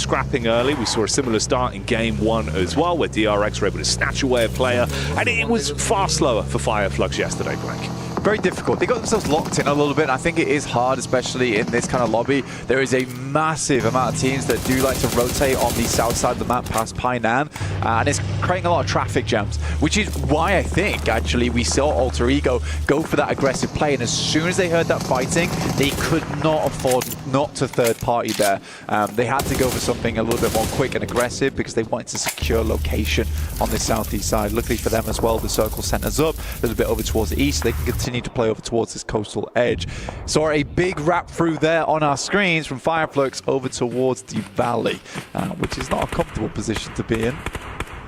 scrapping early. We saw a similar start in game 1 as well, where DRX were able to snatch away a player, and it was far slower for Fireflux yesterday, Blank. Very difficult. They got themselves locked in a little bit. I think it is hard, especially in this kind of lobby. There is a massive amount of teams that do like to rotate on the south side of the map past Painan, and it's creating a lot of traffic jams, which is why I think, actually, we saw Alter Ego go for that aggressive play, and as soon as they heard that fighting, they could not afford not to third party there. They had to go for something a little bit more quick and aggressive because they wanted to secure location on the southeast side. Luckily for them as well, the circle centers up a little bit over towards the east. They can continue to play over towards this coastal edge. Saw a big wrap through there on our screens from Fireflux over towards the valley, which is not a comfortable position to be in.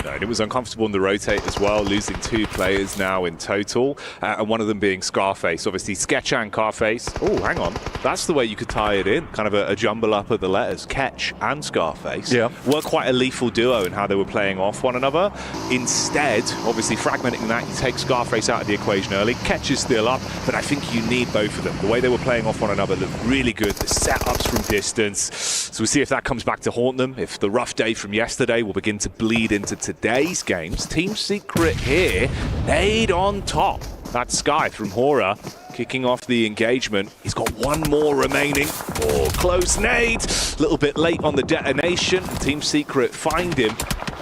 No, and it was uncomfortable in the rotate as well, losing 2 players now in total, and one of them being Scarface. Obviously, Sketch and Carface. Oh, hang on. That's the way you could tie it in. Kind of a jumble up of the letters. Ketch and Scarface were quite a lethal duo in how they were playing off one another. Instead, obviously, fragmenting that, you take Scarface out of the equation early. Ketch is still up, but I think you need both of them. The way they were playing off one another looked really good. The setups from distance. So we'll see if that comes back to haunt them. If the rough day from yesterday will begin to bleed into today's games. Team Secret here, nade on top. That's Sky from Hora kicking off the engagement. He's got one more remaining. Oh, close nade. A little bit late on the detonation. Team Secret find him.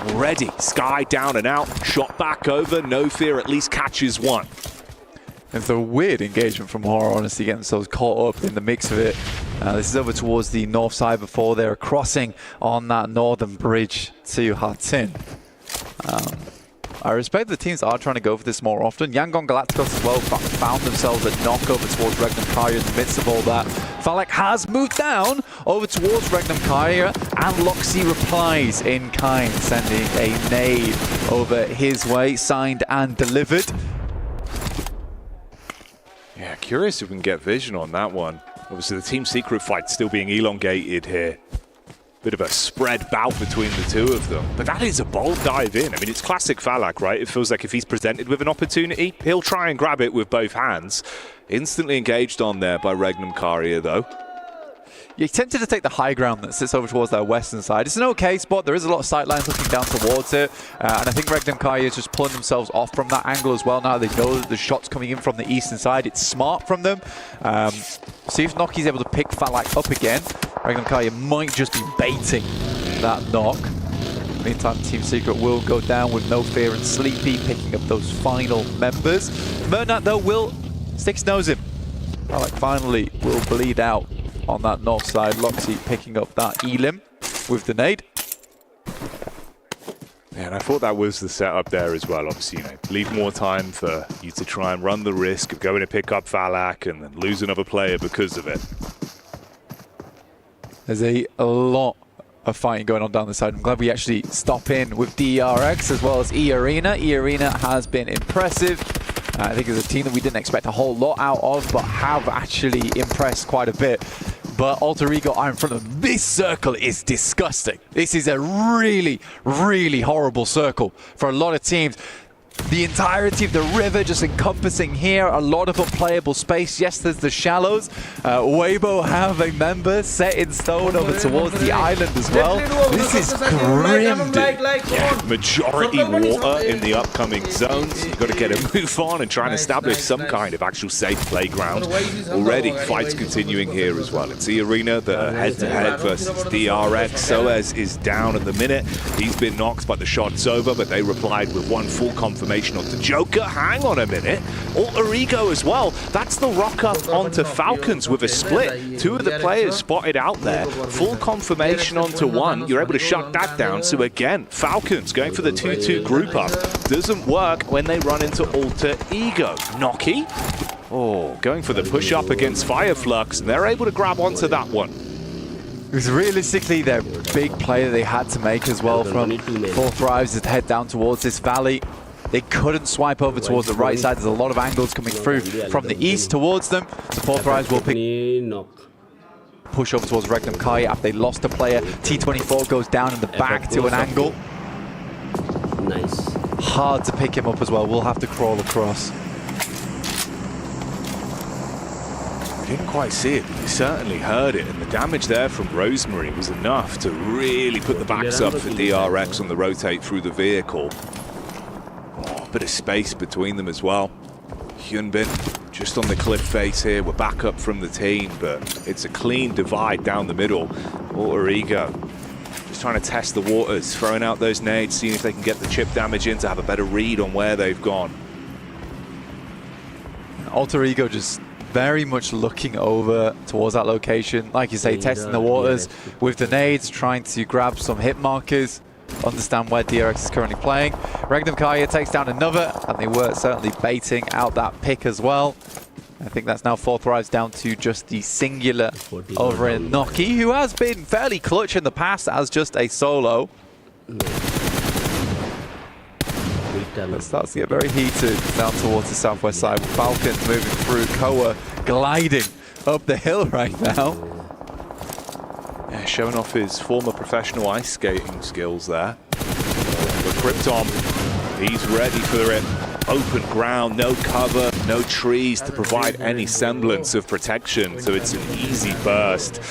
Already, Sky down and out. Shot back over. No fear, at least catches one. It's a weird engagement from Hora, honestly, getting themselves caught up in the mix of it. This is over towards the north side before they're crossing on that northern bridge to Hatin. I respect the teams that are trying to go for this more often. Yangon Galacticos as well found themselves a knockover towards Regnum Kyria in the midst of all that. Falak has moved down over towards Regnum Kyria, and Loxy replies in kind, sending a nade over his way, signed and delivered. Yeah, curious if we can get vision on that one. Obviously, the Team Secret fight still being elongated here. Bit of a spread bout between the two of them. But that is a bold dive in. I mean, it's classic Falak, right? It feels like if he's presented with an opportunity, he'll try and grab it with both hands. Instantly engaged on there by Regnum Kyria, though. You're tempted to take the high ground that sits over towards their western side. It's an okay spot. There is a lot of sight lines looking down towards it. And I think Regnum Kyria is just pulling themselves off from that angle as well. Now they know that the shot's coming in from the eastern side. It's smart from them. See if Noki's able to pick Falak up again. Regnum Kyria might just be baiting that knock. Meantime, Team Secret will go down with No Fear and Sleepy picking up those final members. Mernat, though, will stick his nose in. Falak finally will bleed out on that north side. Loxy picking up that Elim with the nade. Yeah, and I thought that was the setup there as well. Obviously, leave more time for you to try and run the risk of going to pick up Falak and then lose another player because of it. There's a lot of fighting going on down the side. I'm glad we actually stop in with DRX as well as E-Arena. E-Arena has been impressive. I think it's a team that we didn't expect a whole lot out of, but have actually impressed quite a bit. But Alter Ego are in front of them. This circle is disgusting. This is a really, really horrible circle for a lot of teams. The entirety of the river just encompassing here, a lot of unplayable space. Yes, there's the shallows. Weibo have a member set in stone over towards the island as well. This is grim. Yeah, majority water in the upcoming zones. You've got to get a move on and try and establish some kind of actual safe playground. Already, fights continuing here as well. It's the arena that are head-to-head versus DRX. Soez is down at the minute. He's been knocked, but the shot's over, but they replied with one full confirmation onto Joker. Hang on a minute. Alter Ego as well. That's the rock up onto Falcons with a split. 2 of the players spotted out there. Full confirmation onto one. You're able to shut that down. So again, Falcons going for the 2-2 group up. Doesn't work when they run into Alter Ego. Noki. Oh, going for the push up against Fireflux, and they're able to grab onto that one. It was realistically their big play that they had to make as well from Four Thrives to head down towards this valley. They couldn't swipe over towards the right side. There's a lot of angles coming through from the east towards them. So Four Thrives will push over towards Regnum Kyria after they lost a player. T24 goes down in the back to an angle. Nice. Hard to pick him up as well. We'll have to crawl across. Didn't quite see it, but you certainly heard it, and the damage there from Rosemary was enough to really put the backs up for DRX on the rotate through the vehicle. Oh, a bit of space between them as well. Hyunbin just on the cliff face here. We're back up from the team, but it's a clean divide down the middle. Alter Ego just trying to test the waters, throwing out those nades, seeing if they can get the chip damage in to have a better read on where they've gone. Alter Ego just very much looking over towards that location. Like you say, testing the waters with the nades, trying to grab some hit markers, understand where DRX is currently playing. Regnum Kaya takes down another, and they were certainly baiting out that pick as well. I think that's now 4th Rise down to just the singular over in Noki, who has been fairly clutch in the past as just a solo. It starts to get very heated down towards the southwest side. Falcons moving through, Koa gliding up the hill right now. Yeah, showing off his former professional ice skating skills there. But Krypton, he's ready for it. Open ground, no cover, no trees to provide any semblance of protection, so it's an easy burst.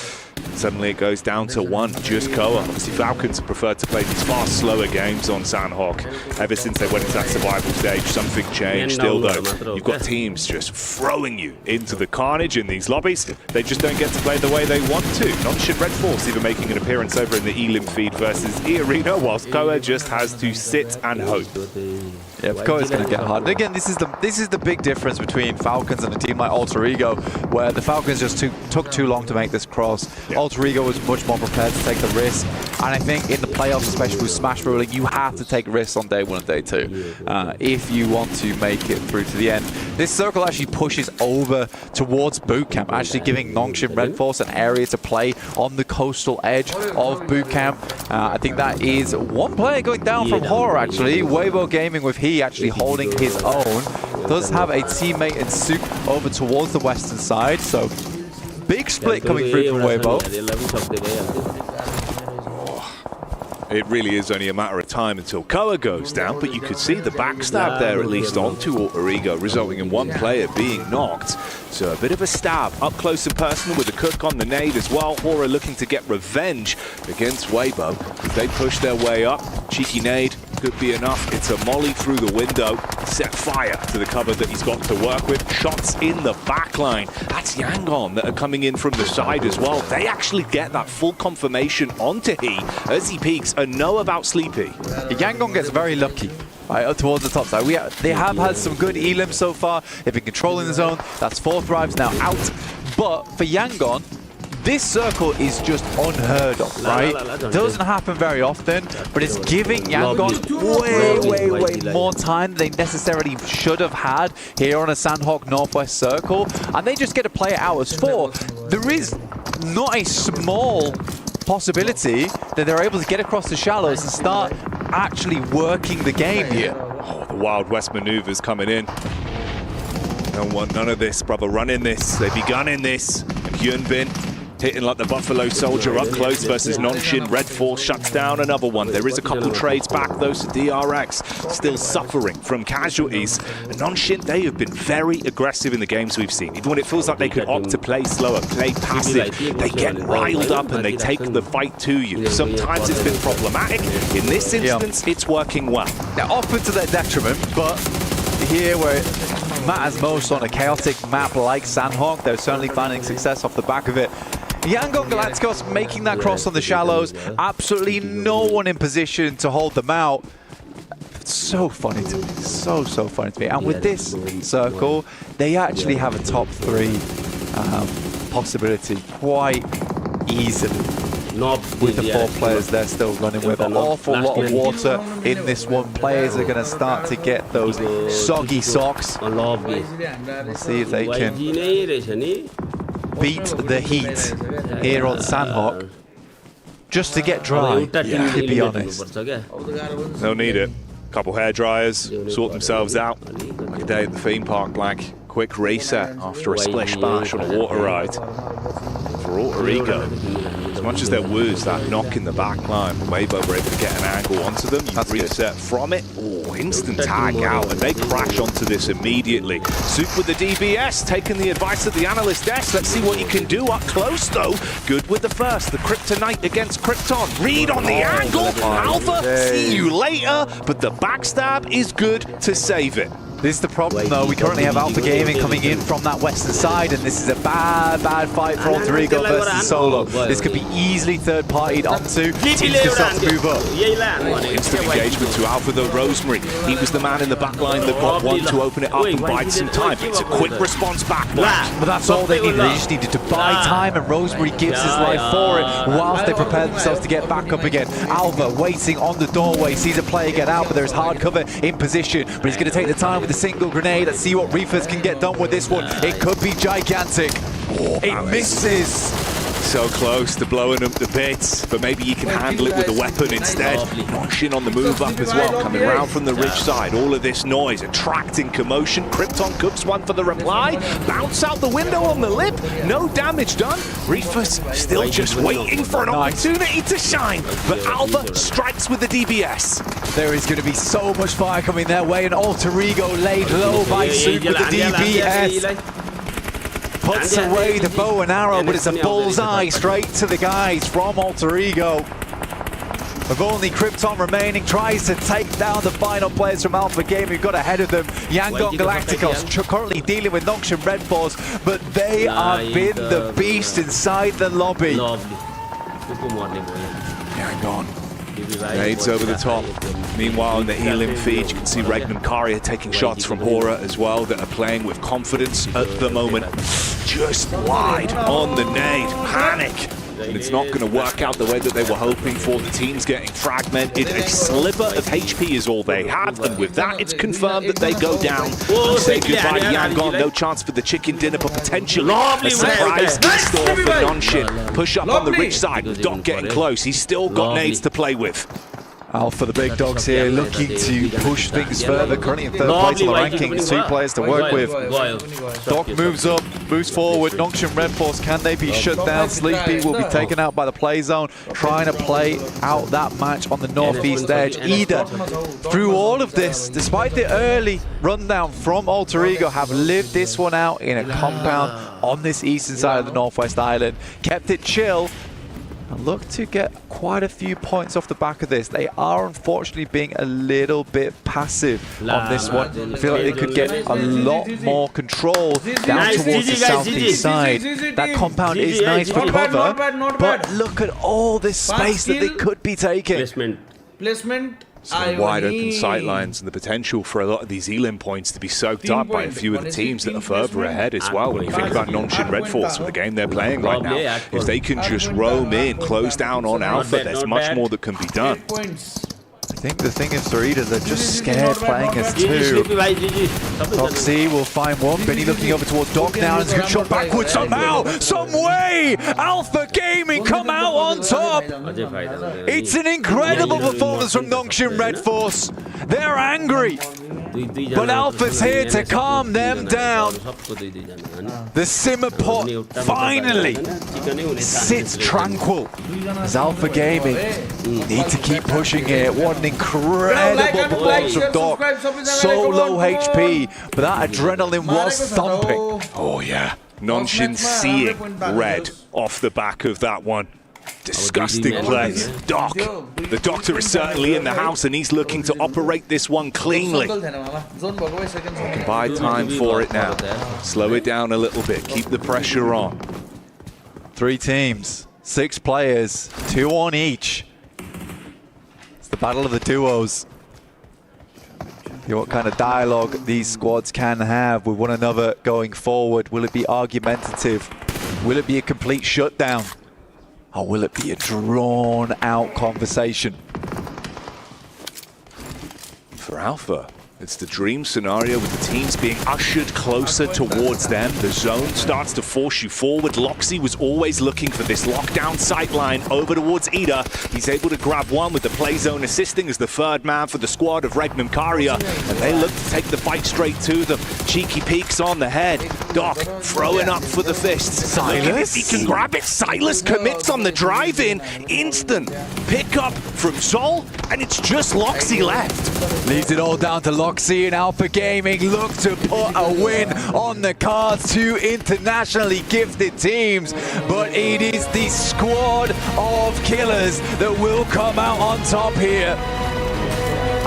Suddenly it goes down to 1, just Koa. Obviously Falcons have preferred to play these far slower games on Sandhawk. Ever since they went into that survival stage, something changed. Still though, you've got teams just throwing you into the carnage in these lobbies. They just don't get to play the way they want to. Nonshin Red Force even making an appearance over in the Elim feed versus E-Arena, whilst Koa just has to sit and hope. Yeah, Koa's going to get hard. And again, this is the big difference between Falcons and a team like Alter Ego, where the Falcons just took too long to make this cross. Yeah. Alter Ego was much more prepared to take the risk. And I think in the playoffs, especially with Smash ruling, you have to take risks on day 1 and day 2 if you want to make it through to the end. This circle actually pushes over towards Boot Camp, actually giving Nongshim Red Force an area to play on the coastal edge of Boot Camp. I think that is one player going down from Horror, actually. Weibo Gaming with he actually holding his own. Does have a teammate in Soup over towards the western side, so big split coming through from Weibo. It really is only a matter of time until Koa goes down, but you could see the backstab there at least onto Alter Ego, resulting in one player being knocked. So a bit of a stab up close and personal with a cook on the nade as well. Horror looking to get revenge against Weibo. They push their way up. Cheeky nade could be enough. It's a molly through the window. Set fire to the cover that he's got to work with. Shots in the back line. That's Yangon that are coming in from the side as well. They actually get that full confirmation onto he as he peeks and know about Sleepy. Yangon gets very lucky. Right, up towards the top side. They have had some good elims so far. They've been controlling the zone. That's 4th Thrives now out. But for Yangon, this circle is just unheard of, right? Doesn't happen very often, but it's giving Yangon way more time than they necessarily should have had here on a Sandhawk Northwest circle. And they just get to play it out as 4. There is not a small possibility that they're able to get across the shallows and start actually working the game here. Oh, the Wild West maneuvers coming in. Don't want none of this, brother. Run in this. They begun in this. And Hyunbin hitting like the Buffalo Soldier up close versus Nonshin. Red Force shuts down another one. There is a couple trades back, though, to DRX. Still suffering from casualties. And Nonshin, they have been very aggressive in the games we've seen. Even when it feels like they could opt to play slower, play passive, they get riled up and they take the fight to you. Sometimes it's been problematic. In this instance, it's working well. Now, often to their detriment, but here where it matters most on a chaotic map like Sandhawk, they're certainly finding success off the back of it. Yangon Galacticos making that cross on the shallows. Absolutely no one in position to hold them out. It's so funny to me. So funny to me. And with this circle, they actually have a top 3 possibility quite easily. With the 4 players they're still running with. An awful lot of water in this one. Players are going to start to get those soggy socks. Let's see if they can beat the heat here on Sandhawk just to get dry, to be honest. They'll need it. Couple hair dryers, sort themselves out. Like a day at the theme park, like quick reset after a splish splash on a water ride. For Alter Ego, as much as there was that knock in the back line, Weibo were able to get an angle onto them. You reset from it. Oh, instant tag out, and they crash onto this immediately. Soup with the DBS, taking the advice of the analyst desk. Let's see what he can do up close, though. Good with the first. The Kryptonite against Krypton. Read on the angle. Alpha, see you later. But the backstab is good to save it. This is the problem, though. We currently have Alpha Gaming coming in from that western side, and this is a bad fight for Alterigo versus Solo. This could be easily third-partied onto. Teams can start to move up. Instant engagement to Alpha, though. Rosemary, he was the man in the back line that got one to open it up and bide some time. It's a quick response back. But that's all they needed. They just needed to buy time, and Rosemary gives his life for it whilst they prepare themselves to get back up again. Alpha waiting on the doorway, sees a player get out, but there's hard cover in position. But he's going to take the time with the single grenade. Let's see what Reefers can get done with this one. It could be gigantic. It misses. So close to blowing up the bits, but maybe you can handle it with a weapon instead. Nonshin on the move up as well, coming round from the ridge side. All of this noise, attracting commotion. Krypton cooks one for the reply. Bounce out the window on the lip. No damage done. Reefers still just waiting for an opportunity to shine. But Alpha strikes with the DBS. There is going to be so much fire coming their way, and Alterigo laid low by Soup with the DBS. Puts away the bow and arrow, but it's a bullseye straight to the guys from Alterigo. With only Krypton remaining, tries to take down the final players from Alpha Gaming who got ahead of them. Yangon Galacticos currently dealing with Noxian Red Force, but they have been the beast inside the lobby. Yangon. Nades over the top. Meanwhile, in the healing feed, you can see Regnum Karia taking shots from Hora as well that are playing with confidence at the moment. Just wide on the nade. Panic. And it's not going to work out the way that they were hoping for. The team's getting fragmented. A sliver of HP is all they have, and with that, it's confirmed that they go down. Say goodbye to Yangon. No chance for the chicken dinner, but potentially a surprise in store for Nonshin. Push up on the ridge side with Doc getting close. He's still got nades to play with. Alpha, the big dogs here, looking to push things further. Currently in third place on the rankings, 2 players to work with. Doc moves up, moves forward. Noxian Red Force, can they be shut down? Sleepy will be taken out by the play zone, trying to play out that match on the northeast edge. Either through all of this, despite the early rundown from Alterigo, have lived this one out in a compound on this eastern side of the Northwest Island. Kept it chill. And look to get quite a few points off the back of this. They are unfortunately being a little bit passive on this one. I feel like they could get a lot more control down towards the southeast side. That compound is nice for cover, but look at all this space that they could be taking. Placement. Some wide open sight lines and the potential for a lot of these Elim points to be soaked up by a few of the teams that are further ahead as well. When you think about Nonshin Red Force with the game they're playing right now, if they can just roam in, close down on Alpha, there's much more that can be done. I think the thing is, Dorita, they're just scared playing as 2. Doxy will find one. Benny looking over towards Doc now, and it's a good shot backwards somehow, some way. Alpha Gaming come out on top. It's an incredible performance from Noxian Red Force. They're angry, but Alpha's here to calm them down. The simmer pot finally sits tranquil as Alpha Gaming need to keep pushing it. What an incredible performance from Doc. So low HP, but that adrenaline was thumping. Oh yeah, Nonshin seeing red off the back of that one. Disgusting play. Doc, the doctor is certainly in the house and he's looking to operate this one cleanly. Can buy time for it now. Slow it down a little bit, keep the pressure on. 3 teams, 6 players, 2 on each. It's the battle of the duos. See what kind of dialogue these squads can have with one another going forward. Will it be argumentative? Will it be a complete shutdown? Or will it be a drawn-out conversation? For Alpha, It's the dream scenario with the teams being ushered closer towards them. The zone starts to force you forward. Loxy was always looking for this lockdown sight line over towards Ida. He's able to grab one with the play zone assisting as the third man for the squad of Regnum Karia. And they look to take the fight straight to them. Cheeky peeks on the head. Doc throwing up for the fists. Silas? He can grab it. Silas commits on the drive-in. Instant pickup from Sol, and it's just Loxy left. Leaves it all down to Loxy, and Alpha Gaming look to put a win on the cards. Two internationally gifted teams, but it is the squad of killers that will come out on top here.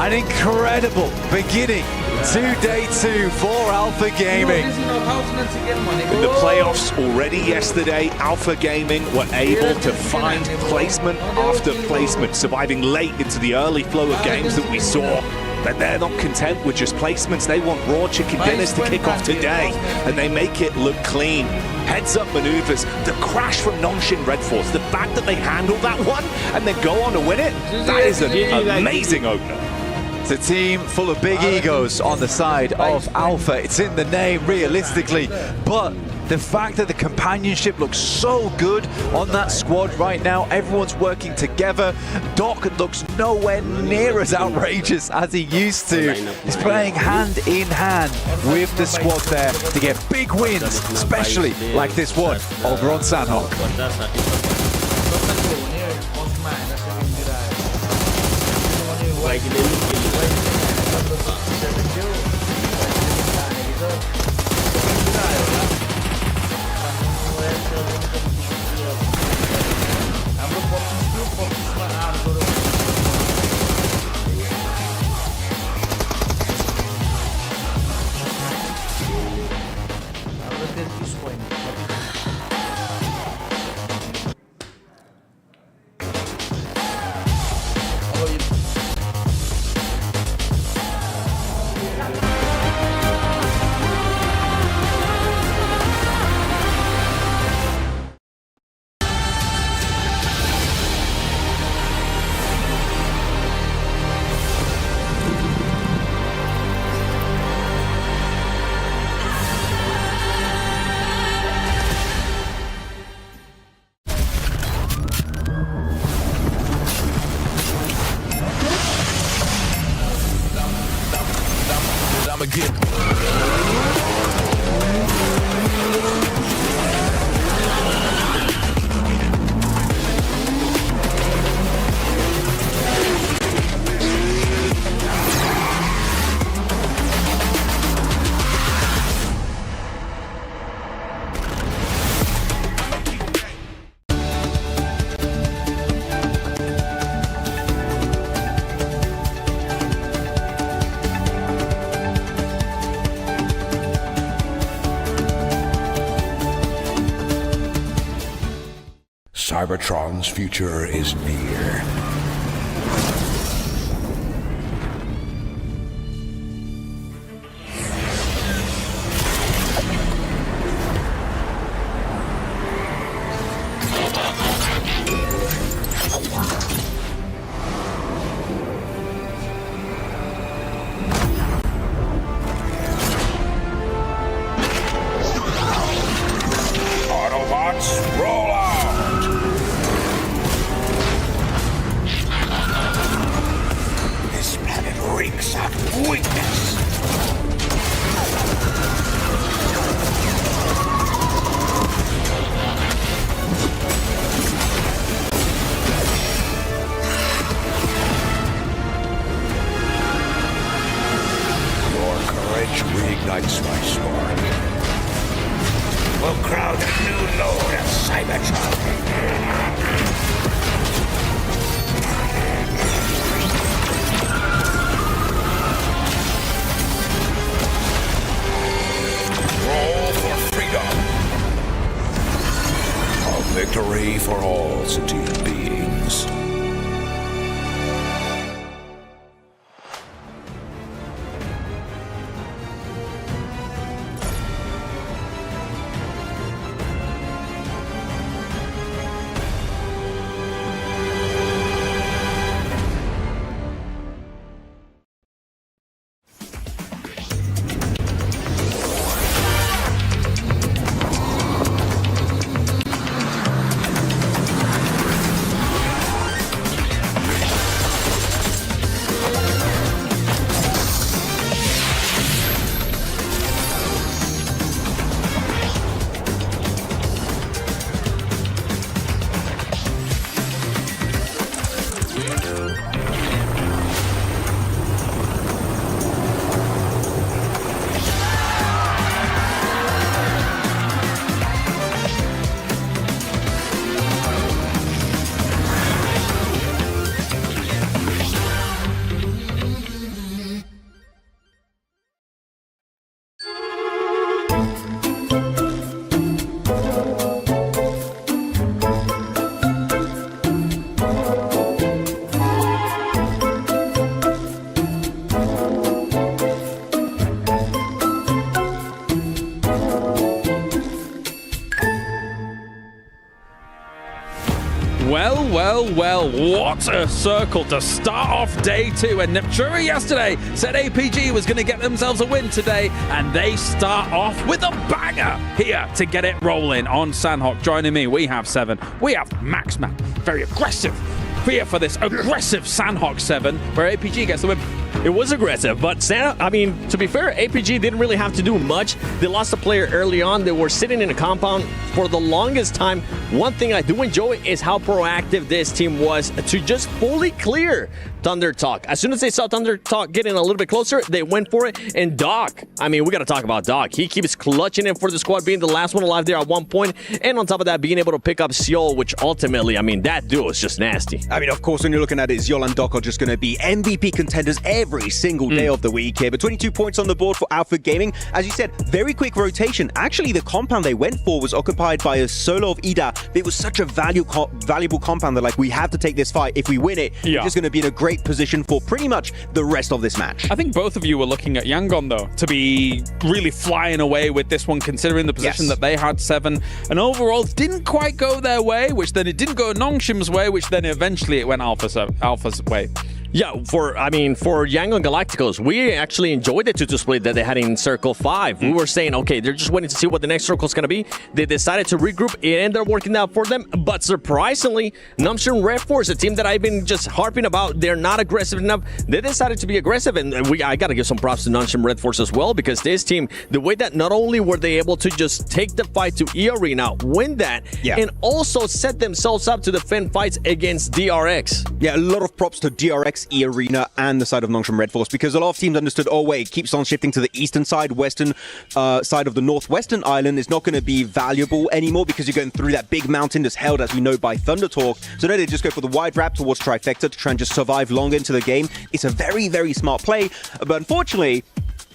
An incredible beginning to day 2 for Alpha Gaming. In the playoffs already yesterday, Alpha Gaming were able to find placement after placement, surviving late into the early flow of games that we saw. But they're not content with just placements. They want raw chicken dinners to kick off today, and they make it look clean. Heads-up maneuvers, the crash from Nongxin Red Force, the fact that they handle that one and then go on to win it, that is an amazing opener. It's a team full of big egos on the side of Alpha. It's in the name, realistically, but the fact that the companionship looks so good on that squad right now, everyone's working together. Doc looks nowhere near as outrageous as he used to. He's playing hand in hand with the squad there to get big wins, especially like this one over on Sanhok. Cybertron's future is near. Autobots, roll out! This planet reeks of weakness. Your courage reignites my spark. We'll crowd a new load of Cybertron. Roll for freedom. A victory for all sentient beings. What a circle to start off day 2. And Nepturi yesterday said APG was going to get themselves a win today, and they start off with a banger here to get it rolling on Sandhawk. Joining me, we have 7. We have Maxman, very aggressive. Here for this aggressive Sandhawk 7, where APG gets the win. It was aggressive, but I mean, to be fair, APG didn't really have to do much. They lost a player early on. They were sitting in a compound for the longest time. One thing I do enjoy is how proactive this team was to just fully clear Thunder Talk. As soon as they saw Thunder Talk getting a little bit closer, they went for it. And Doc, I mean, we got to talk about Doc. He keeps clutching it for the squad, being the last one alive there at one point. And on top of that, being able to pick up Seoul, which ultimately, I mean, that duo is just nasty. I mean, of course, when you're looking at it, Seoul and Doc are just going to be MVP contenders every single day of the week here. But 22 points on the board for Alpha Gaming. As you said, very quick rotation. Actually, the compound they went for was occupied by a solo of Ida. It was such a valuable compound that, like, we have to take this fight. If we win it, we're just going to be in a great position for pretty much the rest of this match. I think both of you were looking at Yangon, though, to be really flying away with this one, considering the position that they had 7. And overall, didn't quite go their way, which then it didn't go Nongshim's way, which then eventually it went Alpha's way. Yeah, for Yangon Galacticos, we actually enjoyed the 2-2 split that they had in Circle 5. We were saying, okay, they're just waiting to see what the next circle is going to be. They decided to regroup. It ended up working out for them. But surprisingly, Namjoon Red Force, a team that I've been just harping about, they're not aggressive enough. They decided to be aggressive. And I got to give some props to Namjoon Red Force as well, because this team, the way that not only were they able to just take the fight to E-Arena, win that, and also set themselves up to defend fights against DRX. Yeah, a lot of props to DRX, E-Arena, and the side of Nongshim Red Force, because a lot of teams understood, oh wait, it keeps on shifting to the eastern side, western side of the northwestern island is not going to be valuable anymore because you're going through that big mountain that's held, as we know, by Thunder Talk. So now they just go for the wide wrap towards Trifecta to try and just survive longer into the game. It's a very, very smart play, but unfortunately,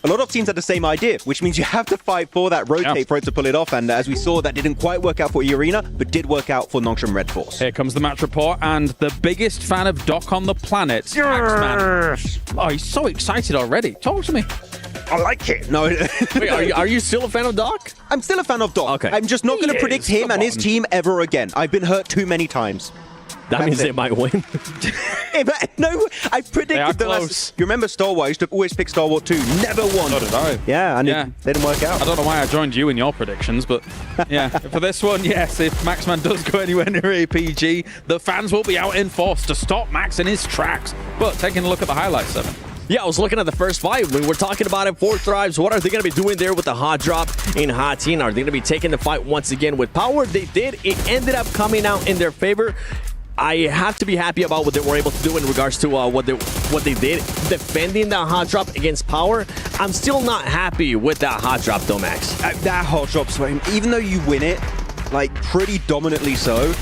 a lot of teams had the same idea, which means you have to fight for that rotate for it to pull it off. And as we saw, that didn't quite work out for E-Arena, but did work out for Nongshim Red Force. Here comes the match report, and the biggest fan of Doc on the planet, Axman. Oh, he's so excited already. Talk to me. I like it. No. Wait, are you still a fan of Doc? I'm still a fan of Doc. Okay. I'm just not going to predict him and his team ever again. I've been hurt too many times. That means they might win. No, I predicted the last. You remember Star Wars? I used to always pick Star Wars 2. Never won. So did I. Yeah, and they didn't work out. I don't know why I joined you in your predictions, but yeah, for this one, yes, if Maxman does go anywhere near APG, the fans will be out in force to stop Max in his tracks. But taking a look at the highlights, 7. Yeah, I was looking at the first fight. We were talking about it, 4 Thrives. What are they going to be doing there with the hot drop in Hot Teen? Are they going to be taking the fight once again with power? They did. It ended up coming out in their favor. I have to be happy about what they were able to do in regards to what they did defending that hot drop against power. I'm still not happy with that hot drop though, Max. That hot drop swing, even though you win it, like pretty dominantly so,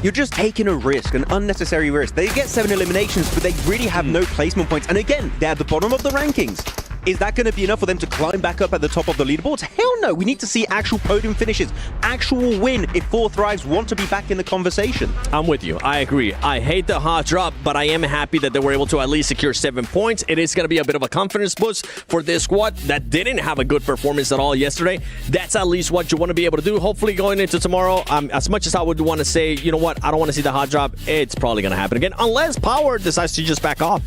you're just taking a risk, an unnecessary risk. They get 7 eliminations, but they really have no placement points. And again, they're at the bottom of the rankings. Is that going to be enough for them to climb back up at the top of the leaderboards? Hell no. We need to see actual podium finishes, actual win if 4 Thrives want to be back in the conversation. I'm with you. I agree. I hate the hot drop, but I am happy that they were able to at least secure 7 points. It is going to be a bit of a confidence boost for this squad that didn't have a good performance at all yesterday. That's at least what you want to be able to do. Hopefully going into tomorrow, as much as I would want to say, you know what, I don't want to see the hot drop, it's probably going to happen again, unless Power decides to just back off.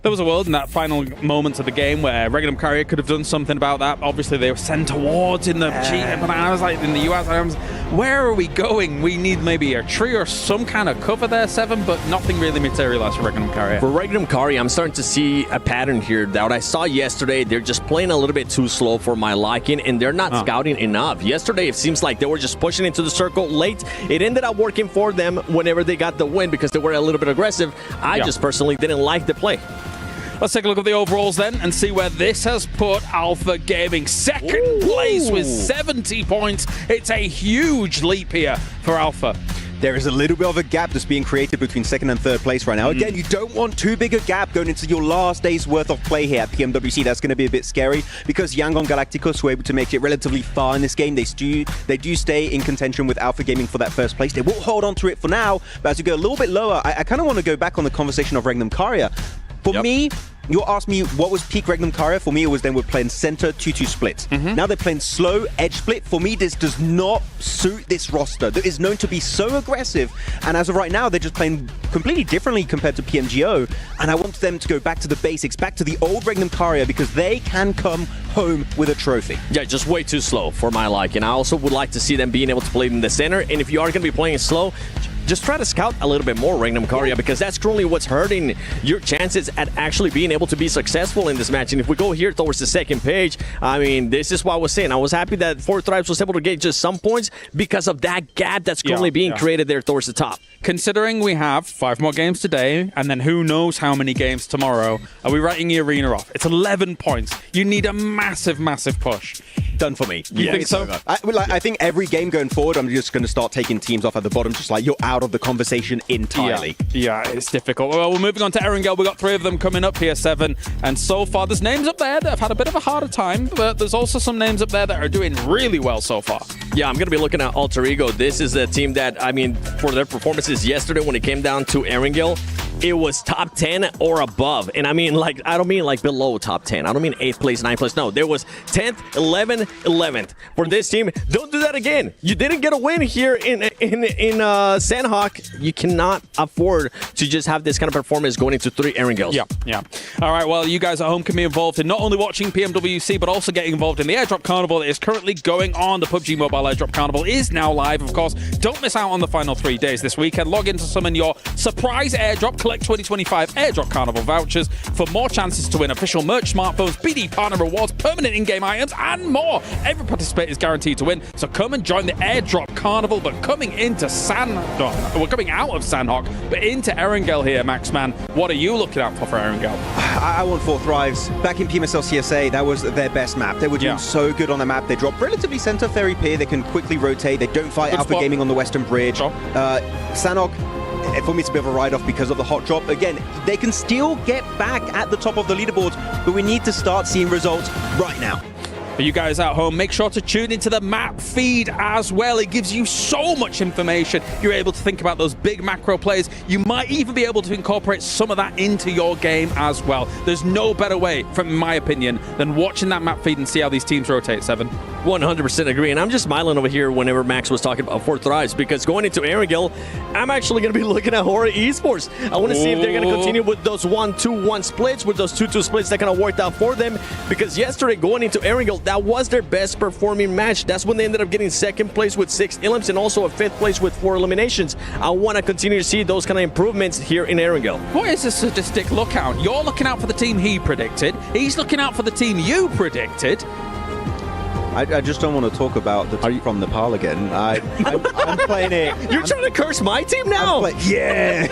There was a world in that final moments of the game where Regnum Carrier could have done something about that. Obviously, they were sent towards in the cheat, but I was like, in the US, I was, where are we going? We need maybe a tree or some kind of cover there, 7, but nothing really materialized for Regnum Carrier. For Regnum Carrier, I'm starting to see a pattern here that what I saw yesterday, they're just playing a little bit too slow for my liking, and they're not scouting enough. Yesterday, it seems like they were just pushing into the circle late. It ended up working for them whenever they got the win because they were a little bit aggressive. I just personally didn't like the play. Let's take a look at the overalls then and see where this has put Alpha Gaming. Second place with 70 points. It's a huge leap here for Alpha. There is a little bit of a gap that's being created between 2nd and 3rd place right now. Again, you don't want too big a gap going into your last day's worth of play here at PMWC. That's going to be a bit scary because Yangon Galacticos were able to make it relatively far in this game. They do stay in contention with Alpha Gaming for that 1st place. They will hold on to it for now, but as you go a little bit lower, I kind of want to go back on the conversation of Regnum Carrier. For me, you asked me what was peak Regnum Carrier. For me, it was then we're playing center 2-2 split. Now they're playing slow edge split. For me, this does not suit this roster that is known to be so aggressive. And as of right now, they're just playing completely differently compared to PMGO. And I want them to go back to the basics, back to the old Regnum Carrier, because they can come home with a trophy. Yeah, just way too slow for my liking. I also would like to see them being able to play in the center. And if you are going to be playing slow, just try to scout a little bit more Regnum Carrier, because that's currently what's hurting your chances at actually being able to be successful in this match. And if we go here towards the second page, I mean, this is what I was saying. I was happy that Fourth Tribes was able to get just some points because of that gap that's currently being created there towards the top. Considering we have 5 more games today, and then who knows how many games tomorrow, are we writing the arena off? It's 11 points. You need a massive, massive push. Done for me. You think so? I think every game going forward, I'm just going to start taking teams off at the bottom, just like you're out of the conversation entirely. Yeah, it's difficult. Well, we're moving on to Erangel. We've got 3 of them coming up here, 7. And so far, there's names up there that have had a bit of a harder time, but there's also some names up there that are doing really well so far. Yeah, I'm going to be looking at Alter Ego. This is a team that, I mean, for their performances yesterday when it came down to Erangel, it was top 10 or above. And I mean, like, I don't mean like below top 10. I don't mean 8th place, 9th place. No, there was 10th, 11th, 11th. For this team, don't do that again. You didn't get a win here in Sandhawk. You cannot afford to just have this kind of performance going into 3 Erangels. Yeah. All right, well, you guys at home can be involved in not only watching PMWC, but also getting involved in the Airdrop Carnival that is currently going on. The PUBG Mobile Airdrop Carnival is now live, of course. Don't miss out on the final 3 days this weekend. Log in to summon your surprise airdrop. Collect 2025 Airdrop Carnival vouchers for more chances to win official merch, smartphones, BD partner rewards, permanent in-game items, and more. Every participant is guaranteed to win, so come and join the Airdrop Carnival. But coming into we're coming out of Sandhawk, but into Erangel here, Maxman. What are you looking out for Erangel? I want 4 Thrives. Back in PMSL CSA, that was their best map. They were doing so good on the map. They drop relatively center Ferry Pier. They can quickly rotate. They don't fight Alpha Gaming on the Western Bridge. Sandhawk, for me, it's a bit of a write-off because of the hot drop. Again, they can still get back at the top of the leaderboards, but we need to start seeing results right now. For you guys at home, make sure to tune into the map feed as well. It gives you so much information. You're able to think about those big macro plays. You might even be able to incorporate some of that into your game as well. There's no better way, from my opinion, than watching that map feed and see how these teams rotate, 7. 100% agree, and I'm just smiling over here whenever Max was talking about 4 Thrives, because going into Erangel, I'm actually going to be looking at Horror Esports. I want to see if they're going to continue with those 1-2-1 splits, with those 2-2 splits that kind of worked out for them, because yesterday going into Erangel, that was their best performing match. That's when they ended up getting 2nd place with 6 elims and also a 5th place with 4 eliminations. I want to continue to see those kind of improvements here in Erangel. What is a sadistic lookout? You're looking out for the team he predicted. He's looking out for the team you predicted. I just don't want to talk about the team from Nepal again. I'm playing it. You're trying to curse my team now? Yeah.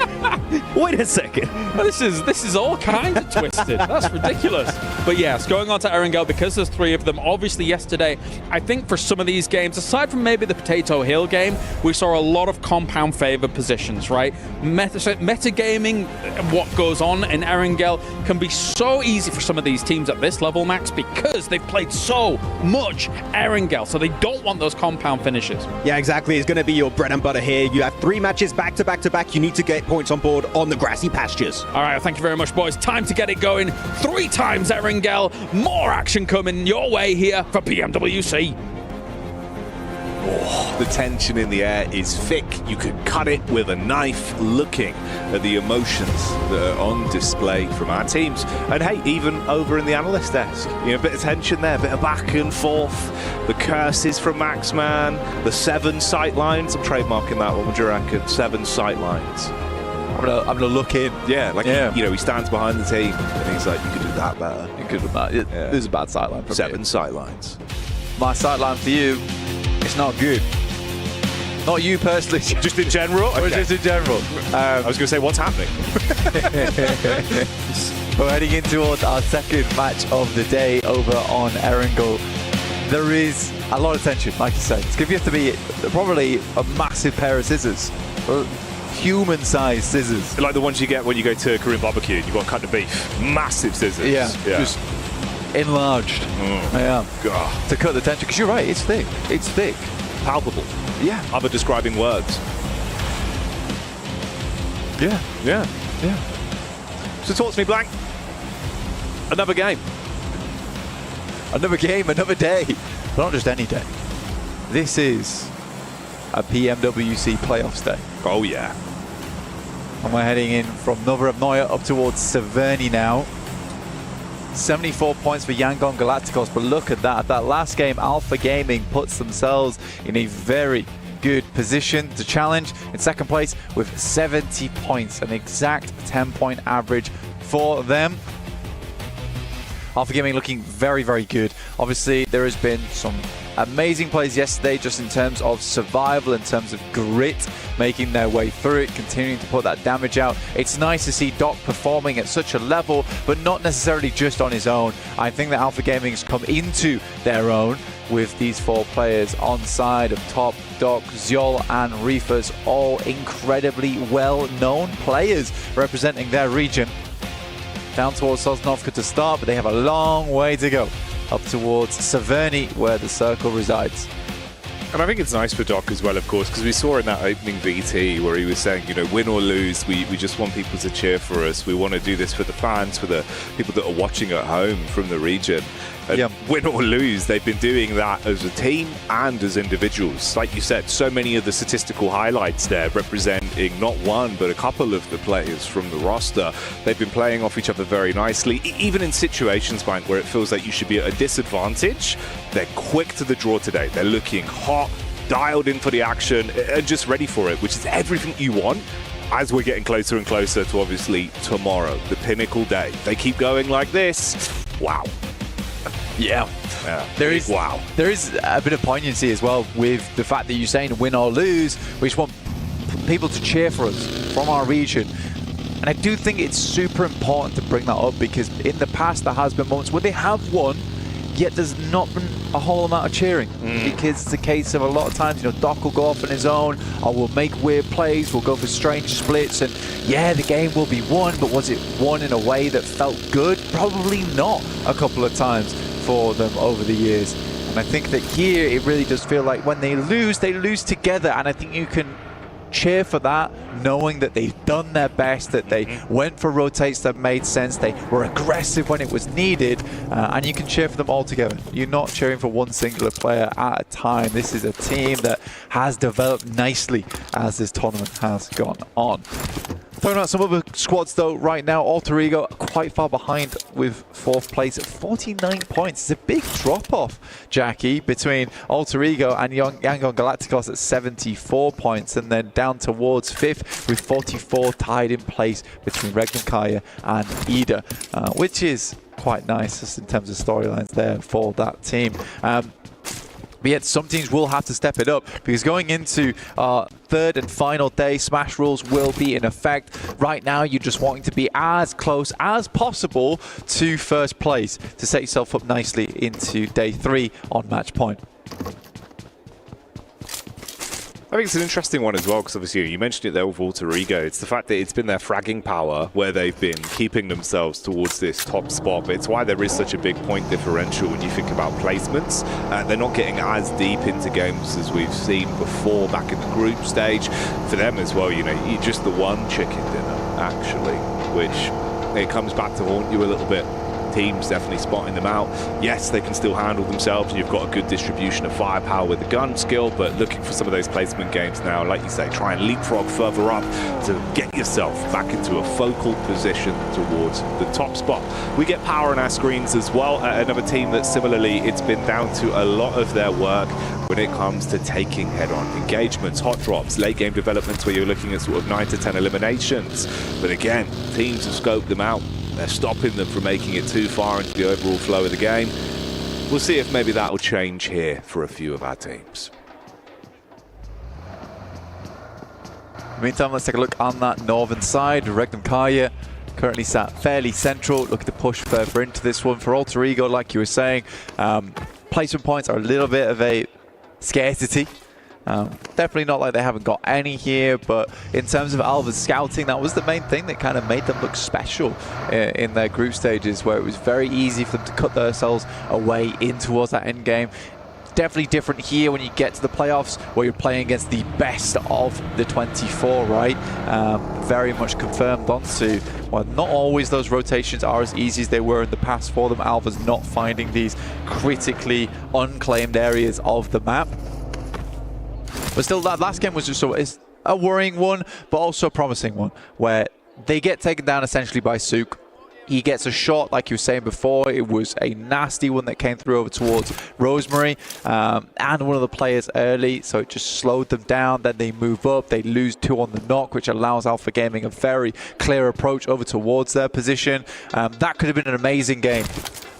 Wait a second. This is all kinds of twisted. That's ridiculous. But yes, going on to Erangel, because there's 3 of them. Obviously, yesterday, I think for some of these games, aside from maybe the Potato Hill game, we saw a lot of compound favor positions, right? Metagaming, what goes on in Erangel, can be so easy for some of these teams at this level, Max, because they've played so much Erangel, so they don't want those compound finishes. Yeah, exactly. It's going to be your bread and butter here. You have 3 matches back to back to back. You need to get points on board on the grassy pastures. All right, thank you very much, boys. Time to get it going. 3 times Erangel. More action coming your way here for PMWC. Oh, the tension in the air is thick. You could cut it with a knife, looking at the emotions that are on display from our teams. And hey, even over in the analyst desk, you know, a bit of tension there, a bit of back and forth. The curses from Maxman, the 7 sight lines. I'm trademarking that one, would you reckon? 7 sight lines. I'm gonna look in. Yeah, like he stands behind the team and he's like, you could do that better. You could do that. This is a bad sideline for 7 sight lines. My sideline for you. It's not good. Not you personally. Just in general? Or just in general. I was going to say, what's happening? We're heading into our second match of the day over on Erangel. There is a lot of tension, like you said. It's going to have to be probably a massive pair of scissors. Human-sized scissors. Like the ones you get when you go to a Korean barbecue and you've got to cut the beef. Massive scissors. Yeah. Just enlarged. Yeah. God. To cut the tension. Because you're right, it's thick. It's thick. Palpable. Yeah. Other describing words. Yeah. Yeah. Yeah. So talk to me, Blank. Another game. Another game, another day. But not just any day. This is a PMWC playoffs day. Oh, yeah. And we're heading in from Novorossiysk up towards Severny now. 74 points for Yangon Galacticos, but look at that. That last game, Alpha Gaming puts themselves in a very good position to challenge in second place with 70 points, an exact 10-point average for them. Alpha Gaming looking very, very good. Obviously, there has been some amazing plays yesterday just in terms of survival, in terms of grit, making their way through it, continuing to put that damage out. It's nice to see Doc performing at such a level, but not necessarily just on his own. I think that Alpha Gaming has come into their own with these 4 players on side of top. Doc, Zyol and Reefers, all incredibly well-known players representing their region. Down towards Sosnovka to start, but they have a long way to go up towards Severny, where the circle resides. And I think it's nice for Doc as well, of course, because we saw in that opening VT where he was saying, you know, win or lose, we just want people to cheer for us. We want to do this for the fans, for the people that are watching at home from the region. And win or lose, they've been doing that as a team and as individuals. Like you said, so many of the statistical highlights there representing not one, but a couple of the players from the roster. They've been playing off each other very nicely, even in situations, Mike, where it feels like you should be at a disadvantage. They're quick to the draw today. They're looking hot, dialed in for the action, and just ready for it, which is everything you want as we're getting closer and closer to, obviously, tomorrow, the pinnacle day. They keep going like this. Wow. Yeah. There is a bit of poignancy as well with the fact that you're saying win or lose. We just want people to cheer for us from our region. And I do think it's super important to bring that up, because in the past there has been moments where they have won, yet there's not been a whole amount of cheering, because it's a case of a lot of times, you know, Doc will go off on his own, or we'll make weird plays, we'll go for strange splits, and yeah, the game will be won, but was it won in a way that felt good? Probably not a couple of times for them over the years. And I think that here it really does feel like when they lose together, and I think you can cheer for that, knowing that they've done their best, that they went for rotates that made sense, they were aggressive when it was needed, and you can cheer for them all together. You're not cheering for one singular player at a time. This is a team that has developed nicely as this tournament has gone on. Throwing out some other squads though right now. Alter Ego quite far behind with 4th place at 49 points. It's a big drop off, Jackie, between Alter Ego and Yangon Galacticos at 74 points, and then down towards 5th with 44 tied in place between Regnankaya and Ida, which is quite nice just in terms of storylines there for that team. But yet some teams will have to step it up, because going into our 3rd and final day, Smash rules will be in effect. Right now, you're just wanting to be as close as possible to 1st place to set yourself up nicely into day 3 on match point. I think it's an interesting one as well, because obviously you mentioned it there with Alter Ego. It's the fact that it's been their fragging power where they've been keeping themselves towards this top spot. But it's why there is such a big point differential when you think about placements. They're not getting as deep into games as we've seen before back in the group stage. For them as well, you know, you're just the one chicken dinner, actually, which it comes back to haunt you a little bit. Teams definitely spotting them out. Yes, they can still handle themselves, and you've got a good distribution of firepower with the gun skill, but looking for some of those placement games now, like you say, try and leapfrog further up to get yourself back into a focal position towards the top spot. We get power on our screens as well. Another team that similarly, it's been down to a lot of their work when it comes to taking head-on engagements, hot drops, late game developments where you're looking at sort of 9 to 10 eliminations. But again, teams have scoped them out. They're stopping them from making it too far into the overall flow of the game. We'll see if maybe that will change here for a few of our teams. Meantime, let's take a look on that northern side. Regnankaya currently sat fairly central, looking to push further into this one. For Alter Ego, like you were saying, placement points are a little bit of a scarcity. Definitely not like they haven't got any here, but in terms of Alva's scouting, that was the main thing that kind of made them look special in their group stages, where it was very easy for them to cut themselves away in towards that end game. definitely different here when you get to the playoffs where you're playing against the best of the 24, right? Very much confirmed onto, well, not always those rotations are as easy as they were in the past for them. Alva's not finding these critically unclaimed areas of the map. But still, that last game was just it's a worrying one, but also a promising one, where they get taken down essentially by Sook. He gets a shot, like you were saying before. It was a nasty one that came through over towards Rosemary and one of the players early, so it just slowed them down. Then they move up, they lose 2 on the knock, which allows Alpha Gaming a very clear approach over towards their position. That could have been an amazing game.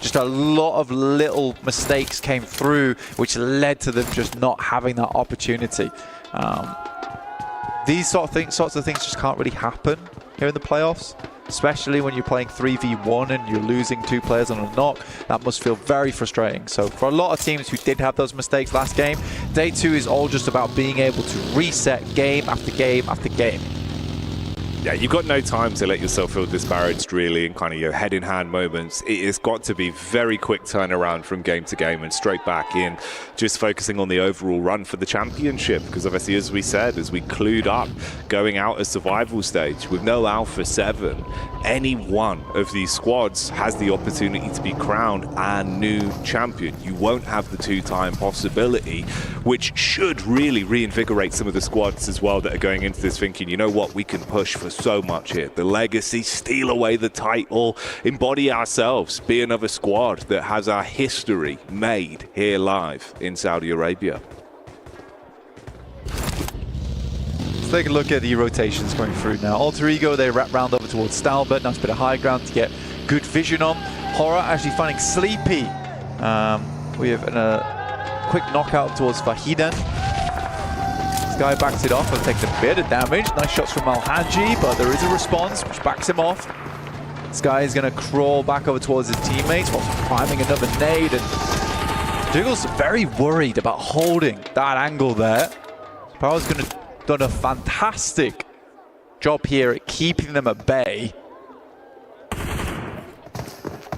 Just a lot of little mistakes came through, which led to them just not having that opportunity. These sorts of things just can't really happen here in the playoffs, especially when you're playing 3v1 and you're losing 2 players on a knock. That must feel very frustrating. So for a lot of teams who did have those mistakes last game, day 2 is all just about being able to reset game after game after game. Yeah, you've got no time to let yourself feel disparaged, really, in kind of your head-in-hand moments. It has got to be very quick turnaround from game to game and straight back in, just focusing on the overall run for the championship. Because obviously, as we said, as we clued up, going out a survival stage with no Alpha 7, any one of these squads has the opportunity to be crowned a new champion. You won't have the 2-time possibility, which should really reinvigorate some of the squads as well that are going into this thinking, you know what, we can push for so much here. The legacy, steal away the title, embody ourselves, be another squad that has our history made here live in Saudi Arabia. Let's take a look at the rotations going through now. Alter Ego, they wrap round over towards Stalbert. Nice bit of high ground to get good vision on. Horror actually finding Sleepy. We have a quick knockout towards Fahidan. This guy backs it off and takes a bit of damage. Nice shots from Al-Haji, but there is a response which backs him off. This guy is going to crawl back over towards his teammates while priming another nade. And Jiggle's very worried about holding that angle there. Power's going to done a fantastic job here at keeping them at bay.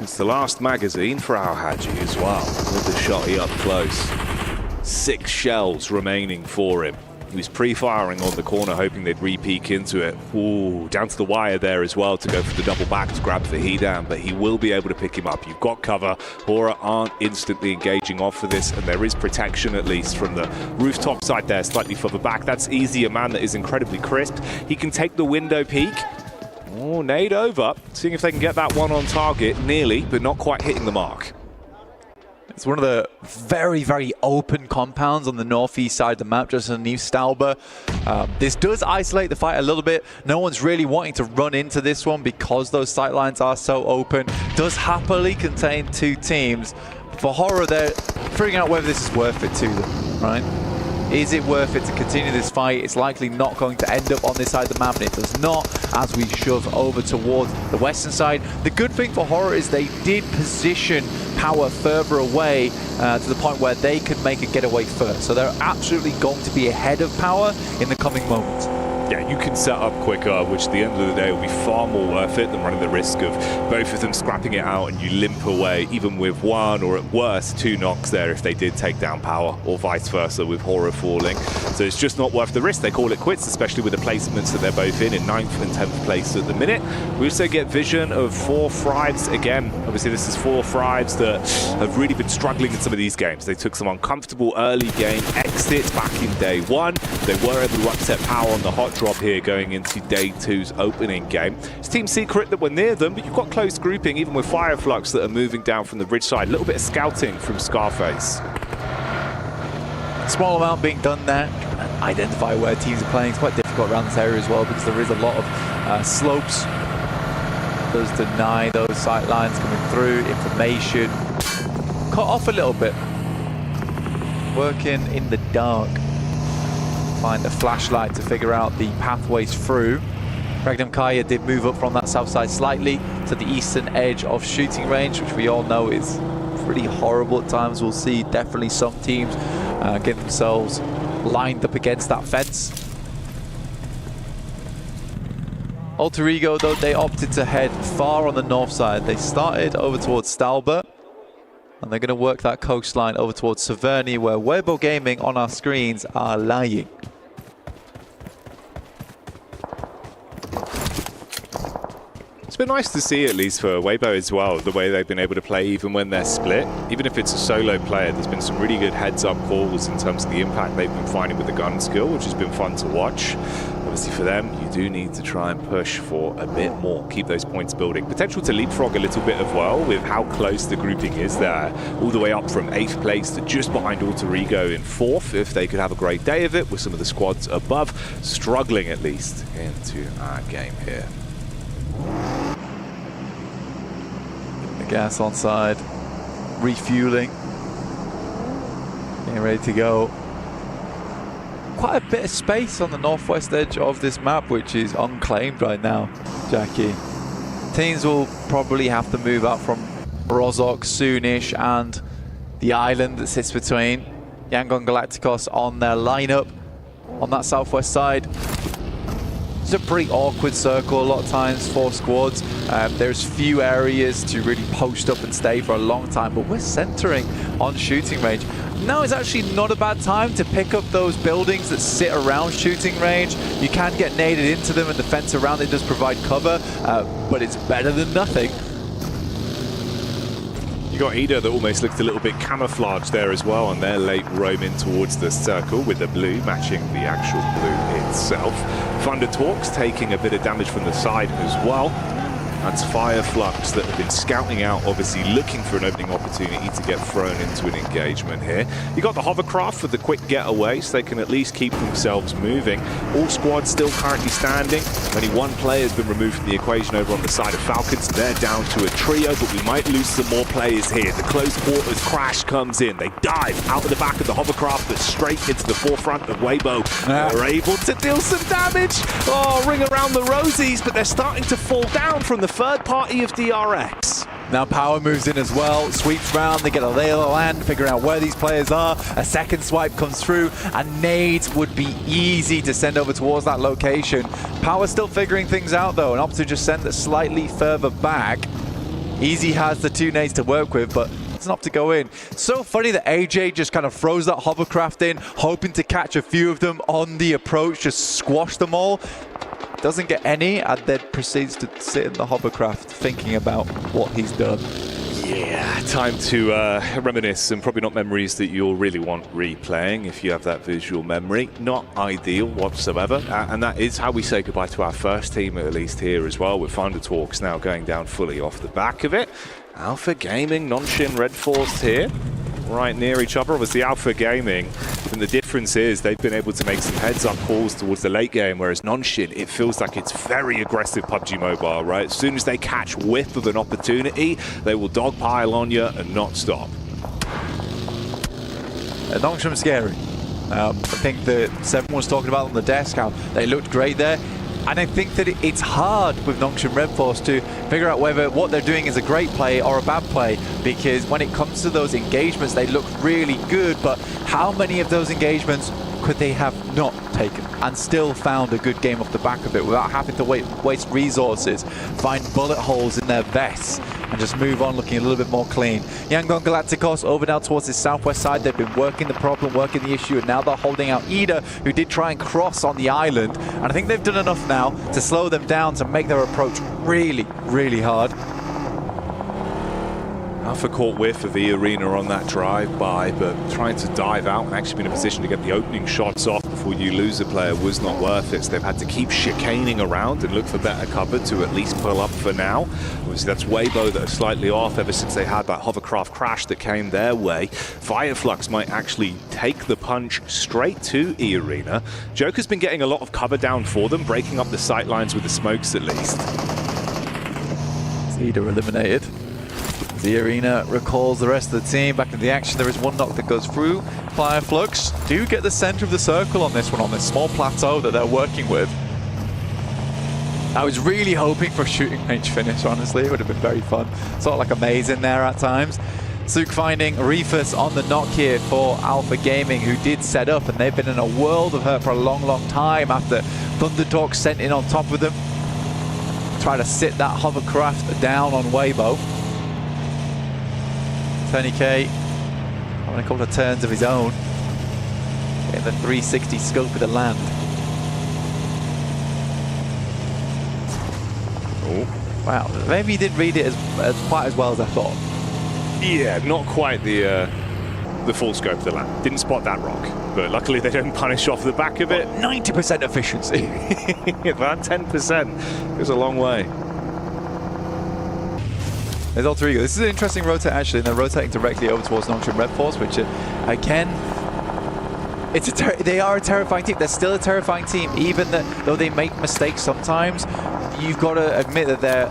It's the last magazine for Al-Haji as well, with the shotty up close. 6 shells remaining for him. He was pre-firing on the corner, hoping they'd re-peek into it. Ooh, down to the wire there as well to go for the double back to grab Fahidan, but he will be able to pick him up. You've got cover. Hora aren't instantly engaging off for this, and there is protection at least from the rooftop side there, slightly further back. That's easy, a man that is incredibly crisp. He can take the window peek. Oh, nade over. Seeing if they can get that one on target, nearly, but not quite hitting the mark. It's one of the very, very open compounds on the northeast side of the map, just underneath Stalber. This does isolate the fight a little bit. No one's really wanting to run into this one because those sight lines are so open. Does happily contain 2 teams. For Horror, they're figuring out whether this is worth it to them, right? Is it worth it to continue this fight? It's likely not going to end up on this side of the map, and it does not as we shove over towards the western side. The good thing for Horror is they did position Power further away to the point where they could make a getaway first. So they're absolutely going to be ahead of Power in the coming moments. Yeah, you can set up quicker, which at the end of the day will be far more worth it than running the risk of both of them scrapping it out and you limp away, even with 1 or at worst 2 knocks there if they did take down Power, or vice versa with Horror falling. So it's just not worth the risk. They call it quits, especially with the placements that they're both in 9th and 10th place at the minute. We also get vision of 4 Thrives again. Obviously, this is 4 Thrives that have really been struggling in some of these games. They took some uncomfortable early game exits back in day 1. They were able to upset Power on the hot drop here going into day 2's opening game. It's Team Secret that were near them, but you've got close grouping even with Fireflux that are moving down from the ridge side. A little bit of scouting from Scarface. Small amount being done there. Identify where teams are playing. It's quite difficult around this area as well because there is a lot of slopes. Does deny those sight lines coming through. Information cut off a little bit. Working in the dark. Find a flashlight to figure out the pathways through. Regnum Kaya did move up from that south side slightly to the eastern edge of shooting range, which we all know is pretty horrible at times. We'll see definitely some teams get themselves lined up against that fence. Alter Ego, though, they opted to head far on the north side. They started over towards Stalbert. and they're going to work that coastline over towards Severny, where Weibo Gaming on our screens are lying. It's been nice to see, at least for Weibo as well, the way they've been able to play even when they're split. Even if it's a solo player, there's been some really good heads-up calls in terms of the impact they've been finding with the gun skill, which has been fun to watch. Obviously for them, you do need to try and push for a bit more, keep those points building. Potential to leapfrog a little bit as well with how close the grouping is there. All the way up from 8th place to just behind Alter Ego in 4th, if they could have a great day of it with some of the squads above, struggling at least into our game here. The gas on side, refueling, getting ready to go. Quite a bit of space on the northwest edge of this map, which is unclaimed right now, Jackie. Teams will probably have to move out from Rozhok soonish, and the island that sits between Yangon Galacticos on their lineup on that southwest side. It's a pretty awkward circle a lot of times for squads. There's few areas to really post up and stay for a long time, but we're centering on shooting range. Now is actually not a bad time to pick up those buildings that sit around shooting range. You can get naded into them, and the fence around it does provide cover, but it's better than nothing. You got Ida that almost looked a little bit camouflaged there as well, and they're late roaming towards the circle with the blue matching the actual blue itself. Thunder Talks taking a bit of damage from the side as well. That's Fireflux that have been scouting out, obviously looking for an opening opportunity to get thrown into an engagement here. You got the hovercraft with the quick getaway, so they can at least keep themselves moving. All squads still currently standing. Only one player has been removed from the equation over on the side of Falcons. They're down to a trio, but we might lose some more players here. The close quarters crash comes in. They dive out of the back of the hovercraft, but straight into the forefront of Weibo. They're able to deal some damage. Oh, ring around the rosies, but they're starting to fall down from the third party of DRX. Now Power moves in as well, sweeps round, they get a lay of the land, figuring out where these players are. A second swipe comes through, and nades would be easy to send over towards that location. Power still figuring things out though, and opts to just send it slightly further back. Easy has the 2 nades to work with, but it's not to go in. So funny that AJ just kind of throws that hovercraft in, hoping to catch a few of them on the approach, just squash them all. Doesn't get any, and then proceeds to sit in the hovercraft thinking about what he's done. Yeah, time to reminisce, and probably not memories that you'll really want replaying if you have that visual memory. Not ideal whatsoever, and that is how we say goodbye to our first team, at least here as well, with Thunder Talks now going down fully off the back of it. Alpha Gaming, Nonshin, Red Force here, right near each other. Obviously Alpha Gaming, and the difference is they've been able to make some heads-up calls towards the late game, whereas Nonshin, it feels like it's very aggressive PUBG Mobile, right? As soon as they catch whiff of an opportunity, they will dogpile on you and not stop. Nongsham's scary. I think that Seven was talking about on the desk how they looked great there. And I think that it's hard with Nongshim Red Force to figure out whether what they're doing is a great play or a bad play, because when it comes to those engagements, they look really good, but how many of those engagements could they have not taken and still found a good game off the back of it without having to waste resources, find bullet holes in their vests, and just move on looking a little bit more clean. Yangon Galacticos over now towards the southwest side. They've been working the problem, working the issue, and now they're holding out Ida, who did try and cross on the island. And I think they've done enough now to slow them down, to make their approach really, really hard. Alpha caught whiff of the arena on that drive-by, but trying to dive out and actually be in a position to get the opening shots off before you lose a player was not worth it. So they've had to keep chicaning around and look for better cover to at least pull up for now. Obviously that's Weibo that are slightly off ever since they had that hovercraft crash that came their way. Fireflux might actually take the punch straight to E-Arena. Joker's been getting a lot of cover down for them, breaking up the sight lines with the smokes at least. Ida eliminated. The arena recalls the rest of the team back into the action. There is one knock that goes through. Fireflux do get the center of the circle on this one, on this small plateau that they're working with. I was really hoping for a shooting range finish, honestly. It would have been very fun. Sort of like a maze in there at times. Sook finding Reefus on the knock here for Alpha Gaming, who did set up, and they've been in a world of hurt for a long, long time after Thunder Talk sent in on top of them. Try to sit that hovercraft down on Weibo. Penny-K having a couple of turns of his own. Getting the 360 scope of the land. Oh. Wow, maybe he didn't read it as quite as well as I thought. Yeah, not quite the full scope of the land. Didn't spot that rock, but luckily they don't punish off the back of it. 90% efficiency. About 10% goes a long way. There's Alter Ego. This is an interesting rotate actually, and they're rotating directly over towards Nongshim Red Force, which again, they are a terrifying team. They're still a terrifying team, even though they make mistakes sometimes. You've got to admit that their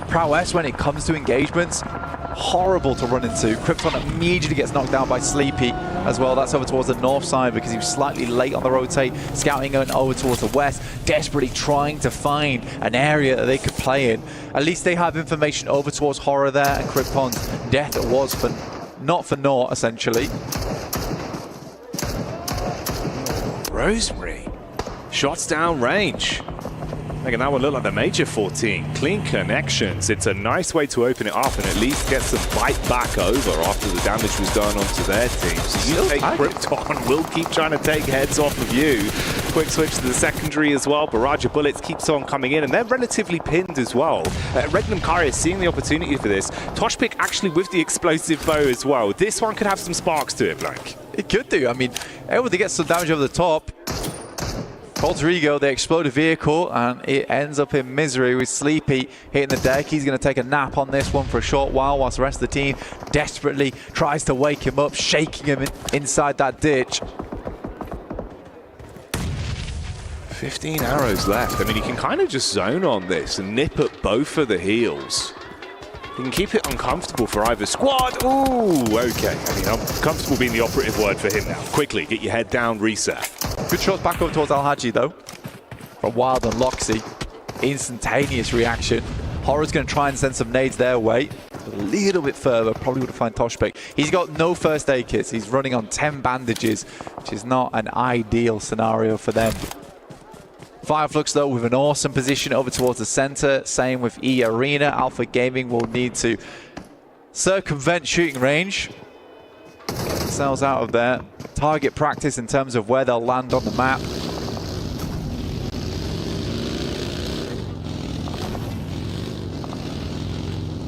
prowess when it comes to engagements, horrible to run into. Krypton immediately gets knocked down by Sleepy as well. That's over towards the north side because he was slightly late on the rotate, scouting going over towards the west, desperately trying to find an area that they could play in. At least they have information over towards Horror there, and Krypton's death was not for naught, essentially. Rosemary, shots down range. Making that one look like the Major 14. Clean connections. It's a nice way to open it up and at least get some bite back over after the damage was done onto their team. So you take Krypton, we'll keep trying to take heads off of you. Quick switch to the secondary as well. Barrage of bullets keeps on coming in, and they're relatively pinned as well. Regnum Kari is seeing the opportunity for this. Toshpik actually with the explosive bow as well. This one could have some sparks to it, Blank. It could do. I mean, able to get some damage over the top. Alter Ego, they explode a vehicle, and it ends up in misery with Sleepy hitting the deck. He's going to take a nap on this one for a short while, whilst the rest of the team desperately tries to wake him up, shaking him inside that ditch. 15 arrows left. I mean, you can kind of just zone on this and nip at both of the heels. You can keep it uncomfortable for either squad. Ooh, okay. I mean, uncomfortable being the operative word for him now. Quickly, get your head down, reset. Good shots back over towards Al-Haji, though. From Wild and Loxy. Instantaneous reaction. Horror's going to try and send some nades their way. A little bit further, probably would have found Toshpik. He's got no first aid kits. He's running on 10 bandages, which is not an ideal scenario for them. Fireflux, though, with an awesome position over towards the center. Same with E Arena. Alpha Gaming will need to circumvent shooting range. Get themselves out of there. Target practice in terms of where they'll land on the map.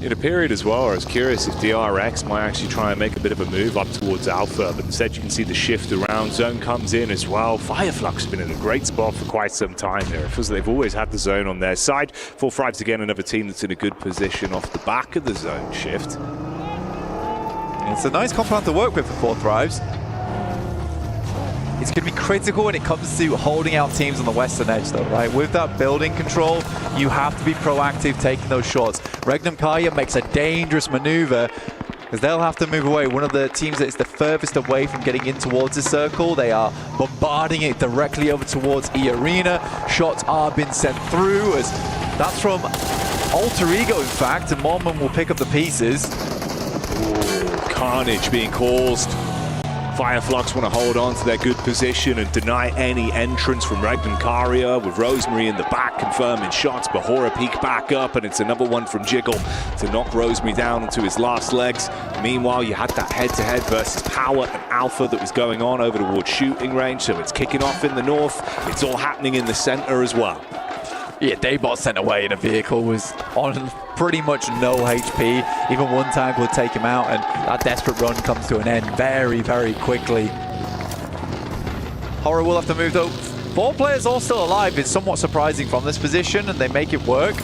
In a period as well, I was curious if DRX might actually try and make a bit of a move up towards Alpha, but instead you can see the shift around. Zone comes in as well. Fireflux has been in a great spot for quite some time there. It feels like they've always had the zone on their side. 4-5's again another team that's in a good position off the back of the zone shift. It's a nice compound to work with for 4 Thrives. It's going to be critical when it comes to holding out teams on the western edge, though, right? With that building control, you have to be proactive taking those shots. Regnum Kaya makes a dangerous maneuver because they'll have to move away. One of the teams that is the furthest away from getting in towards the circle, they are bombarding it directly over towards E Arena. Shots are being sent through as that's from Alter Ego, in fact, and Monman will pick up the pieces. Ooh, carnage being caused. Fireflux want to hold on to their good position and deny any entrance from Regnum Karia, with Rosemary in the back confirming shots. Bahora peek back up, and it's another one from Jiggle to knock Rosemary down onto his last legs. Meanwhile, you had that head-to-head versus Power and Alpha that was going on over towards shooting range, so it's kicking off in the north. It's all happening in the center as well. Yeah, Daybot sent away in a vehicle, was on pretty much no HP. Even one tank would take him out, and that desperate run comes to an end very, very quickly. Horror will have to move, though. 4 players all still alive is somewhat surprising from this position, and they make it work.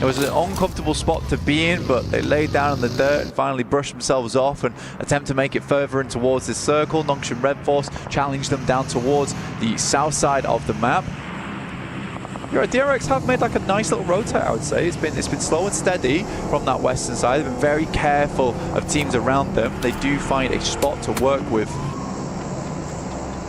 It was an uncomfortable spot to be in, but they laid down in the dirt and finally brushed themselves off and attempt to make it further in towards this circle. Nongshim Red Force challenged them down towards the south side of the map. Your DRX have made like a nice little rotate, I would say. It's been slow and steady from that western side. They've been very careful of teams around them. They do find a spot to work with.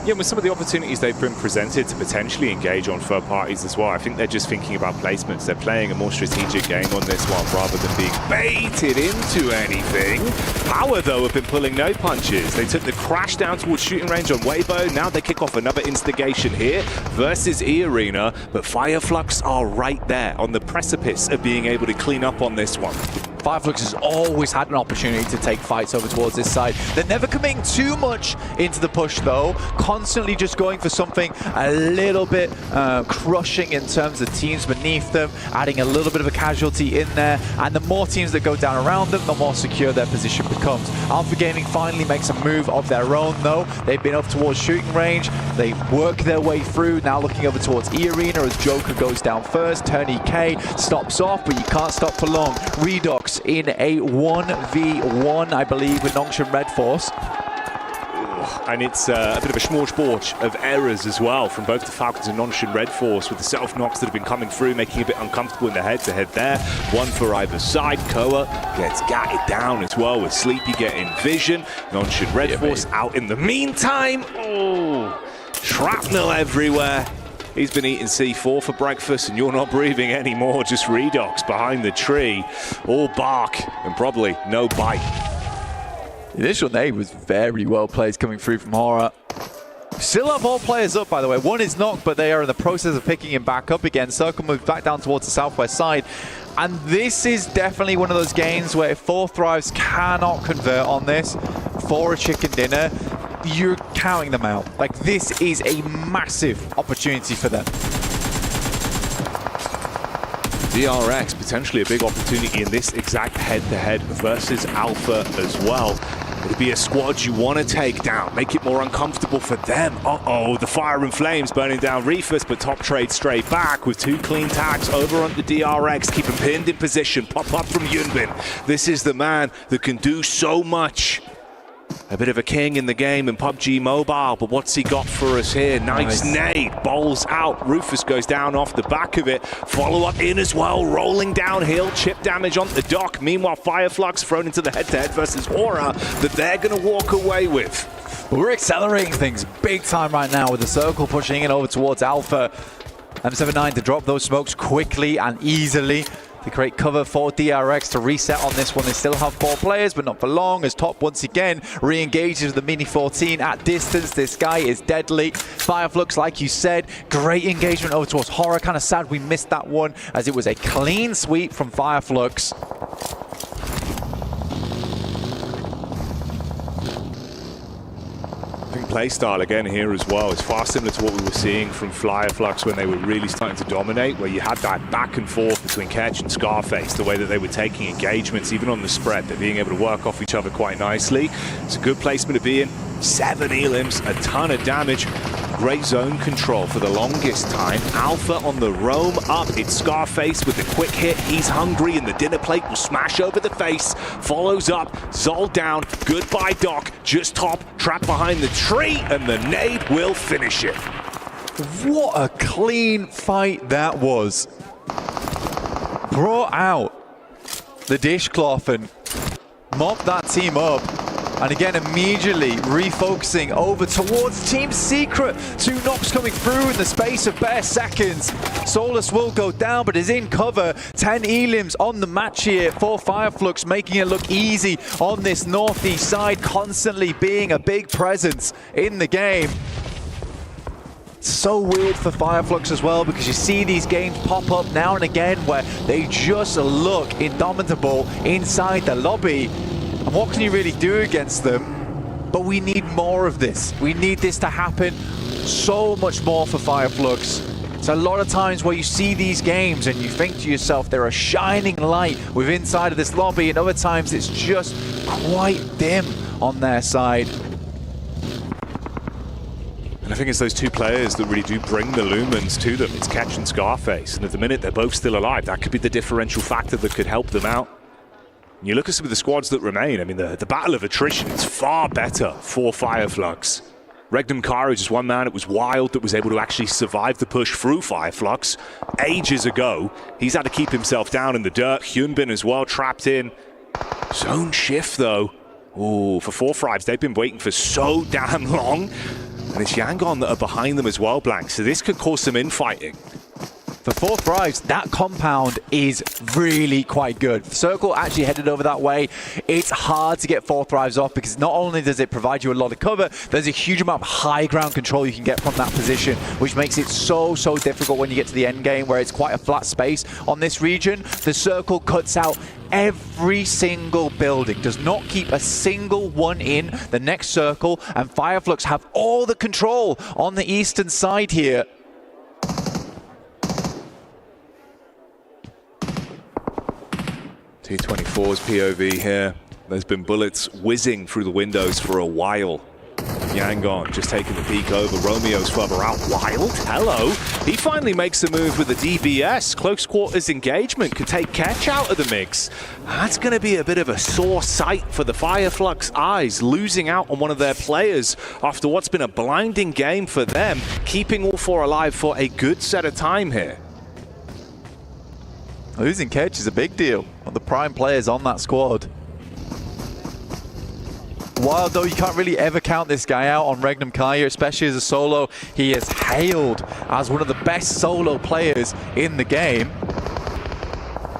Yeah, with some of the opportunities they've been presented to potentially engage on third parties as well, I think they're just thinking about placements. They're playing a more strategic game on this one rather than being baited into anything. Power, though, have been pulling no punches. They took the crash down towards shooting range on Weibo. Now they kick off another instigation here versus E Arena, but Fireflux are right there on the precipice of being able to clean up on this one. Fireflux has always had an opportunity to take fights over towards this side. They're never committing too much into the push though, constantly just going for something a little bit crushing in terms of teams beneath them, adding a little bit of a casualty in there, and the more teams that go down around them, the more secure their position becomes. Alpha Gaming finally makes a move of their own though. They've been up towards shooting range, they work their way through, now looking over towards E Arena as Joker goes down first, Turn EK stops off, but you can't stop for long. Redox in a 1v1, I believe, with Nongshim Red Force. And it's a bit of a smorgasbord of errors as well from both the Falcons and Nongshim Red Force, with the self-knocks that have been coming through, making it a bit uncomfortable in the head-to-head there. One for either side. Koa gets gatted down as well, with Sleepy getting vision. Nongshim Red Force out in the meantime. Oh, shrapnel everywhere. He's been eating C4 for breakfast, and you're not breathing anymore. Just Redox behind the tree. All bark and probably no bite. The initial nade was very well played coming through from Horror. Still have all players up, by the way. One is knocked, but they are in the process of picking him back up again. Circle moves back down towards the southwest side. And this is definitely one of those games where if 4 Thrives cannot convert on this for a chicken dinner, you're counting them out. Like, this is a massive opportunity for them. DRX, potentially a big opportunity in this exact head-to-head versus Alpha as well. It'll be a squad you want to take down, make it more uncomfortable for them. Uh-oh, the fire and flames burning down Reefus, but top trade straight back with 2 clean tags over on the DRX, keep him pinned in position, pop up from Yunbin. This is the man that can do so much. A bit of a king in the game in PUBG Mobile, but what's he got for us here? Nice nade, bowls out. Rufus goes down off the back of it. Follow up in as well, rolling downhill. Chip damage on the dock. Meanwhile, Fireflux thrown into the head-to-head versus Aura that they're going to walk away with. We're accelerating things big time right now with the circle pushing in over towards Alpha. M79 to drop those smokes quickly and easily to create cover for DRX to reset on this one. They still have 4 players, but not for long, as Top once again re-engages the Mini 14 at distance. This guy is deadly. Fireflux, like you said, great engagement over towards Horror. Kind of sad we missed that one, as it was a clean sweep from Fireflux. Playstyle again here as well. It's far similar to what we were seeing from Fireflux when they were really starting to dominate, where you had that back and forth between Ketch and Scarface, the way that they were taking engagements, even on the spread. They're being able to work off each other quite nicely. It's a good placement to be in. 7 elims, a ton of damage. Great zone control for the longest time. Alpha on the roam up. It's Scarface with a quick hit. He's hungry, and the dinner plate will smash over the face. Follows up. Zol down. Goodbye, Doc. Just Top. Trapped behind the tree, and the nade will finish it. What a clean fight that was. Brought out the dishcloth and mopped that team up. And again, immediately refocusing over towards Team Secret. 2 knocks coming through in the space of bare seconds. Solus will go down, but is in cover. 10 elims on the match here for Fireflux, making it look easy on this northeast side, constantly being a big presence in the game. So weird for Fireflux as well, because you see these games pop up now and again where they just look indomitable inside the lobby. And what can you really do against them? But we need more of this. We need this to happen so much more for Fireflux. It's a lot of times where you see these games and you think to yourself, they're a shining light within inside of this lobby, and other times it's just quite dim on their side. And I think it's those 2 players that really do bring the lumens to them. It's Ketch and Scarface. And at the minute, they're both still alive. That could be the differential factor that could help them out. And you look at some of the squads that remain. I mean, the battle of attrition is far better for Fireflux. Regnum Kara is just one man. It was Wild that was able to actually survive the push through Fireflux ages ago. He's had to keep himself down in the dirt. Hyunbin as well, trapped in. Zone shift, though. Ooh, for 4 Thrives, they've been waiting for so damn long. And it's Yangon that are behind them as well, Blank. So this could cause some infighting. For 4 Thrives, that compound is really quite good. Circle actually headed over that way. It's hard to get 4 Thrives off because not only does it provide you a lot of cover, there's a huge amount of high ground control you can get from that position, which makes it so difficult when you get to the end game where it's quite a flat space on this region. The Circle cuts out every single building, does not keep a single one in the next circle, and Fireflux have all the control on the eastern side here. T24's POV here. There's been bullets whizzing through the windows for a while. Yangon just taking the peek over. Romeo's further out. Wild, hello. He finally makes a move with the DBS. Close quarters engagement could take Ketch out of the mix. That's going to be a bit of a sore sight for the Fireflux eyes, losing out on one of their players after what's been a blinding game for them, keeping all 4 alive for a good set of time here. Losing Ketch is a big deal. One of the prime players on that squad. Wild, though, you can't really ever count this guy out on Regnum Kaya, especially as a solo. He is hailed as one of the best solo players in the game.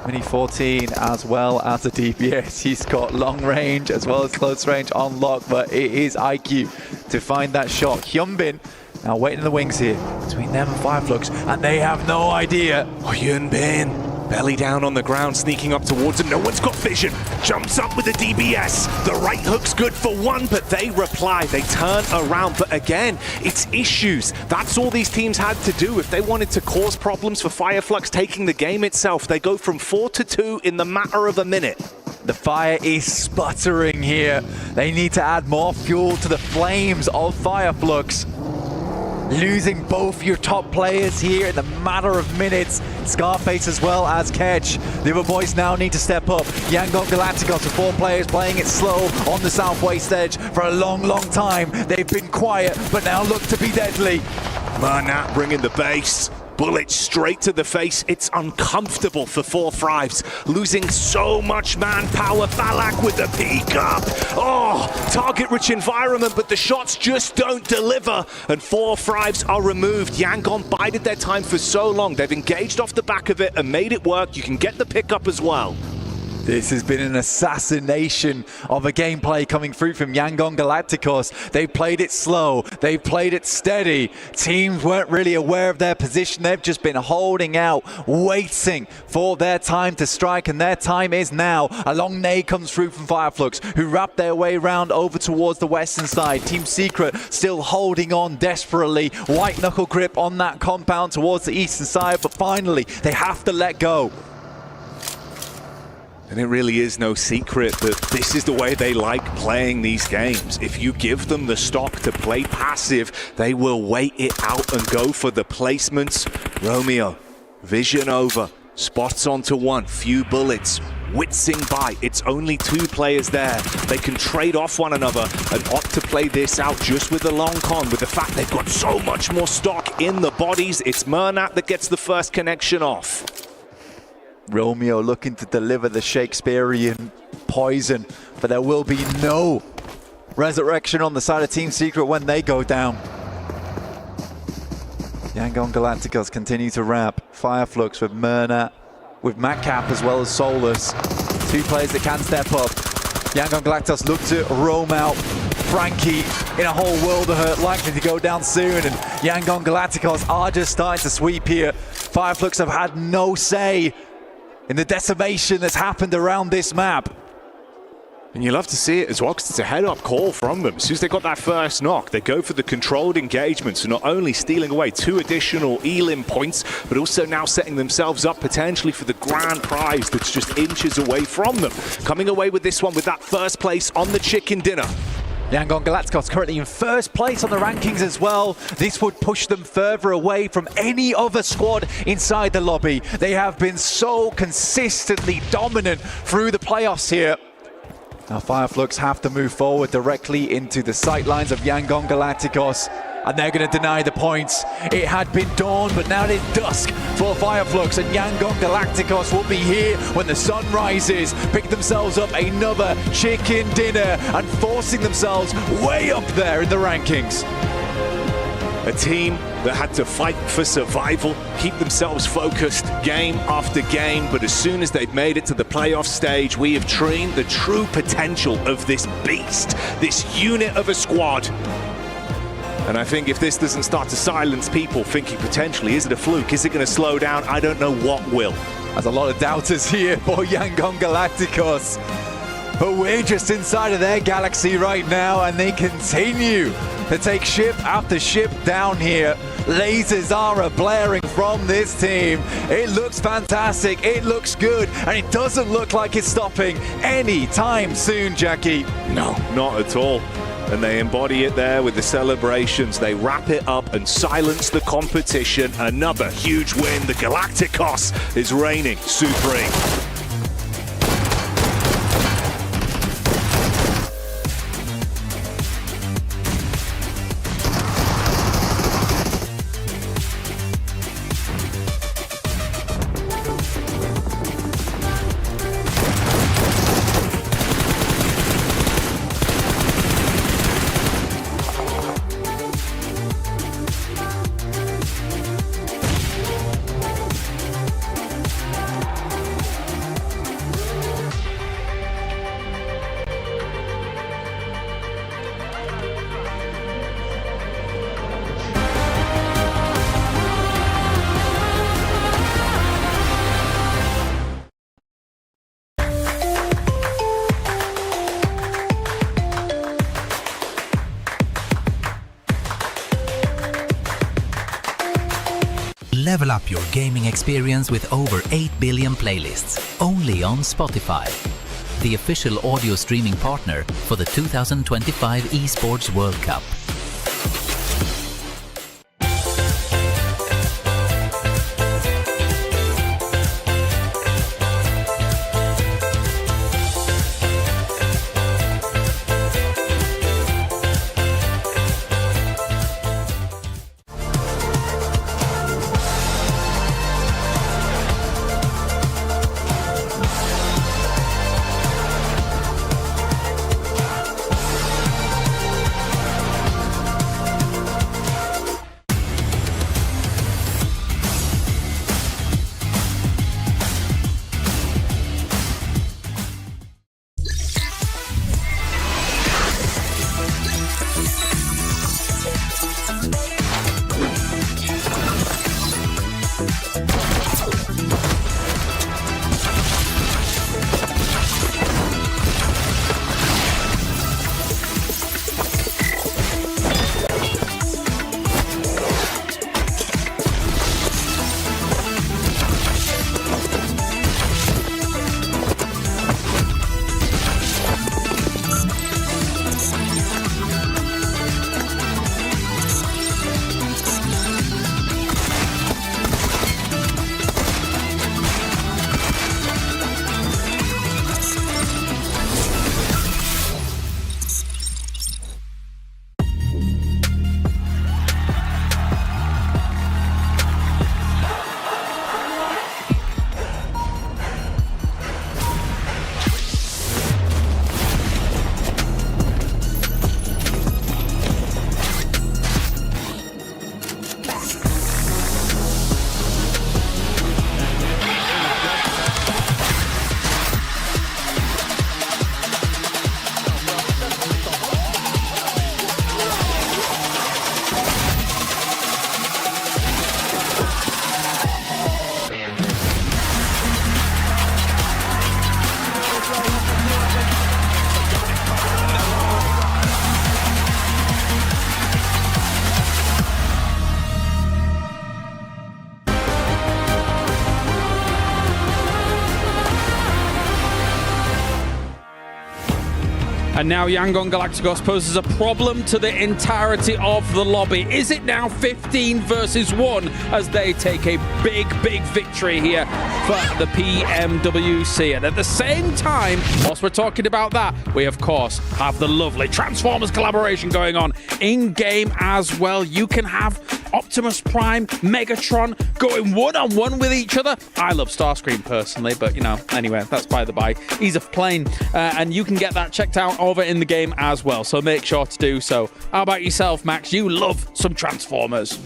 Mini 14 as well as a DPS. He's got long range as well as close range on lock, but it is IQ to find that shot. Hyunbin now waiting in the wings here between them and Fireflux, and they have no idea. Oh, Hyunbin. Belly down on the ground, sneaking up towards him. No one's got vision. Jumps up with the DBS. The right hook's good for one, but they reply. They turn around. But again, it's issues. That's all these teams had to do. If they wanted to cause problems for Fireflux taking the game itself, they go from 4-2 in the matter of a minute. The fire is sputtering here. They need to add more fuel to the flames of Fireflux. Losing both your top players here in the matter of minutes. Scarface as well as Ketch. The other boys now need to step up. Yangon Galacticos with 4 players playing it slow on the southwest edge for a long time. They've been quiet, but now look to be deadly. Mernat bringing the base. Bullets straight to the face. It's uncomfortable for 4 Thrives. Losing so much manpower. Falak with the peek up. Oh, target-rich environment, but the shots just don't deliver. And 4 Thrives are removed. Yangon bided their time for so long. They've engaged off the back of it and made it work. You can get the pickup as well. This has been an assassination of a gameplay coming through from Yangon Galacticos. They played it slow, they played it steady. Teams weren't really aware of their position. They've just been holding out, waiting for their time to strike, and their time is now. A long nade comes through from Fireflux, who wrap their way around over towards the western side. Team Secret still holding on desperately. White knuckle grip on that compound towards the eastern side, but finally they have to let go. And it really is no secret that this is the way they like playing these games. If you give them the stock to play passive, they will wait it out and go for the placements. Romeo, vision over, spots onto one, few bullets, witzing by. It's only 2 players there. They can trade off one another and opt to play this out just with the long con, with the fact they've got so much more stock in the bodies. It's Mernat that gets the first connection off. Romeo looking to deliver the Shakespearean poison, but there will be no resurrection on the side of Team Secret when they go down. Yangon Galacticos continue to wrap. Fireflux with Myrna, with Matcap as well as Solus. 2 players that can step up. Yangon Galacticos look to roam out. Frankie in a whole world of hurt, likely to go down soon, and Yangon Galacticos are just starting to sweep here. Fireflux have had no say in the decimation that's happened around this map. And you love to see it as well, because it's a head-up call from them. As soon as they got that first knock, they go for the controlled engagement, so not only stealing away 2 additional Elim points, but also now setting themselves up potentially for the grand prize that's just inches away from them. Coming away with this one with that first place on the chicken dinner. Yangon Galacticos currently in first place on the rankings as well. This would push them further away from any other squad inside the lobby. They have been so consistently dominant through the playoffs here. Now Fireflux have to move forward directly into the sightlines of Yangon Galacticos, and they're going to deny the points. It had been dawn, but now it is dusk for Fireflux, and Yangon Galacticos will be here when the sun rises, pick themselves up another chicken dinner and forcing themselves way up there in the rankings. A team that had to fight for survival, keep themselves focused game after game, but as soon as they've made it to the playoff stage, we have seen the true potential of this beast, this unit of a squad. And I think if this doesn't start to silence people thinking potentially, is it a fluke? Is it going to slow down? I don't know what will. There's a lot of doubters here for Yangon Galacticos. But we're just inside of their galaxy right now, and they continue to take ship after ship down here. Lasers are blaring from this team. It looks fantastic, it looks good, and it doesn't look like it's stopping anytime soon, Jackie. No, not at all. And they embody it there with the celebrations. They wrap it up and silence the competition. Another huge win. The Galacticos is reigning supreme. Level up your gaming experience with over 8 billion playlists, only on Spotify, the official audio streaming partner for the 2025 Esports World Cup. And now Yangon Galacticos poses a problem to the entirety of the lobby. Is it now 15 versus 1 as they take a big victory here for the PMWC? And at the same time, whilst we're talking about that, we of course have the lovely Transformers collaboration going on in-game as well. You can have Optimus Prime, Megatron going one-on-one with each other. I love Starscream personally, but anyway, that's by the by. Ease of playing, and you can get that checked out over in the game as well, so make sure to do so. How about yourself, Max? You love some Transformers.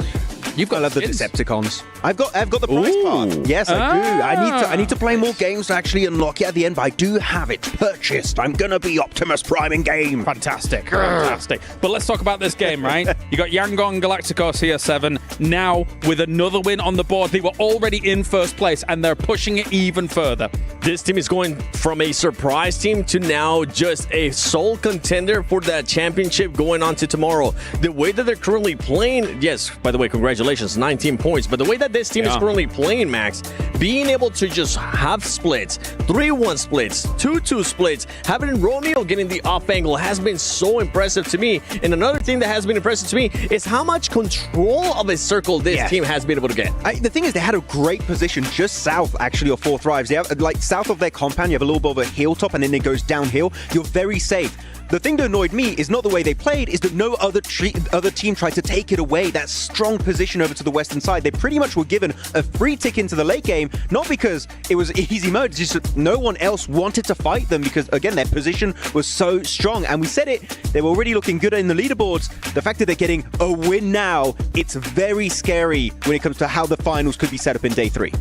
You've got I love the Decepticons. I've got the prize part. Yes, I do. I need to play more games to actually unlock it at the end, but I do have it purchased. I'm gonna be Optimus Prime in game. Fantastic. But let's talk about this game, right? You got Yangon Galacticos here, 7. Now with another win on the board. They were already in first place, and they're pushing it even further. This team is going from a surprise team to now just a sole contender for that championship going on to tomorrow. The way that they're currently playing, yes, by the way, congratulations, 19 points. But the way that this team is currently playing, Max, being able to just have splits, 3-1 splits, 2-2 splits, having Romeo getting the off angle has been so impressive to me. And another thing that has been impressive to me is how much control of a circle this team has been able to get. The thing is, they had a great position just south, actually, of 4 Thrives. They have, like, south of their compound, you have a little bit of a hilltop, and then it goes downhill. You're very safe. The thing that annoyed me is not the way they played, is that no other team tried to take it away. That strong position over to the western side. They pretty much were given a free tick into the late game, not because it was easy mode, just that no one else wanted to fight them because, again, their position was so strong. And we said it, they were already looking good in the leaderboards. The fact that they're getting a win now, it's very scary when it comes to how the finals could be set up in day 3.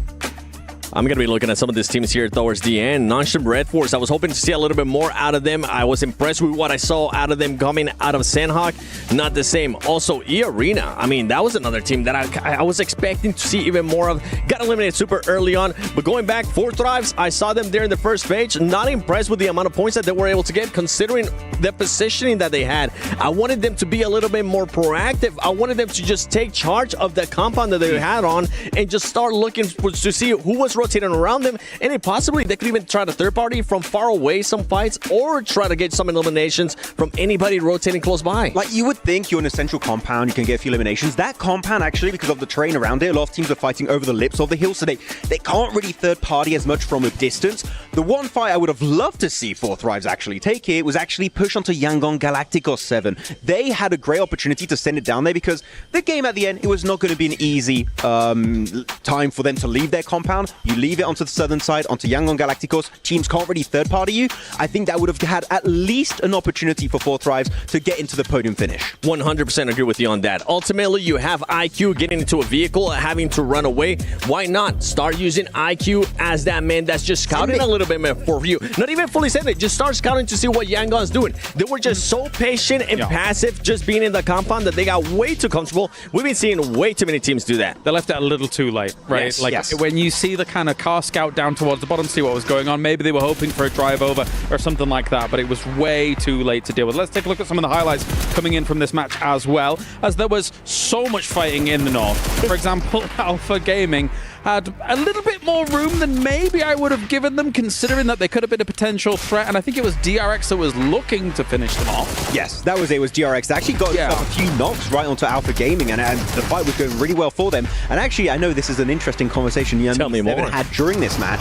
I'm going to be looking at some of these teams here towards the end. Non-Stream Red Force, I was hoping to see a little bit more out of them. I was impressed with what I saw out of them coming out of Sandhawk. Not the same. Also, E-Arena. I mean, that was another team that I was expecting to see even more of. Got eliminated super early on. But going back, 4 Thrives, I saw them there in the first page. Not impressed with the amount of points that they were able to get, considering the positioning that they had. I wanted them to be a little bit more proactive. I wanted them to just take charge of the compound that they had on and just start looking to see who was rotating around them, and it possibly they could even try the third party from far away some fights, or try to get some eliminations from anybody rotating close by. Like, you would think you're in a central compound, you can get a few eliminations. That compound, actually, because of the terrain around it, a lot of teams are fighting over the lips of the hill, so they can't really third party as much from a distance. The one fight I would have loved to see 4 Thrives actually take here was actually push onto Yangon Galacticos 7. They had a great opportunity to send it down there, because the game at the end, it was not going to be an easy time for them to leave their compound. You leave it onto the southern side, onto Yangon Galacticos. Teams can't really third party you. I think that would have had at least an opportunity for 4 Thrives to get into the podium finish. 100% agree with you on that. Ultimately, you have IQ getting into a vehicle, having to run away. Why not start using IQ as that man that's just scouting a little bit more for you? Not even fully send it, just start scouting to see what Yangon's doing. They were just so patient and passive, just being in the compound, that they got way too comfortable. We've been seeing way too many teams do that. They left it a little too late, right? When you see the kind of car scout down towards the bottom, see what was going on. Maybe they were hoping for a drive over or something like that, but it was way too late to deal with. Let's take a look at some of the highlights coming in from this match as well, as there was so much fighting in the north. For example, Alpha Gaming had a little bit more room than maybe I would have given them, considering that they could have been a potential threat, and I think it was DRX that was looking to finish them off. Yes, that was it. Was DRX. They actually got a few knocks right onto Alpha Gaming, and the fight was going really well for them. And actually, I know this is an interesting conversation Tell me more. had during this match.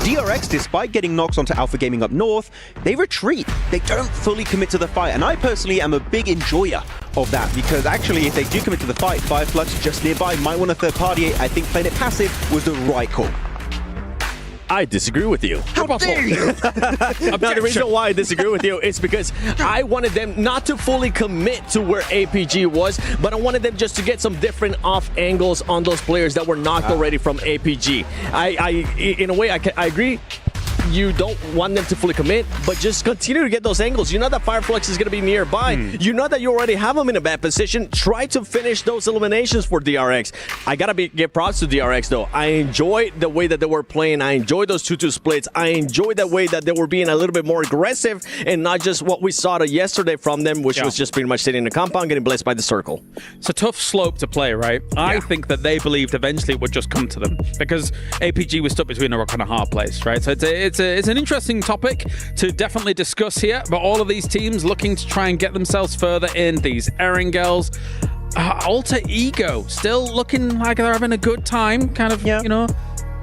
DRX, despite getting knocks onto Alpha Gaming up north, they retreat. They don't fully commit to the fight, and I personally am a big enjoyer of that, because actually, if they do commit to the fight, Fireflux just nearby might want a third party. I think playing it passive was the right call. I disagree with you. How dare you? Now, the reason why I disagree with you is because I wanted them not to fully commit to where APG was, but I wanted them just to get some different off angles on those players that were knocked already from APG. In a way, I agree. You don't want them to fully commit, but just continue to get those angles. You know that Fireflux is going to be nearby. You know that you already have them in a bad position. Try to finish those eliminations for DRX. I got to give props to DRX, though. I enjoy the way that they were playing. I enjoy those 2-2 splits. I enjoy the way that they were being a little bit more aggressive and not just what we saw yesterday from them, which was just pretty much sitting in the compound, getting blessed by the circle. It's a tough slope to play, right? I think that they believed eventually it would just come to them, because APG was stuck between a rock and a hard place, right? So it's an interesting topic to definitely discuss here, but all of these teams looking to try and get themselves further in. These Erangels, Alter Ego, still looking like they're having a good time, kind of, you know,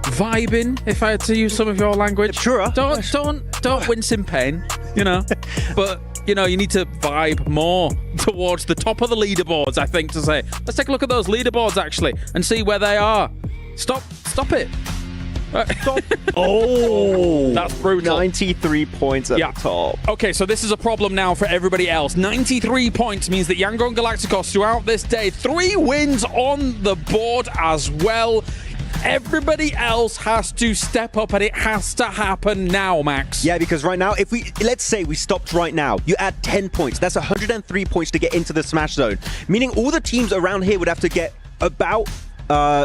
vibing, if I had to use some of your language. Sure. Don't wince in pain, you know. But you need to vibe more towards the top of the leaderboards, I think, to say, let's take a look at those leaderboards, actually, and see where they are. Stop it. Stop. Oh, that's brutal. 93 points at the top. Okay, so this is a problem now for everybody else. 93 points means that Yangon Galacticos throughout this day, 3 wins on the board as well. Everybody else has to step up, and it has to happen now, Max. Yeah, because right now, let's say we stopped right now, you add 10 points. That's 103 points to get into the Smash Zone, meaning all the teams around here would have to get about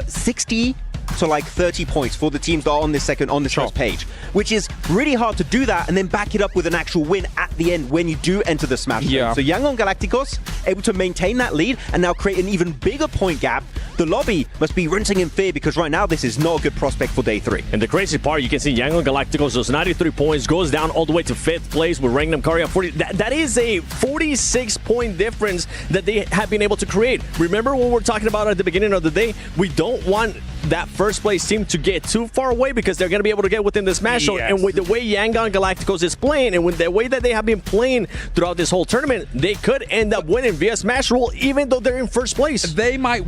60 to like 30 points for the teams that are on this first page, which is really hard to do that and then back it up with an actual win at the end when you do enter the Smash Zone. So Yangon Galacticos able to maintain that lead and now create an even bigger point gap. The lobby must be rinsing in fear because right now this is not a good prospect for day 3. And the crazy part, you can see Yangon Galacticos, those 93 points, goes down all the way to 5th place with Rangnam Kari at 40. That is a 46-point difference that they have been able to create. Remember what we were talking about at the beginning of the day? We don't want that first place team to get too far away because they're going to be able to get within the Smash Zone. And with the way Yangon Galacticos is playing and with the way that they have been playing throughout this whole tournament, they could end up winning via Smash Rule even though they're in first place. They might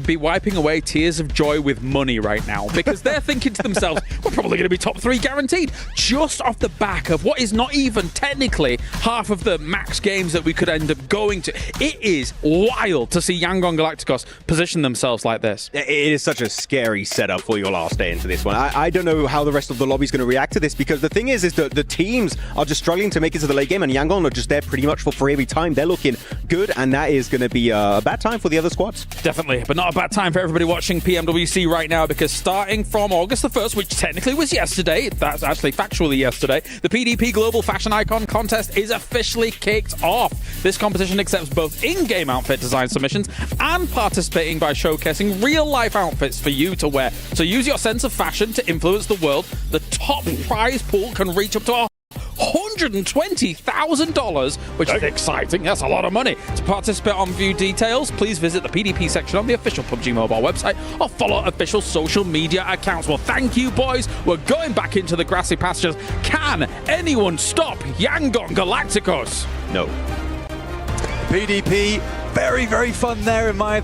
be wiping away tears of joy with money right now because they're thinking to themselves, we're probably going to be top 3 guaranteed just off the back of what is not even technically half of the max games that we could end up going to. It is wild to see Yangon Galacticos position themselves like this. It is such a scary setup for your last day into this one. I don't know how the rest of the lobby is going to react to this because the thing is that the teams are just struggling to make it to the late game and Yangon are just there pretty much for free every time. They're looking good and that is going to be a bad time for the other squads. Definitely, but not a bad time for everybody watching PMWC right now because starting from August the 1st, which technically was yesterday, that's actually factually yesterday, the PDP Global Fashion Icon Contest is officially kicked off. This competition accepts both in-game outfit design submissions and participating by showcasing real-life outfits for you to wear. So use your sense of fashion to influence the world. The top prize pool can reach up to $120,000, which is exciting. That's a lot of money. To participate on view details, please visit the PDP section on the official PUBG Mobile website or follow official social media accounts. Well, thank you, boys. We're going back into the grassy pastures. Can anyone stop Yangon Galacticos? No. PDP, very, very fun there in my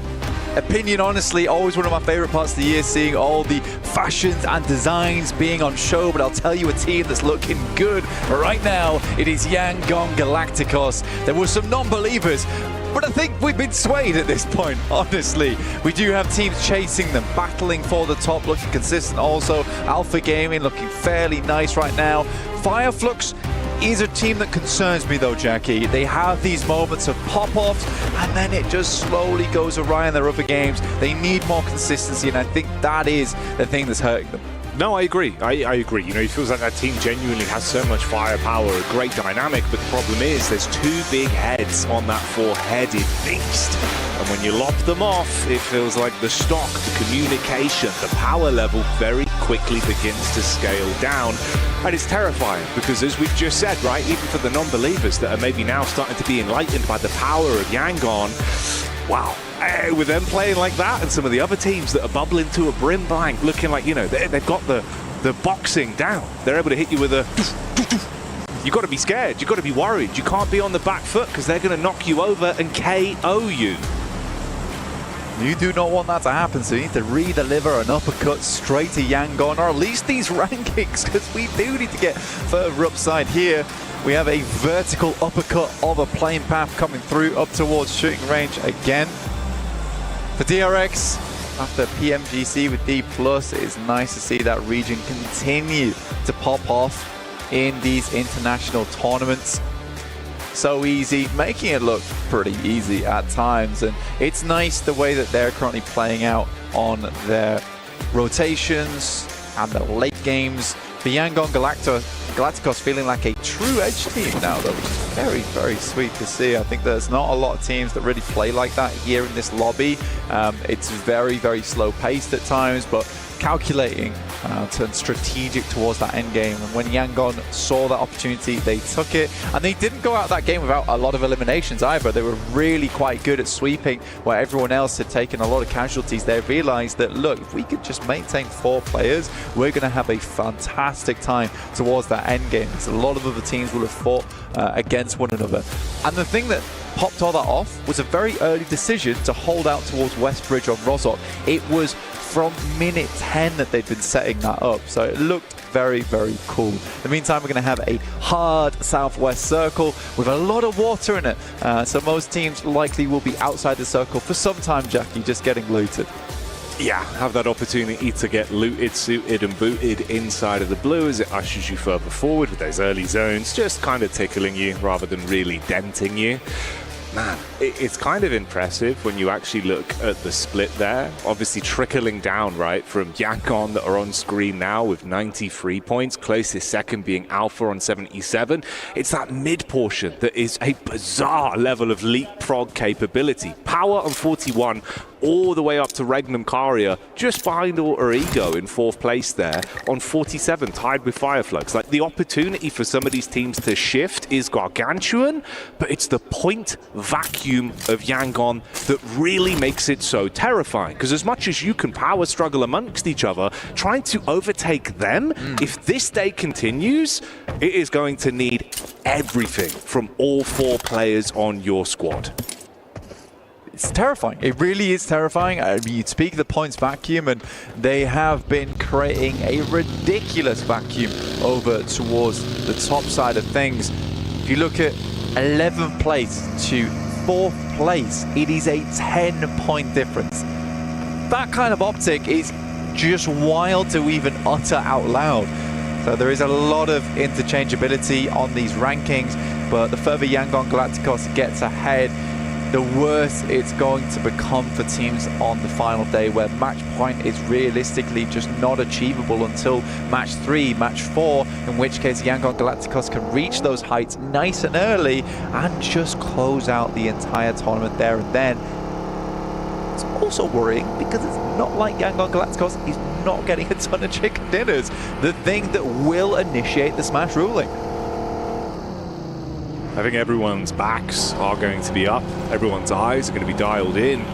opinion, honestly. Always one of my favorite parts of the year, seeing all the fashions and designs being on show. But I'll tell you a team that's looking good right now. It is Yangon Galacticos. There were some non-believers, but I think we've been swayed at this point, honestly. We do have teams chasing them, battling for the top, looking consistent also. Alpha Gaming looking fairly nice right now. Fireflux is a team that concerns me though, Jackie. They have these moments of pop-offs and then it just slowly goes awry in their other games. They need more consistency and I think that is the thing that's hurting them. No, I agree. I agree. It feels like that team genuinely has so much firepower, a great dynamic, but the problem is there's 2 big heads on that 4-headed beast. And when you lop them off, it feels like the stock, the communication, the power level very quickly begins to scale down. And it's terrifying because, as we've just said, right, even for the non-believers that are maybe now starting to be enlightened by the power of Yangon, wow. With them playing like that and some of the other teams that are bubbling to a brim blank, looking like, they've got the boxing down. They're able to hit you with a... You've got to be scared. You've got to be worried. You can't be on the back foot because they're going to knock you over and KO you. You do not want that to happen, so you need to re-deliver an uppercut straight to Yangon, or at least these rankings, because we do need to get further upside here. We have a vertical uppercut of a plane path coming through up towards shooting range again. For DRX, after PMGC with D+, it is nice to see that region continue to pop off in these international tournaments. So easy, making it look pretty easy at times, and it's nice the way that they're currently playing out on their rotations and the late games. The Yangon Galacticos feeling like a true edge team now, though, which is very, very sweet to see. I think there's not a lot of teams that really play like that here in this lobby. It's very, very slow paced at times, but calculating and strategic towards that end game. And when Yangon saw that opportunity, they took it. And they didn't go out that game without a lot of eliminations either. They were really quite good at sweeping where everyone else had taken a lot of casualties. They realized that, look, if we could just maintain 4 players, we're going to have a fantastic time towards that end game. Because a lot of other teams will have fought against one another. And the thing that popped all that off was a very early decision to hold out towards Westbridge on Rozok. It was from minute 10 that they'd been setting that up, so it looked very, very cool. In the meantime, we're going to have a hard southwest circle with a lot of water in it, so most teams likely will be outside the circle for some time, Jackie, just getting looted. Yeah, have that opportunity to get looted, suited and booted inside of the blue as it ushers you further forward with those early zones, just kind of tickling you rather than really denting you. Man, it's kind of impressive when you actually look at the split there. Obviously trickling down, right, from Yangon that are on screen now with 93 points, closest second being Alpha on 77. It's that mid portion that is a bizarre level of leapfrog capability. Power on 41, all the way up to Regnum Karia, just behind Alter Ego in 4th place there on 47, tied with Fireflux. Like, the opportunity for some of these teams to shift is gargantuan, but it's the point vacuum of Yangon that really makes it so terrifying. Because as much as you can power struggle amongst each other, trying to overtake them, if this day continues, it is going to need everything from all 4 players on your squad. It's terrifying. It really is terrifying. I mean, you speak of the points vacuum, and they have been creating a ridiculous vacuum over towards the top side of things. If you look at 11th place to 4th place, it is a 10-point difference. That kind of optic is just wild to even utter out loud. So there is a lot of interchangeability on these rankings, but the further Yangon Galacticos gets ahead, the worse it's going to become for teams on the final day, where match point is realistically just not achievable until match 3, match 4, in which case Yangon Galacticos can reach those heights nice and early and just close out the entire tournament there and then. It's also worrying because it's not like Yangon Galacticos is not getting a ton of chicken dinners, the thing that will initiate the Smash ruling. I think everyone's backs are going to be up, everyone's eyes are going to be dialed in.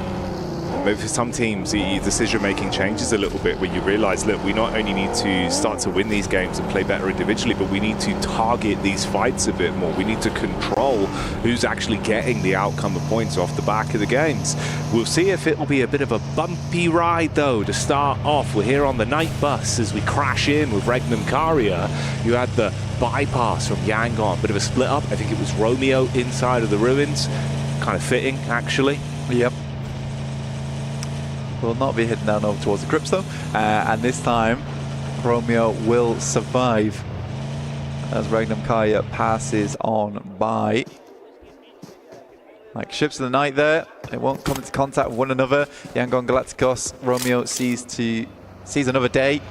But for some teams, the decision-making changes a little bit when you realize, look, we not only need to start to win these games and play better individually, but we need to target these fights a bit more. We need to control who's actually getting the outcome of points off the back of the games. We'll see if it will be a bit of a bumpy ride, though, to start off. We're here on the night bus as we crash in with Regnum Karia. You had the bypass from Yangon, bit of a split up. I think it was Romeo inside of the ruins. Kind of fitting, actually. Yep. Will not be heading down over towards the crypts though, and this time Romeo will survive as Regnum Karia passes on by. Like ships of the night there, they won't come into contact with one another. Yangon Galacticos, Romeo sees another day.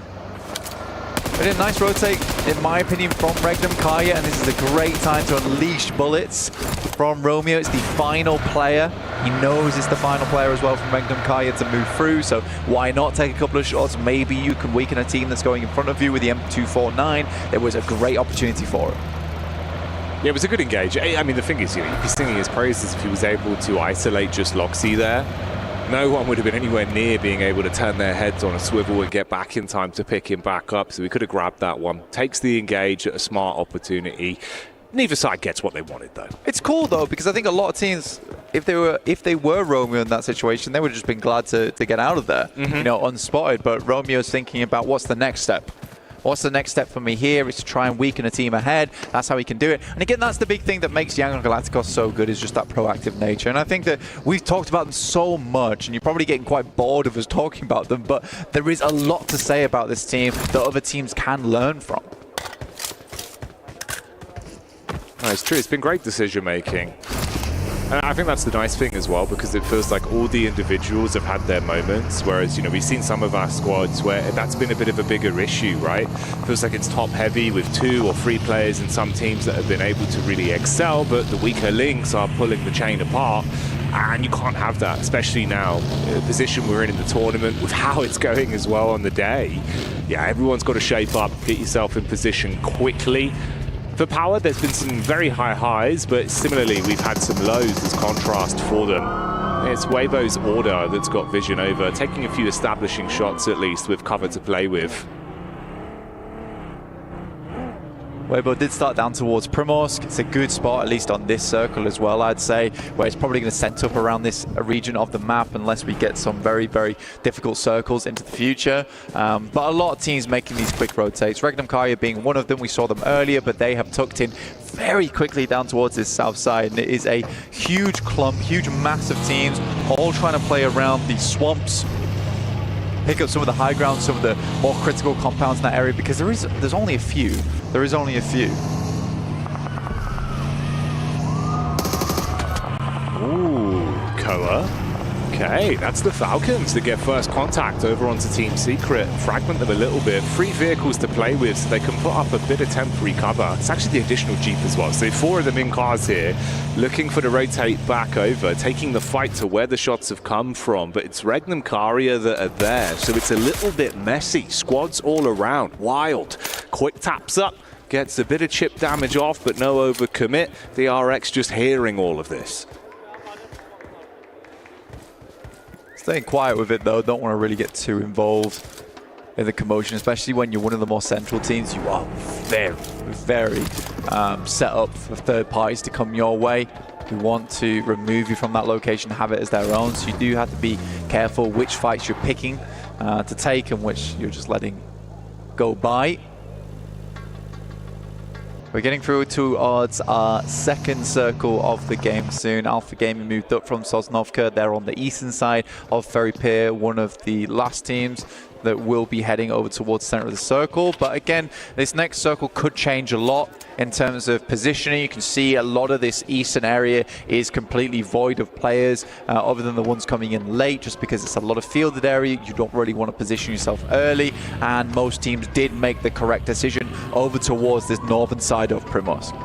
But a nice rotate, in my opinion, from Regnum Karia, and this is a great time to unleash bullets from Romeo. It's the final player. He knows it's the final player as well from Regnum Karia to move through, so why not take a couple of shots? Maybe you can weaken a team that's going in front of you with the M249. There was a great opportunity for it. Yeah, it was a good engage. I mean, the thing is, you'd be singing his praises if he was able to isolate just Loxy there. No one would have been anywhere near being able to turn their heads on a swivel and get back in time to pick him back up, so we could have grabbed that one. Takes the engage at a smart opportunity. Neither side gets what they wanted, though. It's cool, though, because I think a lot of teams, if they were Romeo in that situation, they would have just been glad to get out of there, you know, unspotted. But Romeo's thinking about what's the next step. What's the next step for me here? Is to try and weaken a team ahead. That's how he can do it. And again, that's the big thing that makes Yangon Galacticos so good, is just that proactive nature. And I think that we've talked about them so much, and you're probably getting quite bored of us talking about them, but there is a lot to say about this team that other teams can learn from. No, it's true. It's been great decision-making. And I think that's the nice thing as well, because it feels like all the individuals have had their moments, whereas, you know, we've seen some of our squads where that's been a bit of a bigger issue, right? Feels like it's top-heavy with 2 or 3 players in some teams that have been able to really excel, but the weaker links are pulling the chain apart. And you can't have that, especially now, the position we're in the tournament, with how it's going as well on the day. Yeah, everyone's got to shape up, get yourself in position quickly. For Power, there's been some very high highs, but similarly, we've had some lows as contrast for them. It's Weibo's order that's got vision over, taking a few establishing shots at least with cover to play with. Weibo did start down towards Primorsk. It's a good spot, at least on this circle as well, I'd say, where it's probably going to set up around this region of the map unless we get some very, very difficult circles into the future. But a lot of teams making these quick rotates. Regnum Karya being one of them. We saw them earlier, but they have tucked in very quickly down towards this south side. And it is a huge clump, huge mass of teams, all trying to play around these swamps, pick up some of the high ground, some of the more critical compounds in that area, because there's only a few. There is only a few. Ooh, Koa. Okay, that's the Falcons that get first contact over onto Team Secret. Fragment them a little bit. 3 vehicles to play with, so they can put up a bit of temporary cover. It's actually the additional Jeep as well. So 4 of them in cars here, looking for the rotate back over, taking the fight to where the shots have come from. But it's Regnum Karya that are there, so it's a little bit messy. Squads all around. Wild. Quick taps up. Gets a bit of chip damage off, but no overcommit. The RX just hearing all of this. Staying quiet with it though, don't want to really get too involved in the commotion, especially when you're one of the more central teams. You are very, very set up for third parties to come your way, who want to remove you from that location, have it as their own. So you do have to be careful which fights you're picking to take and which you're just letting go by. We're getting through towards our second circle of the game soon. Alpha Gaming moved up from Sosnovka. They're on the eastern side of Ferry Pier, one of the last teams that will be heading over towards the center of the circle. But again, this next circle could change a lot in terms of positioning. You can see a lot of this eastern area is completely void of players other than the ones coming in late, just because it's a lot of fielded area. You don't really want to position yourself early, and most teams did make the correct decision over towards this northern side of Primorsk.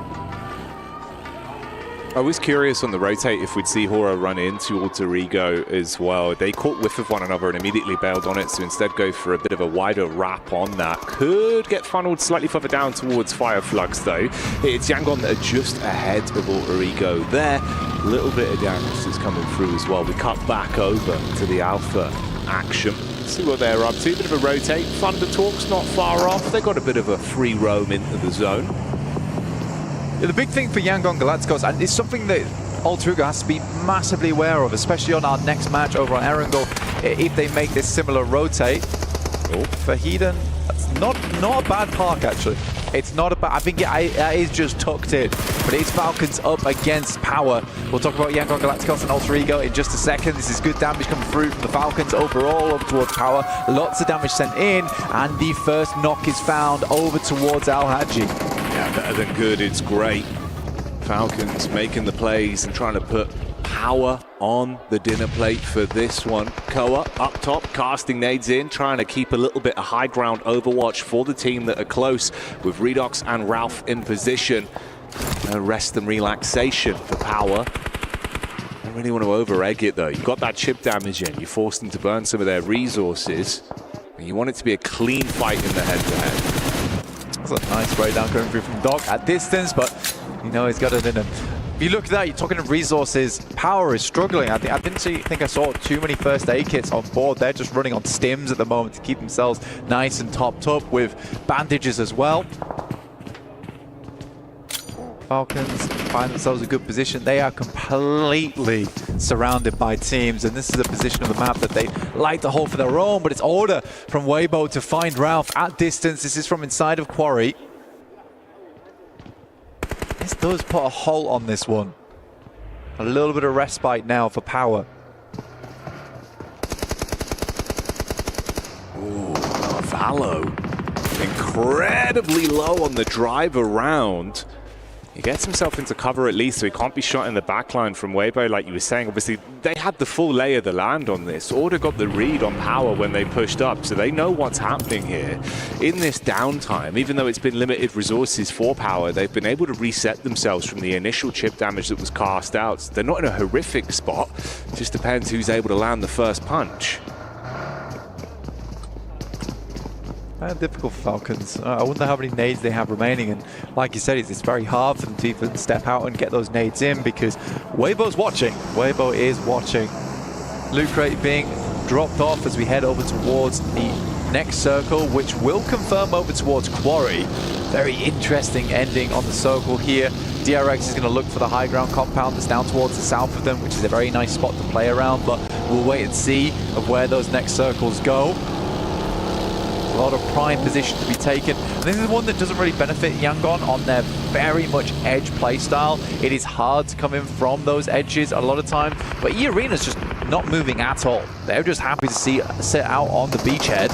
I was curious on the rotate if we'd see Hora run into Alter Ego as well. They caught whiff of one another and immediately bailed on it, so instead go for a bit of a wider wrap on that. Could get funneled slightly further down towards Fireflux though. It's Yangon that are just ahead of Alter Ego there. A little bit of damage that's coming through as well. We cut back over to the Alpha action. See what they're up to. Bit of a rotate. Thunder Talk's not far off. They got a bit of a free roam into the zone. The big thing for Yangon Galacticos, and it's something that Alter Ego has to be massively aware of, especially on our next match over on Erangel, if they make this similar rotate. Oh, for Hedon, that's not a bad park actually. It's not a bad, I think it is just tucked in, but it's Falcons up against Power. We'll talk about Yangon Galacticos and Alter Ego in just a second. This is good damage coming through from the Falcons overall over towards Power. Lots of damage sent in, and the first knock is found over towards Al Hadji. Yeah, better than good, it's great. Falcons making the plays and trying to put Power on the dinner plate for this one. Koa up top, casting nades in, trying to keep a little bit of high ground overwatch for the team that are close, with Redox and Ralph in position. No rest and relaxation for Power. Don't really want to over-egg it though. You've got that chip damage in, you forced them to burn some of their resources, and you want it to be a clean fight in the head-to-head. That's a nice breakdown going through from Doc at distance, but you know he's got it in him. If you look at that, you're talking of resources. Power is struggling. I didn't think I saw too many first aid kits on board. They're just running on stims at the moment to keep themselves nice and topped up with bandages as well. Falcons find themselves in a good position. They are completely surrounded by teams, and this is a position of the map that they like to hold for their own, but it's order from Weibo to find Ralph at distance. This is from inside of Quarry. This does put a halt on this one. A little bit of respite now for Power. Ooh, Valo. Incredibly low on the drive around. He gets himself into cover at least, so he can't be shot in the backline from Weibo, like you were saying. Obviously, they had the full lay of the land on this. Order got the read on power when they pushed up, so they know what's happening here. In this downtime, even though it's been limited resources for power, they've been able to reset themselves from the initial chip damage that was cast out. So they're not in a horrific spot. It just depends who's able to land the first punch. Difficult for Falcons. I wonder how many nades they have remaining, and like you said, it's very hard for them to even step out and get those nades in because Weibo's watching. Weibo is watching. Loot crate being dropped off as we head over towards the next circle, which will confirm over towards Quarry. Very interesting ending on the circle here. DRX is going to look for the high ground compound that's down towards the south of them, which is a very nice spot to play around, but we'll wait and see of where those next circles go. A lot of prime position to be taken. And this is one that doesn't really benefit Yangon on their very much edge playstyle. It is hard to come in from those edges a lot of time, but E-Arena's just not moving at all. They're just happy to sit out on the beachhead.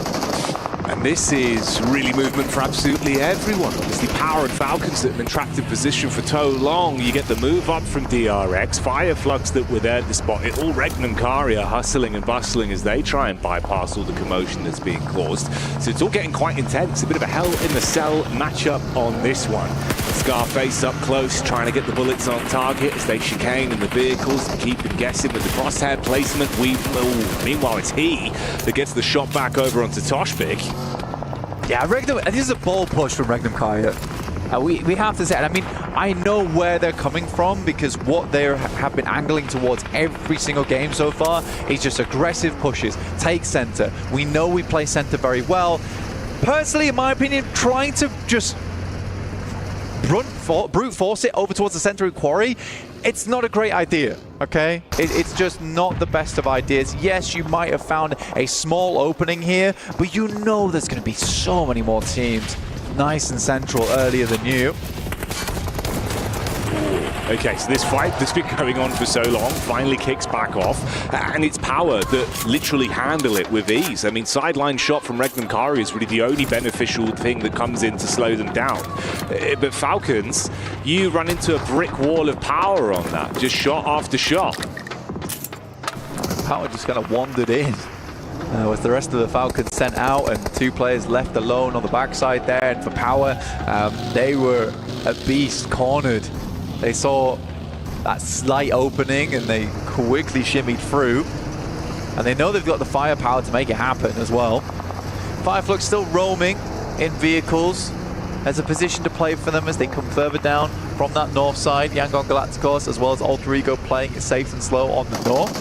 And this is really movement for absolutely everyone. Obviously, Power and Falcons that have been trapped in position for so long. You get the move up from DRX, Fireflux that were there at the spot. All Regn and Kari are hustling and bustling as they try and bypass all the commotion that's being caused. So it's all getting quite intense. A bit of a hell in the cell matchup on this one. Scarface up close, trying to get the bullets on target as they chicane in the vehicles and keep them guessing with the crosshair placement. Meanwhile, it's he that gets the shot back over onto Toshbik. Yeah, Regnum, this is a bold push from Regnum Kaya. We have to say, I mean, I know where they're coming from because what they have been angling towards every single game so far is just aggressive pushes, take center. We know we play center very well. Personally, in my opinion, trying to just brute force it over towards the center of Quarry, it's not a great idea, okay? It's just not the best of ideas. Yes, you might have found a small opening here, but you know there's going to be so many more teams nice and central earlier than you. Okay, so this fight that's been going on for so long finally kicks back off, and it's Power that literally handle it with ease. I mean, sideline shot from Regnum Kari is really the only beneficial thing that comes in to slow them down. But Falcons, you run into a brick wall of Power on that, just shot after shot. Power just kind of wandered in. With the rest of the Falcons sent out and two players left alone on the backside there, and for Power, they were a beast cornered. They saw that slight opening and they quickly shimmied through. And they know they've got the firepower to make it happen as well. Fireflux still roaming in vehicles. There's a position to play for them as they come further down from that north side. Yangon Galacticos as well as Alter Ego playing it safe and slow on the north.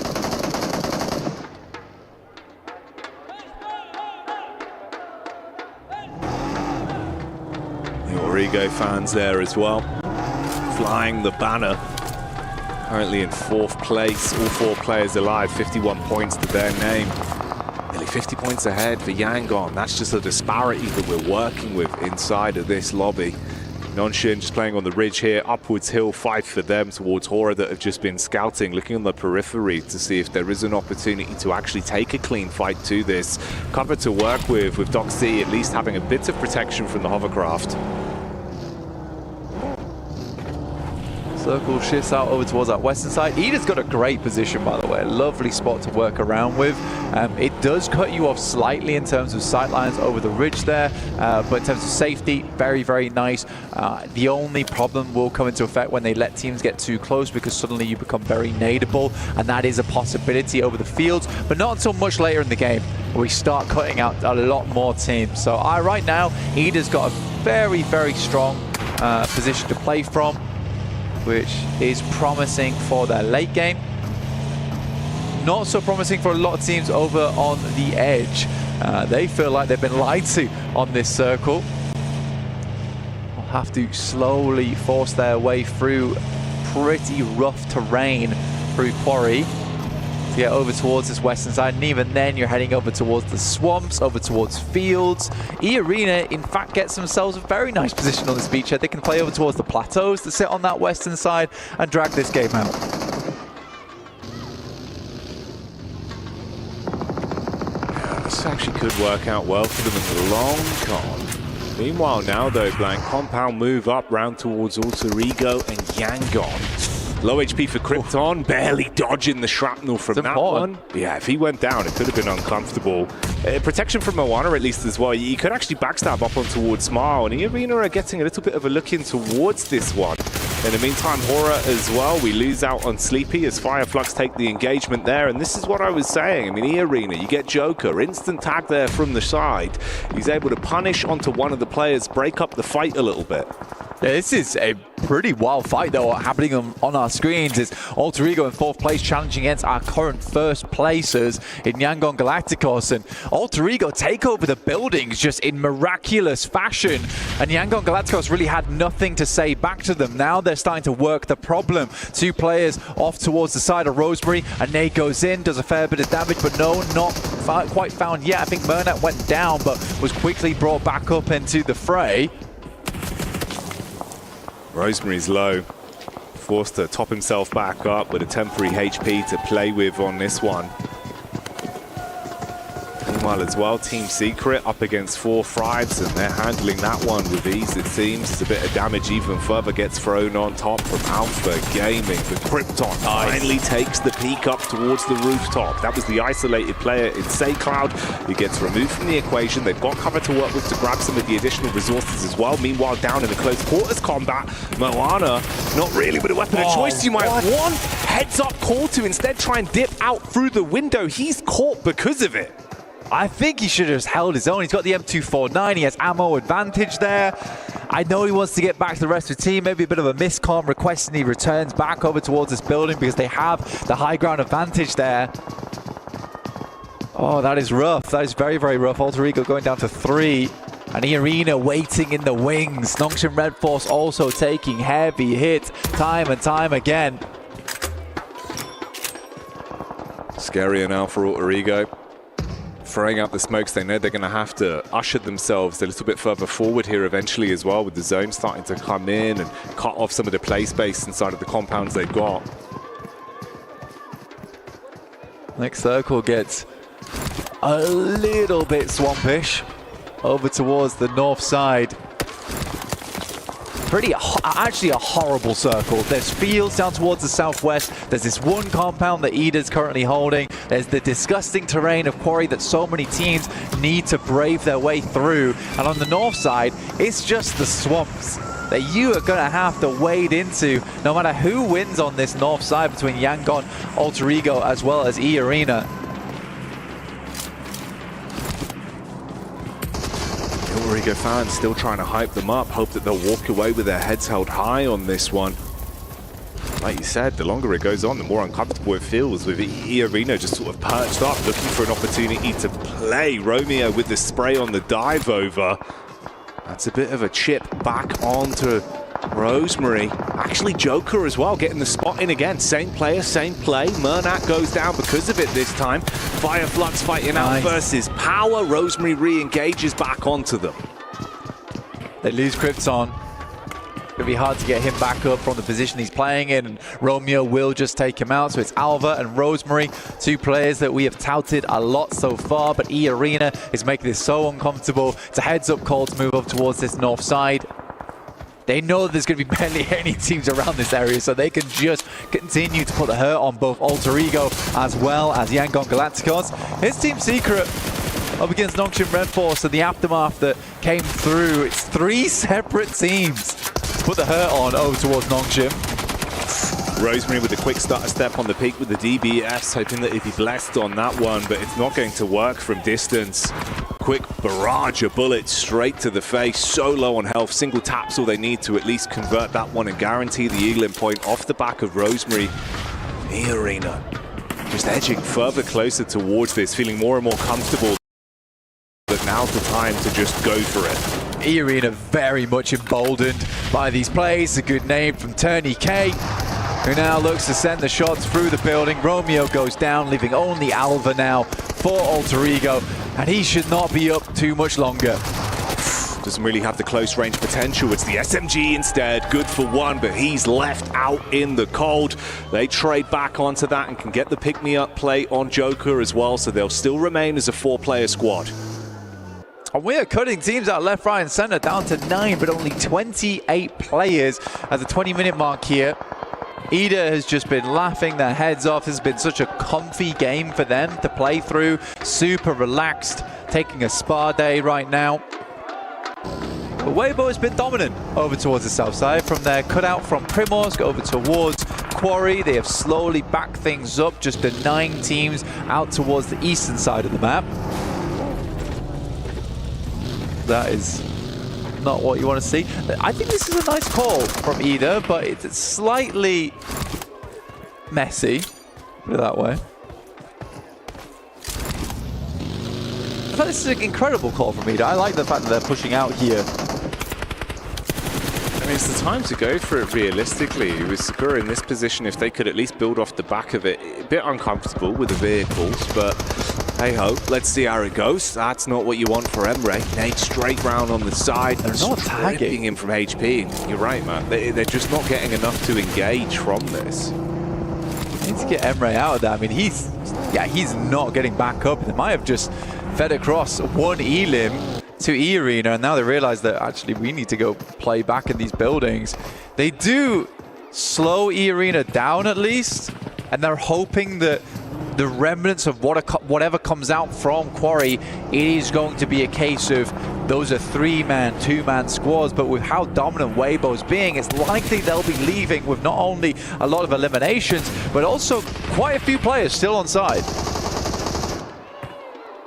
The Origo fans there as well. Flying the banner. Currently in 4th place, all 4 players alive, 51 points to their name. Nearly 50 points ahead for Yangon. That's just a disparity that we're working with inside of this lobby. Nonshin just playing on the ridge here, upwards hill fight for them towards Hora that have just been scouting, looking on the periphery to see if there is an opportunity to actually take a clean fight to this. Cover to work with Doxy at least having a bit of protection from the hovercraft. Circle shifts out over towards that western side. Eda's got a great position, by the way. A lovely spot to work around with. It does cut you off slightly in terms of sightlines over the ridge there, but in terms of safety, very, very nice. The only problem will come into effect when they let teams get too close because suddenly you become very nadeable, and that is a possibility over the fields, but not until much later in the game where we start cutting out a lot more teams. So right now, Eda's got a very, very strong position to play from, which is promising for their late game. Not so promising for a lot of teams over on the edge. They feel like they've been lied to on this circle. Will have to slowly force their way through pretty rough terrain through Quarry to get over towards this western side, and even then you're heading over towards the swamps, over towards fields. E-Arena in fact gets themselves a very nice position on this beachhead. They can play over towards the plateaus to sit on that western side and drag this game out. Yeah, this actually could work out well for them in the long con. Meanwhile now though, Blank, Compound move up round towards Alter Ego and Yangon. Low HP for Krypton, barely dodging the shrapnel from that one. Yeah, if he went down, it could have been uncomfortable. Protection from Moana at least as well. You could actually backstab up on towards Smile, and Arena are getting a little bit of a look in towards this one. In the meantime, Horror as well. We lose out on Sleepy as Fireflux take the engagement there, and this is what I was saying. I mean, Arena, you get Joker, instant tag there from the side. He's able to punish onto one of the players, break up the fight a little bit. Yeah, this is a pretty wild fight though happening on our screens. Is Alter Ego in 4th place challenging against our current 1st placers in Yangon Galacticos, and Alter Ego take over the buildings just in miraculous fashion, and Yangon Galacticos really had nothing to say back to them. Now they're starting to work the problem. 2 players off towards the side of Rosemary, and Nate goes in, does a fair bit of damage, but no, not quite found yet. I think Murnat went down but was quickly brought back up into the fray. Rosemary's low, forced to top himself back up with a temporary HP to play with on this one. Meanwhile as well, Team Secret up against 4 Fribes, and they're handling that one with ease, it seems. It's a bit of damage even further gets thrown on top from Alpha Gaming, but Krypton finally takes the peek up towards the rooftop. That was the isolated player in SayCloud who gets removed from the equation. They've got cover to work with to grab some of the additional resources as well. Meanwhile, down in the close quarters combat, Moana, not really with a weapon of choice you might want. Heads up call to instead try and dip out through the window. He's caught because of it. I think he should have just held his own. He's got the M249, he has ammo advantage there. I know he wants to get back to the rest of the team, maybe a bit of a miscomm request, and he returns back over towards this building because they have the high ground advantage there. Oh, that is rough. That is very, very rough. Alter Ego going down to 3. And Arena waiting in the wings. Nongshim Red Force also taking heavy hits time and time again. Scarier now for Alter Ego. Throwing out the smokes, they know they're going to have to usher themselves a little bit further forward here eventually as well, with the zone starting to come in and cut off some of the play space inside of the compounds they've got. Next circle gets a little bit swampish over towards the north side. Actually a horrible circle. There's fields down towards the southwest. There's this one compound that Ida's currently holding. There's the disgusting terrain of Quarry that so many teams need to brave their way through. And on the north side, it's just the swamps that you are going to have to wade into no matter who wins on this north side between Yangon, Alter Ego, as well as E-Arena. Ego fans still trying to hype them up, hope that they'll walk away with their heads held high on this one. Like you said, the longer it goes on, the more uncomfortable it feels, with E-Arena just sort of perched up, looking for an opportunity to play. Romeo with the spray on the dive over. That's a bit of a chip back onto Rosemary. Actually, Joker as well, getting the spot in again. Same player, same play. Murnat goes down because of it this time. Fireflux fighting out versus Power. Rosemary re-engages back onto them. They lose Krypton. It'll be hard to get him back up from the position he's playing in, and Romeo will just take him out. So it's Alva and Rosemary, 2 players that we have touted a lot so far, but E-Arena is making this so uncomfortable. It's a heads-up call to move up towards this north side. They know there's going to be barely any teams around this area, so they can just continue to put the hurt on both Alter Ego as well as Yangon Galacticos. It's Team Secret up against Nongshim Red Force, and the aftermath that came through. It's 3 separate teams to put the hurt on over towards Nongshim. Rosemary with a quick starter step on the peak with the DBS, hoping that he'd be blessed on that one, but it's not going to work from distance. Quick barrage of bullets straight to the face, so low on health. Single tap's all they need to at least convert that one and guarantee the Eaglin point off the back of Rosemary. E-Arena just edging further closer towards this, feeling more and more comfortable. But now's the time to just go for it. E-Arena very much emboldened by these plays. A good name from Turney K, who now looks to send the shots through the building. Romeo goes down, leaving only Alva now for Alter Ego, and he should not be up too much longer. Doesn't really have the close range potential. It's the SMG instead, good for 1, but he's left out in the cold. They trade back onto that and can get the pick-me-up play on Joker as well, so they'll still remain as a 4-player squad. And we are cutting teams out left, right, and center down to 9, but only 28 players at the 20-minute mark here. EDA has just been laughing their heads off. This has been such a comfy game for them to play through. Super relaxed, taking a spa day right now. But Weibo has been dominant over towards the south side. From their cutout from Primorsk over towards Quarry, they have slowly backed things up, just the 9 teams out towards the eastern side of the map. That is not what you want to see. I think this is a nice call from EDA, but it's slightly messy, put it that way. I thought this is an incredible call from EDA. I like the fact that they're pushing out here. I mean, it's the time to go for it realistically. With Sakura in this position, if they could at least build off the back of it, a bit uncomfortable with the vehicles, but hey ho, let's see how it goes. That's not what you want for Emre. Nate straight round on the side. They're not tagging him from HP. You're right, man. They're just not getting enough to engage from this. Need to get Emre out of that. I mean, he's not getting back up. They might have just fed across one elim to E-Arena, and now they realize that actually we need to go play back in these buildings. They do slow E-Arena down at least, and they're hoping that the remnants of whatever comes out from Quarry, it is going to be a case of those are 3-man, 2-man squads. But with how dominant Weibo's being, it's likely they'll be leaving with not only a lot of eliminations, but also quite a few players still on side.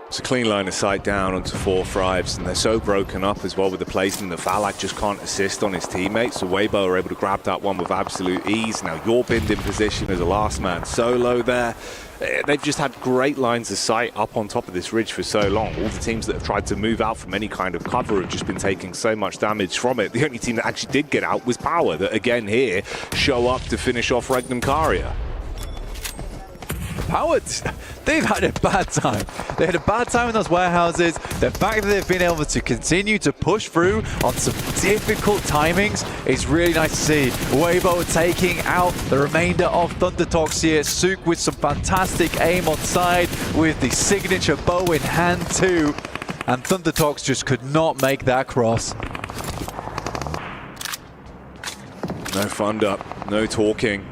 It's a clean line of sight down onto 4 Thrives, and they're so broken up as well with the placement that Valak just can't assist on his teammates, so Weibo are able to grab that one with absolute ease. Now you're pinned in position as a last man solo there. They've just had great lines of sight up on top of this ridge for so long. All the teams that have tried to move out from any kind of cover have just been taking so much damage from it. The only team that actually did get out was Power, that again here show up to finish off Regnum Karia. Power, they've had a bad time. They had a bad time in those warehouses. The fact that they've been able to continue to push through on some difficult timings is really nice to see. Weibo taking out the remainder of Thundertalks here. Suk with some fantastic aim on side with the signature bow in hand too. And Thundertalks just could not make that cross. No fund up, no talking,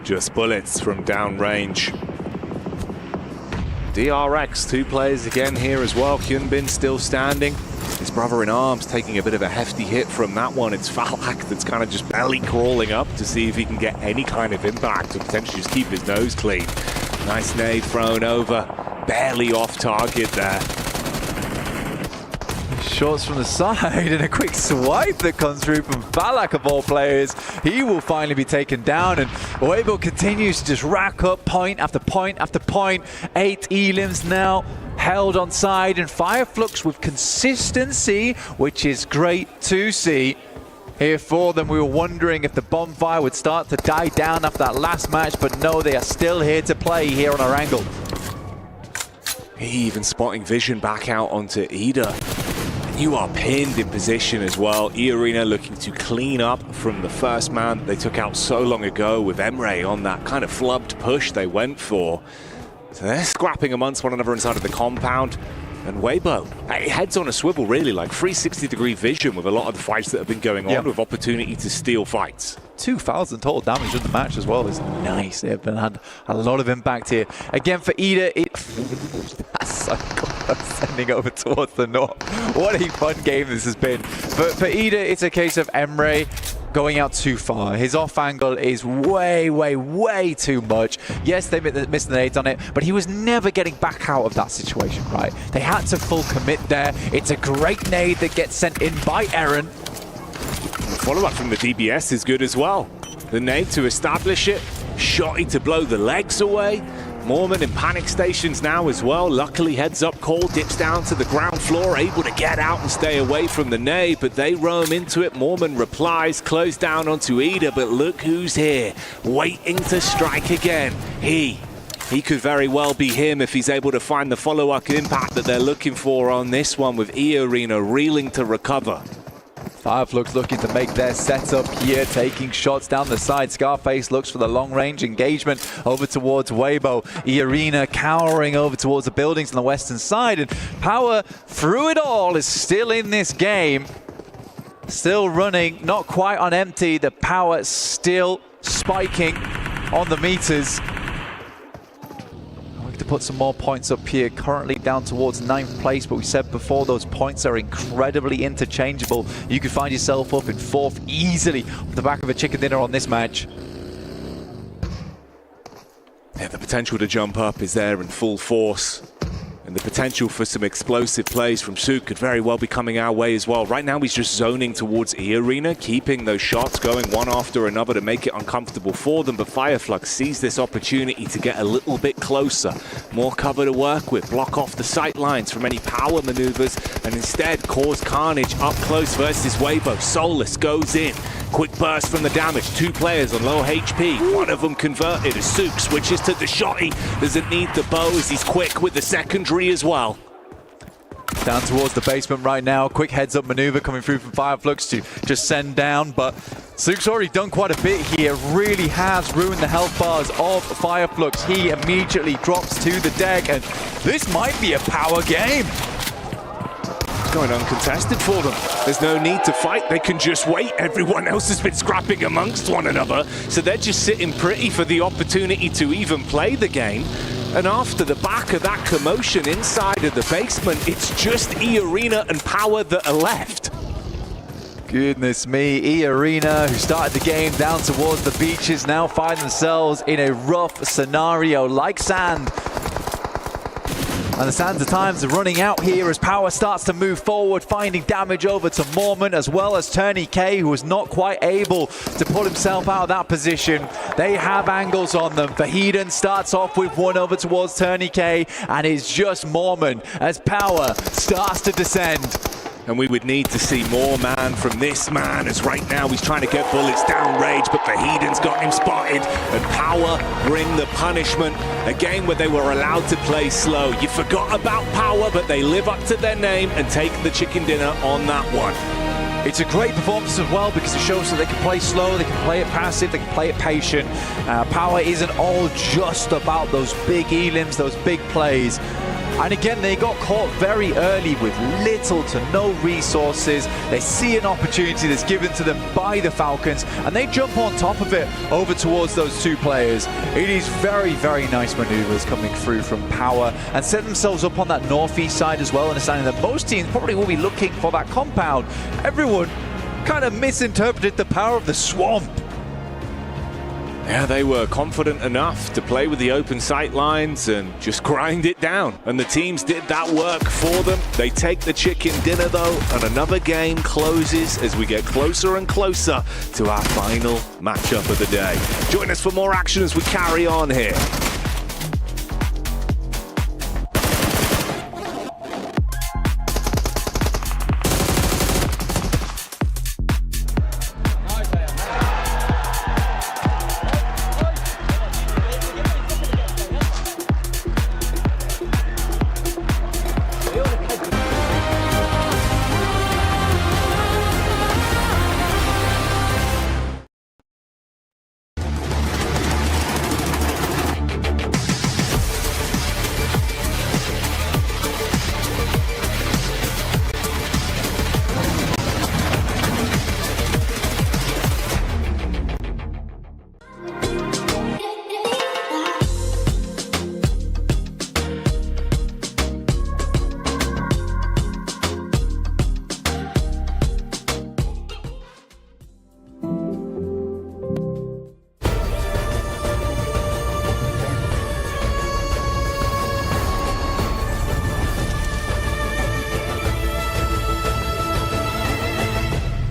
just bullets from downrange. DRX, 2 players again here as well. Hyunbin still standing. His brother in arms taking a bit of a hefty hit from that one. It's Valak that's kind of just belly crawling up to see if he can get any kind of impact or potentially just keep his nose clean. Nice nade thrown over, barely off target there. Shots from the side and a quick swipe that comes through from Valak of all players. He will finally be taken down, and Weibo continues to just rack up point after point after point. 8 elims now held on side, and Fireflux with consistency, which is great to see here for them. We were wondering if the bonfire would start to die down after that last match, but no, they are still here to play here on our angle. He even spotting vision back out onto Ida. You are pinned in position as well. E-Arena looking to clean up from the first man that they took out so long ago with Emre on that kind of flubbed push they went for. So they're scrapping amongst one another inside of the compound. And Weibo, heads on a swivel really, like 360-degree vision with a lot of the fights that have been going on, with opportunity to steal fights. 2,000 total damage in the match as well is nice. They've had a lot of impact here. Again for Ida, that's so cool. Sending over towards the north. What a fun game this has been. For Ida, it's a case of Emre going out too far. His off angle is way, way, way too much. Yes, they missed the nades on it, but he was never getting back out of that situation, right? They had to full commit there. It's a great nade that gets sent in by Eren. The follow-up from the DBS is good as well. The nade to establish it, shotty to blow the legs away. Mormon in panic stations now as well. Luckily, heads up call, dips down to the ground floor, able to get out and stay away from the nade, but they roam into it. Mormon replies, close down onto Ida, but look who's here, waiting to strike again. He could very well be him if he's able to find the follow-up impact that they're looking for on this one, with E-Arena reeling to recover. Fireflux looking to make their setup here, taking shots down the side. Scarface looks for the long-range engagement over towards Weibo. E-Arena cowering over towards the buildings on the western side. And Power, through it all, is still in this game. Still running, not quite on empty. The Power still spiking on the meters. To put some more points up here, currently down towards 9th place, but we said before those points are incredibly interchangeable. You could find yourself up in 4th easily off the back of a chicken dinner on this match. Yeah, the potential to jump up is there in full force. And the potential for some explosive plays from Sook could very well be coming our way as well. Right now, he's just zoning towards E-Arena, keeping those shots going one after another to make it uncomfortable for them. But Fireflux sees this opportunity to get a little bit closer. More cover to work with, block off the sight lines from any power maneuvers, and instead cause carnage up close versus Weibo. Soulless goes in. Quick burst from the damage. 2 players on low HP. One of them converted as Sook switches to the shotty. Doesn't need the bow as he's quick with the secondary as well. Down towards the basement right now. Quick heads-up maneuver coming through from Fireflux to just send down, but Sook's already done quite a bit here. Really has ruined the health bars of Fireflux. He immediately drops to the deck, and this might be a Power game. Going uncontested for them. There's no need to fight. They can just wait. Everyone else has been scrapping amongst one another, so they're just sitting pretty for the opportunity to even play the game. And after the back of that commotion inside of the basement, it's just E-Arena and Power that are left. Goodness me, E-Arena, who started the game down towards the beaches, now find themselves in a rough scenario like Sand. And the Sands of Times are running out here as Power starts to move forward, finding damage over to Mormon as well as Turney K, who was not quite able to pull himself out of that position. They have angles on them. Vahiden starts off with one over towards Turney K, and it's just Mormon as Power starts to descend. And we would need to see more man from this man, as right now he's trying to get bullets down Rage, but Vahiden's got him spotted, and Power bring the punishment. A game where they were allowed to play slow. You forgot about Power, but they live up to their name and take the chicken dinner on that one. It's a great performance as well because it shows that they can play slow, they can play it passive, they can play it patient. Power isn't all just about those big elims, those big plays. And again, they got caught very early with little to no resources. They see an opportunity that's given to them by the Falcons, and they jump on top of it over towards those 2 players. It is very, very nice maneuvers coming through from Power, and set themselves up on that northeast side as well, understanding that most teams probably will be looking for that compound. Everyone kind of misinterpreted the power of the swamp. Yeah, they were confident enough to play with the open sight lines and just grind it down. And the teams did that work for them. They take the chicken dinner though, and another game closes as we get closer and closer to our final matchup of the day. Join us for more action as we carry on here.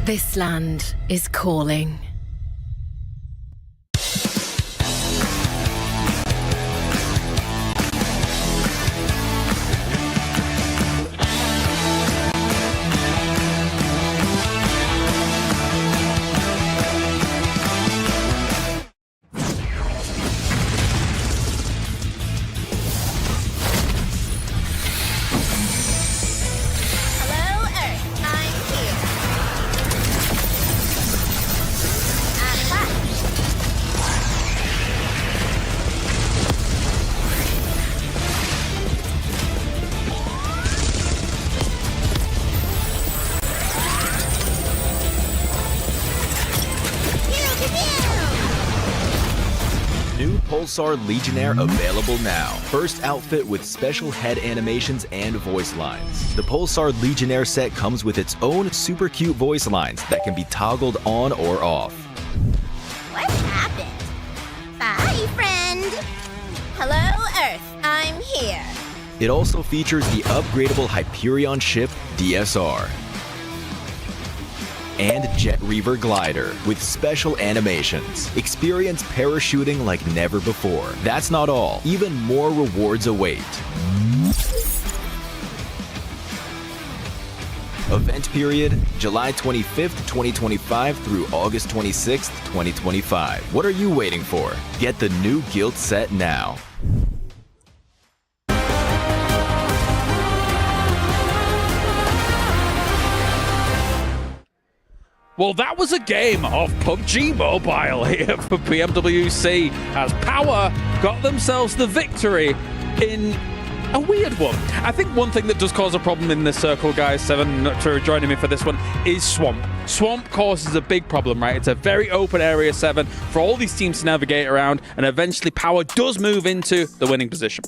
This land is calling. New Pulsar Legionnaire available now. First outfit with special head animations and voice lines. The Pulsar Legionnaire set comes with its own super cute voice lines that can be toggled on or off. What happened? Bye, friend. Hello, Earth. I'm here. It also features the upgradable Hyperion ship DSR and Jet Reaver glider with special animations. Experience parachuting like never before. That's not all. Even more rewards await. Event period, July 25th, 2025 through August 26th, 2025. What are you waiting for? Get the new Guild set now. Well, that was a game of PUBG Mobile here for PMWC as Power got themselves the victory in a weird one. I think one thing that does cause a problem in this circle, guys, Seven for joining me for this one, is Swamp. Swamp causes a big problem, right? It's a very open area, Seven, for all these teams to navigate around, and eventually Power does move into the winning position.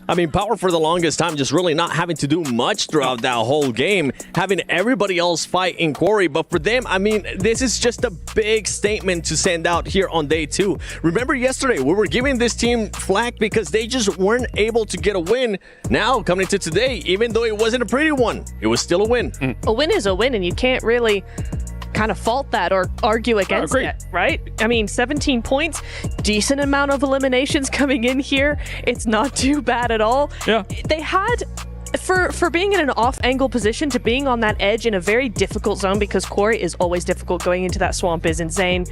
I mean, Power for the longest time just really not having to do much throughout that whole game, having everybody else fight in Quarry. But for them, I mean, this is just a big statement to send out here on day 2. Remember yesterday, we were giving this team flack because they just weren't able to get a win. Now, coming into today, even though it wasn't a pretty one, it was still a win. A win is a win, and you can't really kind of fault that or argue against it, right? I mean, 17 points, decent amount of eliminations coming in here. It's not too bad at all. Yeah. They had, for being in an off-angle position to being on that edge in a very difficult zone, because Quarry is always difficult, going into that swamp is insane.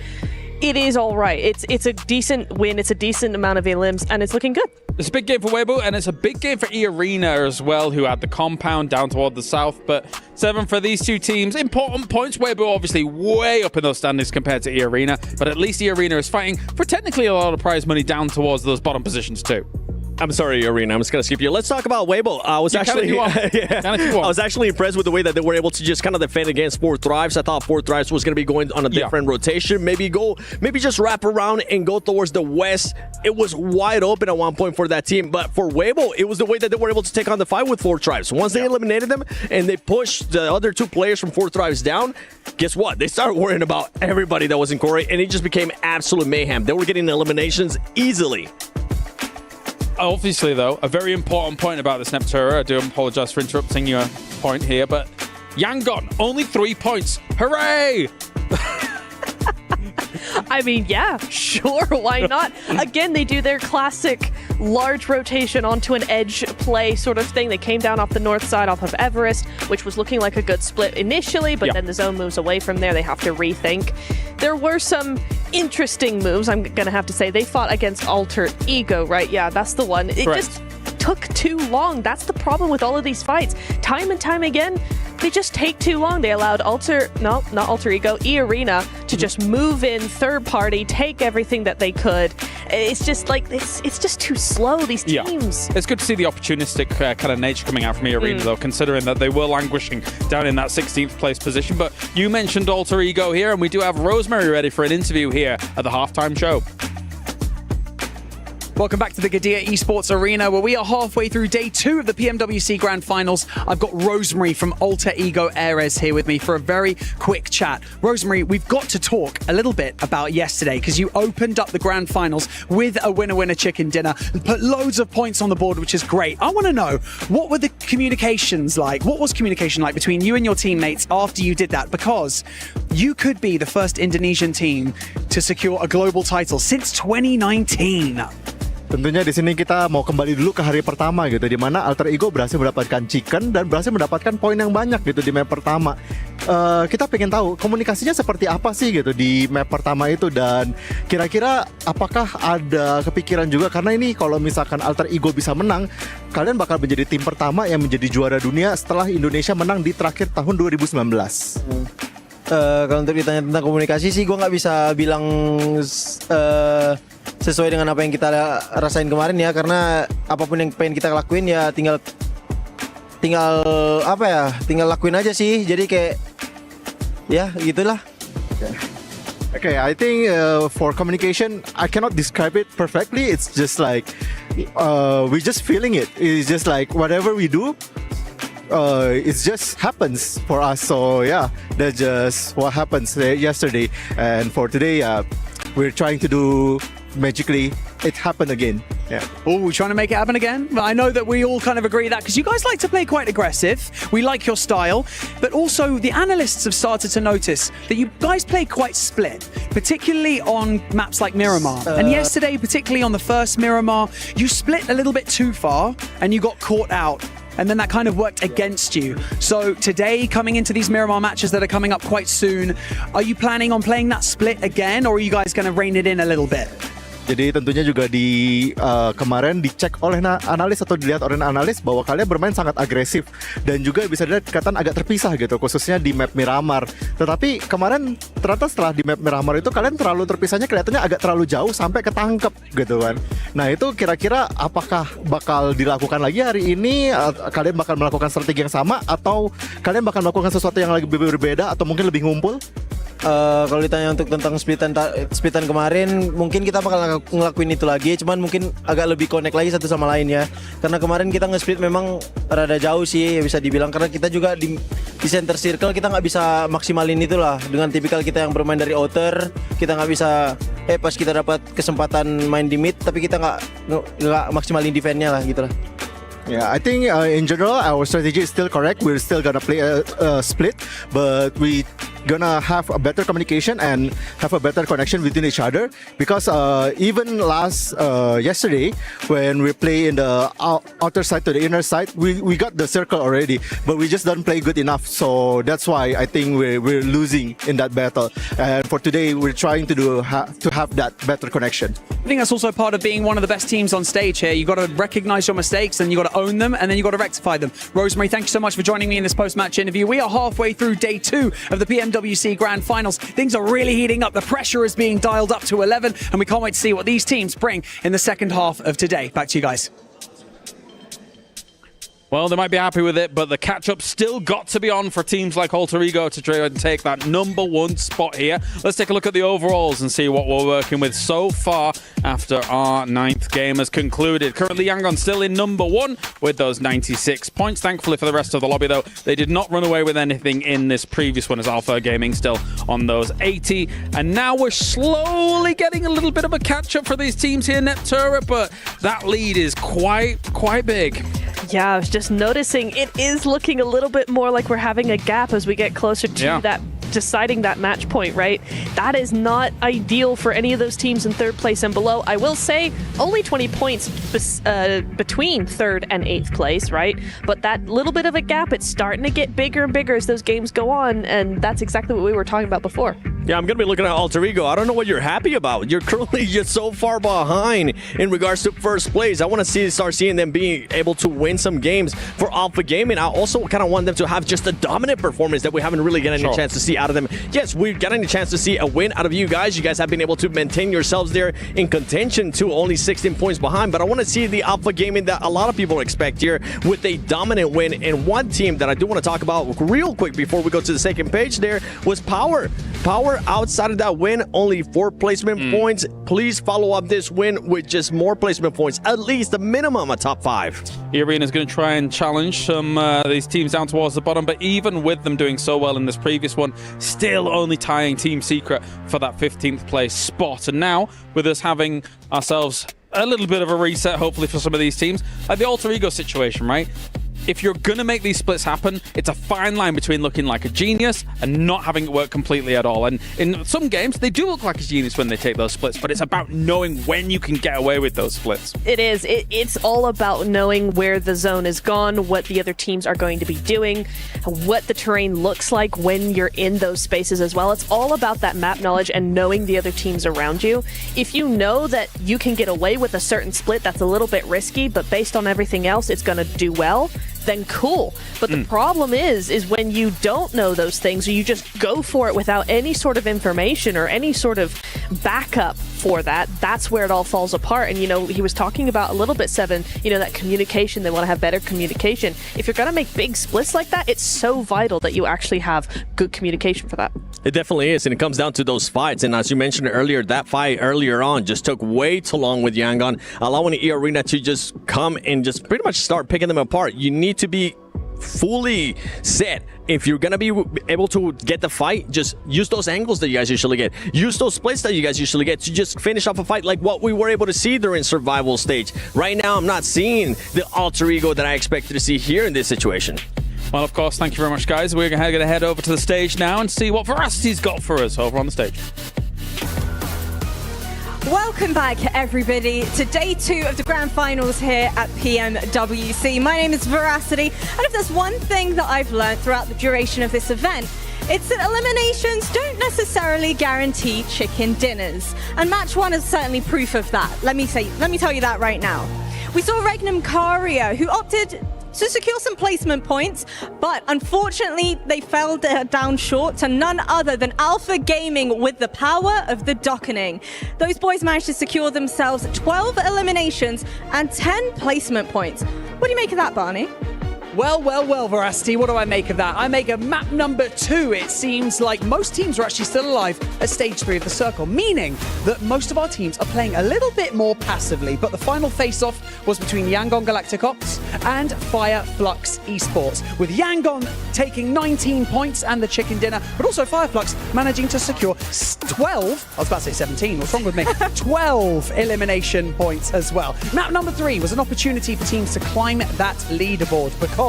It is all right. It's a decent win. It's a decent amount of elims, and it's looking good. It's a big game for Weibo, and it's a big game for E-Arena as well, who had the compound down toward the south. But Seven, for these two teams, important points. Weibo obviously way up in those standings compared to E-Arena, but at least E-Arena is fighting for technically a lot of prize money down towards those bottom positions too. I'm sorry, Arena. I'm just gonna skip you. Let's talk about Weibo. I was actually impressed with the way that they were able to just kind of defend against Four Thrives. I thought Four Thrives was gonna be going on a different rotation. Maybe just wrap around and go towards the west. It was wide open at one point for that team, but for Weibo, it was the way that they were able to take on the fight with Four Thrives. Once they eliminated them and they pushed the other two players from Four Thrives down, guess what? They started worrying about everybody that was in Quarry, and it just became absolute mayhem. They were getting eliminations easily. Obviously, though, a very important point about this Neptura. I do apologize for interrupting your point here, but Yangon, only 3 points. Hooray! I mean, yeah, sure, why not? Again, they do their classic large rotation onto an edge play sort of thing. They came down off the north side off of Everest, which was looking like a good split initially, but then the zone moves away from there. They have to rethink. There were some interesting moves, I'm going to have to say. They fought against Alter Ego, right? Yeah, that's the one. It just took too long. That's the problem with all of these fights. Time and time again, they just take too long. They allowed E-Arena to just move in third party, take everything that they could. It's just like, it's just too slow, these teams. It's good to see the opportunistic kind of nature coming out from E-Arena, though, considering that they were languishing down in that 16th place position. But you mentioned Alter Ego here, and we do have Rosemary ready for an interview here at the halftime show. Welcome back to the Gadia Esports Arena, where we are halfway through day 2 of the PMWC Grand Finals. I've got Rosemary from Alter Ego Ares here with me for a very quick chat. Rosemary, we've got to talk a little bit about yesterday, because you opened up the Grand Finals with a winner-winner chicken dinner and put loads of points on the board, which is great. I want to know, what were the communications like? What was communication like between you and your teammates after you did that? Because you could be the first Indonesian team to secure a global title since 2019. Tentunya di sini kita mau kembali dulu ke hari pertama gitu, di mana Alter Ego berhasil mendapatkan chicken dan berhasil mendapatkan poin yang banyak gitu di map pertama. Kita pengen tahu komunikasinya seperti apa sih gitu di map pertama itu, dan kira-kira apakah ada kepikiran juga, karena ini kalau misalkan Alter Ego bisa menang, kalian bakal menjadi tim pertama yang menjadi juara dunia setelah Indonesia menang di terakhir tahun 2019. Kalau untuk ditanya tentang komunikasi sih, gue nggak bisa bilang sesuai dengan apa yang kita rasain kemarin ya, karena apapun yang pengen kita lakuin ya tinggal lakuin aja sih. Jadi kayak ya gitulah. Okay, I think for communication, I cannot describe it perfectly. It's just like we're just feeling it. It's just like whatever we do, it just happens for us. So yeah, that's just what happens yesterday. And for today, we're trying to do magically. It happened again. Yeah. Oh, trying to make it happen again? I know that we all kind of agree that because you guys like to play quite aggressive. We like your style. But also the analysts have started to notice that you guys play quite split, particularly on maps like Miramar. And yesterday, particularly on the first Miramar, you split a little bit too far and you got caught out. And then that kind of worked against you. So today, coming into these Miramar matches that are coming up quite soon, are you planning on playing that split again, or are you guys going to rein it in a little bit? Jadi tentunya juga di kemarin dicek oleh analis atau dilihat oleh analis bahwa kalian bermain sangat agresif dan juga bisa dilihat kelihatan agak terpisah gitu, khususnya di map Miramar. Tetapi kemarin ternyata setelah di map Miramar itu kalian terlalu terpisahnya, kelihatannya agak terlalu jauh sampai ketangkep gitu kan. Nah itu kira-kira apakah bakal dilakukan lagi hari ini? Kalian bakal melakukan strategi yang sama atau kalian bakal melakukan sesuatu yang lebih berbeda atau mungkin lebih ngumpul? Kalau ditanya untuk tentang splitan kemarin, mungkin kita bakal ngelakuin itu lagi, cuman mungkin agak lebih connect lagi satu sama lain ya. Karena kemarin kita nge-split memang rada jauh sih ya bisa dibilang, karena kita juga di center circle kita nggak bisa maksimalin itulah. Dengan tipikal kita yang bermain dari outer, kita nggak bisa pas kita dapat kesempatan main di mid, tapi kita nggak maksimalin defense-nya lah gitu lah. Yeah, I think in general our strategy is still correct. We're still gonna play a split, but we gonna have a better communication and have a better connection within each other. Because even yesterday when we play in the outer side to the inner side, we got the circle already, but we just don't play good enough. So that's why I think we're losing in that battle. And for today, we're trying to have that better connection. I think that's also part of being one of the best teams on stage here. You got to recognize your mistakes and you got to own them, and then you got to rectify them. Rosemary, thank you so much for joining me in this post-match interview. We are halfway through day 2 of the PMWC Grand Finals. Things are really heating up. The pressure is being dialed up to 11, and we can't wait to see what these teams bring in the second half of today. Back to you guys. Well, they might be happy with it, but the catch-up still got to be on for teams like Alter Ego to try and take that number 1 spot here. Let's take a look at the overalls and see what we're working with so far after our 9th game has concluded. Currently, Yangon still in number 1 with those 96 points. Thankfully for the rest of the lobby, though, they did not run away with anything in this previous one, as Alpha Gaming still on those 80. And now we're slowly getting a little bit of a catch-up for these teams here, Neptura, but that lead is quite big. Yeah, I was just noticing it is looking a little bit more like we're having a gap as we get closer to that deciding that match point, right? That is not ideal for any of those teams in 3rd place and below. I will say only 20 points between 3rd and 8th place, right? But that little bit of a gap, it's starting to get bigger and bigger as those games go on, and that's exactly what we were talking about before. Yeah, I'm going to be looking at Alter Ego. I don't know what you're happy about. You're currently just so far behind in regards to 1st place. I want to start seeing them being able to win some games for Alpha Gaming. I also kind of want them to have just a dominant performance that we haven't really gotten a chance to see out of them. Yes, we're getting a chance to see a win out of you guys. You guys have been able to maintain yourselves there in contention to only 16 points behind. But I want to see the Alpha Gaming that a lot of people expect here with a dominant win. And one team that I do want to talk about real quick before we go to the second page there was Power. Power, outside of that win, only 4 placement points. Please follow up this win with just more placement points, at least a minimum a top 5. The Arena is going to try and challenge some these teams down towards the bottom, but even with them doing so well in this previous one, still only tying Team Secret for that 15th place spot. And now, with us having ourselves a little bit of a reset, hopefully for some of these teams, like the Alter Ego situation, right? If you're going to make these splits happen, it's a fine line between looking like a genius and not having it work completely at all. And in some games, they do look like a genius when they take those splits, but it's about knowing when you can get away with those splits. It is. It's all about knowing where the zone is gone, what the other teams are going to be doing, what the terrain looks like when you're in those spaces as well. It's all about that map knowledge and knowing the other teams around you. If you know that you can get away with a certain split that's a little bit risky, but based on everything else, it's going to do well, then cool. But the problem is when you don't know those things, or you just go for it without any sort of information or any sort of backup for that, that's where it all falls apart. And, you know, he was talking about a little bit, Seven, you know, that communication, they want to have better communication. If you're going to make big splits like that, it's so vital that you actually have good communication for that. It definitely is, and it comes down to those fights. And as you mentioned earlier, that fight earlier on just took way too long with Yangon, allowing E-Arena to just come and just pretty much start picking them apart. You need to be fully set. If you're going to be able to get the fight, just use those angles that you guys usually get. Use those splits that you guys usually get to just finish off a fight like what we were able to see during survival stage. Right now, I'm not seeing the alter ego that I expected to see here in this situation. Well, of course, thank you very much, guys. We're going to head over to the stage now and see what Veracity's got for us over on the stage. Welcome back, everybody, to day 2 of the grand finals here at PMWC. My name is Veracity, and if there's one thing that I've learned throughout the duration of this event, it's that eliminations don't necessarily guarantee chicken dinners. And match 1 is certainly proof of that. Let me tell you that right now. We saw Regnum Karia, who opted to secure some placement points, but unfortunately they fell down short to none other than Alpha Gaming with the power of the dockening. Those boys managed to secure themselves 12 eliminations and 10 placement points. What do you make of that, Barney? Well, Veracity, what do I make of that? I make of map number 2. It seems like most teams are actually still alive at stage 3 of the circle, meaning that most of our teams are playing a little bit more passively. But the final face-off was between Yangon Galactic Ops and Fireflux Esports, with Yangon taking 19 points and the chicken dinner, but also Fireflux managing to secure 12, I was about to say 17, what's wrong with me? 12 elimination points as well. Map number 3 was an opportunity for teams to climb that leaderboard because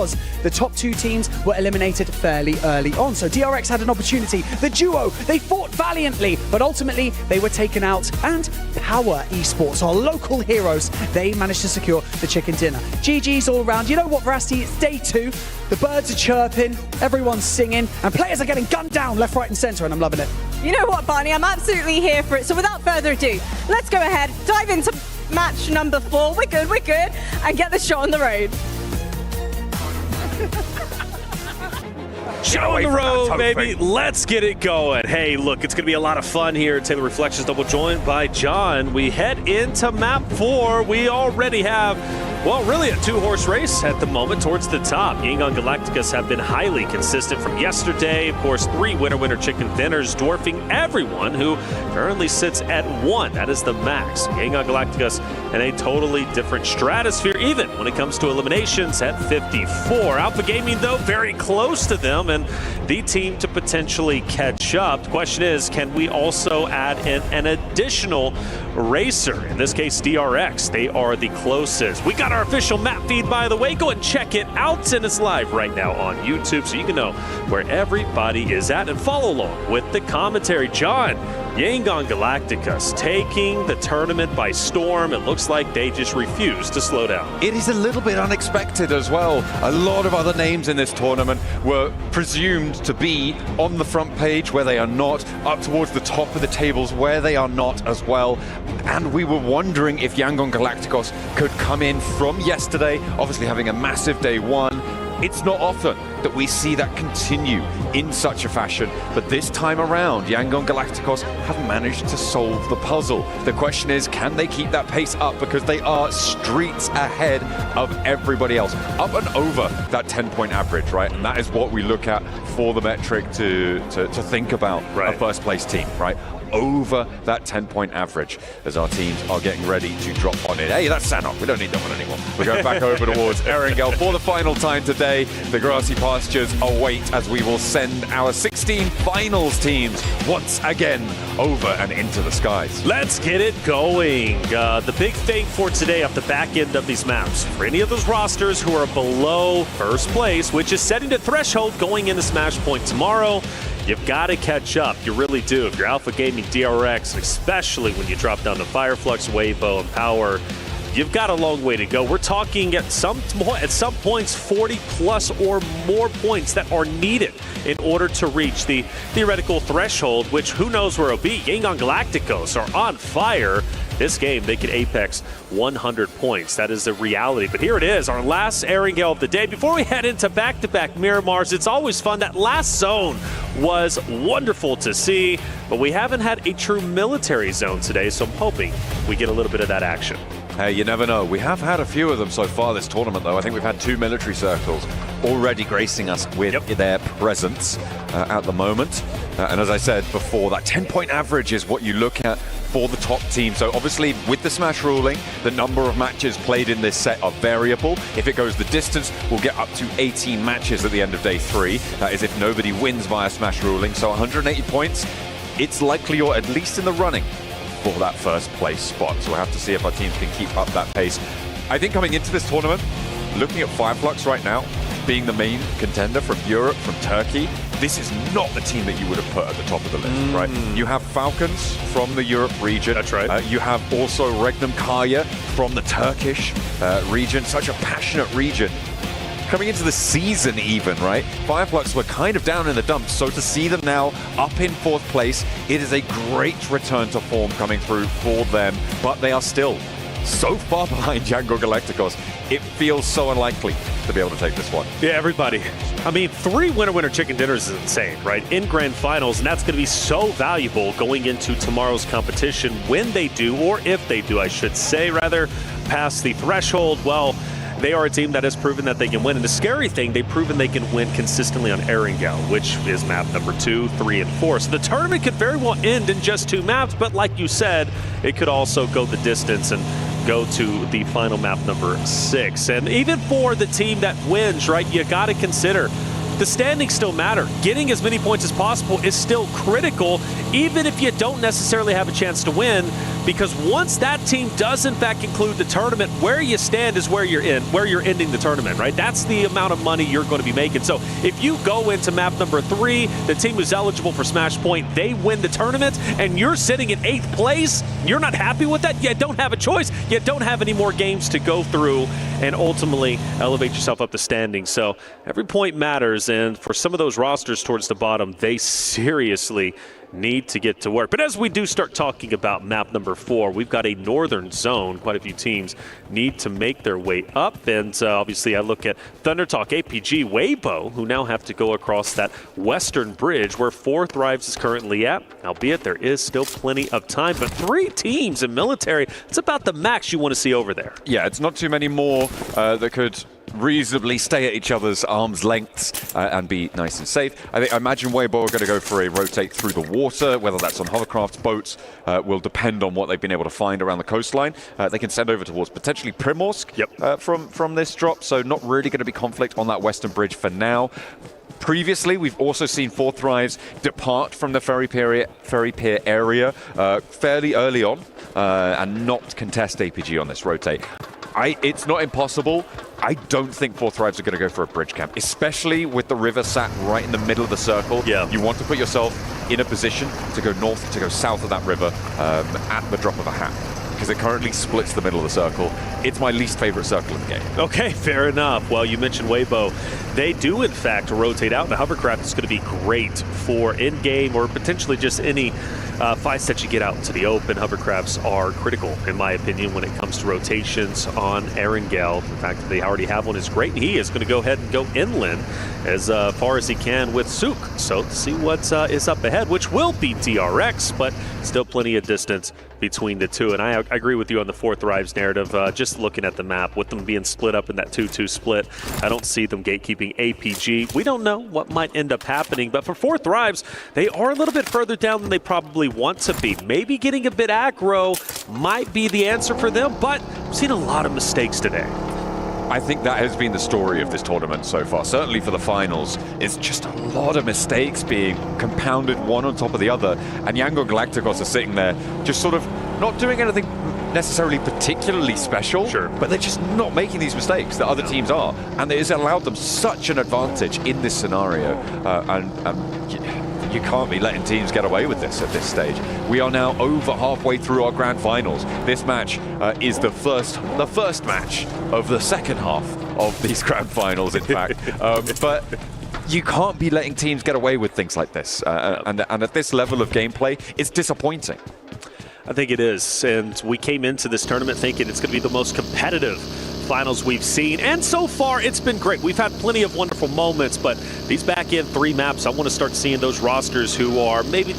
the top 2 teams were eliminated fairly early on. So DRX had an opportunity. The duo, they fought valiantly, but ultimately they were taken out. And Power Esports, our local heroes, they managed to secure the chicken dinner. GG's all around. You know what, Veracity? It's day 2. The birds are chirping, everyone's singing, and players are getting gunned down left, right, and centre, and I'm loving it. You know what, Barney? I'm absolutely here for it. So without further ado, let's go ahead, dive into match number 4. We're good, and get the show on the road. Show on the road, baby. Let's get it going. Hey, look, it's going to be a lot of fun here at Taylor Reflections Double, joined by John. We head into map 4. We already have, well, really a 2-horse race at the moment towards the top. Yangon Galacticus have been highly consistent from yesterday. Of course, 3 winner chicken dinners, dwarfing everyone who currently sits at 1. That is the max. Yangon Galacticus in a totally different stratosphere, even when it comes to eliminations at 54. Alpha Gaming, though, very close to them and the team to potentially catch up. The question is, can we also add in an additional racer? In this case, DRX. They are the closest. We got our official map feed, by the way. Go and check it out, and it's live right now on YouTube, so you can know where everybody is at and follow along with the commentary. John, Yangon Galacticus taking the tournament by storm. It looks like they just refuse to slow down. It is a little bit unexpected as well. A lot of other names in this tournament were presumed to be on the front page where they are not, up towards the top of the tables where they are not as well. And we were wondering if Yangon Galacticos could come in from yesterday, obviously having a massive day 1. It's not often that we see that continue in such a fashion, but this time around, Yangon Galacticos have managed to solve the puzzle. The question is, can they keep that pace up? Because they are streets ahead of everybody else, up and over that 10-point average, right? And that is what we look at for the metric to think about a first-place team, right? Over that 10-point average as our teams are getting ready to drop on it. Hey, that's Sanok. We don't need that one anymore. We're going back over towards Erangel for the final time today. The grassy pastures await as we will send our 16 finals teams once again over and into the skies. Let's get it going. The big thing for today off the back end of these maps, for any of those rosters who are below first place, which is setting the threshold going into Smash Point tomorrow, you've got to catch up. You really do. If you're Alpha Gaming, DRX, especially when you drop down to Fireflux, Waybo, and Power, you've got a long way to go. We're talking at some points 40 plus or more points that are needed in order to reach the theoretical threshold, which who knows where it'll be. Yangon Galacticos are on fire. This game, they could apex 100 points. That is the reality. But here it is, our last Erangel of the day. Before we head into back-to-back Miramars, it's always fun. That last zone was wonderful to see, but we haven't had a true military zone today, so I'm hoping we get a little bit of that action. Hey, you never know. We have had a few of them so far this tournament, though. I think we've had 2 military circles already gracing us with their presence at the moment. And as I said before, that 10-point average is what you look at for the top team. So obviously with the smash ruling, the number of matches played in this set are variable. If it goes the distance, we'll get up to 18 matches at the end of day 3. That is if nobody wins via smash ruling. So 180 points, it's likely you're at least in the running for that first place spot. So we'll have to see if our teams can keep up that pace. I think coming into this tournament, looking at Fireflux right now, being the main contender from Europe, from Turkey, this is not the team that you would have put at the top of the list, right? You have Falcons from the Europe region. That's right. You have also Regnum Kaya from the Turkish region, such a passionate region. Coming into the season even, right? Fireflux were kind of down in the dumps, so to see them now up in 4th place, it is a great return to form coming through for them, but they are still so far behind Django Galacticos, it feels so unlikely to be able to take this one. Yeah, everybody. I mean, 3 winner chicken dinners is insane, right? In grand finals, and that's going to be so valuable going into tomorrow's competition when they do, or if they do, I should say, rather, pass the threshold. Well, they are a team that has proven that they can win. And the scary thing, they've proven they can win consistently on Erangel, which is map number 2, 3, and 4. So the tournament could very well end in just 2 maps, but like you said, it could also go the distance and go to the final map number 6. And even for the team that wins, right, you got to consider the standings still matter. Getting as many points as possible is still critical, even if you don't necessarily have a chance to win, because once that team does in fact conclude the tournament, where you stand is where you're ending the tournament, right? That's the amount of money you're going to be making. So if you go into map number 3, the team who's eligible for Smash Point, they win the tournament, and you're sitting in 8th place, you're not happy with that? You don't have a choice. You don't have any more games to go through and ultimately elevate yourself up the standings. So every point matters, and for some of those rosters towards the bottom, they seriously need to get to work. But as we do start talking about map number 4, we've got a northern zone. Quite a few teams need to make their way up. And obviously I look at Thunder Talk, APG, Weibo, who now have to go across that western bridge where 4 Thrives is currently at, albeit there is still plenty of time. But 3 teams in military, it's about the max you want to see over there. Yeah, it's not too many more that could reasonably stay at each other's arm's lengths and be nice and safe. I imagine Weibo are going to go for a rotate through the water, whether that's on hovercrafts, boats, will depend on what they've been able to find around the coastline. They can send over towards potentially Primorsk from this drop, so not really going to be conflict on that western bridge for now. Previously, we've also seen 4 Thrives depart from the ferry pier area fairly early on and not contest APG on this rotate. It's not impossible. I don't think 4 Thrives are going to go for a bridge camp, especially with the river sat right in the middle of the circle. Yeah. You want to put yourself in a position to go north, to go south of that river at the drop of a hat, because it currently splits the middle of the circle. It's my least favorite circle in the game. Okay, fair enough. Well, you mentioned Weibo. They do, in fact, rotate out, and the hovercraft is going to be great for in-game or potentially just any fights that you get out into the open. Hovercrafts are critical, in my opinion, when it comes to rotations on Erangel. The fact that they already have one is great, and he is going to go ahead and go inland as far as he can with Sook. So let's see what is up ahead, which will be DRX, but still plenty of distance between the two. And I agree with you on the 4 Thrives narrative. Just looking at the map, with them being split up in that 2-2 split, I don't see them gatekeeping APG. We don't know what might end up happening, but for 4 Thrives, they are a little bit further down than they probably want to be. Maybe getting a bit aggro might be the answer for them, but I've seen a lot of mistakes today. I think that has been the story of this tournament so far, certainly for the finals. It's just a lot of mistakes being compounded one on top of the other, and Django Galacticos are sitting there just sort of not doing anything necessarily particularly special, but they're just not making these mistakes that other teams are, and it has allowed them such an advantage in this scenario, you can't be letting teams get away with this at this stage. We are now over halfway through our grand finals. This match is the first match of the second half of these grand finals, in fact. But you can't be letting teams get away with things like this. And at this level of gameplay, it's disappointing. I think it is, and we came into this tournament thinking it's going to be the most competitive finals we've seen, and so far it's been great. We've had plenty of wonderful moments, but these back end 3 maps, I want to start seeing those rosters who are maybe,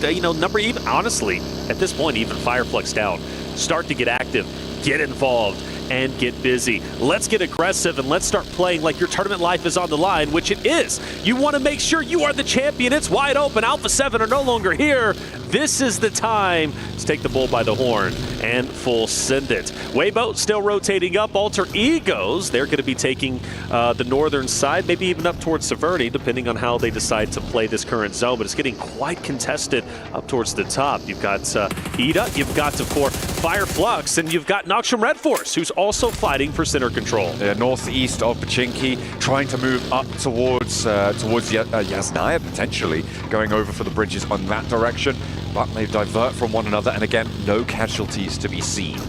honestly, at this point, even Fireflux down, start to get active, get involved, and get busy. Let's get aggressive and let's start playing like your tournament life is on the line, which it is. You want to make sure you are the champion. It's wide open. Alpha 7 are no longer here. This is the time to take the bull by the horn and full send it. Weibo still rotating up. Alter Egos, they're going to be taking the northern side, maybe even up towards Severny, depending on how they decide to play this current zone. But it's getting quite contested up towards the top. You've got Ida, you've got, of course, Fire Flux, and you've got Noxium Red Force, who's also fighting for center control. Northeast of Pachinki, trying to move up towards Yasnaya, potentially, going over for the bridges on that direction. But they divert from one another, and again, no casualties to be seen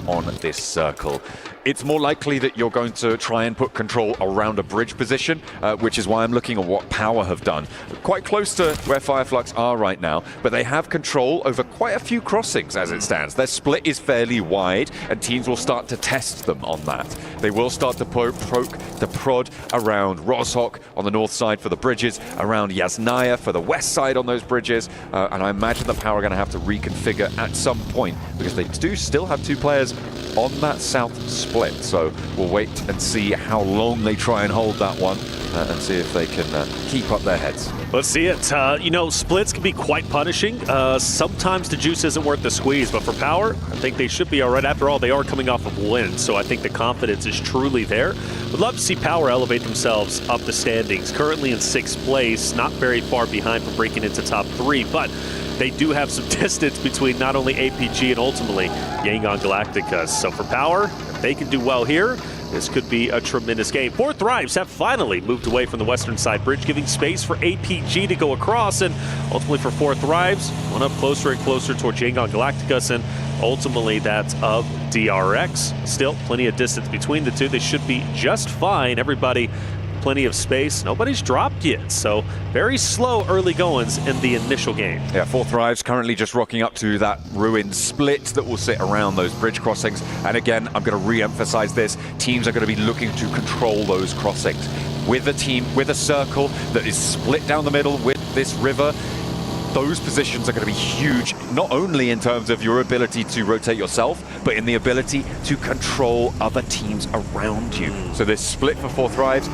on this circle. It's more likely that you're going to try and put control around a bridge position, which is why I'm looking at what Power have done. Quite close to where Fireflux are right now, but they have control over quite a few crossings as it stands. Their split is fairly wide, and teams will start to test them on that. They will start to prod around Rozhok on the north side for the bridges, around Yasnaya for the west side on those bridges, and I imagine that Power are going to have to reconfigure at some point, because they do still have 2 players on that south split. So we'll wait and see how long they try and hold that one and see if they can keep up their heads. Let's see it. You know, splits can be quite punishing. Sometimes the juice isn't worth the squeeze, but for Power, I think they should be all right. After all, they are coming off of wins, so I think the confidence is truly there. Would love to see Power elevate themselves up the standings. Currently in 6th place, not very far behind from breaking into top 3, but they do have some distance between not only APG and ultimately Yangon Galactica. So for Power, if they can do well here, this could be a tremendous game. 4 Thrives have finally moved away from the western side bridge, giving space for APG to go across, and ultimately for 4 Thrives, one up closer and closer towards Yangon Galacticus, and ultimately that's of DRX. Still plenty of distance between the two. They should be just fine. Everybody plenty of space. Nobody's dropped yet, so very slow early goings in the initial game. Yeah, 4 Thrives currently just rocking up to that ruined split that will sit around those bridge crossings. And again, I'm going to re-emphasize this. Teams are going to be looking to control those crossings. With a team, with a circle that is split down the middle with this river, those positions are going to be huge, not only in terms of your ability to rotate yourself, but in the ability to control other teams around you. So this split for 4 Thrives,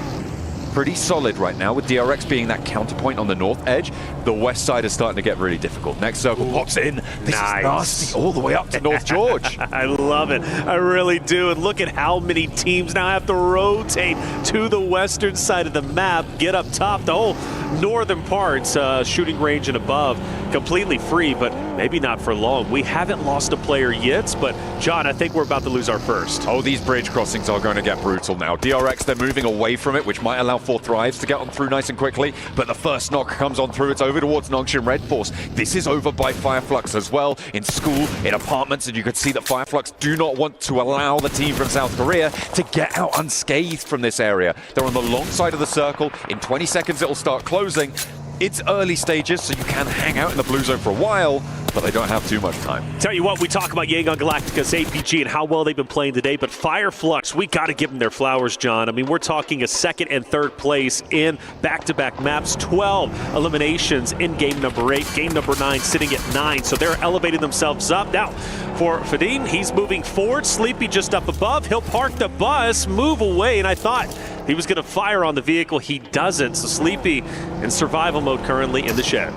pretty solid right now, with DRX being that counterpoint on the north edge. The west side is starting to get really difficult. Next circle pops in. This is nasty, all the way up to North George. I love it. I really do. And look at how many teams now have to rotate to the western side of the map, get up top. The whole northern parts, shooting range and above, completely free, but maybe not for long. We haven't lost a player yet, but John, I think we're about to lose our first. Oh, these bridge crossings are going to get brutal now. DRX, they're moving away from it, which might allow 4 Thrives to get on through nice and quickly, but the first knock comes on through. It's over towards Noxium Red Force. This is over by Fireflux as well, in school, in apartments, and you could see that Fireflux do not want to allow the team from South Korea to get out unscathed from this area. They're on the long side of the circle. In 20 seconds, it'll start closing. It's early stages, so you can hang out in the blue zone for a while, but they don't have too much time. Tell you what, we talk about Yangon Galactica's APG and how well they've been playing today, but Fireflux, we got to give them their flowers, John. I mean, we're talking a 2nd and 3rd place in back-to-back maps, 12 eliminations in game number 8, game number 9 sitting at 9, so they're elevating themselves up. Now, for Fadine, he's moving forward, Sleepy just up above, he'll park the bus, move away, and I thought he was going to fire on the vehicle. He doesn't, so Sleepy in survival mode currently in the shed.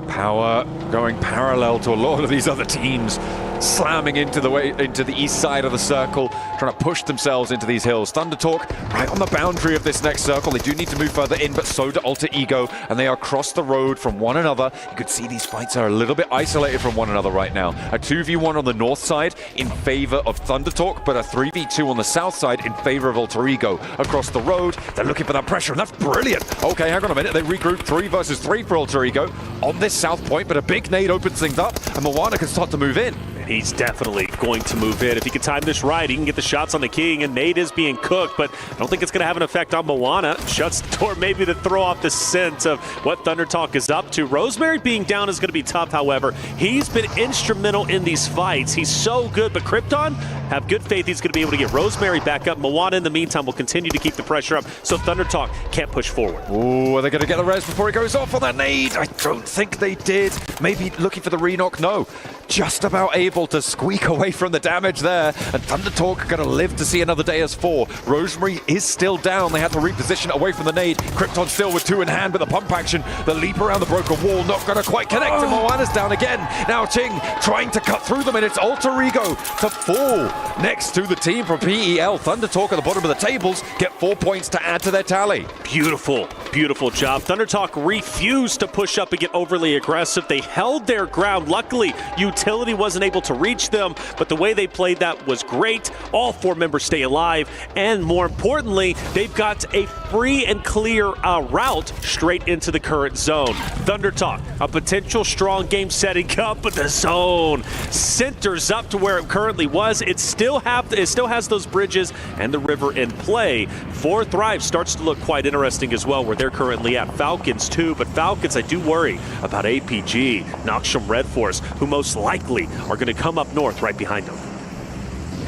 Power going parallel to a lot of these other teams, slamming into the east side of the circle, trying to push themselves into these hills. Thundertalk right on the boundary of this next circle. They do need to move further in, but so do Alter Ego, and they are across the road from one another. You could see these fights are a little bit isolated from one another right now. A 2v1 on the north side in favor of Thundertalk, but a 3v2 on the south side in favor of Alter Ego. Across the road, they're looking for that pressure, and that's brilliant. Okay, hang on a minute. They regroup 3 versus 3 for Alter Ego on this south point, but a big nade opens things up, and Moana can start to move in. He's definitely going to move in. If he can time this right, he can get the shots on the King, and Nate is being cooked, but I don't think it's going to have an effect on Moana. Shuts the door maybe to throw off the scent of what Thundertalk is up to. Rosemary being down is going to be tough, however. He's been instrumental in these fights. He's so good, but Krypton have good faith he's going to be able to get Rosemary back up. Moana, in the meantime, will continue to keep the pressure up, so Thunder Talk can't push forward. Ooh, are they going to get the res before he goes off on that nade? I don't think they did. Maybe looking for the re-knock. No. Just about able to squeak away from the damage there. And Thunder Talk are going to live to see another day as 4. Rosemary is still down. They had to reposition away from the nade. Krypton still with 2 in hand, but the pump action, the leap around the broken wall, not going to quite connect. And Moana's down again. Now Ching trying to cut through them, and it's Alter Ego to fall next to the team from PEL. Thunder Talk at the bottom of the tables get 4 points to add to their tally. Beautiful, beautiful job. Thunder Talk refused to push up and get overly aggressive. They held their ground. Luckily, Utility wasn't able to reach them, but the way they played that was great. All 4 members stay alive, and more importantly, they've got a free and clear route straight into the current zone. Thunder Talk, a potential strong game setting up, but the zone centers up to where it currently was. It still has those bridges and the river in play. 4 Thrive starts to look quite interesting as well, where they're currently at. Falcons too, but Falcons, I do worry about APG, Noxium Red Force, who most likely are going to come up north right behind them.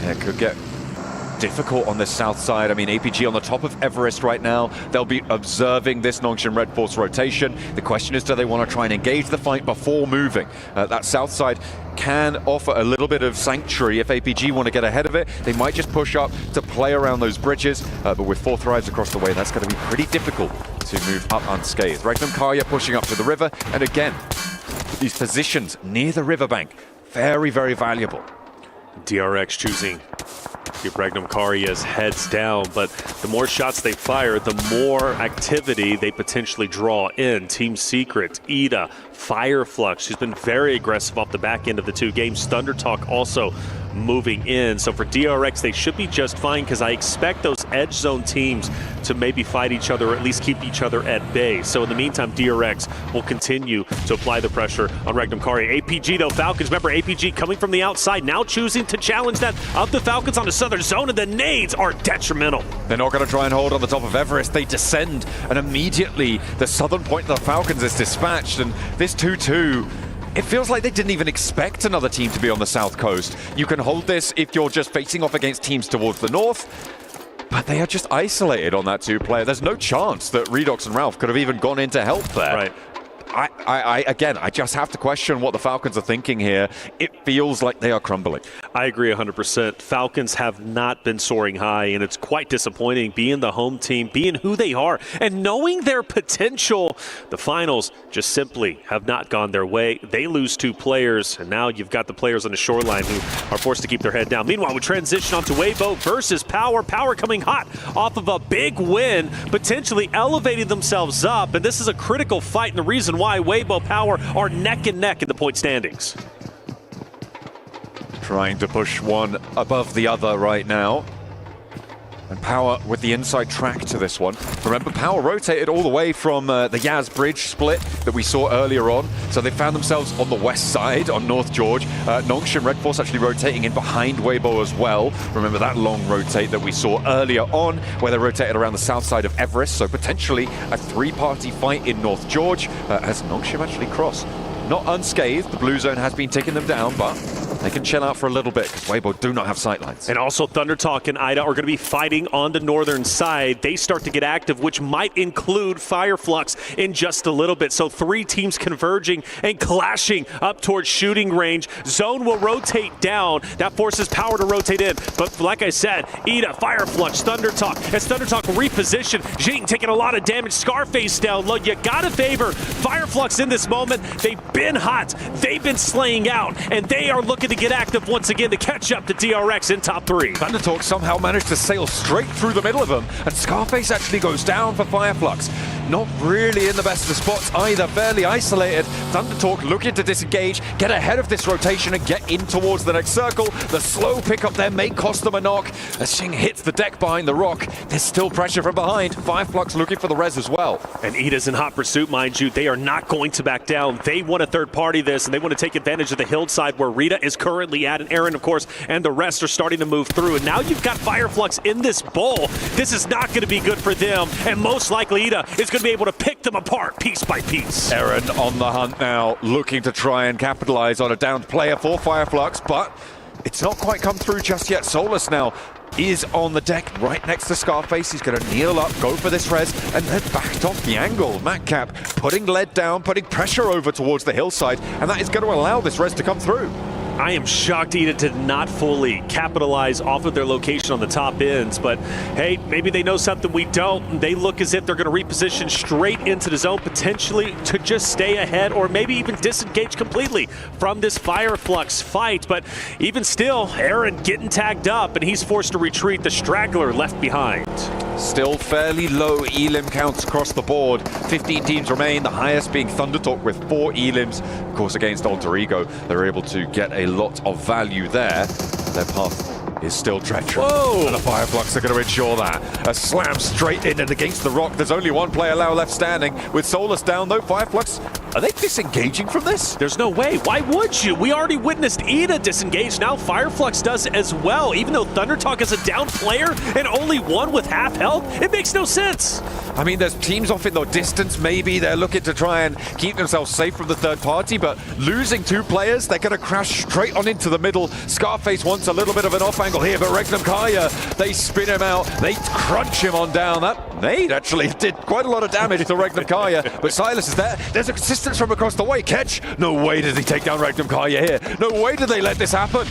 Yeah, it could get difficult on the south side. I mean, APG on the top of Everest right now. They'll be observing this Noxium Red Force rotation. The question is, do they want to try and engage the fight before moving? That south side can offer a little bit of sanctuary if APG want to get ahead of it. They might just push up to play around those bridges, but with 4 Thrives across the way, that's going to be pretty difficult to move up unscathed. Regnum Karya pushing up to the river, and again, these positions near the riverbank, very, very valuable. DRX choosing to keep Regnum Karya's heads down, but the more shots they fire, the more activity they potentially draw in. Team Secret, Ida, Fireflux, she's been very aggressive off the back end of the 2 games. Thunder Talk also moving in. So for DRX, they should be just fine, because I expect those edge zone teams to maybe fight each other, or at least keep each other at bay. So in the meantime, DRX will continue to apply the pressure on Regnum Karya. APG though, Falcons, remember APG coming from the outside, now choosing to challenge that of the Falcons on the southern zone, and the nades are detrimental. They're not going to try and hold on the top of Everest. They descend, and immediately the southern point of the Falcons is dispatched, and this 2-2, it feels like they didn't even expect another team to be on the south coast. You can hold this if you're just facing off against teams towards the north, but they are just isolated on that 2-player. There's no chance that Redox and Ralph could have even gone in to help there. Right. I just have to question what the Falcons are thinking here. It feels like they are crumbling. I agree 100%. Falcons have not been soaring high, and it's quite disappointing being the home team, being who they are, and knowing their potential. The finals just simply have not gone their way. They lose 2 players, and now you've got the players on the shoreline who are forced to keep their head down. Meanwhile, we transition on to Weibo versus Power. Power coming hot off of a big win, potentially elevating themselves up, and this is a critical fight, and the reason why Weibo Power are neck and neck in the point standings. Trying to push one above the other right now. And Power with the inside track to this one. Remember, Power rotated all the way from the Yaz Bridge split that we saw earlier on. So they found themselves on the west side, on North George. Noxium Red Force actually rotating in behind Weibo as well. Remember that long rotate that we saw earlier on, where they rotated around the south side of Everest. So potentially a 3-party fight in North George as Noxium actually cross. Not unscathed, the blue zone has been taking them down, but they can chill out for a little bit because Weibo do not have sightlines. And also Thunder Talk and Ida are going to be fighting on the northern side. They start to get active, which might include Fireflux in just a little bit. So 3 teams converging and clashing up towards shooting range. Zone will rotate down. That forces Power to rotate in. But like I said, Ida, Fireflux, Thunder Talk. As Thunder Talk reposition, Jing taking a lot of damage. Scarface down low. You got to favor Fireflux in this moment. They've been hot. They've been slaying out. And they are looking to get active once again to catch up to DRX in top 3. Thunder Talk somehow managed to sail straight through the middle of them, and Scarface actually goes down for Fireflux. Not really in the best of spots either, fairly isolated. Thunder Talk looking to disengage, get ahead of this rotation and get in towards the next circle. The slow pickup there may cost them a knock. As Xing hits the deck behind the rock, there's still pressure from behind. Fireflux looking for the res as well. And Ida's in hot pursuit, mind you. They are not going to back down. They want to third party this, and they want to take advantage of the hillside where Rita is currently at, and Aaron, of course, and the rest are starting to move through. And now you've got Fireflux in this bowl. This is not going to be good for them, and most likely Ida is going to be able to pick them apart piece by piece. Aaron on the hunt now, looking to try and capitalize on a downed player for Fireflux, but it's not quite come through just yet. Solus now is on the deck right next to Scarface. He's going to kneel up, go for this res, and then backed off the angle. Matcap putting lead down, putting pressure over towards the hillside, and that is going to allow this res to come through. I am shocked ETA did not fully capitalize off of their location on the top ends, but hey, maybe they know something we don't. They look as if they're going to reposition straight into the zone, potentially to just stay ahead or maybe even disengage completely from this Fireflux fight. But even still, Aaron getting tagged up, and he's forced to retreat. The straggler left behind. Still fairly low elim counts across the board. 15 teams remain, the highest being Thundertalk with 4 elims. Of course, against Alter Ego, they're able to get a lot of value there. Their path is still treacherous. Whoa! And the Fireflux are going to ensure that. A slam straight in and against the rock. There's only one player now left standing. With Solus down, though, Fireflux, are they disengaging from this? There's no way. Why would you? We already witnessed ETA disengage. Now Fireflux does as well. Even though Thundertalk is a down player and only one with half health, it makes no sense. I mean, there's teams off in the distance. Maybe they're looking to try and keep themselves safe from the third party, but losing 2 players, they're going to crash straight on into the middle. Scarface wants a little bit of an off angle here, but Regnum Kaya, they spin him out. They crunch him on down. That nade actually did quite a lot of damage to Regnum Kaya, but Silas is there. There's a assistance from across the way. Catch. No way did he take down Regnum Kaya here. No way did they let this happen.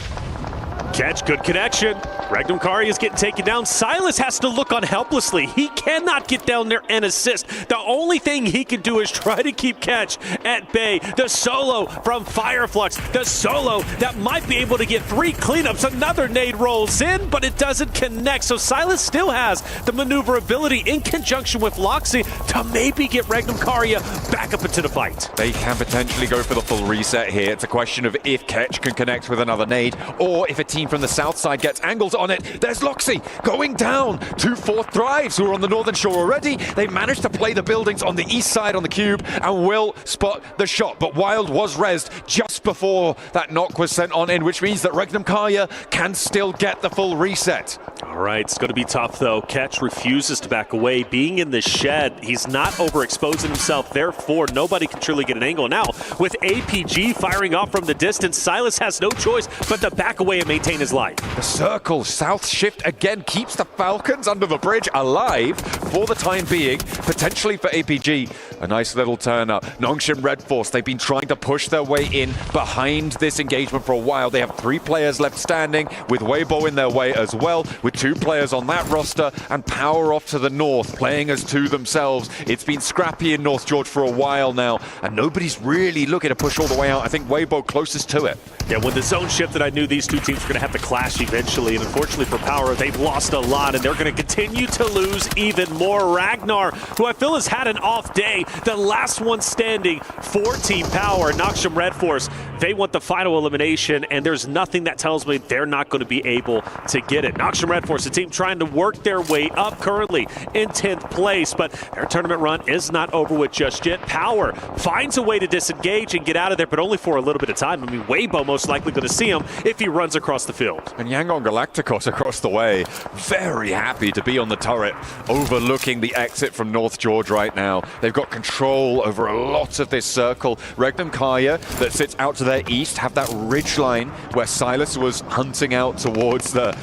Catch, good connection. Regnum Kari is getting taken down. Silas has to look on helplessly. He cannot get down there and assist. The only thing he can do is try to keep Catch at bay. The solo from Fireflux. The solo that might be able to get 3 cleanups. Another nade rolls in, but it doesn't connect. So Silas still has the maneuverability in conjunction with Loxy to maybe get Regnum Karia back up into the fight. They can potentially go for the full reset here. It's a question of if Ketch can connect with another nade, or if a team from the south side gets angles on it. There's Loxy going down. 2-4 Thrives who are on the northern shore already. They managed to play the buildings on the east side on the cube and will spot the shot. But Wild was rezzed just before that knock was sent on in, which means that Regnum Kaya can still get the full reset. All right, it's going to be tough though. Ketch refuses to back away. Being in the shed, he's not overexposing himself. Therefore, nobody can truly get an angle. Now, with APG firing off from the distance, Silas has no choice but to back away and maintain his life. The circle south shift again keeps the Falcons under the bridge alive for the time being, potentially for APG. A nice little turn up. Nongshim Red Force, they've been trying to push their way in behind this engagement for a while. They have 3 players left standing with Weibo in their way as well, with 2 players on that roster, and Power off to the north, playing as 2 themselves. It's been scrappy in North George for a while now, and nobody's really looking to push all the way out. I think Weibo closest to it. Yeah, when the zone shifted, I knew these 2 teams were going to have to clash eventually, and unfortunately for Power, they've lost a lot, and they're going to continue to lose even more. Ragnar, who I feel has had an off day, the last one standing for Team Power. Noxium Red Force, they want the final elimination, and there's nothing that tells me they're not going to be able to get it. Noxium Red Force, a team trying to work their way up, currently in 10th place, but their tournament run is not over with just yet. Power finds a way to disengage and get out of there, but only for a little bit of time. I mean, Weibo most likely going to see him if he runs across the field. And Yangon Galacticos across the way, very happy to be on the turret, overlooking the exit from North George right now. They've got control over a lot of this circle. Regnum Kaya, that sits out to their east, have that ridge line where Silas was hunting out towards the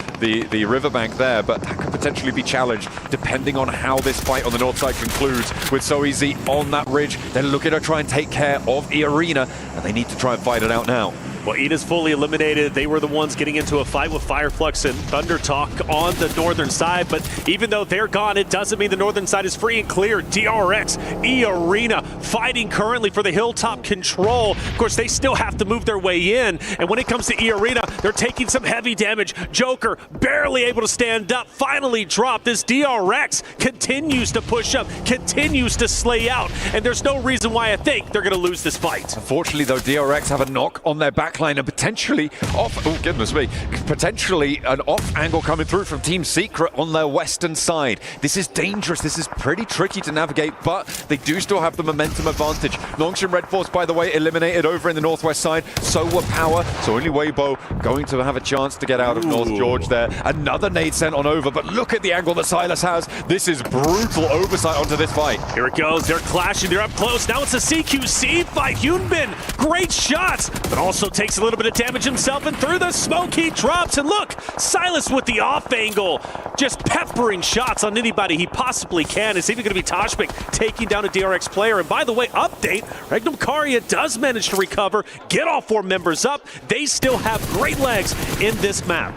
riverbank there, but that could potentially be challenged depending on how this fight on the north side concludes. With So Easy on that ridge, they're looking to try and take care of the arena, and they need to try and fight it out now. Well, Eda's fully eliminated. They were the ones getting into a fight with Fireflux and Thundertalk on the northern side, but even though they're gone, it doesn't mean the northern side is free and clear. DRX, E-Arena, fighting currently for the hilltop control. Of course, they still have to move their way in, and when it comes to E-Arena, they're taking some heavy damage. Joker, barely able to stand up, finally dropped. This DRX continues to push up, continues to slay out, and there's no reason why I think they're going to lose this fight. Unfortunately, though, DRX have a knock on their backline and potentially off, oh goodness me, potentially an off angle coming through from Team Secret on their western side. This is dangerous. This is pretty tricky to navigate, but they do still have the momentum advantage. Nongshim Red Force, by the way, eliminated over in the northwest side. So were Power. So only Weibo going to have a chance to get out of North George there. Another nade sent on over, but look at the angle that Silas has. This is brutal oversight onto this fight. Here it goes. They're clashing. They're up close. Now it's a CQC fight. Hyunbin, great shots, but also takes a little bit of damage himself, and through the smoke he drops. And look, Silas with the off angle, just peppering shots on anybody he possibly can. It's even going to be Toshpik taking down a DRX player. And by the way, update, Regnum Karya does manage to recover, get all 4 members up. They still have great legs in this map.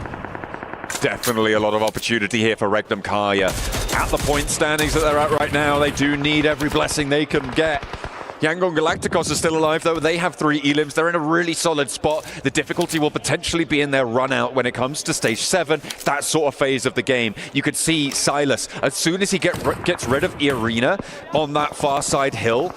Definitely a lot of opportunity here for Regnum Karya. At the point standings that they're at right now, they do need every blessing they can get. Yangon Galacticos are still alive, though. They have 3 elims. They're in a really solid spot. The difficulty will potentially be in their run out when it comes to stage 7, that sort of phase of the game. You could see Silas, as soon as he gets rid of Irina on that far side hill,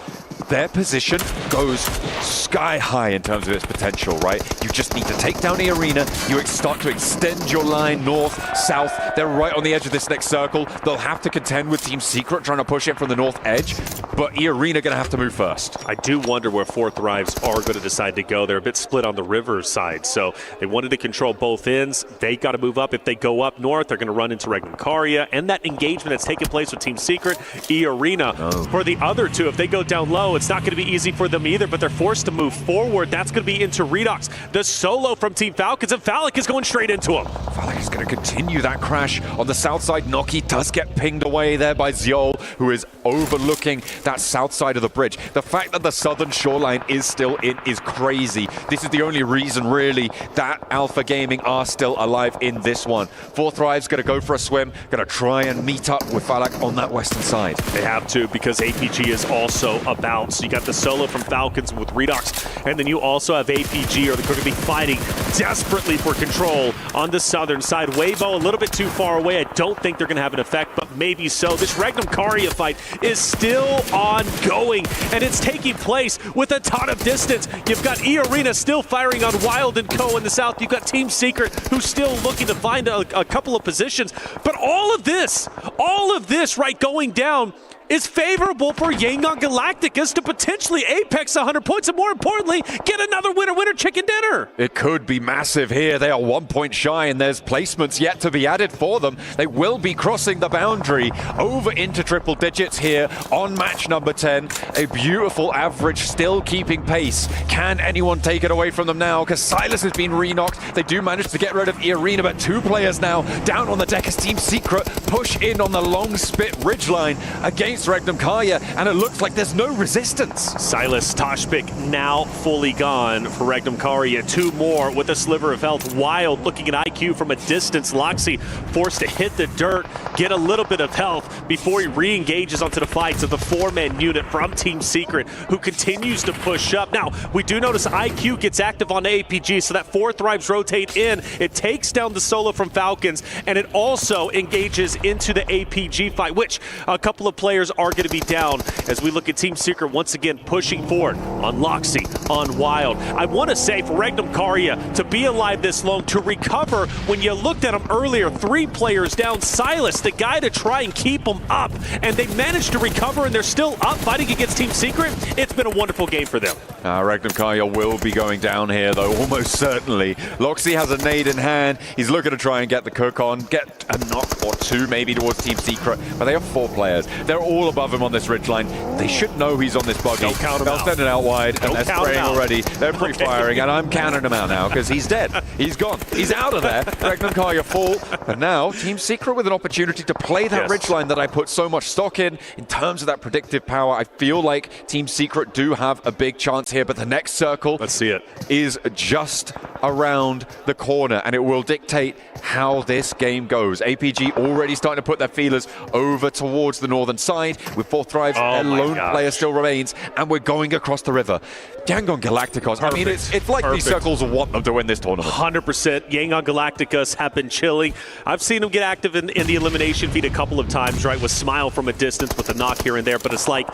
their position goes sky high in terms of its potential, right? You just need to take down the arena. You start to extend your line north, south. They're right on the edge of this next circle. They'll have to contend with Team Secret trying to push it from the north edge, but E-Arena going to have to move first. I do wonder where 4 Thrives are going to decide to go. They're a bit split on the river side, so they wanted to control both ends. They got to move up. If they go up north, they're going to run into Regnum Karya, and that engagement that's taken place with Team Secret, E-Arena. For the other 2, if they go down low, it's not going to be easy for them either, but they're forced to move forward. That's going to be into Redox. The solo from Team Falcons, and Falik is going straight into him. Falik is going to continue that crash on the south side. Noki does get pinged away there by Ziol, who is overlooking that south side of the bridge. The fact that the southern shoreline is still in is crazy. This is the only reason, really, that Alpha Gaming are still alive in this one. 4 Thrives going to go for a swim, going to try and meet up with Falak on that western side. They have to, because APG is also about. So you got the solo from Falcons with Redox, and then you also have APG, or they're going to be fighting desperately for control on the southern side. Weibo a little bit too far away. I don't think they're going to have an effect, but maybe so. This Regnum Karya fight is still ongoing, and it's taking place with a ton of distance. You've got E-Arena still firing on Wild and Co. in the south. You've got Team Secret, who's still looking to find a couple of positions. But all of this right going down is favorable for Yangon Galacticos to potentially apex 100 points, and more importantly, get another winner chicken dinner. It could be massive here. They are 1 point shy, and there's placements yet to be added for them. They will be crossing the boundary over into triple digits here on match number 10. A beautiful average, still keeping pace. Can anyone take it away from them now? Because Silas has been re-knocked. They do manage to get rid of E-Arena, but 2 players now down on the deck as Team Secret push in on the long spit ridgeline against Regnum Karya, and it looks like there's no resistance. Silas, Toshpik now fully gone for Regnum Karya. 2 more with a sliver of health. Wild looking at IQ from a distance. Loxy forced to hit the dirt, get a little bit of health before he re-engages onto the fights of the 4-man unit from Team Secret, who continues to push up. Now, we do notice IQ gets active on APG, so that 4 Thrives rotate in. It takes down the solo from Falcons, and it also engages into the APG fight, which a couple of players are going to be down as we look at Team Secret once again pushing forward on Loxy, on Wild. I want to say for Regnum Karya to be alive this long, to recover, when you looked at them earlier, 3 players down, Silas, the guy to try and keep them up, and they managed to recover, and they're still up fighting against Team Secret. It's been a wonderful game for them. Regnum Karya will be going down here, though, almost certainly. Loxy has a nade in hand. He's looking to try and get the cook on, get a knock or 2 maybe towards Team Secret, but they have 4 players. They're all above him on this ridgeline. They should know he's on this buggy. Don't count him They'll out. send it out wide, and Don't they're count him spraying out. already. They're pre-firing, and I'm counting him out now because he's dead. He's gone. He's out of there. Regnum Karya fall. And now Team Secret with an opportunity to play that ridgeline that I put so much stock in terms of that predictive power. I feel like Team Secret do have a big chance here, but the next circle, let's see it, is just around the corner, and it will dictate how this game goes. APG already starting to put their feelers over towards the northern side. With 4 Thrives, their lone player still remains, and we're going across the river. Yangon Galacticos, I mean, it's like these circles want them to win this tournament. 100%. Yangon Galacticos have been chilling. I've seen them get active in the elimination feed a couple of times, right, with Smile from a distance with a knock here and there, but it's like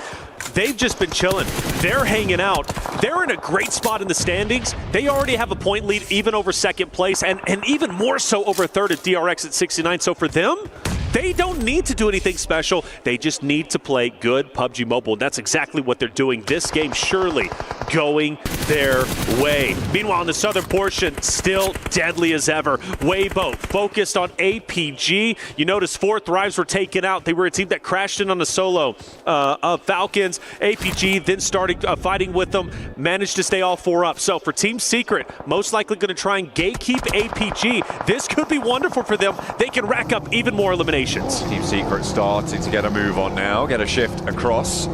they've just been chilling. They're hanging out. They're in a great spot in the standings. They already have a point lead even over second place, and even more so over third at DRX at 69. So for them, they don't need to do anything special. They just need to play good PUBG Mobile. And that's exactly what they're doing. This game surely going their way. Meanwhile, in the southern portion, still deadly as ever. Weibo focused on APG. You notice 4 Thrives were taken out. They were a team that crashed in on the solo of Falcons. APG then started fighting with them, managed to stay all 4 up. So for Team Secret, most likely going to try and gatekeep APG. This could be wonderful for them. They can rack up even more eliminations. Team Secret starting to get a move on now, get a shift across.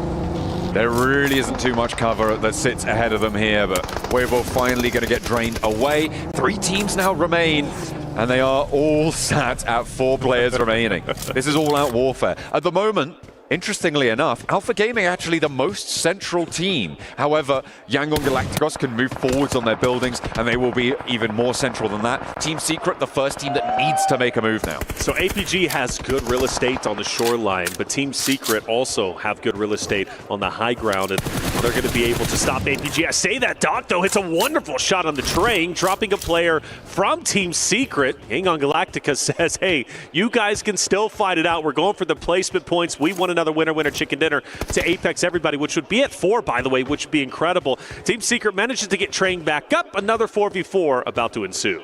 There really isn't too much cover that sits ahead of them here, but Weibo finally going to get drained away. 3 teams now remain, and they are all sat at 4 players remaining. This is all-out warfare. At the moment, interestingly enough, Alpha Gaming actually the most central team. However, Yangon Galacticos can move forwards on their buildings, and they will be even more central than that. Team Secret, the first team that needs to make a move now. So APG has good real estate on the shoreline, but Team Secret also have good real estate on the high ground, and they're going to be able to stop APG. I say that, Doc, though, it's a wonderful shot on the train, dropping a player from Team Secret. Yangon Galactica says, hey, you guys can still fight it out. We're going for the placement points. We want another winner chicken dinner to Apex everybody, which would be at 4, by the way, which would be incredible. Team Secret manages to get trained back up. Another 4v4 about to ensue.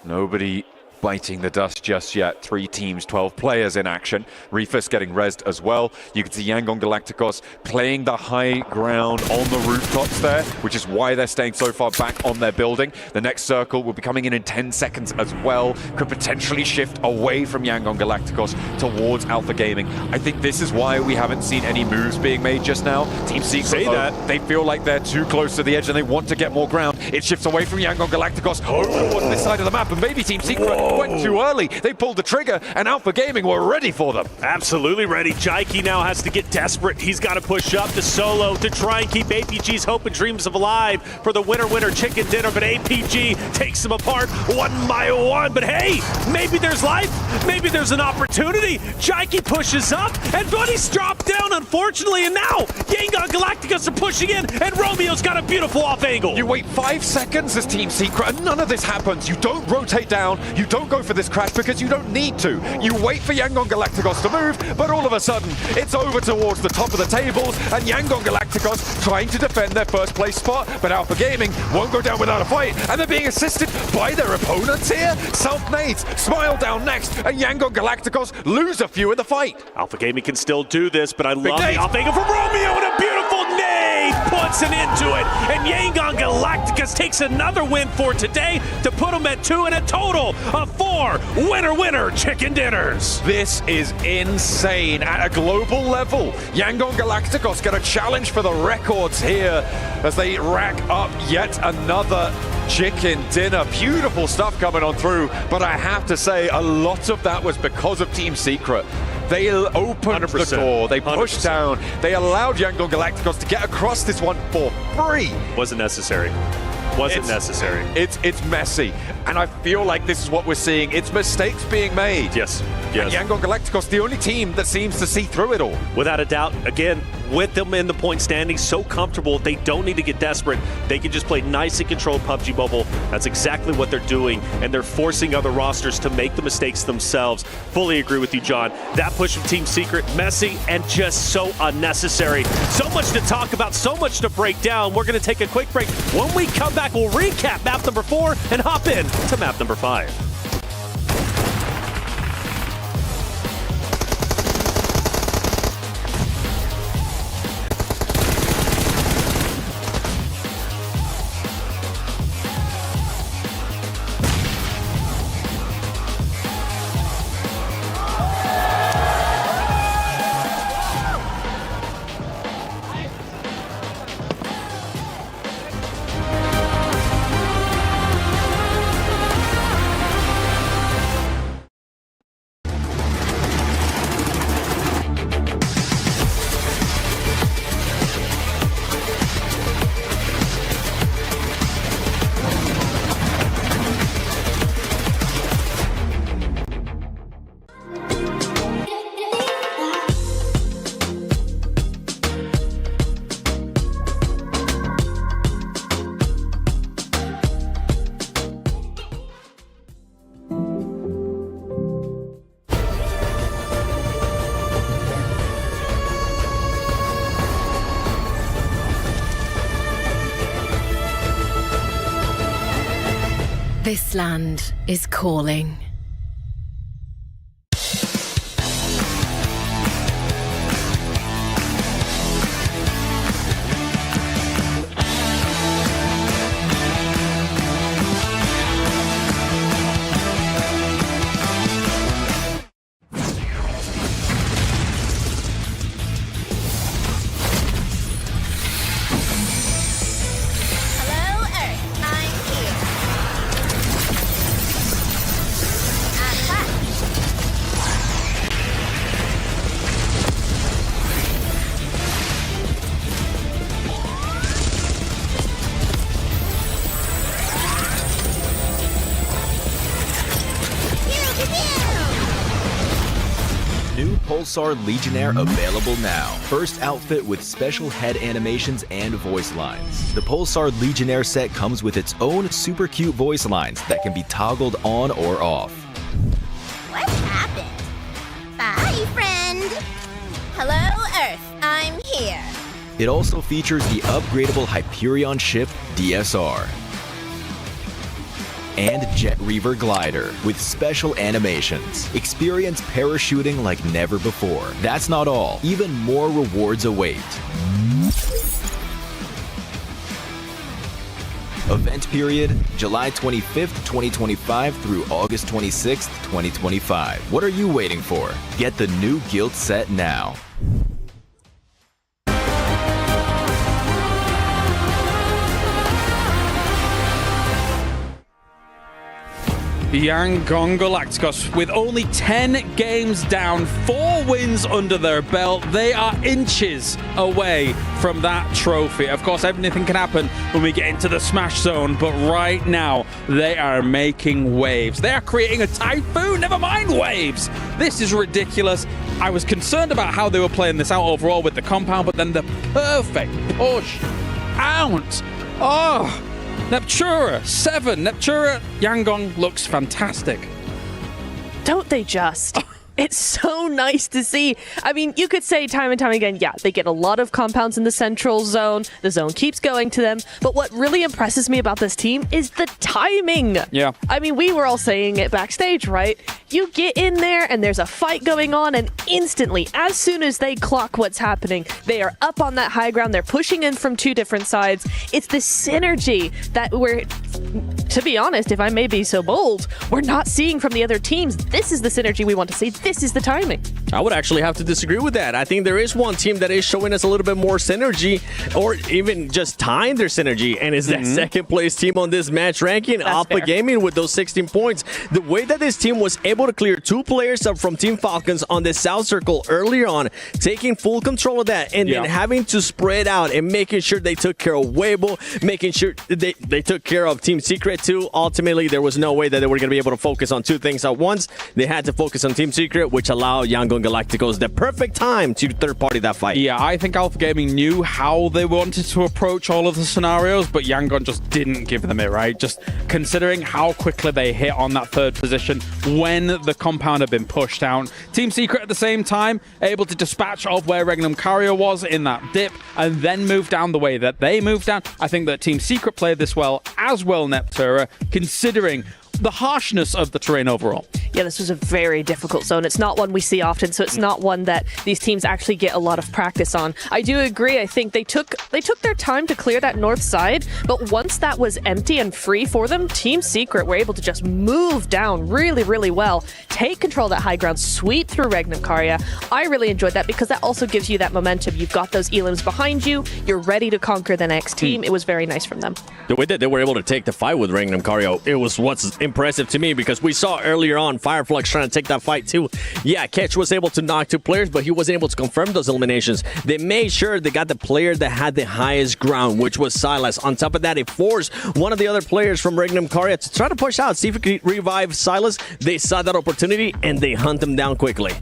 Nobody biting the dust just yet. 3 teams, 12 players in action. Reefus getting rezzed as well. You can see Yangon Galacticos playing the high ground on the rooftops there, which is why they're staying so far back on their building. The next circle will be coming in 10 seconds as well. Could potentially shift away from Yangon Galacticos towards Alpha Gaming. I think this is why we haven't seen any moves being made just now. Team Secret, they feel like they're too close to the edge and they want to get more ground. It shifts away from Yangon Galacticos over towards this side of the map, and maybe Team Secret went too early. They pulled the trigger, and Alpha Gaming were ready for them. Absolutely ready. Jaiki now has to get desperate. He's got to push up to solo to try and keep APG's hope and dreams alive for the winner chicken dinner, but APG takes them apart 1 by 1. But hey, maybe there's life. Maybe there's an opportunity. Jaiki pushes up, and Buddy's dropped down, unfortunately, and now Yangon Galacticos are pushing in, and Romeo's got a beautiful off angle. You wait 5 seconds as Team Secret, and none of this happens. You don't rotate down. You don't go for this crash because you don't need to. You wait for Yangon Galacticos to move, but all of a sudden, it's over towards the top of the tables, and Yangon Galacticos trying to defend their first place spot, but Alpha Gaming won't go down without a fight, and they're being assisted by their opponents here. Self-nades, Smile down next, and Yangon Galacticos lose a few in the fight. Alpha Gaming can still do this, but I love the off angle from Romeo, and a beautiful nade puts it into it, and Yangon Galacticos takes another win for today to put them at 2 and a total of 4 winner chicken dinners. This is insane at a global level. Yangon Galacticos get a challenge for the records here as they rack up yet another chicken dinner. Beautiful stuff coming on through, but I have to say a lot of that was because of Team Secret. They opened 100%. The door, they pushed 100%. Down, they allowed Yangon Galacticos to get across this one for free. Wasn't necessary. Wasn't necessary. It's messy, and I feel like this is what we're seeing. It's mistakes being made. Yes. And Yangon Galacticos, the only team that seems to see through it all. Without a doubt, again, with them in the point standing, so comfortable, they don't need to get desperate. They can just play nice and controlled PUBG Mobile. That's exactly what they're doing, and they're forcing other rosters to make the mistakes themselves. Fully agree with you, John. That push from Team Secret, messy and just so unnecessary. So much to talk about, so much to break down. We're going to take a quick break. When we come back, we'll recap map number 4 and hop in to map number 5. This land is calling. Hello, Earth. I'm here. New Pulsar Legionnaire available now. First outfit with special head animations and voice lines. The Pulsar Legionnaire set comes with its own super cute voice lines that can be toggled on or off. What happened? Bye, friend. Hello, Earth. I'm here. It also features the upgradable Hyperion ship DSR and Jet Reaver glider with special animations. Experience parachuting like never before. That's not all. Even more rewards await. Event period, July 25th, 2025 through August 26th, 2025. What are you waiting for? Get the new Guild set now. Yangon Galacticos, with only 10 games down, 4 wins under their belt, they are inches away from that trophy. Of course, everything can happen when we get into the Smash Zone, but right now, they are making waves. They are creating a typhoon, never mind waves. This is ridiculous. I was concerned about how they were playing this out overall with the compound, but then the perfect push out. Oh! Neptura, 7. Neptura, Yangon looks fantastic. Don't they just? It's so nice to see. I mean, you could say time and time again, yeah, they get a lot of compounds in the central zone. The zone keeps going to them. But what really impresses me about this team is the timing. Yeah. I mean, we were all saying it backstage, right? You get in there and there's a fight going on, and instantly, as soon as they clock what's happening, they are up on that high ground. They're pushing in from 2 different sides. It's the synergy that we're, to be honest, if I may be so bold, we're not seeing from the other teams. This is the synergy we want to see. This is the timing. I would actually have to disagree with that. I think there is one team that is showing us a little bit more synergy, or even just tying their synergy, and it's that second place team on this match ranking, Alpha Gaming, with those 16 points. The way that this team was able to clear 2 players up from Team Falcons on the South Circle earlier on, taking full control of that, and then having to spread out and making sure they took care of Weibo, making sure they took care of Team Secret too. Ultimately, there was no way that they were going to be able to focus on 2 things at once. They had to focus on Team Secret, which allowed Yangon Galacticos the perfect time to third-party that fight. Yeah, I think Alpha Gaming knew how they wanted to approach all of the scenarios, but Yangon just didn't give them it, right? Just considering how quickly they hit on that 3rd position when the compound had been pushed down. Team Secret at the same time, able to dispatch of where Regnum Cario was in that dip, and then move down the way that they moved down. I think that Team Secret played this well, as well Neptura, considering the harshness of the terrain overall. Yeah, this was a very difficult zone. It's not one we see often, so it's not one that these teams actually get a lot of practice on. I do agree. I think they took their time to clear that north side, but once that was empty and free for them, Team Secret were able to just move down really, really well, take control of that high ground, sweep through Regnum Caria. I really enjoyed that because that also gives you that momentum. You've got those elims behind you. You're ready to conquer the next team. It was very nice from them. The way that they were able to take the fight with Regnum Cario, it was what's impressive to me, because we saw earlier on Fireflux trying to take that fight too. Yeah, Ketch was able to knock 2 players, but he wasn't able to confirm those eliminations. They made sure they got the player that had the highest ground, which was Silas. On top of that, it forced one of the other players from Regnum Caria to try to push out, see if he could revive Silas. They saw that opportunity and they hunt him down quickly.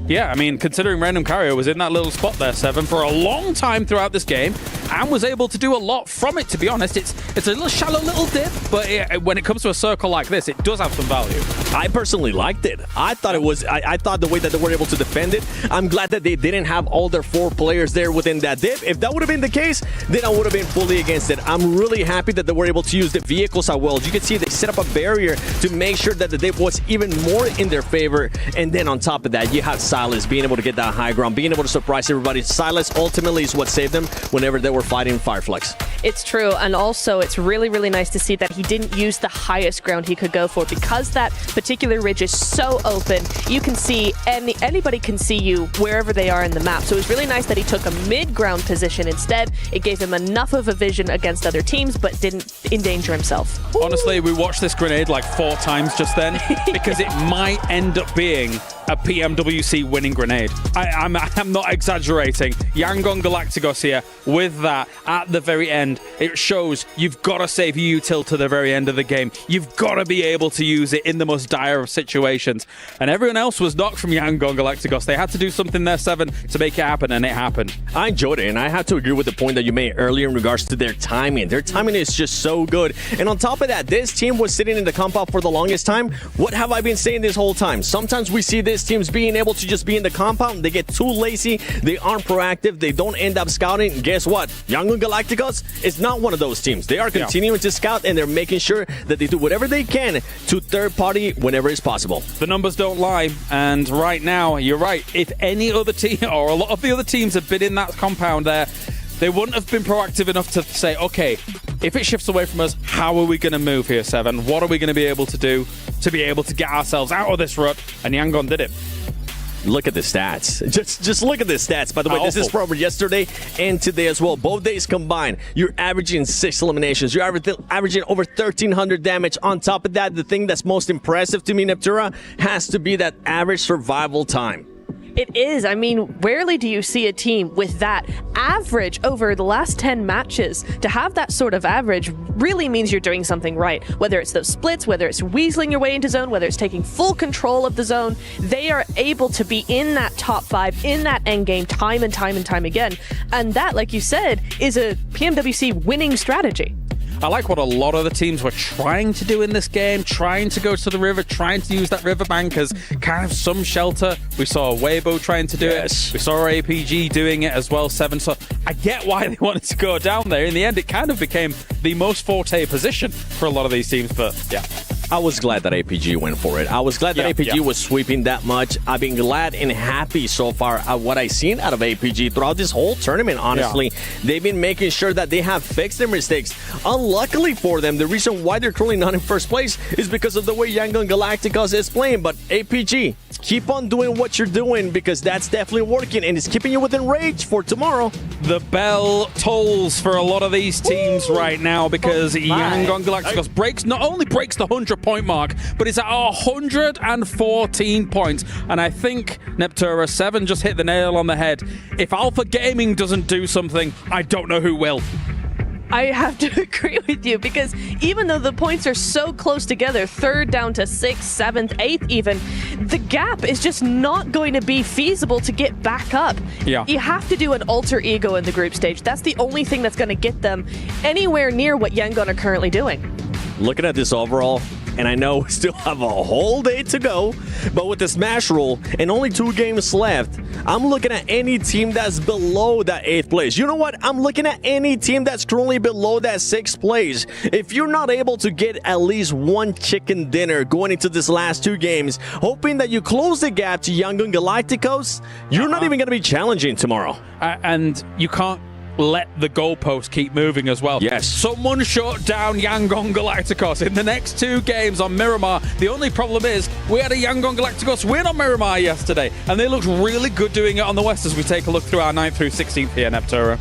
Yeah, I mean, considering Random Cario was in that little spot there, 7, for a long time throughout this game, and was able to do a lot from it, to be honest. It's a little shallow little dip, but when it comes to a circle like this, it does have some value. I personally liked it. I thought it was. I thought the way that they were able to defend it. I'm glad that they didn't have all their 4 players there within that dip. If that would have been the case, then I would have been fully against it. I'm really happy that they were able to use the vehicles as well. As you can see, they set up a barrier to make sure that the dip was even more in their favor. And then on top of that, you have Silas being able to get that high ground, being able to surprise everybody. Silas ultimately is what saved them whenever they were fighting Fireflex. It's true, and also it's really, really nice to see that he didn't use the highest ground he could go for, because that particular ridge is so open. You can see, anybody can see you wherever they are in the map. So it was really nice that he took a mid-ground position instead. It gave him enough of a vision against other teams, but didn't endanger himself. Honestly, we watched this grenade like 4 times just then, because it might end up being a PMWC winning grenade. I'm not exaggerating. Yangon Galacticos here with that at the very end. It shows you've got to save your util to the very end of the game. You've got to be able to use it in the most dire of situations. And everyone else was knocked from Yangon Galacticos. They had to do something there, 7, to make it happen, and it happened. I enjoyed it, and I have to agree with the point that you made earlier in regards to their timing. Their timing is just so good. And on top of that, this team was sitting in the compound for the longest time. What have I been saying this whole time? Sometimes we see this teams being able to just be in the compound. They get too lazy. They aren't proactive. They don't end up scouting. And guess what? Yangon Galacticos is not one of those teams. They are continuing to scout, and they're making sure that they do whatever they can to third party whenever it's possible. The numbers don't lie, and right now, you're right. If any other team or a lot of the other teams had been in that compound there, they wouldn't have been proactive enough to say, okay, if it shifts away from us, how are we going to move here, 7? What are we going to be able to do to be able to get ourselves out of this rut? And Yangon did it. Look at the stats. Just look at the stats. By the way, this is from yesterday and today as well. Both days combined, you're averaging 6 eliminations. You're averaging over 1,300 damage. On top of that, the thing that's most impressive to me, Neptura, has to be that average survival time. It is. I mean, rarely do you see a team with that average over the last 10 matches. To have that sort of average really means you're doing something right. Whether it's those splits, whether it's weaseling your way into zone, whether it's taking full control of the zone, they are able to be in that top 5, in that end game time and time and time again. And that, like you said, is a PMWC winning strategy. I like what a lot of the teams were trying to do in this game, trying to go to the river, trying to use that riverbank as kind of some shelter. We saw Weibo trying to do it. We saw APG doing it as well, 7. So I get why they wanted to go down there. In the end, it kind of became the most forte position for a lot of these teams, but yeah. I was glad that APG went for it. I was glad that APG was sweeping that much. I've been glad and happy so far at what I've seen out of APG throughout this whole tournament, honestly. They've been making sure that they have fixed their mistakes. Unluckily for them, the reason why they're currently not in first place is because of the way Yangon Galacticos is playing. But APG, keep on doing what you're doing, because that's definitely working and it's keeping you within range for tomorrow. The bell tolls for a lot of these teams right now, because Yangon Galacticos not only breaks the 100-point mark, but it's at 114 points. And I think Neptura 7 just hit the nail on the head. If Alpha Gaming doesn't do something, I don't know who will. I have to agree with you, because even though the points are so close together, 3rd down to 6th, 7th, 8th even, the gap is just not going to be feasible to get back up. Yeah. You have to do an alter ego in the group stage. That's the only thing that's going to get them anywhere near what Yangon are currently doing. Looking at this overall, and I know we still have a whole day to go, but with the Smash rule and only 2 games left, I'm looking at any team that's below that 8th place. You know what? I'm looking at any team that's currently below that 6th place. If you're not able to get at least 1 chicken dinner going into this last 2 games, hoping that you close the gap to Yangon Galacticos, you're not even going to be challenging tomorrow. And you can't let the goalpost keep moving as well. Yes. Someone shut down Yangon Galacticos in the next 2 games on Miramar. The only problem is we had a Yangon Galacticos win on Miramar yesterday, and they looked really good doing it on the West as we take a look through our 9th through 16th here, Neptura.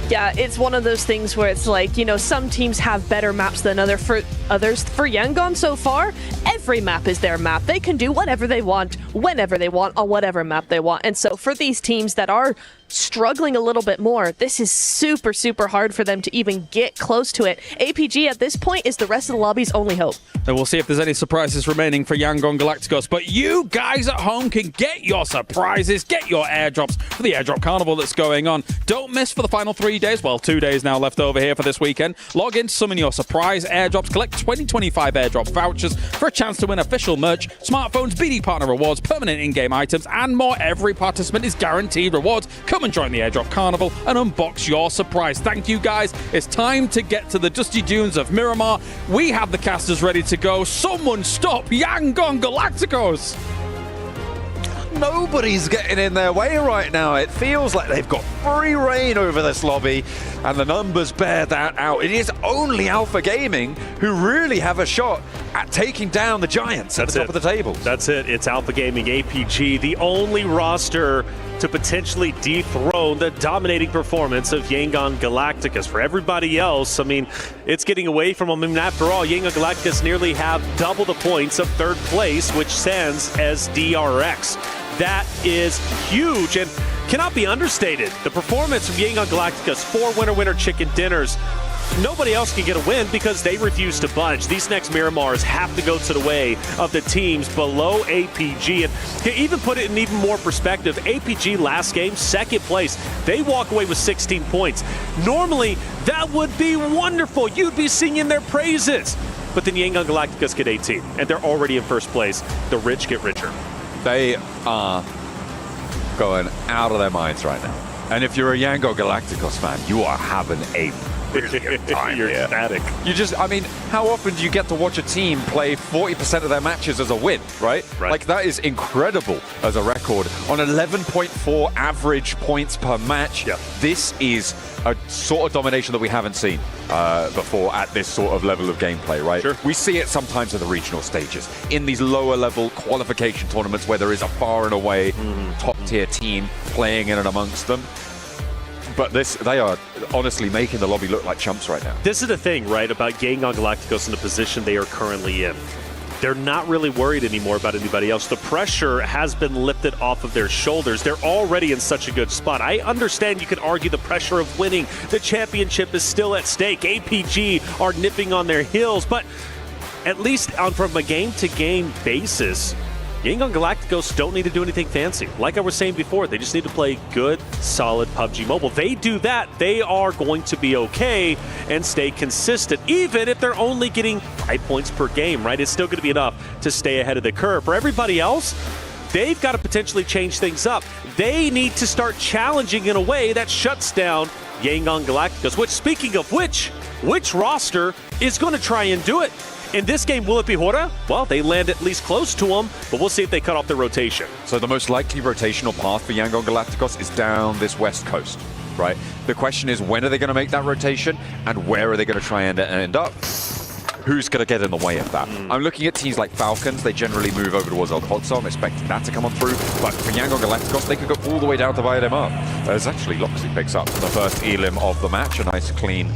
Yeah, it's one of those things where it's like, you know, some teams have better maps than others. others. For Yangon so far, every map is their map. They can do whatever they want, whenever they want, on whatever map they want. And so for these teams that are struggling a little bit more, this is super, super hard for them to even get close to it. APG at this point is the rest of the lobby's only hope. And we'll see if there's any surprises remaining for Yangon Galacticos. But you guys at home can get your surprises, get your airdrops for the airdrop carnival that's going on. Don't miss for the final 3 days. Well, 2 days now left over here for this weekend. Log in, summon your surprise airdrops, collect 2025 airdrop vouchers for a chance to win official merch, smartphones, BD partner rewards, permanent in-game items, and more. Every participant is guaranteed rewards. Come and join the airdrop carnival and unbox your surprise. Thank you, guys. It's time to get to the dusty dunes of Miramar. We have the casters ready to go. Someone stop Yangon Galacticos! Nobody's getting in their way right now. It feels like they've got free reign over this lobby, and the numbers bear that out. It is only Alpha Gaming who really have a shot at taking down the Giants at the top of the table. That's it. It's Alpha Gaming, APG, the only roster to potentially dethrone the dominating performance of Yangon Galacticos. For everybody else, I mean, it's getting away from them. I mean, after all, Yangon Galacticos nearly have double the points of third place, which stands as DRX. That is huge and cannot be understated. The performance from Yangon Galacticos, 4 winner-winner chicken dinners. Nobody else can get a win because they refuse to budge. These next Miramars have to go to the way of the teams below APG. And to even put it in even more perspective, APG last game, second place. They walk away with 16 points. Normally, that would be wonderful. You'd be singing their praises. But then Yangon Galacticos get 18, and they're already in first place. The rich get richer. They are going out of their minds right now. And if you're a Yangon Galacticos fan, you are having a brilliant time. You're here. ecstatic. You just, I mean, how often do you get to watch a team play 40% of their matches as a win, right? Like, that is incredible as a record. On 11.4 average points per match, this is a sort of domination that we haven't seen before at this sort of level of gameplay, right? Sure. We see it sometimes at the regional stages, in these lower level qualification tournaments where there is a far and away top tier team playing in and amongst them. But they are honestly making the lobby look like chumps right now. This is the thing, right, about Yangon Galacticos in the position they are currently in. They're not really worried anymore about anybody else. The pressure has been lifted off of their shoulders. They're already in such a good spot. I understand you could argue the pressure of winning. The championship is still at stake. APG are nipping on their heels, but at least from a game-to-game basis, Yangon Galacticos don't need to do anything fancy. Like I was saying before, they just need to play good, solid PUBG Mobile. They do that, they are going to be okay and stay consistent, even if they're only getting 5 points per game, right? It's still going to be enough to stay ahead of the curve. For everybody else, they've got to potentially change things up. They need to start challenging in a way that shuts down Yangon Galacticos, which, speaking of which roster is going to try and do it? In this game, will it be Hora? Well, they land at least close to them, but we'll see if they cut off their rotation. So the most likely rotational path for Yangon Galacticos is down this west coast, right? The question is, when are they going to make that rotation, and where are they going to try and end up? Who's going to get in the way of that? I'm looking at teams like Falcons. They generally move over towards El Pozo. I'm expecting that to come on through. But for Yangon Galacticos, they could go all the way down to Via de Mar. There's actually Loxley picks up the first elim of the match. A nice clean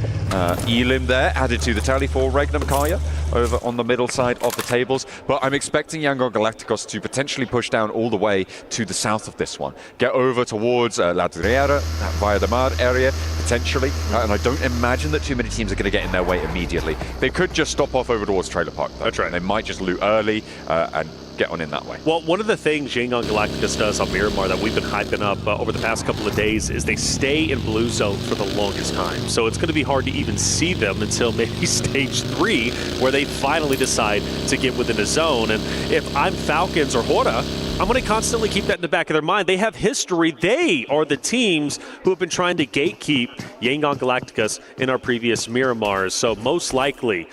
elim there, added to the tally for Regnum Kaya over on the middle side of the tables. But I'm expecting Yangon Galacticos to potentially push down all the way to the south of this one. Get over towards La Riera, that Via de Mar area, potentially. And I don't imagine that too many teams are going to get in their way immediately. They could just stop off over towards Trailer Park, though. That's right. They might just loot early and get on in that way. Well, one of the things Yangon Galacticos does on Miramar that we've been hyping up over the past couple of days is they stay in blue zone for the longest time. So it's going to be hard to even see them until maybe stage 3, where they finally decide to get within a zone. And if I'm Falcons or Hora, I'm going to constantly keep that in the back of their mind. They have history. They are the teams who have been trying to gatekeep Yangon Galacticos in our previous Miramars. So most likely,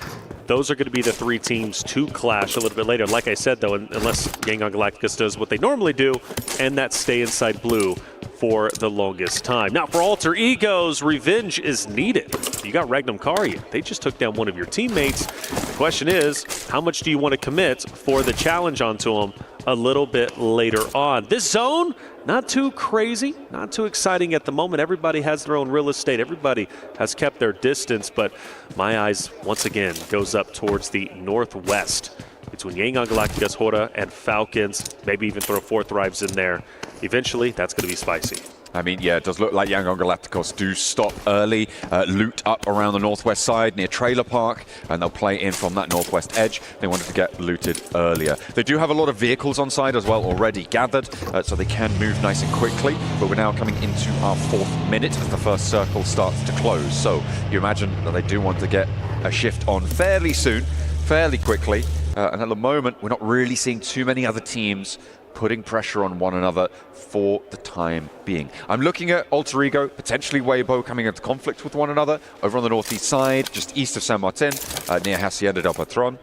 those are going to be the 3 teams to clash a little bit later. Like I said, though, unless Yangon Galacticos does what they normally do, and that's stay inside blue for the longest time. Now, for Alter Egos, revenge is needed. You got Regnum Kari. They just took down one of your teammates. The question is, how much do you want to commit for the challenge onto them? a little bit later on. This zone, not too crazy, not too exciting at the moment. Everybody has their own real estate. Everybody has kept their distance, but my eyes, once again, goes up towards the northwest between Yangon Galacticos, Hora, and Falcons. Maybe even throw 4 Thrives in there. Eventually, that's going to be spicy. I mean, yeah, it does look like Yangon Galacticos do stop early, loot up around the northwest side near Trailer Park, and they'll play in from that northwest edge. They wanted to get looted earlier. They do have a lot of vehicles on side as well already gathered, so they can move nice and quickly, but we're now coming into our 4th minute as the first circle starts to close. So you imagine that they do want to get a shift on fairly soon, fairly quickly, and at the moment, we're not really seeing too many other teams putting pressure on one another for the time being. I'm looking at Alter Ego, potentially Weibo coming into conflict with one another over on the northeast side, just east of San Martin, near Hacienda del Patron.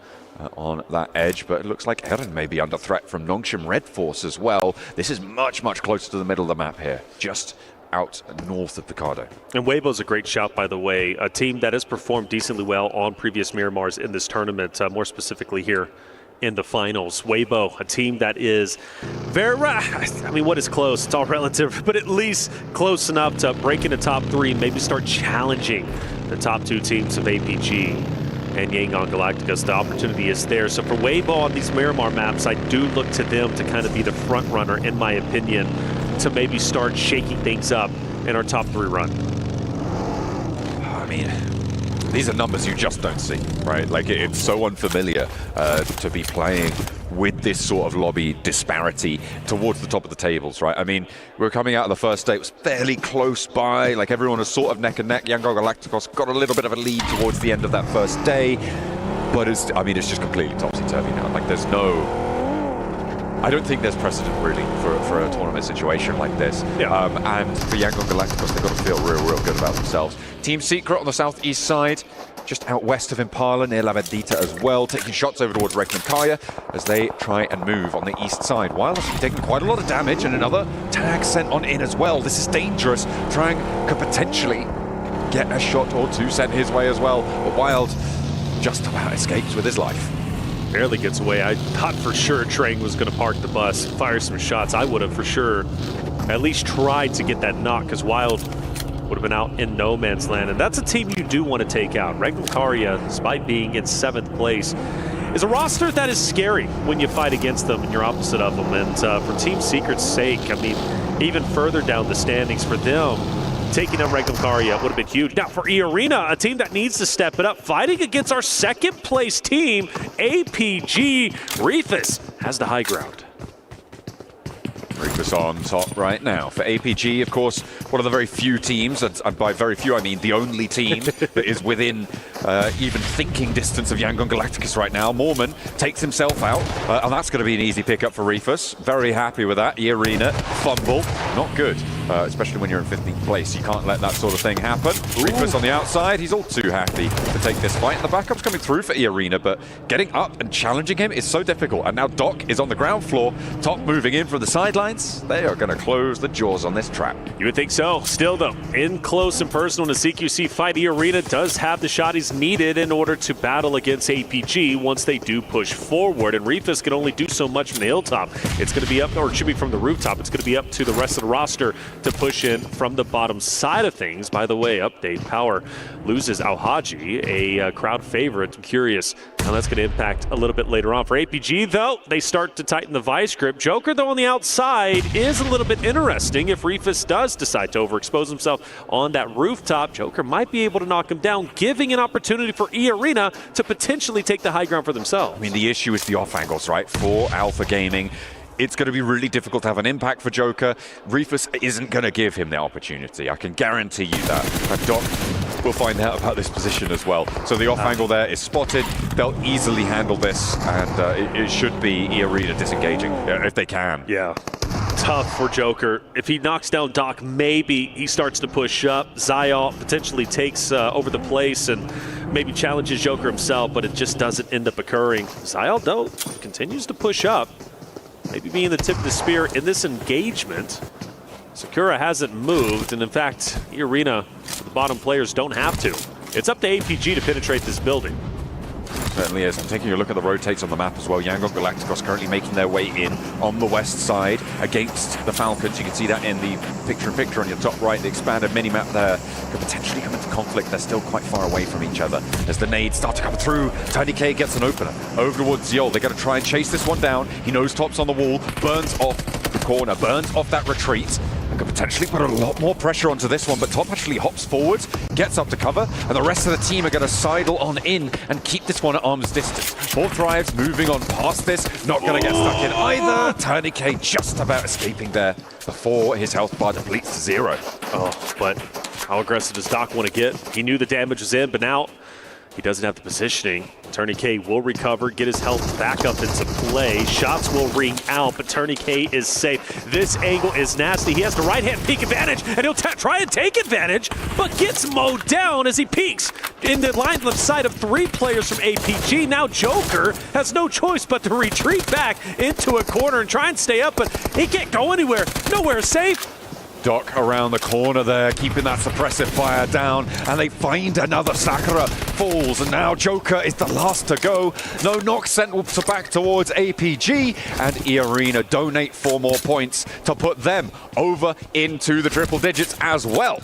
On that edge, but it looks like Eren may be under threat from Nongshim Red Force as well. This is much, much closer to the middle of the map here, just out north of Picardo. And Weibo's a great shout, by the way, a team that has performed decently well on previous Miramars in this tournament, more specifically here in the finals. Weibo, a team that is very, I mean, what is close? It's all relative, but at least close enough to break into top 3, maybe start challenging the top 2 teams of APG and Yangon Galacticos. The opportunity is there. So for Weibo on these Miramar maps, I do look to them to kind of be the front runner, in my opinion, to maybe start shaking things up in our top 3 run. I mean, these are numbers you just don't see, right? Like, it's so unfamiliar to be playing with this sort of lobby disparity towards the top of the tables, right? I mean, we're coming out of the first day, it was fairly close by, like everyone was sort of neck and neck. Yangon Galacticos got a little bit of a lead towards the end of that first day, but it's just completely topsy-turvy now. Like, there's no... I don't think there's precedent really for a tournament situation like this. Yeah. And for Yangon Galacticos, they've got to feel real good about themselves. Team Secret on the southeast side, just out west of Impala near La Bendita as well, taking shots over towards Regnum Kaya as they try and move on the east side. Wild has taken quite a lot of damage, and another tag sent on in as well. This is dangerous. Trang could potentially get a shot or 2 sent his way as well, but Wild just about escapes with his life. Barely gets away. I thought for sure Trang was going to park the bus, fire some shots. I would have for sure at least tried to get that knock, because Wild would have been out in no man's land. And that's a team you do want to take out. Regnum Kaya, despite being in 7th place, is a roster that is scary when you fight against them and you're opposite of them. And for Team Secret's sake, I mean, even further down the standings for them, taking out Regnum Kaya would have been huge. Now for E-Arena, a team that needs to step it up, fighting against our 2nd place team, APG. Rifus has the high ground. Rufus on top right now. For APG, of course, one of the very few teams, and by very few I mean the only team that is within even thinking distance of Yangon Galacticos right now. Mormon takes himself out, and that's going to be an easy pickup for Rufus. Very happy with that. E-Arena, fumble, not good, especially when you're in 15th place. You can't let that sort of thing happen. Rufus on the outside, he's all too happy to take this fight. And the backup's coming through for E-Arena, but getting up and challenging him is so difficult. And now Doc is on the ground floor, Top moving in from the sidelines. They are going to close the jaws on this trap. You would think so. Still, though, in close and personal in a CQC fight, E-Arena does have the shotties needed in order to battle against APG once they do push forward. And Rufus can only do so much from the hilltop. It's going to be up, or it should be from the rooftop. It's going to be up to the rest of the roster to push in from the bottom side of things. By the way, update, Power loses Al-Haji, a crowd favorite. I'm curious how that's going to impact a little bit later on. For APG, though, they start to tighten the vice grip. Joker, though, on the outside is a little bit interesting. If Rufus does decide to overexpose himself on that rooftop, Joker might be able to knock him down, giving an opportunity for E-Arena to potentially take the high ground for themselves. I mean, the issue is the off angles, right? For Alpha Gaming, it's going to be really difficult to have an impact for Joker. Rufus isn't going to give him the opportunity. I can guarantee you that. And Doc will find out about this position as well. So the off angle there is spotted. They'll easily handle this, and it should be E-Arena disengaging, if they can. Yeah. Tough for Joker. If he knocks down Doc, maybe he starts to push up. Zayal potentially takes over the place and maybe challenges Joker himself, but it just doesn't end up occurring. Zayal, though, continues to push up. Maybe being the tip of the spear in this engagement. Sakura hasn't moved, and in fact, E-Arena, the bottom players don't have to. It's up to APG to penetrate this building. certainly is. I'm taking a look at the rotates on the map as well. Yangon Galacticos currently making their way in on the west side against the Falcons. You can see that in the picture-in-picture on your top right. The expanded mini-map there could potentially come into conflict. They're still quite far away from each other. As the nades start to come through, Tiny K gets an opener. Over towards Ziol. They got to try and chase this one down. He knows Top's on the wall, burns off the corner, burns off that retreat, and could potentially put a lot more pressure onto this one, but Top actually hops forward, gets up to cover, and the rest of the team are going to sidle on in and keep this one at arm's distance. Four Thrives moving on past this, not going to get stuck in either. Tourniquet just about escaping there before his health bar depletes to 0. Oh, but how aggressive does Doc want to get? He knew the damage was in, but now he doesn't have the positioning. Tourniquet will recover, get his health back up into play. Shots will ring out, but Tourniquet is safe. This angle is nasty. He has the right-hand peek advantage, and he'll try and take advantage, but gets mowed down as he peeks in the line left side of 3 players from APG. Now Joker has no choice but to retreat back into a corner and try and stay up, but he can't go anywhere. Nowhere safe. Doc around the corner there, keeping that suppressive fire down, and they find another. Sakura falls, and now Joker is the last to go. No knock sent back towards APG, and eArena donate 4 more points to put them over into the triple digits as well.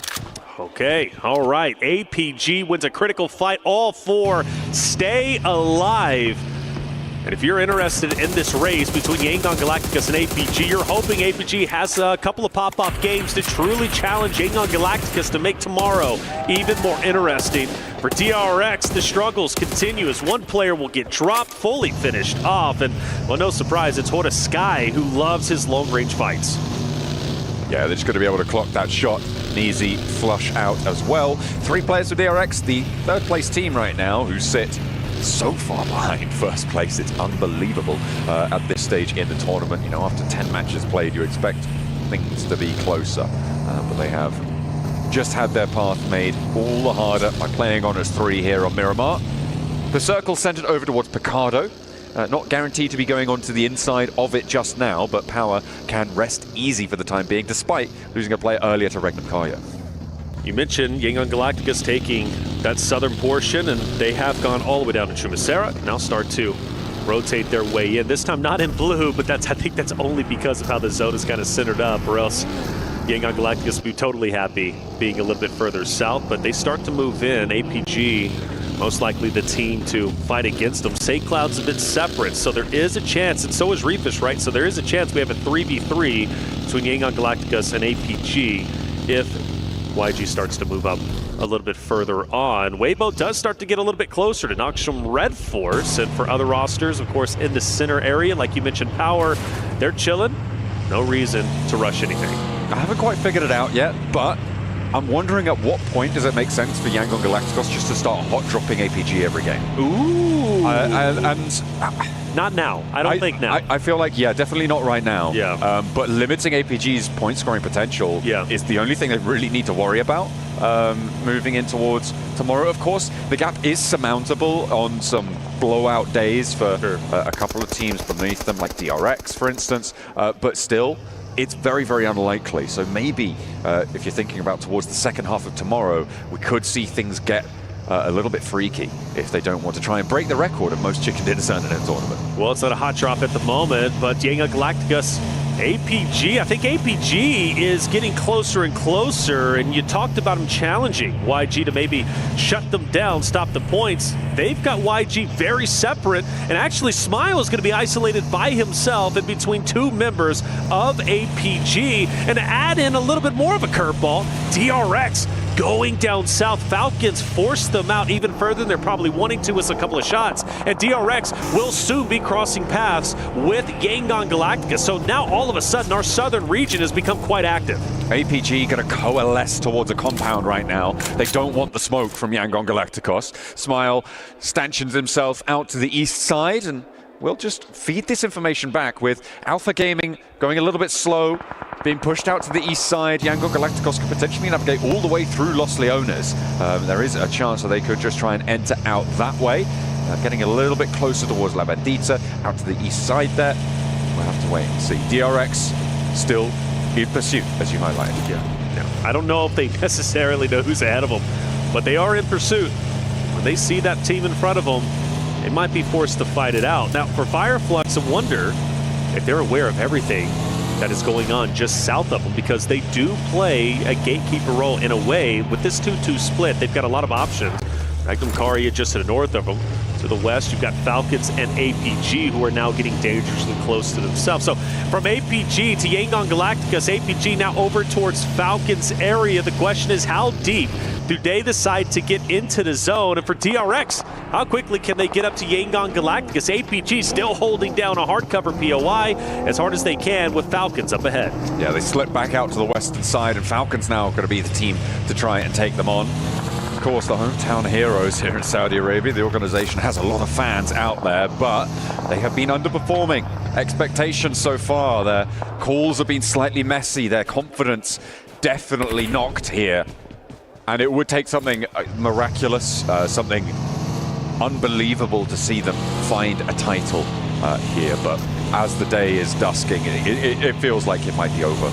Okay, all right. APG wins a critical fight. All 4 stay alive. And if you're interested in this race between Yangon Galacticos and APG, you're hoping APG has a couple of pop-off games to truly challenge Yangon Galacticos to make tomorrow even more interesting. For DRX, the struggles continue as one player will get dropped, fully finished off. And, well, no surprise, it's Horta Sky who loves his long-range fights. Yeah, they're just going to be able to clock that shot. An easy flush out as well. 3 players for DRX, the 3rd place team right now, who sit so far behind first place. It's unbelievable at this stage in the tournament. You know, after 10 matches played, you expect things to be closer. But they have just had their path made all the harder by playing on as 3 here on Miramar. The circle centered over towards Picardo. Not guaranteed to be going on to the inside of it just now, but Power can rest easy for the time being, despite losing a player earlier to Regnum Karya. You mentioned Yangon Galacticos taking that southern portion, and they have gone all the way down to Chumacera. Now start to rotate their way in. This time not in blue, but I think that's only because of how the zone is kind of centered up, or else Yangon Galacticos would be totally happy being a little bit further south, but they start to move in. APG, most likely the team to fight against them. St. Cloud's a bit separate, so there is a chance, and so is Reefish, right? So there is a chance we have a 3v3 between Yangon Galacticos and APG if YG starts to move up a little bit further on. Weibo does start to get a little bit closer to Noxum Red Force, and for other rosters, of course, in the center area, like you mentioned, Power, they're chilling. No reason to rush anything. I haven't quite figured it out yet, but I'm wondering at what point does it make sense for Yangon Galacticos just to start hot dropping APG every game? Ooh. Not now. I don't think now. I feel like, yeah, definitely not right now. Yeah. But limiting APG's point scoring potential is the only thing they really need to worry about moving in towards tomorrow. Of course, the gap is surmountable on some blowout days for a couple of teams beneath them, like DRX, for instance. But still, it's very, very unlikely. So maybe if you're thinking about towards the second half of tomorrow, we could see things get a little bit freaky if they don't want to try and break the record of most chicken dinners in a tournament. Well, it's not a hot drop at the moment, but Yangon Galacticos, APG, I think APG is getting closer and closer, and you talked about him challenging YG to maybe shut them down, stop the points. They've got YG very separate, and actually Smile is going to be isolated by himself in between 2 members of APG, and to add in a little bit more of a curveball, DRX going down south. Falcons force them out even further than they're probably wanting to with a couple of shots, and DRX will soon be crossing paths with Yangon Galacticos. So now all of a sudden our southern region has become quite active. APG going to coalesce towards a compound right now. They don't want the smoke from Yangon Galacticos. Smile stanchions himself out to the east side, and we'll just feed this information back with Alpha Gaming going a little bit slow, being pushed out to the east side. Yangon Galacticos could potentially navigate all the way through Los Leones. There is a chance that they could just try and enter out that way. Getting a little bit closer towards La Bandita, out to the east side there. We'll have to wait and see. DRX still in pursuit, as you highlighted. Yeah. I don't know if they necessarily know who's ahead of them, but they are in pursuit. When they see that team in front of them, they might be forced to fight it out. Now, for Fireflux, I wonder if they're aware of everything that is going on just south of them, because they do play a gatekeeper role in a way. With this 2-2 split, they've got a lot of options. Magnum Caria just to the north of them. To the west, you've got Falcons and APG, who are now getting dangerously close to themselves. So from APG to Yangon Galacticus, APG now over towards Falcons area. The question is, how deep do they decide to get into the zone? And for DRX, how quickly can they get up to Yangon Galacticus? APG still holding down a hardcover POI as hard as they can with Falcons up ahead. Yeah, they slip back out to the western side, and Falcons now going to be the team to try and take them on. Of course, the hometown heroes here in Saudi Arabia. The organization has a lot of fans out there, but they have been underperforming expectations so far. Their calls have been slightly messy. Their confidence definitely knocked here. And it would take something miraculous, something unbelievable to see them find a title here. But as the day is dusking, it feels like it might be over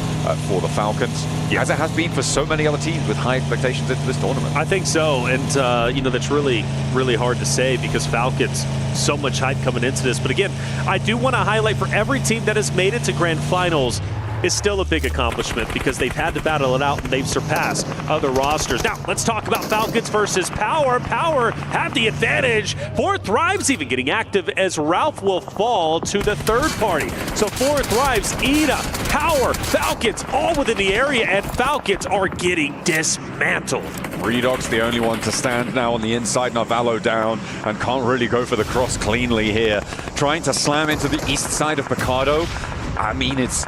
for the Falcons, as it has been for so many other teams with high expectations into this tournament. I think so, and you know, that's really, really hard to say because Falcons, so much hype coming into this. But again, I do want to highlight, for every team that has made it to grand finals, is still a big accomplishment because they've had to battle it out and they've surpassed other rosters. Now, let's talk about Falcons versus Power. Power have the advantage. 4 Thrives even getting active as Ralph will fall to the third party. So 4 Thrives, Ida, Power, Falcons all within the area, and Falcons are getting dismantled. Redog's the only one to stand now on the inside. Narvalo down and can't really go for the cross cleanly here. Trying to slam into the east side of Picardo. I mean, it's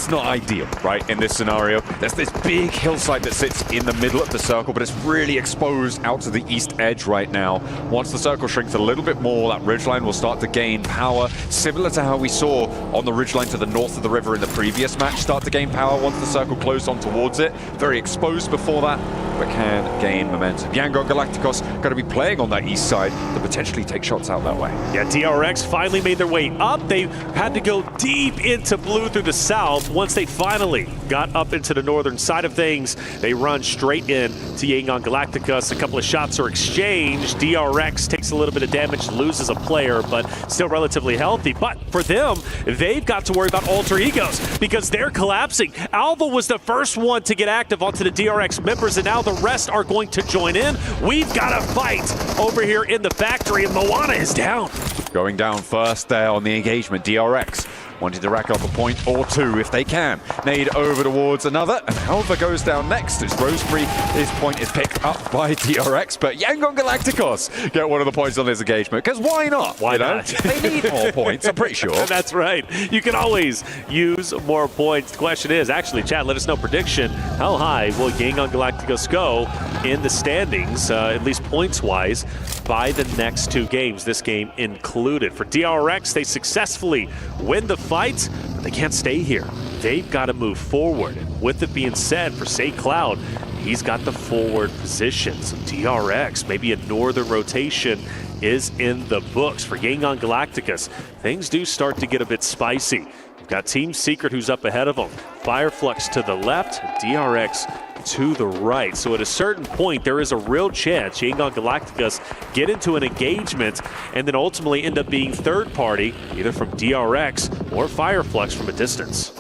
not ideal, right, in this scenario. There's this big hillside that sits in the middle of the circle, but it's really exposed out to the east edge right now. Once the circle shrinks a little bit more, that ridgeline will start to gain power, similar to how we saw on the ridgeline to the north of the river in the previous match, start to gain power once the circle closed on towards it. Very exposed before that, but can gain momentum. Yangon Galacticos going to be playing on that east side to potentially take shots out that way. Yeah, DRX finally made their way up. They had to go deep into blue through the south. Once they finally got up into the northern side of things, they run straight in to Yangon Galacticus. A couple of shots are exchanged. DRX takes a little bit of damage, loses a player, but still relatively healthy. But for them, they've got to worry about alter egos because they're collapsing. Alva was the first one to get active onto the DRX members, and now the rest are going to join in. We've got a fight over here in the factory, and Moana is down. Going down first there on the engagement, DRX wanting to rack up a point or two if they can. Nade over towards another, and Alva goes down next as Rosemary, his point is picked up by DRX, but Yangon Galacticos get one of the points on this engagement, because why not? Why not? They need more points, I'm pretty sure. That's right. You can always use more points. The question is, actually, chat, let us know prediction. How high will Yangon Galacticos go in the standings, at least points-wise, by the next 2 games, this game included? For DRX, they successfully win the fight, but they can't stay here. They've got to move forward. And with it being said, for Say Cloud, he's got the forward position. So DRX, maybe a northern rotation is in the books. For Yangon Galacticus, things do start to get a bit spicy. We've got Team Secret who's up ahead of them. Fireflux to the left, DRX to the right. So at a certain point, there is a real chance Yangon Galacticus get into an engagement and then ultimately end up being third party, either from DRX or Fireflux from a distance.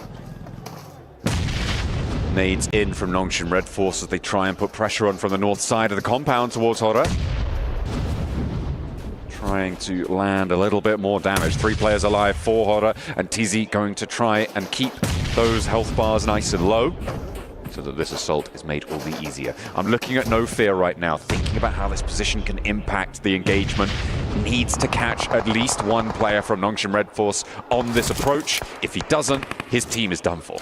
Nades in from Nongshim Red Force as they try and put pressure on from the north side of the compound towards Hora. Trying to land a little bit more damage. 3 players alive for Hora, and Tizzy going to try and keep those health bars nice and low, so that this assault is made all the easier. I'm looking at No Fear right now, thinking about how this position can impact the engagement. Needs to catch at least 1 player from Nongshim Red Force on this approach. If he doesn't, his team is done for.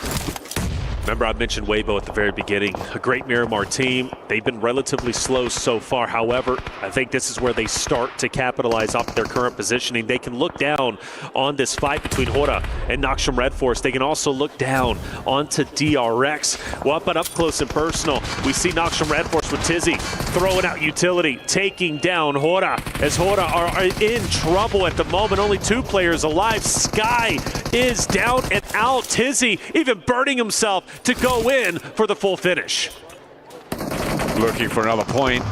Remember, I mentioned Weibo at the very beginning. A great Miramar team. They've been relatively slow so far. However, I think this is where they start to capitalize off their current positioning. They can look down on this fight between Hora and Nongshim Red Force. They can also look down onto DRX. Well, but up close and personal, we see Nongshim Red Force with Tizzy throwing out utility, taking down Hora, as Hora are in trouble at the moment. Only 2 players alive. Sky is down and out. Tizzy even burning himself to go in for the full finish. Looking for another point.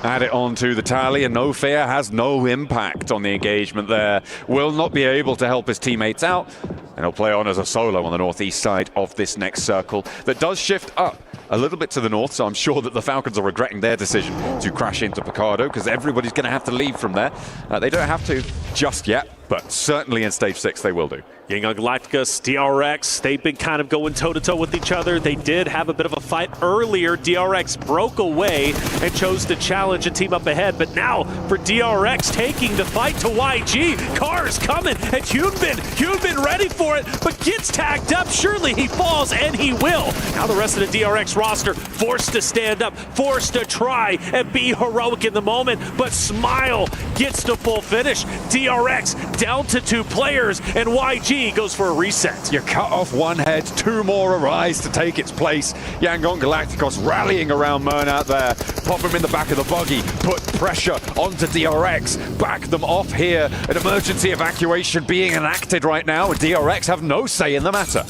Add it on to the tally, and No Fear has no impact on the engagement there. Will not be able to help his teammates out, and he'll play on as a solo on the northeast side of this next circle that does shift up a little bit to the north, so I'm sure that the Falcons are regretting their decision to crash into Picardo, because everybody's going to have to leave from there. They don't have to just yet, but certainly in Stage 6 they will do. Yangong Galacticos, DRX, they've been kind of going toe-to-toe with each other. They did have a bit of a fight earlier. DRX broke away and chose to challenge a team up ahead. But now for DRX taking the fight to YG. Cars coming, and Hyunbin ready for it, but gets tagged up. Surely he falls, and he will. Now the rest of the DRX roster forced to stand up, forced to try and be heroic in the moment. But Smile gets to full finish. DRX down to 2 players, and YG goes for a reset. You cut off one head, 2 more arise to take its place. Yangong Galacticos rallying around Mernat there. Pop him in the back of the buggy, put pressure onto DRX, back them off here. An emergency evacuation being enacted right now, and DRX have no say in the matter.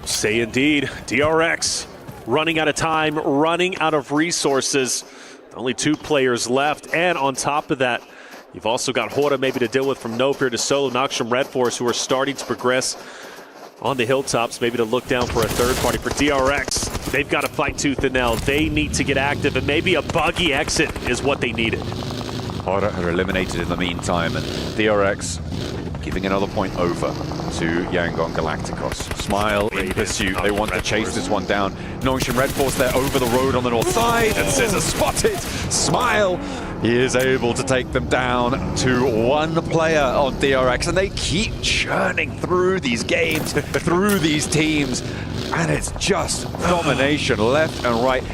Say indeed. DRX running out of time, running out of resources. Only 2 players left, and on top of that, you've also got Hora maybe to deal with from No Fear to solo. Noxum Red Force, who are starting to progress on the hilltops, maybe to look down for a third party. For DRX, they've got to fight tooth and nail. They need to get active, and maybe a buggy exit is what they needed. Hora are eliminated in the meantime, and DRX giving another point over to Yangong Galacticos. Smile in pursuit. They want to chase this one down. Noxian Red Force there over the road on the north side, and Scissor spotted. Smile, he is able to take them down to 1 player on DRX, and they keep churning through these games, through these teams, and it's just domination left and right.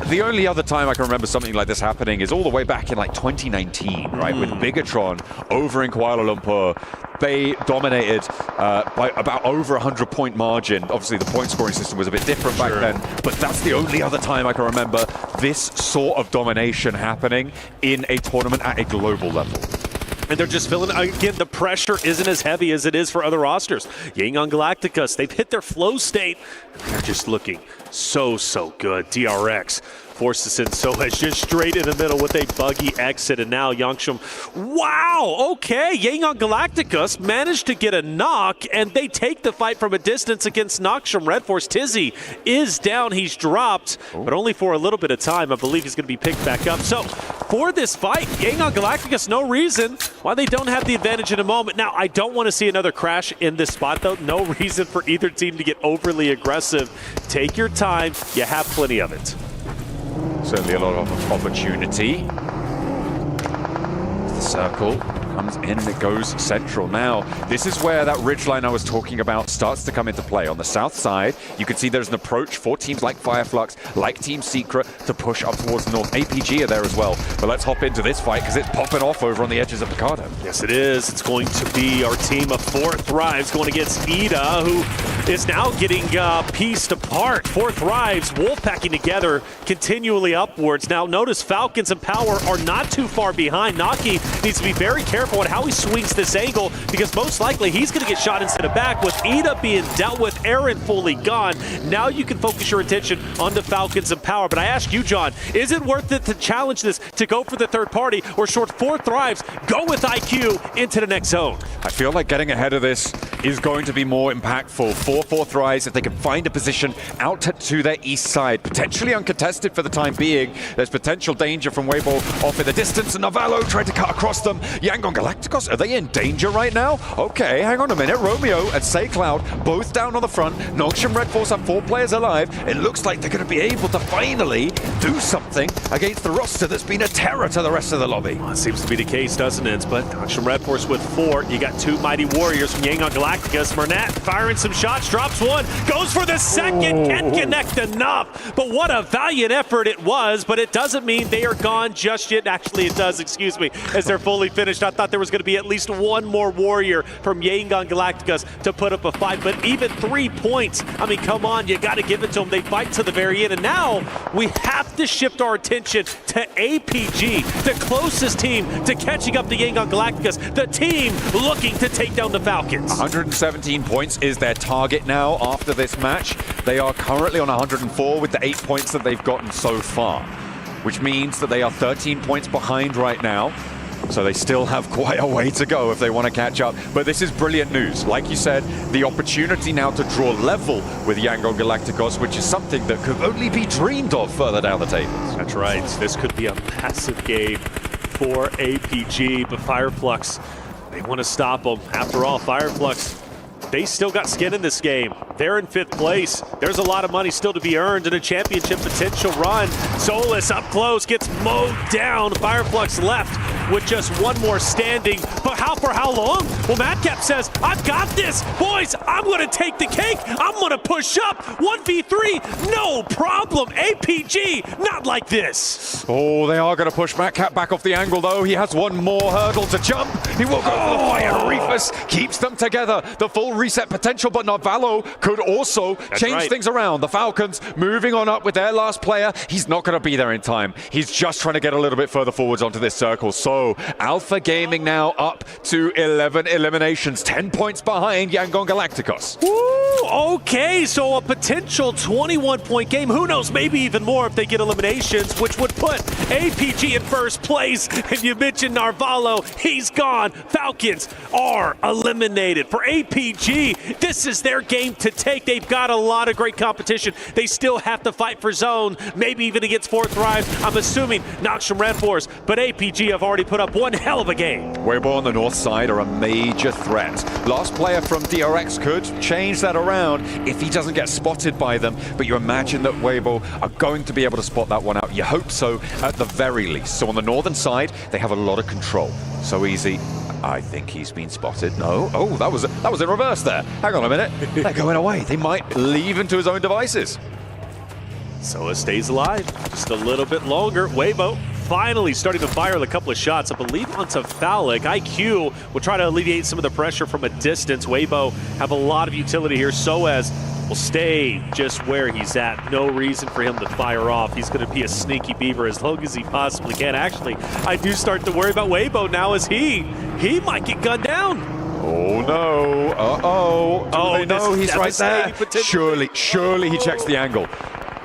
The only other time I can remember something like this happening is all the way back in like 2019, right, with Bigatron over in Kuala Lumpur. They dominated by about over 100-point margin. Obviously, the point scoring system was a bit different back then, but that's the only other time I can remember this sort of domination happening in a tournament at a global level. And they're just feeling, again, the pressure isn't as heavy as it is for other rosters. Yangong Galacticos, they've hit their flow state, and they're just looking so good. DRX forces in Sohej just straight in the middle with a buggy exit, and now Yangshum, wow, okay, Yangong Galacticos managed to get a knock, and they take the fight from a distance against Noxum Red Force. Tizzy is down, he's dropped, but only for a little bit of time. I believe he's going to be picked back up. So, for this fight, Yangong Galacticos, no reason why they don't have the advantage in a moment. Now, I don't want to see another crash in this spot, though. No reason for either team to get overly aggressive. Take your time, you have plenty of it. Certainly a lot of opportunity. The circle comes in and it goes central. Now, this is where that ridgeline I was talking about starts to come into play. On the south side, you can see there's an approach for teams like Fireflux, like Team Secret, to push up towards the north. APG are there as well. But let's hop into this fight because it's popping off over on the edges of Picardo. Yes, it is. It's going to be our team of 4 Thrives going against Ida, who is now getting pieced apart. 4 Thrives, wolfpacking together continually upwards. Now, notice Falcons and Power are not too far behind. Naki needs to be very careful on how he swings this angle, because most likely he's going to get shot instead of back. With Ida being dealt with, Aaron fully gone, now you can focus your attention on the Falcons and Power. But I ask you, John, is it worth it to challenge this, to go for the third party, or short 4 Thrives, go with IQ into the next zone? I feel like getting ahead of this is going to be more impactful for 4 Thrives if they can find a position out to their east side, potentially uncontested for the time being. There's potential danger from Weibo off in the distance, and Navallo tried to cut across them. Yangong Galacticos, are they in danger right now? Okay, hang on a minute. Romeo and SayCloud both down on the front. Noxian Red Force have 4 players alive. It looks like they're going to be able to finally do something against the roster that's been a terror to the rest of the lobby. Well, it seems to be the case, doesn't it? But Noxian Red Force with 4. You got 2 Mighty Warriors from Yangong Galacticos. Mernat firing some shots, drops 1, goes for the second, can't connect enough. But what a valiant effort it was, but it doesn't mean they are gone just yet. Actually, it does, excuse me, as they're fully finished. I thought there was going to be at least 1 more warrior from Yangong Galacticos to put up a fight, but even 3 points, I mean, come on, you got to give it to them. They fight to the very end, and now we have to shift our attention to APG, the closest team to catching up to Yangong Galacticos, the team looking to take down the Falcons. 117 points is their target now after this match. They are currently on 104 with the 8 points that they've gotten so far. which means that they are 13 points behind right now. So they still have quite a way to go if they want to catch up. But this is brilliant news. Like you said, the opportunity now to draw level with Yangon Galacticos, which is something that could only be dreamed of further down the tables. That's right. This could be a massive game for APG, but Fireflux, they want to stop them. After all, Fireflux, they still got skin in this game. They're in 5th place. There's a lot of money still to be earned in a championship potential run. Solus up close, gets mowed down. Fireflux left with just one more standing. But for how long? Well, Madcap says, I've got this. Boys, I'm going to take the cake. I'm going to push up. 1v3, no problem. APG, not like this. Oh, they are going to push Madcap back off the angle, though. He has one more hurdle to jump. He will go for the fire. Reefus keeps them together. The full reset potential, but Narvalo could also change things around. The Falcons moving on up with their last player. He's not going to be there in time. He's just trying to get a little bit further forwards onto this circle. So Alpha Gaming now up to 11 eliminations, 10 points behind Yangon Galacticos. Ooh, okay, so a potential 21-point game. Who knows, maybe even more if they get eliminations, which would put APG in 1st place. And you mentioned Narvalo, he's gone. Falcons are eliminated. For APG, this is their game to take. They've got a lot of great competition. They still have to fight for zone, maybe even against 4th Thrives. I'm assuming Noxium Red Force, but APG have already put up one hell of a game. Weibo on the north side are a major threat. Last player from DRX could change that around if he doesn't get spotted by them, but you imagine that Weibo are going to be able to spot that one out. You hope so at the very least. So on the northern side, they have a lot of control. So easy. I think he's been spotted. No. Oh, that was in reverse there. Hang on a minute. They're going away. They might leave into his own devices. So it stays alive just a little bit longer. Weibo finally starting to fire a couple of shots, I believe onto Phallic. IQ will try to alleviate some of the pressure from a distance. Weibo have a lot of utility here. Soaz will stay just where he's at. No reason for him to fire off. He's going to be a sneaky beaver as long as he possibly can. Actually, I do start to worry about Weibo now as he might get gunned down. Oh no. Uh-oh. Oh, no, he's right there. Surely he checks the angle.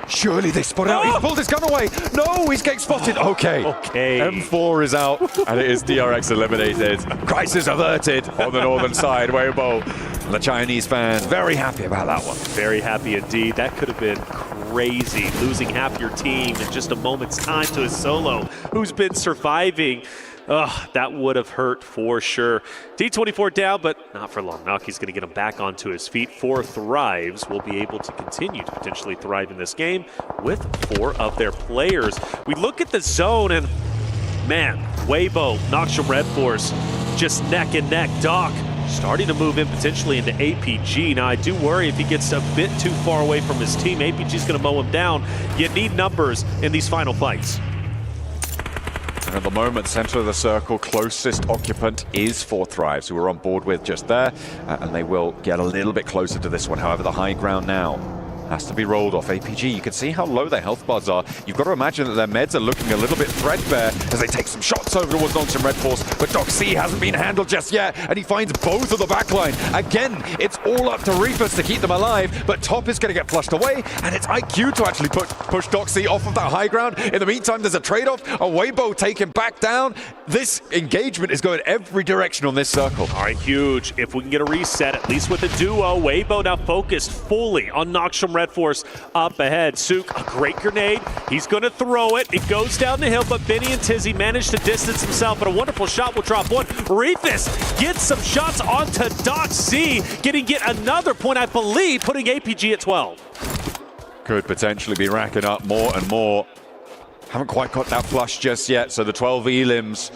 Surely they spot out. He's pulled his gun away. No, he's getting spotted. Okay. M4 is out, and it is DRX eliminated. Crisis averted on the northern side. Weibo, the Chinese fans, very happy about that one. Very happy indeed. That could have been crazy. Losing half your team in just a moment's time to a solo who's been surviving. Ugh, that would have hurt for sure. D24 down, but not for long. Naki's going to get him back onto his feet. 4 Thrives will be able to continue to potentially thrive in this game with 4 of their players. We look at the zone and, man, Weibo, Noxium Red Force, just neck and neck. Doc starting to move in potentially into APG. Now, I do worry if he gets a bit too far away from his team, APG's going to mow him down. You need numbers in these final fights. And at the moment, center of the circle, closest occupant is 4 Thrives, who we're on board with just there. And they will get a little bit closer to this one. However, the high ground now has to be rolled off. APG, you can see how low their health bars are. You've got to imagine that their meds are looking a little bit threadbare as they take some shots over towards Noxium Red Force, but Doc C hasn't been handled just yet, and he finds both of the backline. Again, it's all up to Reefus to keep them alive, but Top is going to get flushed away, and it's IQ to actually push Doc C off of that high ground. In the meantime, there's a trade-off. A Weibo taken back down. This engagement is going every direction on this circle. All right, huge. If we can get a reset, at least with a duo, Weibo now focused fully on Noxium Red Force up ahead. Sook, a great grenade. He's going to throw it. It goes down the hill, but Benny and Tizzy managed to distance himself, but a wonderful shot will drop one. Reefus gets some shots onto Doc C, getting yet another point, I believe, putting APG at 12. Could potentially be racking up more and more. Haven't quite got that flush just yet, so the 12 elims,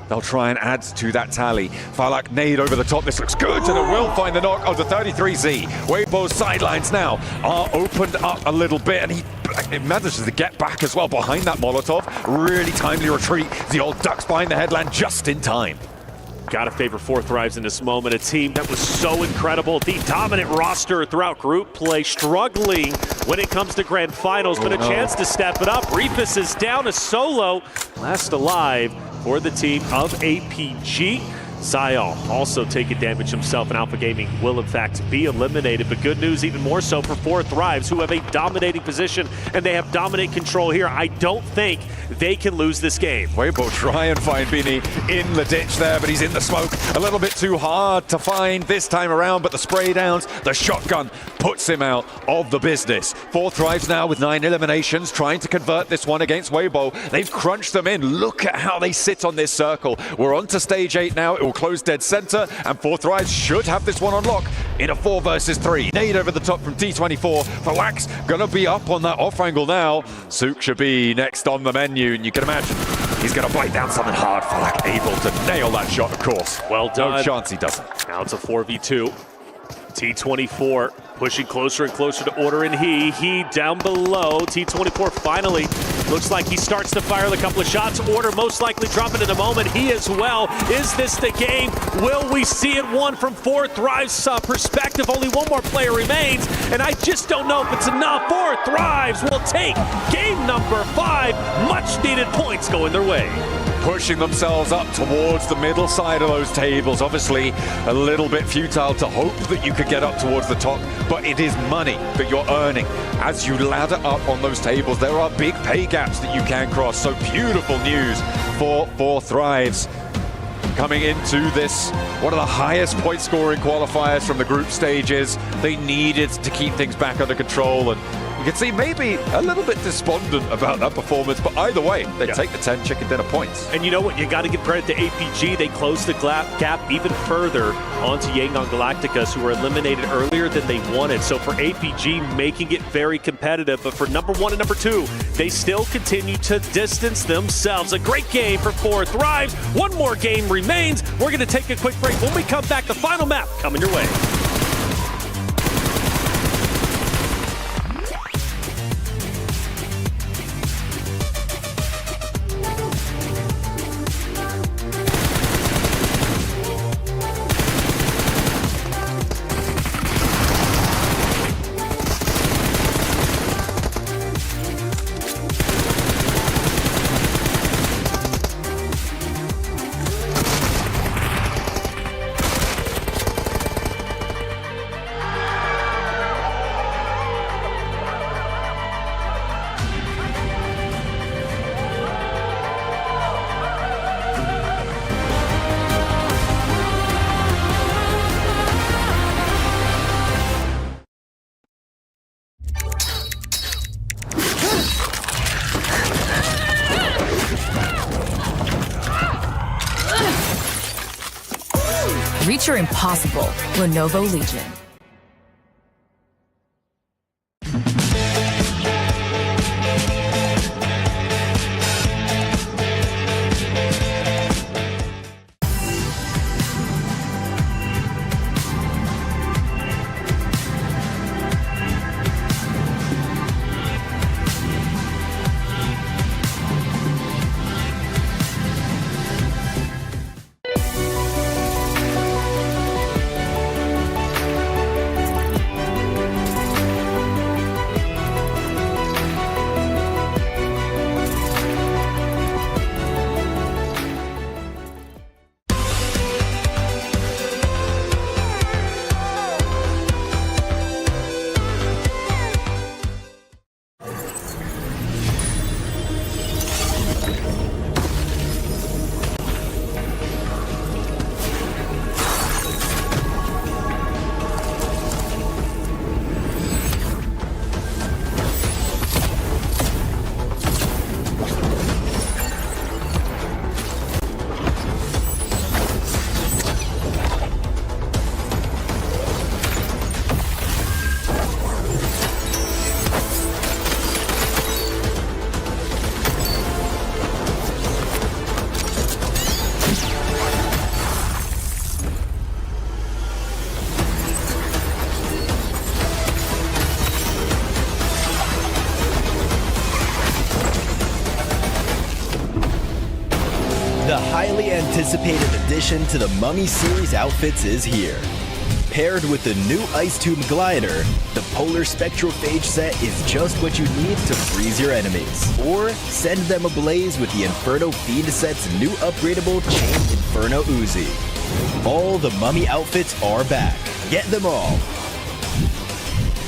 they'll try and add to that tally. Falak nade over the top. This looks good, and it will find the knock of the 33Z. Weibo's sidelines now are opened up a little bit, and he manages to get back as well behind that Molotov. Really timely retreat. The old ducks behind the headland just in time. Gotta favor 4 Thrives in this moment. A team that was so incredible. The dominant roster throughout group play, struggling when it comes to grand finals, but a chance to step it up. Reefus is down a solo. Last alive for the team of APG. Sayal also taking damage himself, and Alpha Gaming will in fact be eliminated. But good news even more so for 4 Thrives, who have a dominating position and they have dominant control here. I don't think they can lose this game. Weibo try and find Bini in the ditch there, but he's in the smoke. A little bit too hard to find this time around, but the spray downs, the shotgun puts him out of the business. 4 Thrives now with 9 eliminations, trying to convert this one against Weibo. They've crunched them in. Look at how they sit on this circle. We're on to stage 8 now. It will close dead center, and 4 Thrives should have this one on lock in a 4 versus 3. Nade over the top from T24. Falak's gonna be up on that off angle now. Sook should be next on the menu, and you can imagine he's gonna bite down something hard. Falak able to nail that shot, of course. Well done. No chance he doesn't. Now it's a 4v2. T24 pushing closer and closer to Order, and he down below. T24 finally looks like he starts to fire a couple of shots. Order most likely dropping in a moment. He as well. Is this the game? Will we see it won from 4 Thrives perspective? Only one more player remains, and I just don't know if it's enough. 4 Thrives will take game number 5. Much needed points going their way. Pushing themselves up towards the middle side of those tables. Obviously, a little bit futile to hope that you could get up towards the top, but it is money that you're earning. As you ladder up on those tables, there are big pay gaps that you can cross. So beautiful news for 4 Thrives. Coming into this, one of the highest point scoring qualifiers from the group stages. They needed to keep things back under control, and you can see maybe a little bit despondent about that performance, but either way, they take the 10 chicken dinner points. And you know what? You got to give credit to APG. They closed the gap even further onto Yangon Galacticos, who were eliminated earlier than they wanted. So for APG, making it very competitive. But for number 1 and number 2, they still continue to distance themselves. A great game for 4 Thrives. One more game remains. We're going to take a quick break. When we come back, the final map coming your way. Reach your impossible, Lenovo Legion. The highly anticipated addition to the Mummy series outfits is here. Paired with the new Ice Tomb Glider, the Polar Spectrophage set is just what you need to freeze your enemies. Or send them ablaze with the Inferno Fiend set's new upgradable Chain Inferno Uzi. All the mummy outfits are back. Get them all.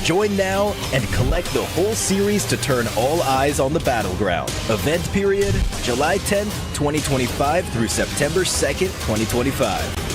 Join now and collect the whole series to turn all eyes on the battleground. Event period, July 10th, 2025 through September 2nd, 2025.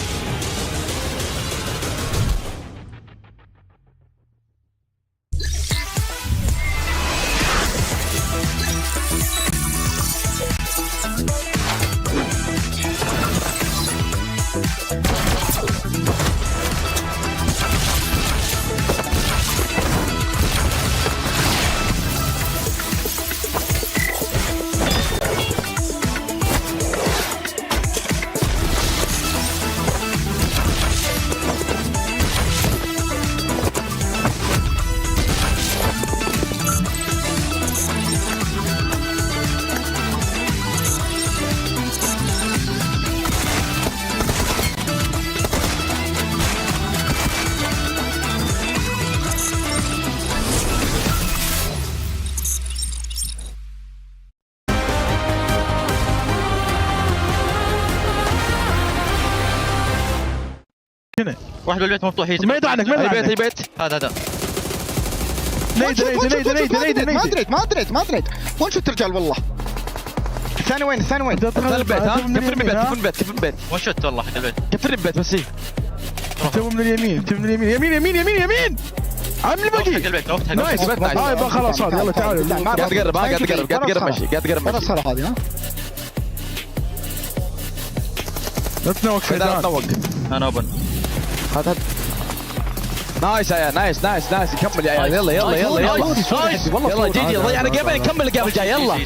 واحد بالبيت مفتوح ما يدعي عنك ما يدعي البيت هذا نيد ما ادري وين شو الرجال والله الثاني وين كفر البيت كفر البيت وين شوت والله حق البيت كفر البيت بس تو من اليمين يمين عامل باقي نايس خلاص هذا يلا تعالوا قاعد تقرب ماشي خلاص هذه لا تنوق انا اوبن هات نايس يا نايس كمل يا عيال يلا جيجي ضيعنا قبل نكمل قبل جاي يلا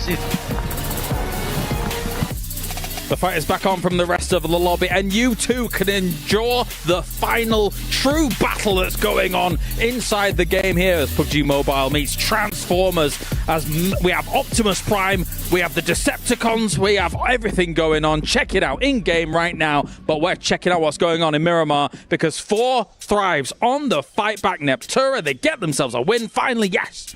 The fight is back on from the rest of the lobby, and you too can endure the final true battle that's going on inside the game here as PUBG Mobile meets Transformers. As we have Optimus Prime, we have the Decepticons, we have everything going on. Check it out in game right now, but we're checking out what's going on in Miramar because 4 thrives on the fight back. Neptura, they get themselves a win finally, yes.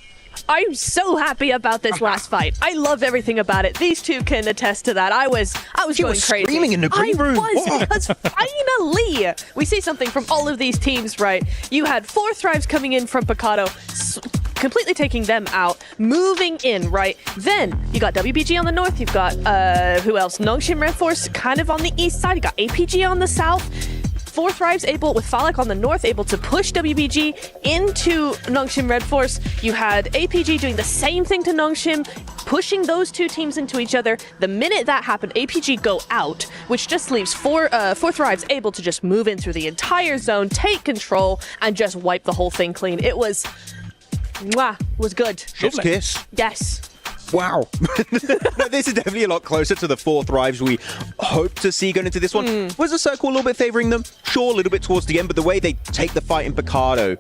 I'm so happy about this last fight. I loved everything about it. These two can attest to that. I was going crazy. Screaming in the green room. Because finally we see something from all of these teams, right? You had 4 thrives coming in from Picado, completely taking them out, moving in, right? Then you got WBG on the north. You've got who else? Nongshim Red Force kind of on the east side. You got APG on the south. 4 thrives able with Falak on the north, able to push WBG into Nongshim Red Force. You had APG doing the same thing to Nongshim, pushing those 2 teams into each other. The minute that happened, APG go out, which just leaves 4 thrives able to just move in through the entire zone, take control, and just wipe the whole thing clean. It was good. Chef's kiss. Yes. Wow. No, this is definitely a lot closer to the 4 thrives we hope to see going into this one. Was the circle a little bit favoring them? Sure, a little bit towards the end, but the way they take the fight in Picado,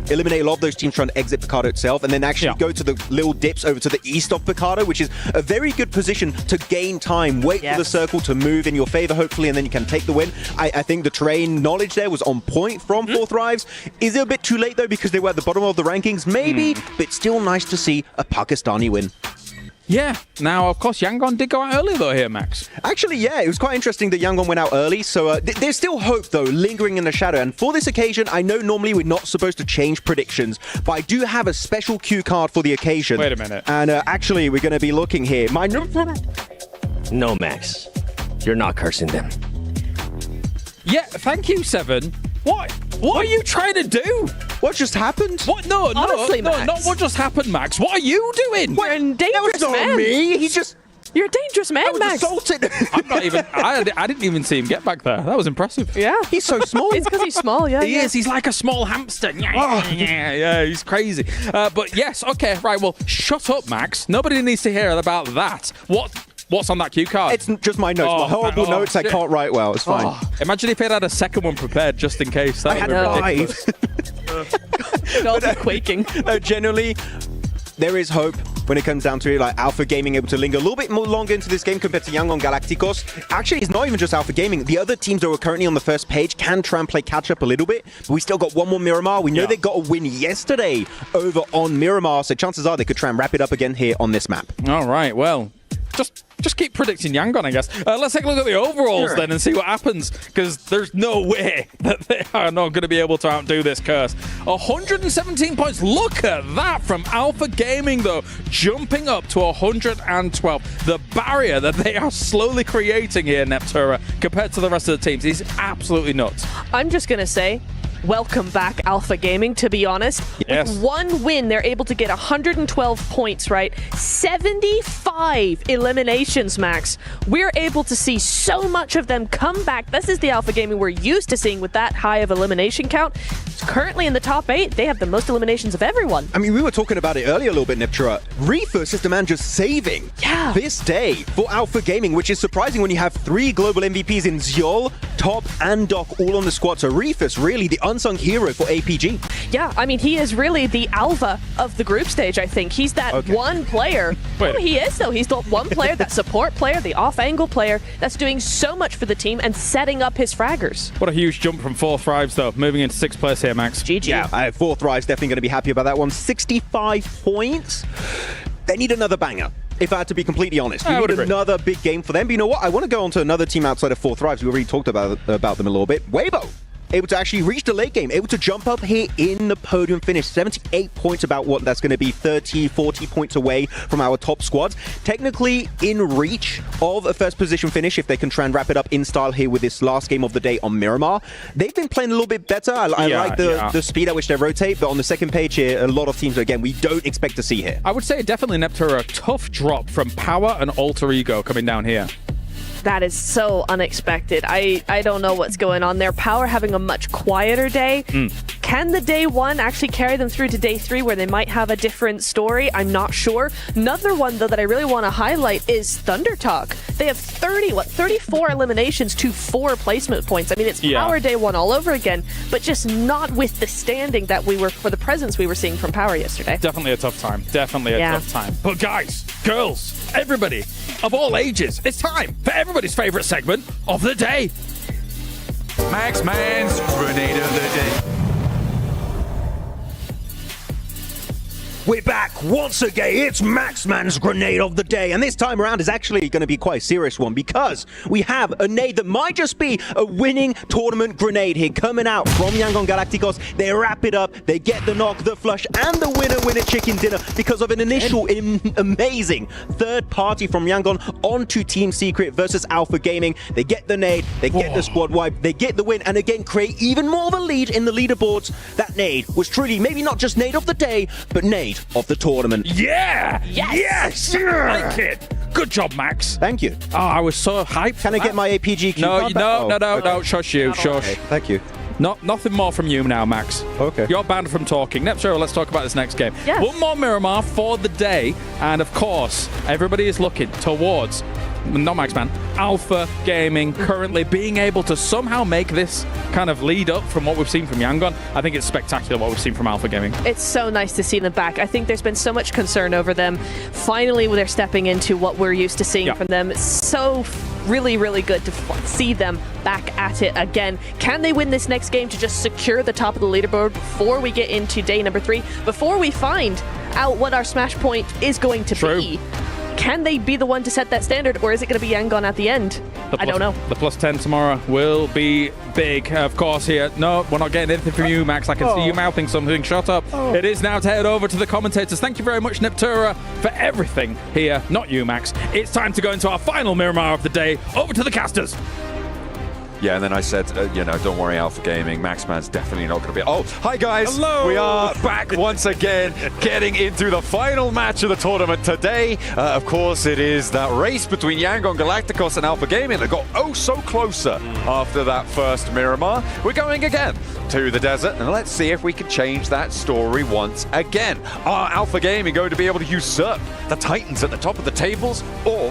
eliminate a lot of those teams trying to exit Picado itself, and then actually go to the little dips over to the east of Picado, which is a very good position to gain time, wait for the circle to move in your favor, hopefully, and then you can take the win. I think the terrain knowledge there was on point from 4 thrives. Is it a bit too late, though, because they were at the bottom of the rankings? Maybe, but still nice to see a Pakistani win. Yeah. Now, of course, Yangon did go out early, though, here, Max. Actually, yeah, it was quite interesting that Yangon went out early. So there's still hope, though, lingering in the shadow. And for this occasion, I know normally we're not supposed to change predictions, but I do have a special cue card for the occasion. Wait a minute. And actually, we're going to be looking here. No, Max. You're not cursing them. Yeah, thank you, Seven. What are you trying to do? What just happened? What? No, Honestly, no, Max. not what just happened, Max. What are you doing? You're a dangerous man. Me. He's just... You're a dangerous man, Max. Assaulted. I'm not even... I didn't even see him get back there. That was impressive. Yeah. He's so small. It's because he's small, yeah. He is. He's like a small hamster. Yeah, he's crazy. But yes, okay, right. Well, shut up, Max. Nobody needs to hear about that. What's on that cue card? It's just my notes. My horrible notes I can't write well. It's fine. Imagine if it had a second one prepared just in case. That would be ridiculous. I'll be quaking. No, generally, there is hope when it comes down to it. Like Alpha Gaming able to linger a little bit more longer into this game compared to Yangon Galacticos. Actually, it's not even just Alpha Gaming. The other teams that were currently on the first page can try and play catch up a little bit. But we still got one more Miramar. We know they got a win yesterday over on Miramar. So chances are they could try and wrap it up again here on this map. All right, well. just keep predicting Yangon, I guess. Let's take a look at the overalls then and see what happens, because there's no way that they are not going to be able to outdo this curse. 117 points. Look at that from Alpha Gaming, though, jumping up to 112. The barrier that they are slowly creating here, Neptura, compared to the rest of the teams, is absolutely nuts. I'm just going to say, welcome back, Alpha Gaming, to be honest. Yes. With one win, they're able to get 112 points, right? 75 eliminations, Max. We're able to see so much of them come back. This is the Alpha Gaming we're used to seeing with that high of elimination count. Currently in the top 8, they have the most eliminations of everyone. I mean, we were talking about it earlier a little bit, Neptura. Reefus is the man just saving this day for Alpha Gaming, which is surprising when you have 3 global MVPs in Zyol, Top, and Doc all on the squad. So Reefus, really the unsung hero for APG. Yeah, I mean, he is really the alpha of the group stage, I think. He's that one player. Oh, he is, though. He's the one player, that support player, the off-angle player, that's doing so much for the team and setting up his fraggers. What a huge jump from 4th Thrives, though, moving into 6th place here, Max. GG. Yeah, 4th Thrives definitely going to be happy about that one. 65 points. They need another banger, if I had to be completely honest. We need another big game for them. But you know what? I want to go on to another team outside of 4th Thrives. We already talked about them a little bit. Weibo, able to actually reach the late game, able to jump up here in the podium finish. 78 points, about what that's going to be 30, 40 points away from our top squads. Technically in reach of a first position finish if they can try and wrap it up in style here with this last game of the day on Miramar. They've been playing a little bit better. I like the speed at which they rotate, but on the second page here, a lot of teams, again, we don't expect to see here. I would say definitely Neptura, a tough drop from Power and Alter Ego coming down here. That is so unexpected. I don't know what's going on there. Power having a much quieter day. Can the day 1 actually carry them through to day 3 where they might have a different story? I'm not sure. Another one, though, that I really want to highlight is Thunder Talk. They have 34 eliminations to 4 placement points. I mean, it's Power day 1 all over again, but just not with the standing that we were, for the presence we were seeing from Power yesterday. Definitely a tough time. Definitely a tough time. But guys, girls, everybody of all ages, it's time for everybody's favorite segment of the day. Max Man's Grenade of the Day. We're back once again. It's Maxman's Grenade of the Day. And this time around is actually going to be quite a serious one because we have a nade that might just be a winning tournament grenade here coming out from Yangon Galacticos. They wrap it up. They get the knock, the flush, and the winner chicken dinner because of an initial amazing third party from Yangon onto Team Secret versus Alpha Gaming. They get the nade. They get the squad wipe. They get the win and again create even more of a lead in the leaderboards. That nade was truly maybe not just nade of the day, but nade of the tournament. Yeah! Yes! I like it! Good job, Max. Thank you. Oh, I was so hyped. Can I get my APG cue card back? No, shush you, shush. Okay, thank you. Nothing more from you now, Max. Okay. You're banned from talking. Neptura, let's talk about this next game. Yes. One more Miramar for the day, and of course, everybody is looking towards, not Max Man, Alpha Gaming currently being able to somehow make this kind of lead up from what we've seen from Yangon. I think it's spectacular what we've seen from Alpha Gaming. It's so nice to see them back. I think there's been so much concern over them. Finally, they're stepping into what we're used to seeing from them. So really, really good to see them back at it again. Can they win this next game to just secure the top of the leaderboard before we get into day number 3? Before we find out what our smash point is going to be? Can they be the one to set that standard, or is it going to be Yangon at the end? I don't know. The +10 tomorrow will be big, of course, here. No, we're not getting anything from you, Max. I can see you mouthing something. Shut up. It is now to head over to the commentators. Thank you very much, Neptura, for everything here. Not you, Max. It's time to go into our final Miramar of the day. Over to the casters. Yeah, and then I said, don't worry, Alpha Gaming. Maxman's definitely not going to be. Oh, hi guys. Hello. We are back once again, getting into the final match of the tournament today. Of course, it is that race between Yangon Galacticos and Alpha Gaming that got so closer after that first Miramar. We're going again to the desert, and let's see if we can change that story once again. Are Alpha Gaming going to be able to usurp the Titans at the top of the tables, or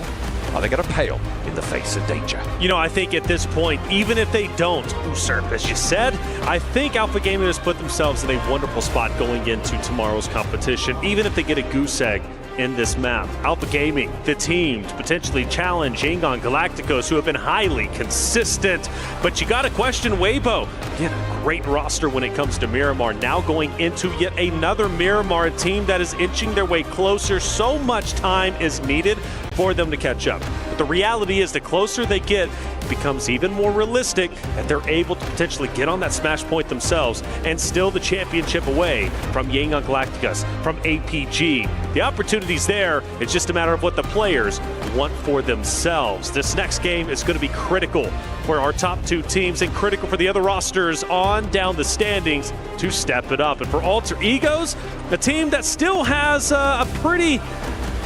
are they going to pale in the face of danger? I think at this point, even if they don't usurp, as you said, I think Alpha Gaming has put themselves in a wonderful spot going into tomorrow's competition. Even if they get a goose egg, in this map. Alpha Gaming, the team to potentially challenge Yangon Galacticos, who have been highly consistent. But you got to question Weibo. Again, a great roster when it comes to Miramar. Now going into yet another Miramar team that is inching their way closer. So much time is needed for them to catch up. But the reality is the closer they get, it becomes even more realistic that they're able to potentially get on that smash point themselves and steal the championship away from Yangon Galacticos, from APG. The opportunity's there. It's just a matter of what the players want for themselves. This next game is going to be critical for our top two teams and critical for the other rosters on down the standings to step it up. And for Alter Egos, a team that still has a pretty,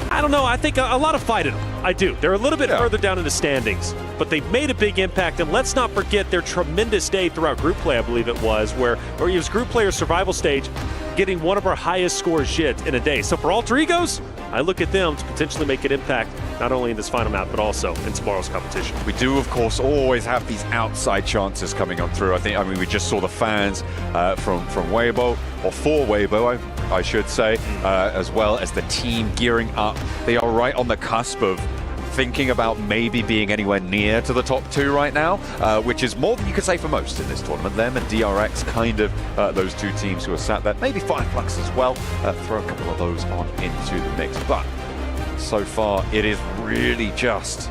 I don't know, I think a lot of fight in them. I do. They're a little bit further down in the standings, but they've made a big impact. And let's not forget their tremendous day throughout group play, I believe it was, where it was group player survival stage, getting one of our highest scores yet in a day. So for Alter Egos, I look at them to potentially make an impact, not only in this final map, but also in tomorrow's competition. We do, of course, always have these outside chances coming on through. I mean, we just saw the fans from Weibo, or for Weibo, I should say, as well as the team gearing up. They are right on the cusp of thinking about maybe being anywhere near to the top two right now, which is more than you could say for most in this tournament. Them and DRX, kind of those two teams who are sat there. Maybe Fireflux as well. Throw a couple of those on into the mix. But so far, it is really just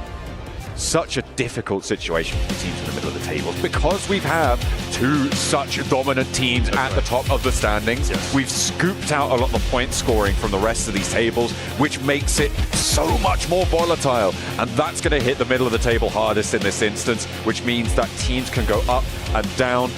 such a difficult situation for teams in the middle of the tables because we've had two such dominant teams at the top of the standings. We've scooped out a lot of the point scoring from the rest of these tables, which makes it so much more volatile. And that's going to hit the middle of the table hardest in this instance, which means that teams can go up and down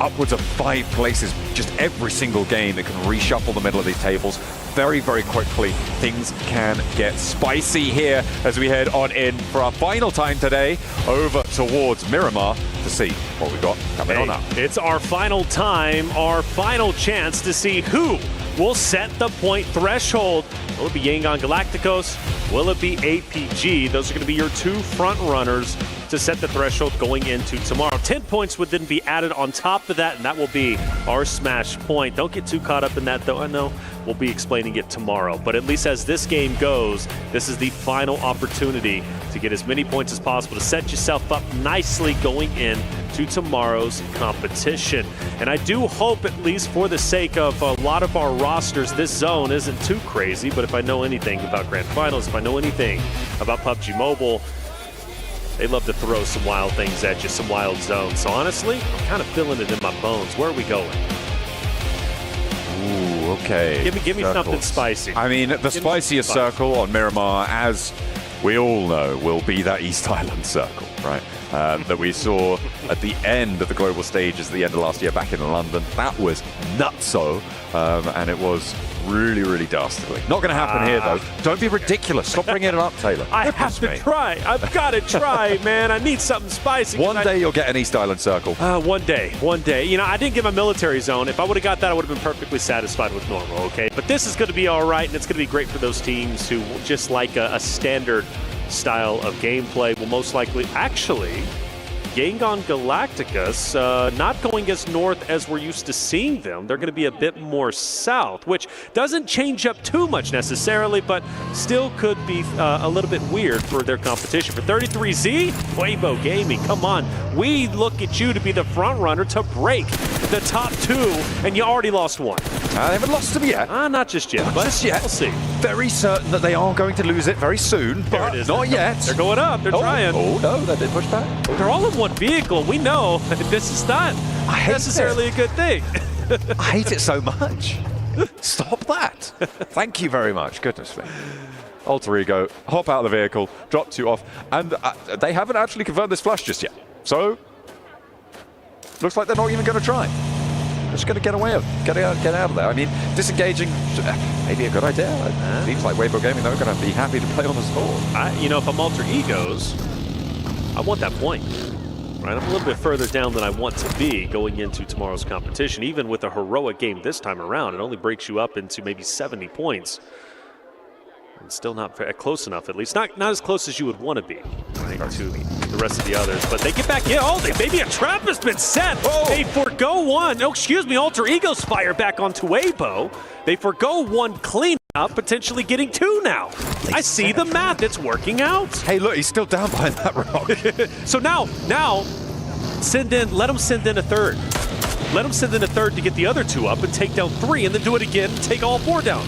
upwards of 5 places just every single game. It can reshuffle the middle of these tables very, very quickly. Things can get spicy here as we head on in for our final time today over towards Miramar to see what we've got coming on up. It's our final time, our final chance to see who will set the point threshold. Will it be Yangon Galacticos? Will it be APG? Those are going to be your two front runners to set the threshold going into tomorrow. 10 points would then be added on top of that, and that will be our smash point. Don't get too caught up in that, though. I know we'll be explaining it tomorrow, but at least as this game goes, this is the final opportunity to get as many points as possible to set yourself up nicely going in to tomorrow's competition. And I do hope, at least for the sake of a lot of our rosters, this zone isn't too crazy. But if I know anything about Grand Finals, if I know anything about PUBG Mobile, they love to throw some wild things at you, some wild zones. So honestly, I'm kind of feeling it in my bones. Where are we going? Ooh, okay. Give me something spicy. I mean, the spiciest circle on Miramar, as we all know, will be that East Island circle, right? That we saw at the end of the global stages at the end of last year back in London. That was nutso, and it was really, really dastardly. Not going to happen here, though. Don't be ridiculous. Stop bringing it up, Taylor. I have to try. I've got to try, man. I need something spicy. One day you'll get an East Island circle. One day. You know, I didn't get my military zone. If I would have got that, I would have been perfectly satisfied with normal, okay? But this is going to be all right, and it's going to be great for those teams who just like a standard style of gameplay will most likely, actually, Yangon Galacticos not going as north as we're used to seeing them. They're going to be a bit more south, which doesn't change up too much necessarily, but still could be a little bit weird for their competition. For 33Z, Weibo Gaming, come on. We look at you to be the front runner to break the top two, and you already lost one. They haven't lost them yet. Not just yet, but just yet. We'll see. Very certain that they are going to lose it very soon, but not yet. They're going up. They're trying. Oh, no, they did push back. They're all in one vehicle. We know this is not necessarily a good thing. I hate it so much. Stop that. Thank you very much. Goodness me. Alter Ego, hop out of the vehicle, dropped you off, and they haven't actually confirmed this flush just yet. So, looks like they're not even going to try. Just going to get away, get out of there. I mean, disengaging, maybe a good idea. It seems like Weibo Gaming, they're going to be happy to play on the score. You know, if I'm Alter Egos, I want that point. Right, I'm a little bit further down than I want to be going into tomorrow's competition. Even with a heroic game this time around, it only breaks you up into maybe 70 points. And still not close enough, at least. Not as close as you would want to be, right, to the rest of the others. But they get back in. Oh, maybe a trap has been set. Oh. They forgo one. Oh, excuse me, Alter Egos fire back onto Weibo. They forgo one clean. up, potentially getting 2 now. I see the math. It's working out. Hey, look, he's still down behind that rock. So now, let him send in a third. Let him send in a third to get the other 2 up and take down 3, and then do it again and take all 4 down.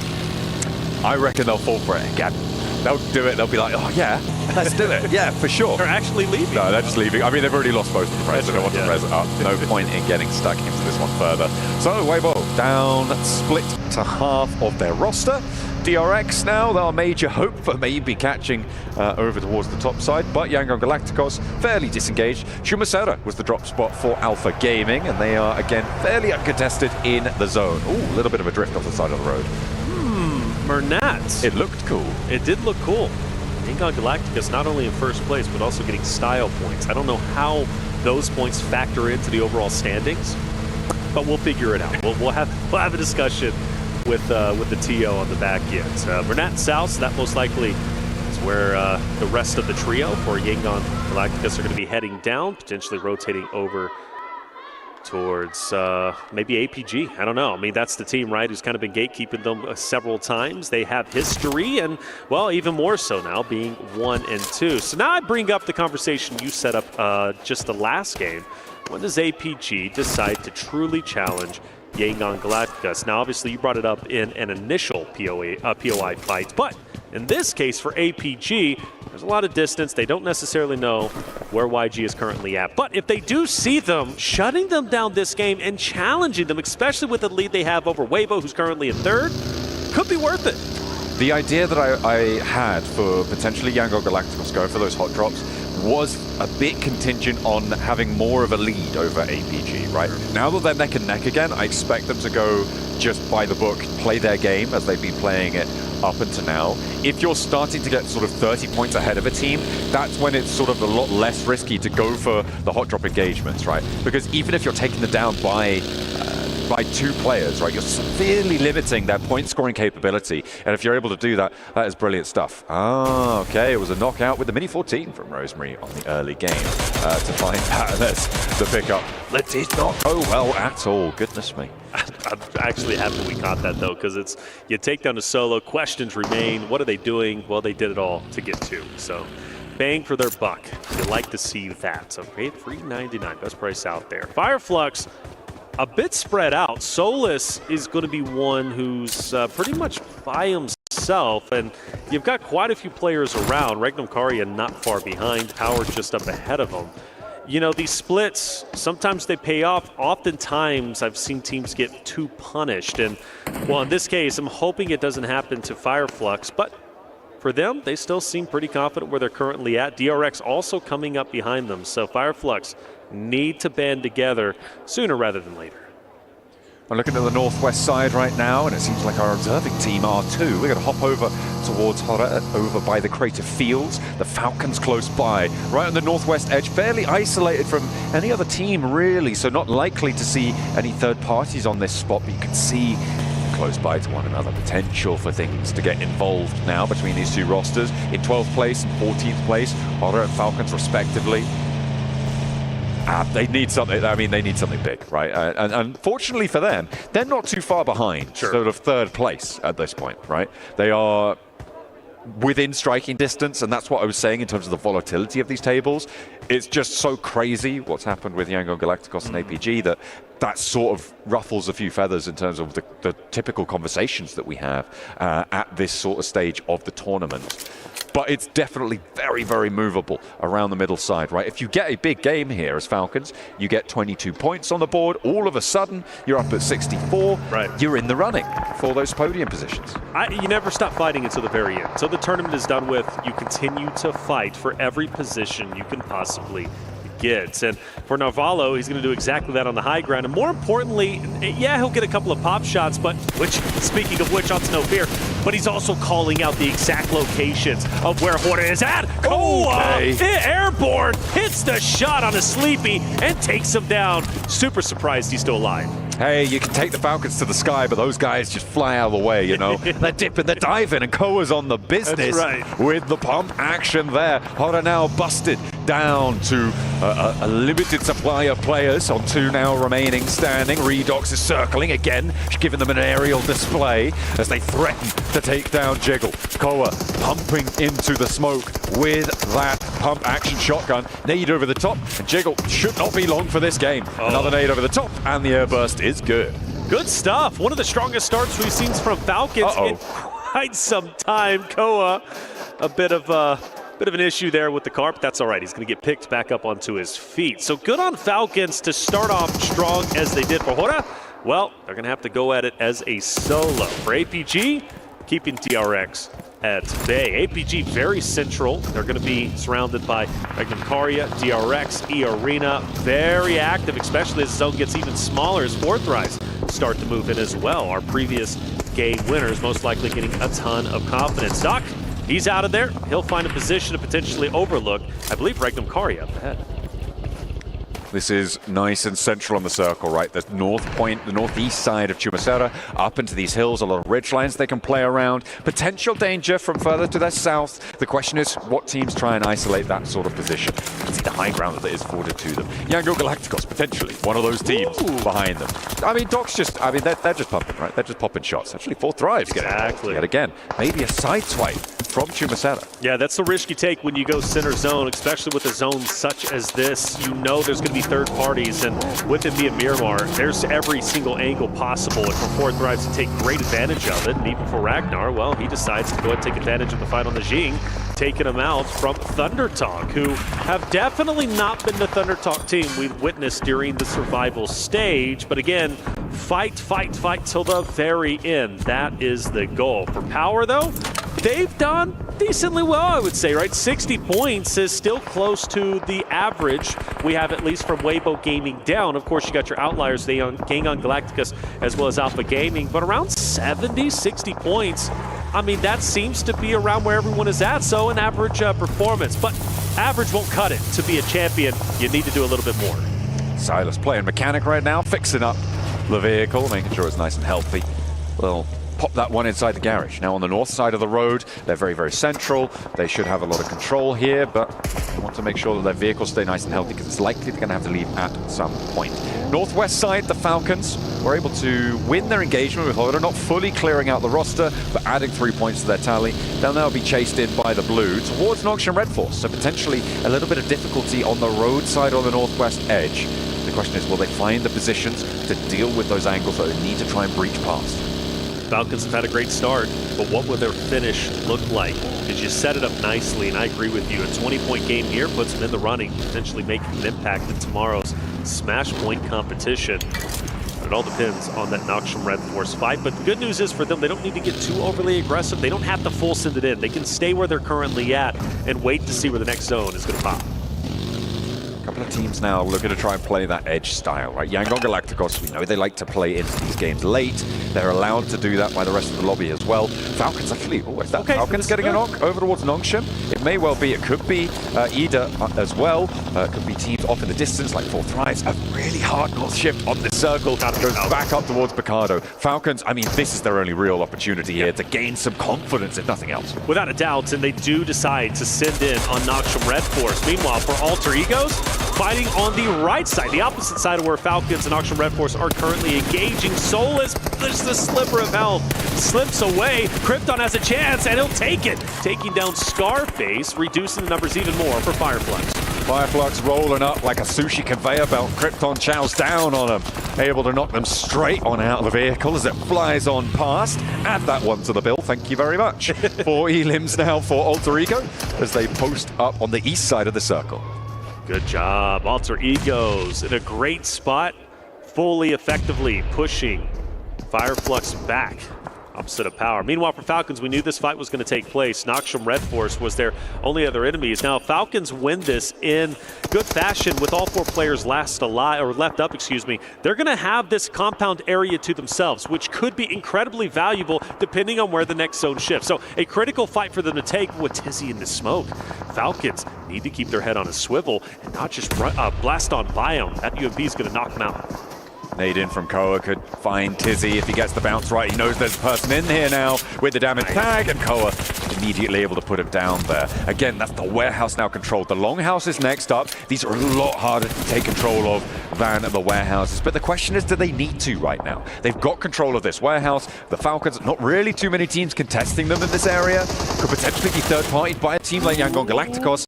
I reckon they'll fall for it again. They'll do it. They'll be like, oh, yeah, let's do it. Yeah, for sure. They're actually leaving. No, they're just leaving. I mean, they've already lost both of the press. They don't want to press it up. No point in getting stuck into this one further. So, Weibo down, split to half of their roster. DRX now, our major hope for maybe catching over towards the top side, but Yangon Galacticos fairly disengaged. Shumasera was the drop spot for Alpha Gaming, and they are again fairly uncontested in the zone. Ooh, a little bit of a drift off the side of the road. Mernat. It looked cool. It did look cool. Yangon Galacticos not only in first place, but also getting style points. I don't know how those points factor into the overall standings, but we'll figure it out. We'll have a discussion with the TO on the back end. Mernat South, that most likely is where the rest of the trio for Yangon Galacticos are going to be heading down, potentially rotating over towards maybe APG. I don't know. I mean, that's the team, right, who's kind of been gatekeeping them several times. They have history, and, well, even more so now, being 1 and 2. So now I bring up the conversation you set up just the last game. When does APG decide to truly challenge Yangon Galacticos? Now, obviously, you brought it up in an initial POI fight, but in this case, for APG, there's a lot of distance. They don't necessarily know where YG is currently at. But if they do see them, shutting them down this game and challenging them, especially with the lead they have over Weibo, who's currently in 3rd, could be worth it. The idea that I had for potentially Yangon Galacticos going for those hot drops was a bit contingent on having more of a lead over APG, right? Now that they're neck and neck again, I expect them to go just by the book, play their game as they've been playing it up until now. If you're starting to get sort of 30 points ahead of a team, that's when it's sort of a lot less risky to go for the hot drop engagements, right? Because even if you're taking them down by 2 players, right, you're severely limiting their point scoring capability. And if you're able to do that, that is brilliant stuff. Ah, okay, it was a knockout with the Mini 14 from Rosemary on the early game to find that. That's the pickup. That did not go well at all. Goodness me. I'm actually happy we caught that, though, because it's you take down a solo, questions remain. What are they doing? Well, they did it all to get 2. So bang for their buck. You like to see that. So $3.99, best price out there. Fireflux, a bit spread out. Solus is going to be one who's pretty much by himself, and you've got quite a few players around. Regnum Karia not far behind. Power just up ahead of him. You know, these splits, sometimes they pay off. Oftentimes, I've seen teams get too punished. And, well, in this case, I'm hoping it doesn't happen to Fireflux. But for them, they still seem pretty confident where they're currently at. DRX also coming up behind them. So Fireflux need to band together sooner rather than later. I'm looking at the northwest side right now, and it seems like our observing team are too. We're going to hop over towards Hora, over by the Crater Fields. The Falcons close by, right on the northwest edge, fairly isolated from any other team, really, so not likely to see any third parties on this spot, but you can see close by to one another. Potential for things to get involved now between these 2 rosters. In 12th place and 14th place, Hora and Falcons respectively. They need something. I mean, they need something big, right? And unfortunately for them, they're not too far behind, sort of 3rd place at this point, right? They are within striking distance, and that's what I was saying in terms of the volatility of these tables. It's just so crazy what's happened with Yangon Galacticos and APG that sort of ruffles a few feathers in terms of the typical conversations that we have at this sort of stage of the tournament. But it's definitely very, very movable around the middle side, right? If you get a big game here as Falcons, you get 22 points on the board. All of a sudden, you're up at 64. Right. You're in the running for those podium positions. You never stop fighting until the very end. Until the tournament is done with, you continue to fight for every position you can possibly get. And for Narvalo, he's going to do exactly that on the high ground. And more importantly, yeah, he'll get a couple of pop shots, but speaking of which, ought to no fear, but he's also calling out the exact locations of where Hora is at. Airborne, hits the shot on a sleepy and takes him down. Super surprised he's still alive. Hey, you can take the Falcons to the sky, but those guys just fly out of the way, you know? They're dipping, they're diving, and Koa's on the business. That's right. With the pump action there. Hora now busted down to a limited supply of players on 2 now remaining standing. Redox is circling again, giving them an aerial display as they threaten to take down Jiggle. Koa pumping into the smoke with that pump action shotgun. Nade over the top, and Jiggle should not be long for this game. Another nade over the top, and the airburst is good. Good stuff. One of the strongest starts we've seen from Falcons in quite some time. Koa, a bit of an issue there with the car, but that's all right. He's going to get picked back up onto his feet. So good on Falcons to start off strong as they did. For Hora, well, they're going to have to go at it as a solo. For APG, keeping DRX at bay. APG very central. They're going to be surrounded by Karia, DRX, E-Arena. Very active, especially as the zone gets even smaller as Fourth Rise start to move in as well. Our previous game winners most likely getting a ton of confidence. Doc, he's out of there. He'll find a position to potentially overlook, I believe, Regnum Kari up ahead. This is nice and central on the circle, right? The north point, the northeast side of Chumacera, up into these hills, a lot of ridge lines they can play around. Potential danger from further to their south. The question is, what teams try and isolate that sort of position? You can see the high ground that is afforded to them. Yango Galacticos, potentially, one of those teams behind them. I mean, Doc's just, I mean, they're just pumping, right? They're just popping shots. Actually, Fourth Thrives exactly. Yet again. Maybe a side swipe from Chumacera. Yeah, that's the risk you take when you go center zone, especially with a zone such as this. You know there's going to be third parties, and with it being Miramar, there's every single angle possible, and for Fourth Thrives to take great advantage of it. And even for Ragnar, well, he decides to go ahead and take advantage of the fight on the Jing, taking him out from Thunder Talk, who have definitely not been the Thunder Talk team we've witnessed during the survival stage. But again, fight, fight, fight till the very end. That is the goal. For Power, though, they've done decently well, I would say, right? 60 points is still close to the average we have, at least from Weibo Gaming down. Of course, you got your outliers, Gangon Galacticus, as well as Alpha Gaming, but around 70, 60 points. I mean, that seems to be around where everyone is at, so an average performance. But average won't cut it. To be a champion, you need to do a little bit more. Silas playing mechanic right now, fixing up the vehicle, making sure it's nice and healthy. Well, pop that one inside the garage. Now on the north side of the road, they're very, very central. They should have a lot of control here, but they want to make sure that their vehicles stay nice and healthy because it's likely they're going to have to leave at some point. Northwest side, the Falcons were able to win their engagement with Hoda, not fully clearing out the roster, but adding 3 points to their tally. They'll now be chased in by the blue towards Noxian Red Force, so potentially a little bit of difficulty on the road side on the northwest edge. The question is, will they find the positions to deal with those angles that they need to try and breach past? Falcons have had a great start, but what will their finish look like? Did you set it up nicely? And I agree with you. A 20-point game here puts them in the running, potentially making an impact in tomorrow's Smash Point competition. But it all depends on that Noxian Red Force fight. But the good news is for them, they don't need to get too overly aggressive. They don't have to full send it in. They can stay where they're currently at and wait to see where the next zone is going to pop. Couple of teams now looking to try and play that edge style, right? Yangon Galacticos, we know they like to play into these games late. They're allowed to do that by the rest of the lobby as well. Falcons actually, is that Falcons getting a knock over towards Nongshim? It may well be, it could be Ida as well. It could be teams off in the distance like Fourth Rise. A really hard north shift on this circle. Goes back up towards Picardo. Falcons, I mean, this is their only real opportunity here to gain some confidence, if nothing else. Without a doubt, and they do decide to send in on Noxian Red Force. Meanwhile, for Alter Egos, fighting on the right side, the opposite side of where Falcons and Noxian Red Force are currently engaging. Soulless, there's the sliver of health, slips away. Krypton has a chance, and he'll take it. Taking down Scarface, reducing the numbers even more for Fireflux. Fireflux rolling up like a sushi conveyor belt. Krypton chows down on them, able to knock them straight on out of the vehicle as it flies on past. Add that one to the bill, thank you very much. 4 elims now for Alter Ego as they post up on the east side of the circle. Good job, Alter Egos in a great spot, fully effectively pushing Fireflux back opposite of Power. Meanwhile, for Falcons, we knew this fight was going to take place. Noxian Red Force was their only other enemies. Now, Falcons win this in good fashion with all 4 players left up, excuse me. They're going to have this compound area to themselves, which could be incredibly valuable depending on where the next zone shifts. So a critical fight for them to take with Tizzy in the smoke. Falcons need to keep their head on a swivel and not just blast on Biome. That UMP is going to knock them out. Nade in from Koa could find Tizzy if he gets the bounce right. He knows there's a person in here now with the damage tag, and Koa immediately able to put him down there. Again, that's the warehouse now controlled. The longhouse is next up. These are a lot harder to take control of than the warehouses. But the question is, do they need to right now? They've got control of this warehouse. The Falcons, not really too many teams contesting them in this area. Could potentially be third-partied by a team like Yangon Galacticos.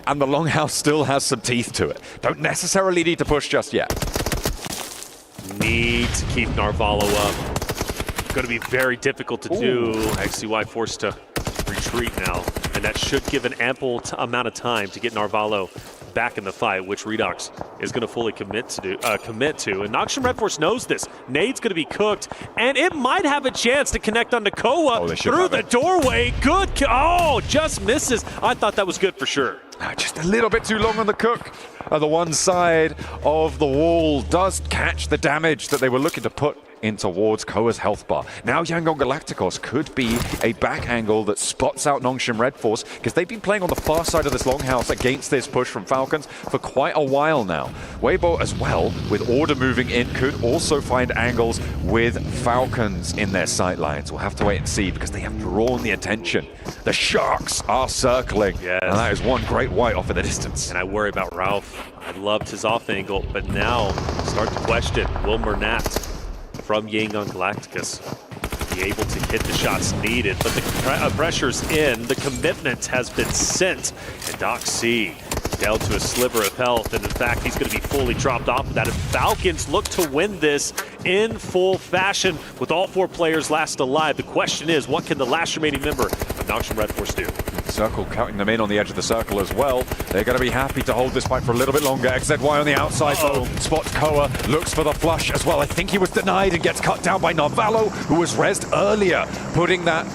And the longhouse still has some teeth to it. Don't necessarily need to push just yet. Need to keep Narvalo up. Going to be very difficult to do. XCY forced to retreat now, and that should give an ample amount of time to get Narvalo back in the fight, which Redox is going to fully commit to. And Noxian Red Force knows this. Nade's going to be cooked, and it might have a chance to connect on Koa through the doorway. Good. Just misses. I thought that was good for sure. Just a little bit too long on the cook. The one side of the wall does catch the damage that they were looking to put in towards Koa's health bar. Now Yangon Galacticos could be a back angle that spots out Nongshim Red Force, because they've been playing on the far side of this longhouse against this push from Falcons for quite a while now. Weibo as well, with Order moving in, could also find angles with Falcons in their sightlines. We'll have to wait and see, because they have drawn the attention. The Sharks are circling, and that is one great white off in the distance. And I worry about Ralph. I loved his off angle, but now start to question, will Mernat from Yangon Galacticos be able to hit the shots needed? But the pressure's in, the commitment has been sent, and Doc C down to a sliver of health, and in fact he's going to be fully dropped off of that. And Falcons look to win this in full fashion with all 4 players last alive. The question is, what can the last remaining member of Noxian Red Force do? Circle counting them in on the edge of the circle as well. They're going to be happy to hold this fight for a little bit longer. XZY on the outside though, spots Koa, looks for the flush as well. I think he was denied and gets cut down by Narvalo, who was rezzed earlier. Putting that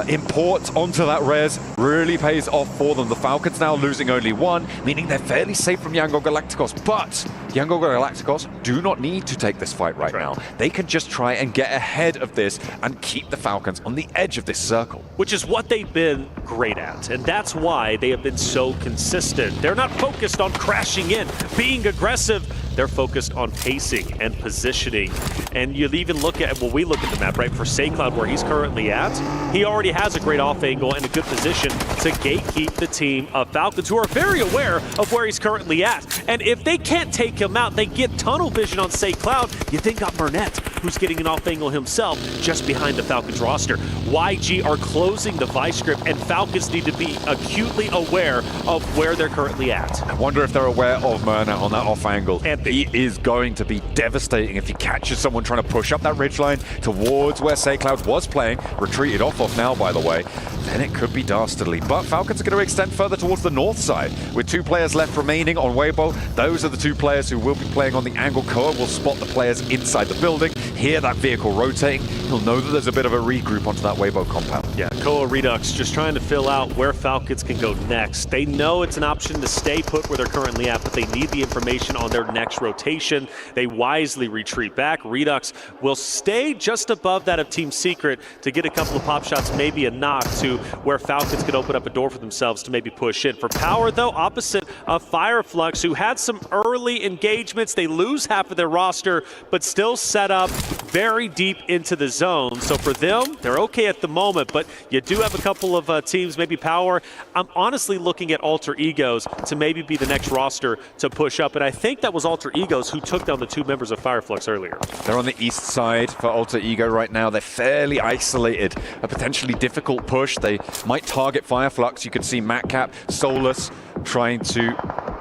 import onto that res really pays off for them. The Falcons now losing only 1, meaning they're fairly safe from Yangon Galacticos. But Yangon Galacticos do not need to take this fight right now. They can just try and get ahead of this and keep the Falcons on the edge of this circle. Which is what they've been great at, and that's why they have been so consistent. They're not focused on crashing in, being aggressive. They're focused on pacing and positioning. And you'll even look at, well, we look at the map, right, for SayCloud, where he's currently at. He already has a great off angle and a good position to gatekeep the team of Falcons, who are very aware of where he's currently at. And if they can't take him out, they get tunnel vision on SayCloud. You then got Mernat, who's getting an off angle himself just behind the Falcons roster. YG are closing the vice grip, and Falcons need to be acutely aware of where they're currently at. I wonder if they're aware of Mernat on that off angle. And he is going to be devastating if he catches someone trying to push up that ridgeline towards where SayCloud was playing. Retreated off now, by the way. Then it could be dastardly. But Falcons are going to extend further towards the north side. With 2 players left remaining on Weibo, those are the 2 players who will be playing on the angle. Koa will spot the players inside the building, hear that vehicle rotating. He'll know that there's a bit of a regroup onto that Weibo compound. Yeah, Koa Redux just trying to fill out where Falcons can go next. They know it's an option to stay put where they're currently at, but they need the information on their next rotation. They wisely retreat back. Redux will stay just above that of Team Secret to get a couple of pop shots, maybe a knock to where Falcons could open up a door for themselves to maybe push in. For Power, though, opposite of Fireflux, who had some early engagements. They lose half of their roster, but still set up very deep into the zone. So for them, they're okay at the moment, but you do have a couple of teams, maybe Power. I'm honestly looking at Alter Egos to maybe be the next roster to push up, and I think that was Alter Egos who took down the 2 members of Fireflux earlier. They're on the east side for Alter Ego right now. They're fairly isolated. A potentially difficult push. They might target Fireflux. You can see Matcap, Solus trying to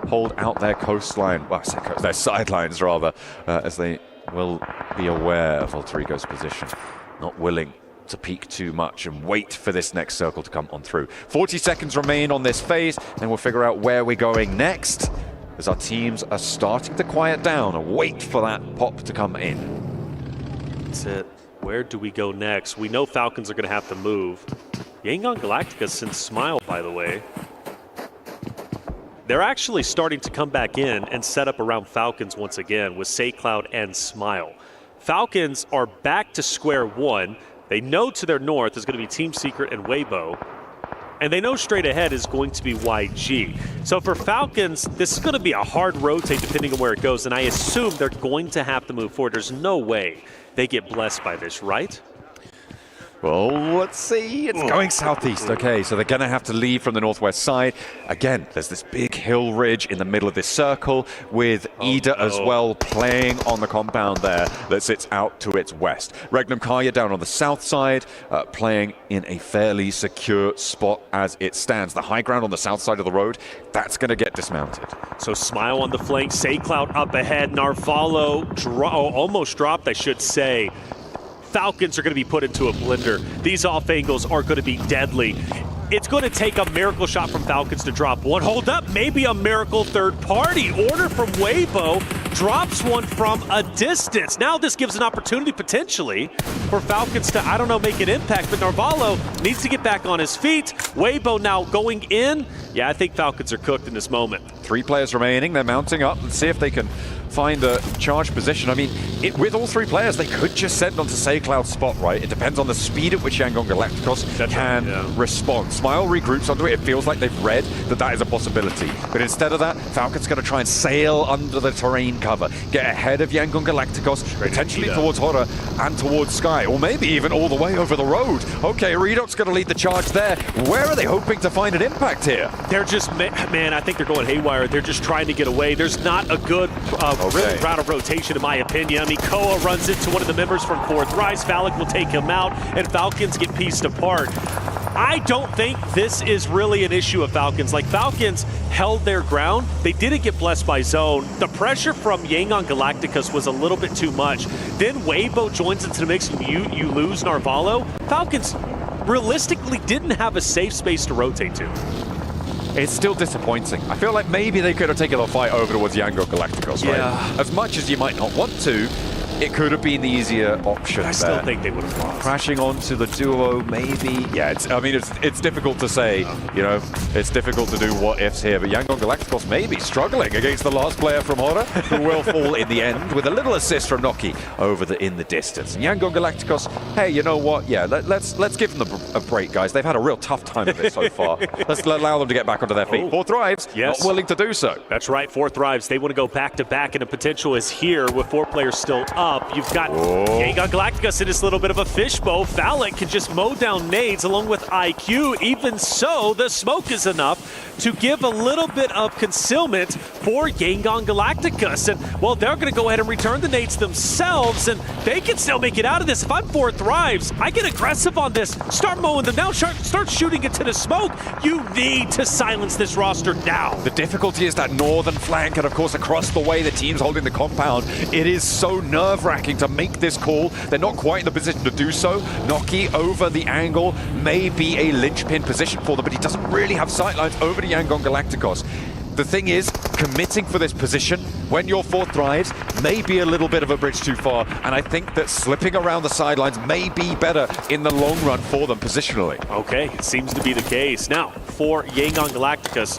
hold out their coastline. Well, their sidelines, rather, as they will be aware of Alter Ego's position. Not willing to peek too much and wait for this next circle to come on through. 40 seconds remain on this phase, and we'll figure out where we're going next, as our teams are starting to quiet down and wait for that pop to come in. That's it. Where do we go next? We know Falcons are going to have to move. Yangon Galactica since Smile, by the way. They're actually starting to come back in and set up around Falcons once again with SayCloud and Smile. Falcons are back to square one. They know to their north is going to be Team Secret and Weibo. and they know straight ahead is going to be YG. So for Falcons, this is going to be a hard rotate depending on where it goes, and I assume they're going to have to move forward. There's no way they get blessed by this, right? Well, let's see. It's going southeast. Okay, so they're going to have to leave from the northwest side. Again, there's this big hill ridge in the middle of this circle with Ida as well playing on the compound there that sits out to its west. Regnum Kaya down on the south side, playing in a fairly secure spot as it stands. The high ground on the south side of the road, that's going to get dismounted. So Smile on the flank, SayCloud up ahead, Narvalo almost dropped, I should say. Falcons are going to be put into a blender. These off angles are going to be deadly. It's going to take a miracle shot from Falcons to drop one. Hold up, maybe a miracle third party. Order from Weibo drops one from a distance. Now this gives an opportunity potentially for Falcons to, I don't know, make an impact, but Narvalo needs to get back on his feet. Weibo now going in. Yeah, I think Falcons are cooked in this moment. 3 players remaining. They're mounting up. Let's see if they can find a charge position. I mean, with all 3 players, they could just send onto SayCloud's spot, right? It depends on the speed at which Yangon Galacticos can respond. Smile regroups onto it. It feels like they've read that is a possibility. But instead of that, Falcon's going to try and sail under the terrain cover, get ahead of Yangon Galacticos, potentially towards Horror and towards Sky, or maybe even all the way over the road. Okay, Redoc's going to lead the charge there. Where are they hoping to find an impact here? They're just, man, I think they're going haywire. They're just trying to get away. There's not a good really route of rotation, in my opinion. I mean, Koa runs into one of the members from Fourth Rise. Valak will take him out, and Falcons get pieced apart. I don't think this is really an issue of Falcons. Like, Falcons held their ground. They didn't get blessed by zone. The pressure from Yangon Galacticos was a little bit too much. Then Weibo joins into the mix, and you lose Narvalo. Falcons realistically didn't have a safe space to rotate to. It's still disappointing. I feel like maybe they could have taken a fight over towards Yangon Galacticos, right? Yeah. As much as you might not want to, it could have been the easier option. I still think they would have lost. Crashing onto the duo, maybe. Yeah, it's difficult to say. You know, it's difficult to do what ifs here. But Yangon Galacticos maybe struggling against the last player from Horror, who will fall in the end with a little assist from Noki over in the distance. And Yangon Galacticos, hey, you know what? Yeah, let's give them a break, guys. They've had a real tough time of it so far. Let's allow them to get back onto their feet. Four Thrives, not willing to do so. That's right, Four Thrives. They want to go back to back, and the potential is here with 4 players still up. You've got Yangon Galacticos in this little bit of a fishbowl. Valak can just mow down nades along with IQ. Even so, the smoke is enough to give a little bit of concealment for Yangon Galacticos. And, well, they're going to go ahead and return the nades themselves, and they can still make it out of this. If I'm 4 Thrives, I get aggressive on this. Start mowing them down. Start shooting into the smoke. You need to silence this roster now. The difficulty is that northern flank, and of course across the way the team's holding the compound. It is so nerve-wracking to make this call. They're not quite in the position to do so. Noki over the angle may be a linchpin position for them, but he doesn't really have sightlines over to Yangon Galacticos. The thing is, committing for this position when you're 4 Thrives may be a little bit of a bridge too far, and I think that slipping around the sidelines may be better in the long run for them positionally. Okay, it seems to be the case. Now, for Yangon Galacticos,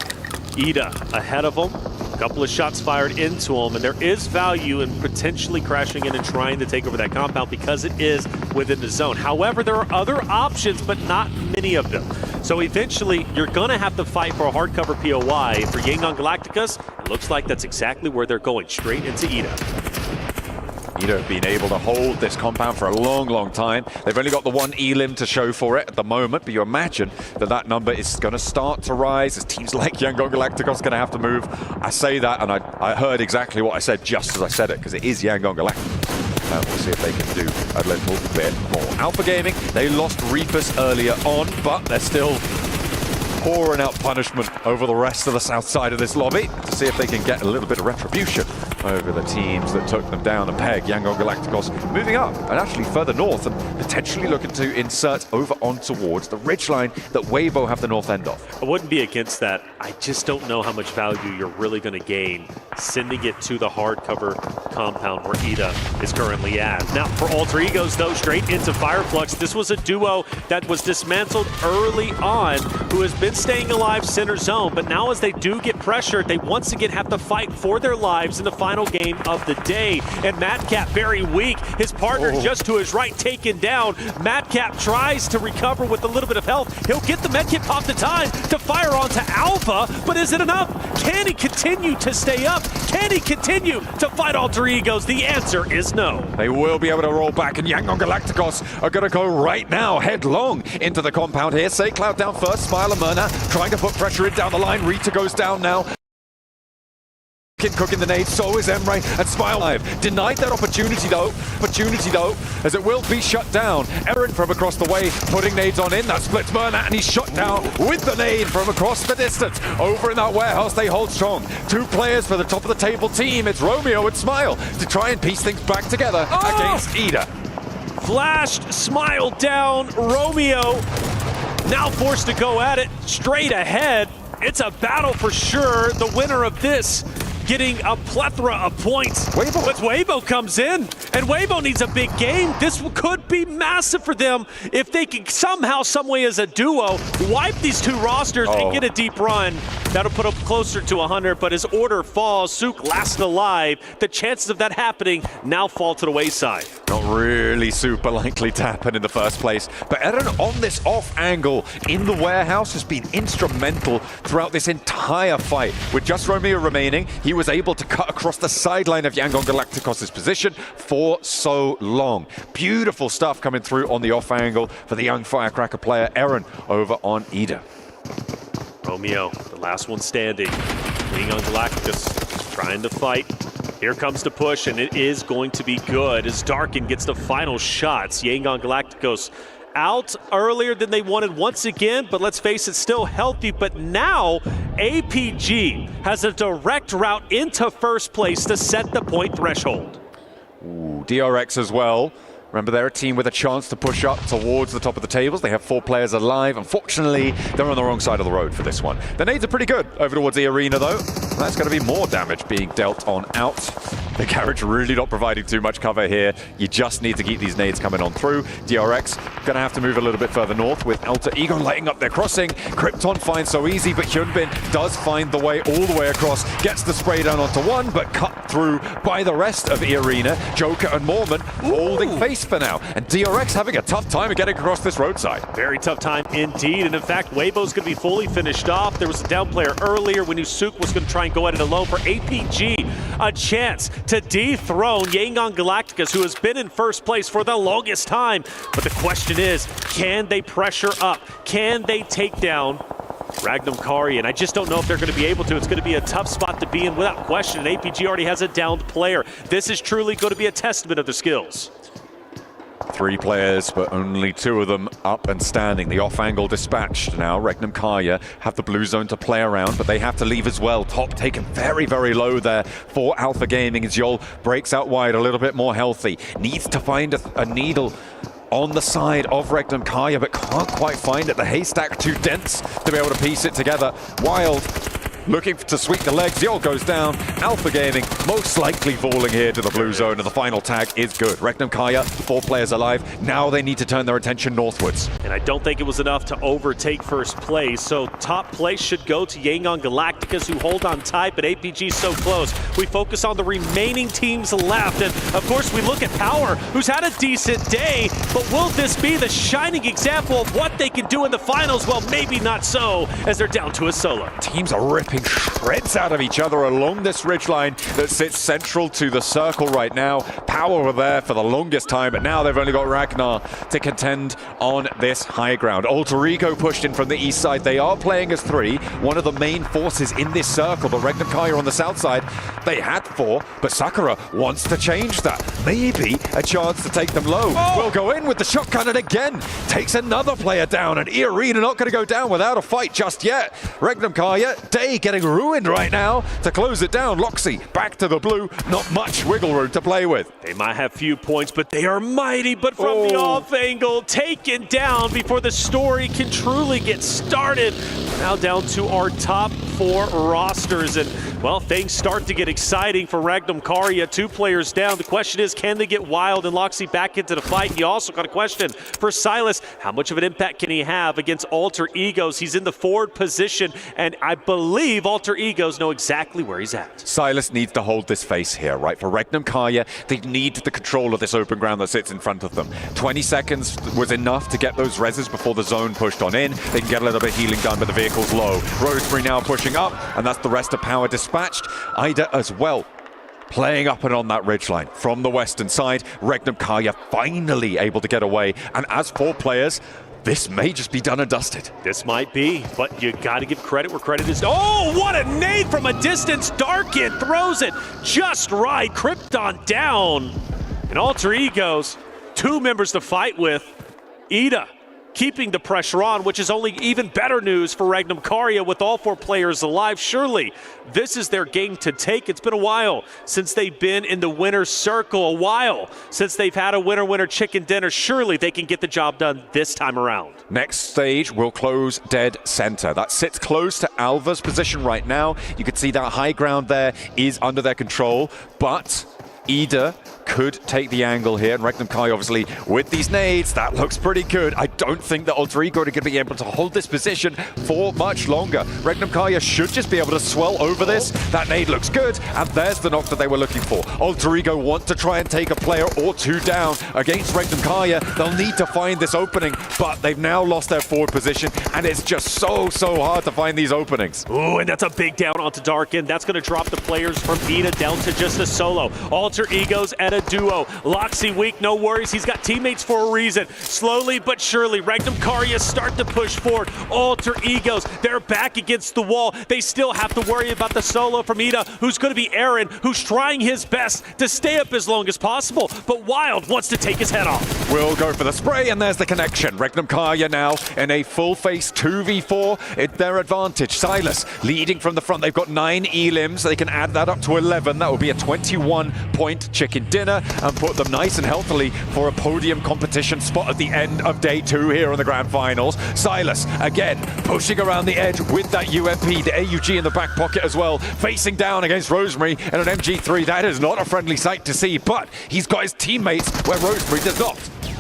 Ida ahead of them. A couple of shots fired into him, and there is value in potentially crashing in and trying to take over that compound because it is within the zone. However, there are other options, but not many of them. So eventually, you're going to have to fight for a hardcover POI. For Yangon Galacticos, it looks like that's exactly where they're going, straight into Ida. Ida have been able to hold this compound for a long, long time. They've only got the 1 elim to show for it at the moment, but you imagine that number is going to start to rise as teams like Yangon Galacticos going to have to move. I say that, and I heard exactly what I said just as I said it, because it is Yangon Galacticos. We'll see if they can do a little bit more. Alpha Gaming, they lost Reapers earlier on, but they're still pouring out punishment over the rest of the south side of this lobby to see if they can get a little bit of retribution over the teams that took them down a peg. Yangon Galacticos moving up and actually further north and potentially looking to insert over on towards the ridgeline that Weibo have the north end of. I wouldn't be against that. I just don't know how much value you're really going to gain sending it to the hardcover compound where Ida is currently at. Now, for Alter Egos, though, straight into Fireflux. This was a duo that was dismantled early on who has been staying alive center zone, but now as they do get pressured, they once again have to fight for their lives in the final final game of the day. And Madcap very weak. His partner just to his right taken down. Madcap tries to recover with a little bit of health. He'll get the medkit pop the time to fire onto Alpha, but is it enough? Can he continue to stay up? Can he continue to fight alter egos? The answer is no. They will be able to roll back, and Yangon Galacticos are going to go right now, headlong into the compound here. Say Cloud down first, Smile and Myrna trying to put pressure in down the line. Rita goes down now. Cooking the nade, so is Emre and Smile live. Denied that opportunity though, as it will be shut down. Eren from across the way, putting nades on in, that splits Myrna, and he's shot down with the nade from across the distance. Over in that warehouse, they hold strong. 2 players for the top of the table team. It's Romeo and Smile to try and piece things back together against Ida. Flashed, Smile down, Romeo now forced to go at it straight ahead. It's a battle for sure. The winner of this getting a plethora of points. But Weibo comes in, and Weibo needs a big game. This could be massive for them if they can somehow, someway as a duo, wipe these 2 rosters and get a deep run. That'll put up closer to 100, but as order falls, Sook last alive. The chances of that happening now fall to the wayside. Not really super likely to happen in the first place, but Eren on this off angle in the warehouse has been instrumental throughout this entire fight. With just Romeo remaining, he was able to cut across the sideline of Yangon Galacticos' position for so long. Beautiful stuff coming through on the off angle for the young Firecracker player Eren over on Ida. Romeo, the last one standing. Yangon Galacticos trying to fight. Here comes the push, and it is going to be good as Darkin gets the final shots. Yangon Galacticos out earlier than they wanted once again, but let's face it, still healthy. But now APG has a direct route into first place to set the point threshold. Ooh, DRX as well. Remember, they're a team with a chance to push up towards the top of the tables. They have 4 players alive. Unfortunately, they're on the wrong side of the road for this one. The nades are pretty good over towards the arena, though. That's going to be more damage being dealt on out. The garage really not providing too much cover here. You just need to keep these nades coming on through. DRX going to have to move a little bit further north with Alter Ego lighting up their crossing. Krypton finds so easy, but Hyunbin does find the way all the way across. Gets the spray down onto one, but cut through by the rest of the arena. Joker and Mormon holding face for now. And DRX having a tough time of getting across this roadside. Very tough time indeed. And in fact, Weibo's going to be fully finished off. There was a down player earlier. We knew Sook was going to try and go at it alone. For APG, a chance to dethrone Yangon Galacticos, who has been in first place for the longest time. But the question is, can they pressure up? Can they take down Ragnum Kari? And I just don't know if they're going to be able to. It's going to be a tough spot to be in without question. And APG already has a downed player. This is truly going to be a testament of their skills. 3 players, but only 2 of them up and standing. The off-angle dispatched now. Regnum Kaya have the blue zone to play around, but they have to leave as well. Top taken very, very low there for Alpha Gaming as Yol breaks out wide, a little bit more healthy. Needs to find a needle on the side of Regnum Kaya, but can't quite find it. The haystack too dense to be able to piece it together. Wild looking to sweep the legs. Yol goes down. Alpha Gaming most likely falling here to the blue zone, and the final tag is good. Regnum Kaya, 4 players alive. Now they need to turn their attention northwards. And I don't think it was enough to overtake first place, so top place should go to Yangon Galacticos, who hold on tight, but APG so close. We focus on the remaining teams left, and of course we look at Power, who's had a decent day, but will this be the shining example of what they can do in the finals? Well, maybe not so, as they're down to a solo. Teams are ripping shreds out of each other along this ridgeline that sits central to the circle right now. Power were there for the longest time, but now they've only got Ragnar to contend on this high ground. Alter Ego pushed in from the east side. They are playing as 3, one of the main forces in this circle. But Regnum Kaya on the south side, they had 4, but Sakura wants to change that. Maybe a chance to take them low. Will go in with the shotgun and again takes another player down, and Irina not going to go down without a fight just yet. Regnum Kaya, Day getting ruined right now to close it down. Loxy back to the blue, not much wiggle room to play with. They might have few points, but they are mighty. But from the off angle, taken down before the story can truly get started. Now down to our top 4 rosters, and Well, things start to get exciting for Regnum Karya. 2 players down. The question is, can they get Wild and Loxy back into the fight? You also got a question for Silas. How much of an impact can he have against Alter Egos? He's in the forward position, and I believe Alter Egos know exactly where he's at. Silas needs to hold this face here, right? For Regnum Karya, they need the control of this open ground that sits in front of them. 20 seconds was enough to get those reses before the zone pushed on in. They can get a little bit of healing done, but the vehicle's low. Rosemary now pushing up, and that's the rest of power dispatched. Ida as well, playing up and on that ridgeline from the western side. Regnum Karya finally able to get away, and as 4 players, this may just be done and dusted. This might be, but you got to give credit where credit is. Oh, what a nade from a distance. Darkin throws it just right. Krypton down. And Alter Egos, 2 members to fight with. Ida keeping the pressure on, which is only even better news for Regnum Karya with all 4 players alive. Surely this is their game to take. It's been a while since they've been in the winner's circle, a while since they've had a winner chicken dinner. Surely they can get the job done this time around. Next stage will close dead center. That sits close to Alva's position right now. You can see that high ground there is under their control, but Ida could take the angle here, and Regnum Karya obviously with these nades, that looks pretty good. I don't think that Alter Ego are going to be able to hold this position for much longer. Regnum Karya should just be able to swell over this. That nade looks good, and there's the knock that they were looking for. Alter Ego want to try and take a player or 2 down against Regnum Karya. They'll need to find this opening, but they've now lost their forward position, and it's just so hard to find these openings. Ooh, and that's a big down onto Darkin. That's going to drop the players from Ida down to just a solo. Alter Egos at a duo. Loxy weak, no worries. He's got teammates for a reason. Slowly but surely, Regnum Karya start to push forward. Alter Egos, they're back against the wall. They still have to worry about the solo from Ida, who's going to be Aaron, who's trying his best to stay up as long as possible. But Wild wants to take his head off. We'll go for the spray, and there's the connection. Regnum Karya now in a full face 2v4. It's their advantage. Silas leading from the front. They've got 9 elims. They can add that up to 11. That will be a 21-point chicken dinner, and put them nice and healthily for a podium competition spot at the end of day 2 here in the grand finals. Silas again pushing around the edge with that UMP, the AUG in the back pocket as well, facing down against Rosemary and an MG3. That is not a friendly sight to see, but he's got his teammates where Rosemary does not.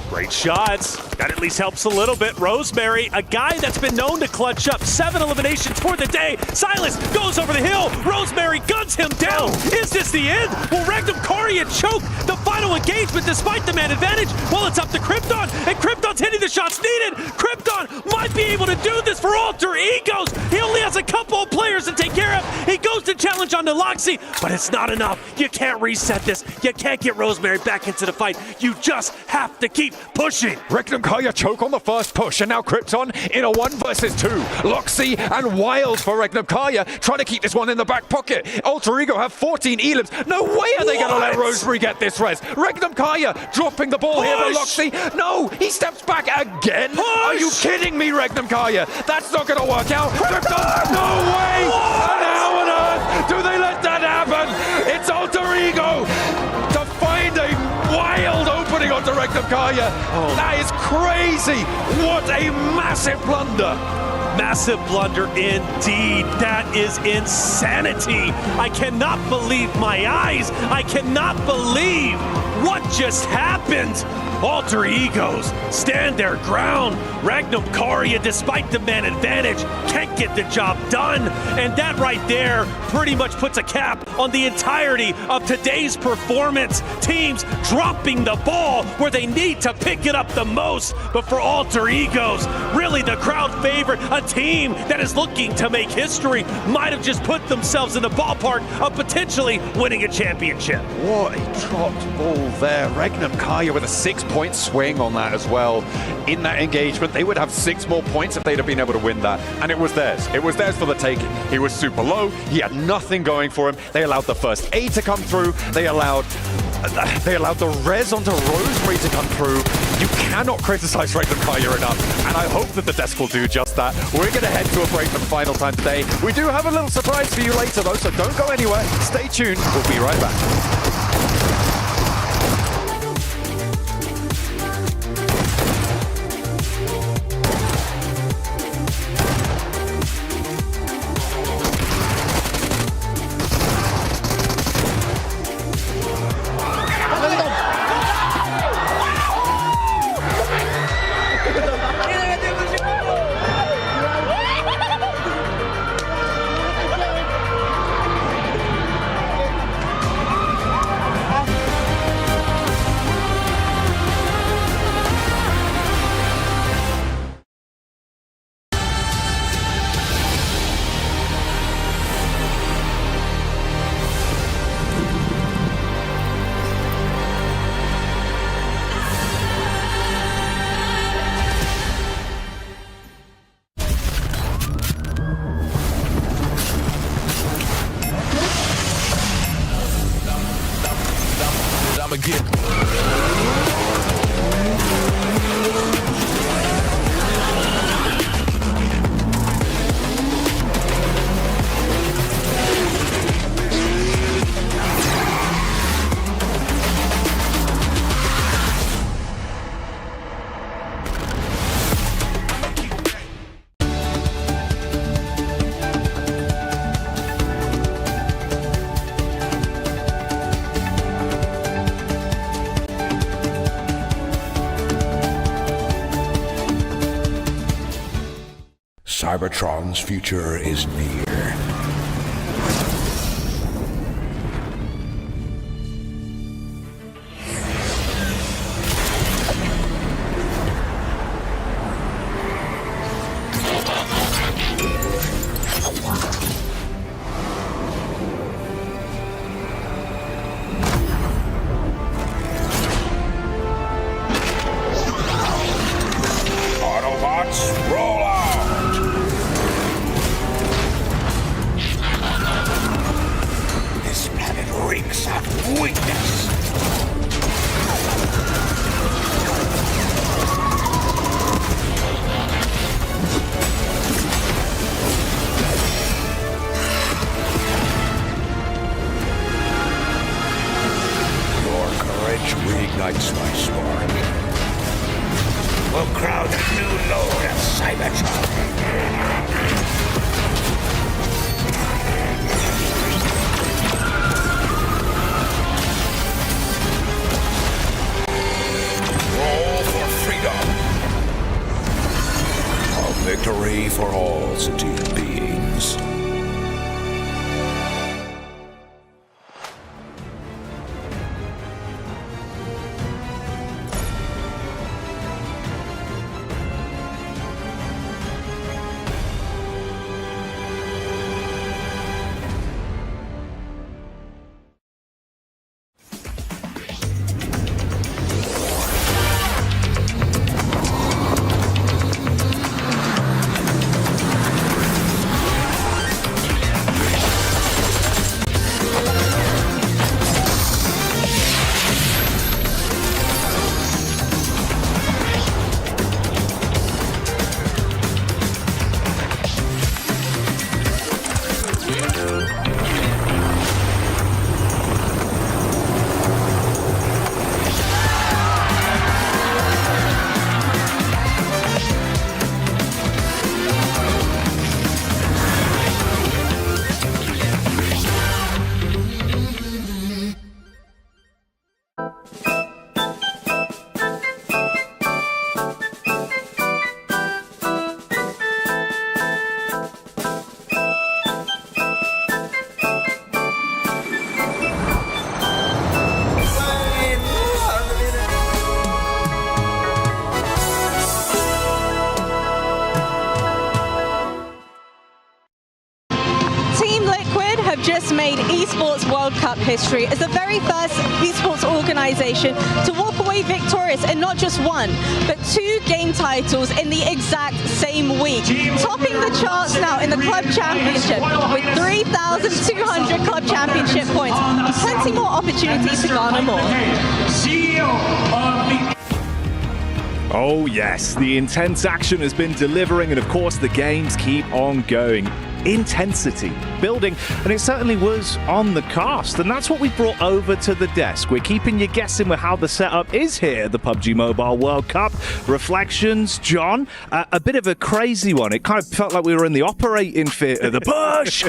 Great shots. That at least helps a little bit. Rosemary, a guy that's been known to clutch up 7 eliminations for the day. Silas goes over the hill. Rosemary guns him down. Is this the end? Will Regnum Karya choke the final engagement despite the man advantage? Well, it's up to Krypton, and Krypton's hitting the shots needed. Krypton might be able to do this for Alter Egos. He only has a couple of players to take care of. He goes to challenge on the Loxy, but it's not enough. You can't reset this. You can't get Rosemary back into the fight. You just have to keep pushing. Regnum Karya choke on the first push, and now Krypton in a 1 versus 2. Loxy and Wild for Regnum Karya, trying to keep this one in the back pocket. Alter Ego have 14 elims. No way are they going to let Rosemary get this res. Regnum Karya dropping the ball here, but Loxy, no, he steps back again. Are you kidding me, Regnum Karya? That's not going to work out. Krypton, no way! And how on earth do they let that happen? It's Alter Ego to find a wild opening onto Regnum Karya. That is crazy. What a massive blunder. Massive blunder indeed. That is insanity. I cannot believe my eyes. I cannot believe what just happened. Alter Egos stand their ground. Regnum Karya, despite the man advantage, can't get the job done. And that right there pretty much puts a cap on the entirety of today's performance. Teams dropping the ball where they need to pick it up the most. But for Alter Egos, really the crowd favorite, a team that is looking to make history, might have just put themselves in the ballpark of potentially winning a championship. What a dropped ball there. Regnum Karya with a 6-point swing on that as well. In that engagement, they would have 6 more points if they'd have been able to win that. And it was theirs. It was theirs for the taking. He was super low. He had nothing going for him. They allowed the first A to come through. They allowed the res onto Rosemary to come through. You cannot criticize Regnum Karya enough, and I hope that the desk will do just that. We're going to head to a break for the final time today. We do have a little surprise for you later, though, so don't go anywhere. Stay tuned. We'll be right back. Cybertron's future is near. Autobots, roll out! This planet reeks of weakness. Your courage reignites my spark. We'll crowd a new load of Cybertron. Roll for freedom. A victory for all sentient beings. Just made Esports World Cup history as the very first esports organization to walk away victorious in not just one, but 2 game titles in the exact same week, topping the charts now in the Club Championship with 3,200 Club Championship points and plenty more opportunities to garner more. Oh yes, the intense action has been delivering, and of course the games keep on going. Intensity building, and it certainly was on the cast, and that's what we brought over to the desk. We're keeping you guessing with how the setup is here, the PUBG Mobile World Cup. Reflections, John, a bit of a crazy one. It kind of felt like we were in the operating theatre. The push.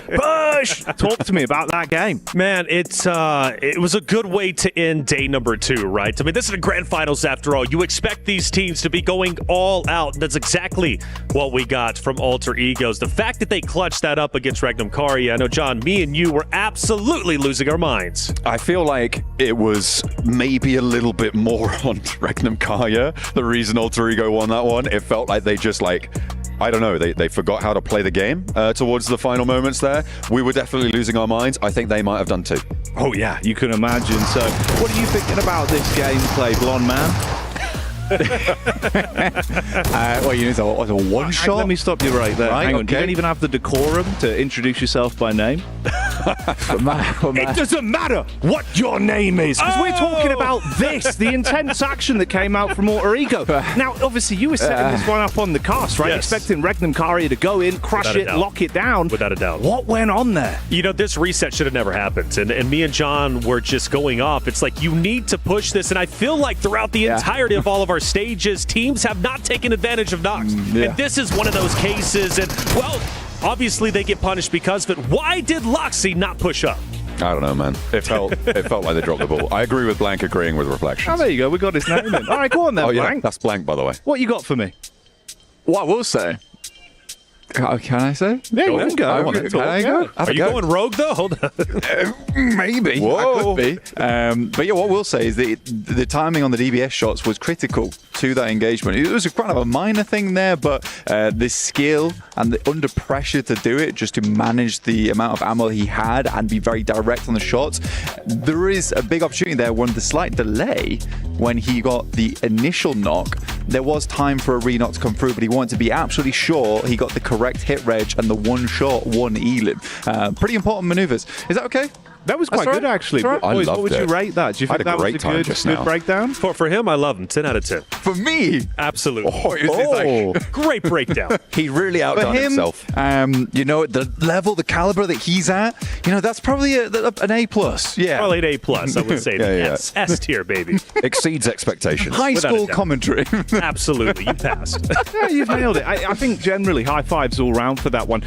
Talk to me about that game. Man, it was a good way to end day number 2, right? I mean, this is the grand finals after all. You expect these teams to be going all out, and that's exactly what we got from Alter Egos. The fact that they clutched that up against Regnum Kari, I know, John, me and you were absolutely losing our minds. I feel like it was maybe a little bit more on Regnum Kaya. The reason Alter Ego won that one, it felt like they just I don't know, they forgot how to play the game towards the final moments there. We were definitely losing our minds. I think they might have done too. Oh yeah, you can imagine. So what are you thinking about this gameplay, blonde man? Well, you know, it's a one shot. Let me stop you right there. Right, Hang on, okay. you don't even have the decorum to introduce yourself by name. It doesn't matter what your name is, because we're talking about this, the intense action that came out from Alter Ego. Now, obviously, you were setting this one up on the cast, right? Yes. Expecting Regnum Kari to go in, crush it, lock it down. Without a doubt. What went on there? You know, this reset should have never happened. And me and John were just going off. It's like, you need to push this. And I feel like throughout the entirety of all of our stages, teams have not taken advantage of Nox. And this is one of those cases. And, well, obviously they get punished because of it. Why did Loxy not push up? I don't know, man. It felt like they dropped the ball. I agree with Blank agreeing with Reflections. Oh, there you go. We got his name in. All right, go on then, Oh, yeah. Blank. That's Blank, by the way. What you got for me? What I will say Can I say? Yeah, you can go. I want to. Can I go? Are you going rogue though? Hold on. Maybe. Whoa. I could be. But yeah, what we'll say is that the timing on the DBS shots was critical to that engagement. It was kind of a minor thing there, but the skill and the under pressure to do it, just to manage the amount of ammo he had and be very direct on the shots, there is a big opportunity there. When the slight delay, when he got the initial knock, there was time for a re-knock to come through, but he wanted to be absolutely sure he got the correct hit reg and the one shot, one elim. Pretty important maneuvers. Is that okay? That was quite good, actually. Right. Boys, what would you rate that? Do you think that was a good breakdown? For him, I love him. 10 out of 10. For me? Absolutely. Great breakdown. He really outdone himself. You know, the level, the caliber that he's at, you know, that's probably an A+. Yeah. Probably an A+, I would say. S tier, baby. Exceeds expectations. High Without a school doubt. commentary. Absolutely. You passed. Yeah, you've nailed it. I think generally high fives all round for that one.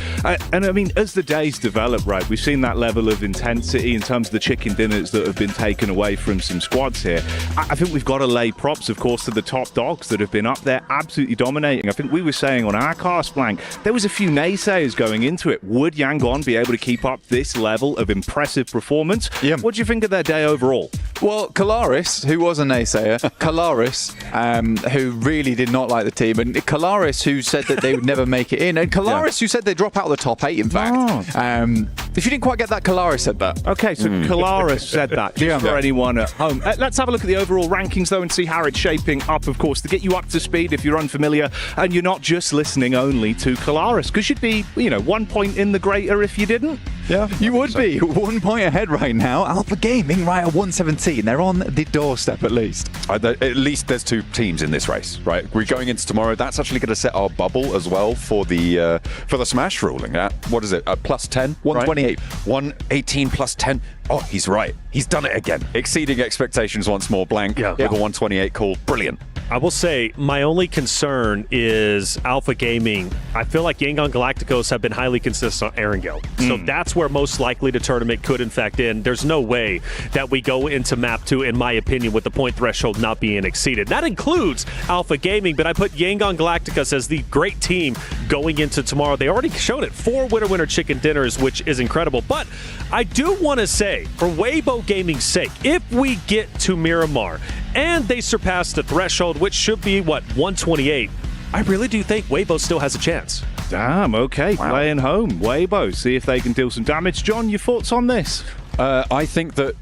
And I mean, as the days develop, right, we've seen that level of intensity in terms of the chicken dinners that have been taken away from some squads here. I think we've got to lay props, of course, to the top dogs that have been up there absolutely dominating. I think we were saying on our cast blank, there was a few naysayers going into it. Would Yangon be able to keep up this level of impressive performance? Yeah. What do you think of their day overall? Well, Kalaris, who was a naysayer, Kalaris, who really did not like the team, and Kalaris, who said that they would never make it in, and Kalaris, who said they'd drop out of the top 8, in fact. If you didn't quite get that, Kalaris said that. Okay, so Kalaris said that, just for anyone at home. Let's have a look at the overall rankings, though, and see how it's shaping up, of course, to get you up to speed if you're unfamiliar, and you're not just listening only to Kalaris, because you'd be, 1 point in the greater if you didn't. Yeah, you would be 1 point ahead right now. Alpha Gaming right at 117. They're on the doorstep at least. At least there's 2 teams in this race, right? We're going into tomorrow. That's actually going to set our bubble as well for the smash ruling. What is it? Plus 10? 128. 118 plus 10. Oh, he's right. He's done it again. Exceeding expectations once more. Blank with a 128 call. Brilliant. I will say my only concern is Alpha Gaming. I feel like Yangon Galacticos have been highly consistent on Erangel. So that's where most likely the tournament could in fact end. There's no way that we go into map 2, in my opinion, with the point threshold not being exceeded. That includes Alpha Gaming, but I put Yangon Galacticos as the great team going into tomorrow. They already showed it. 4 winner chicken dinners, which is incredible. But I do want to say, for Weibo Gaming's sake, if we get to Miramar and they surpass the threshold, which should be, 128, I really do think Weibo still has a chance. Damn, okay. Playing home. Weibo, see if they can deal some damage. John, your thoughts on this? I think that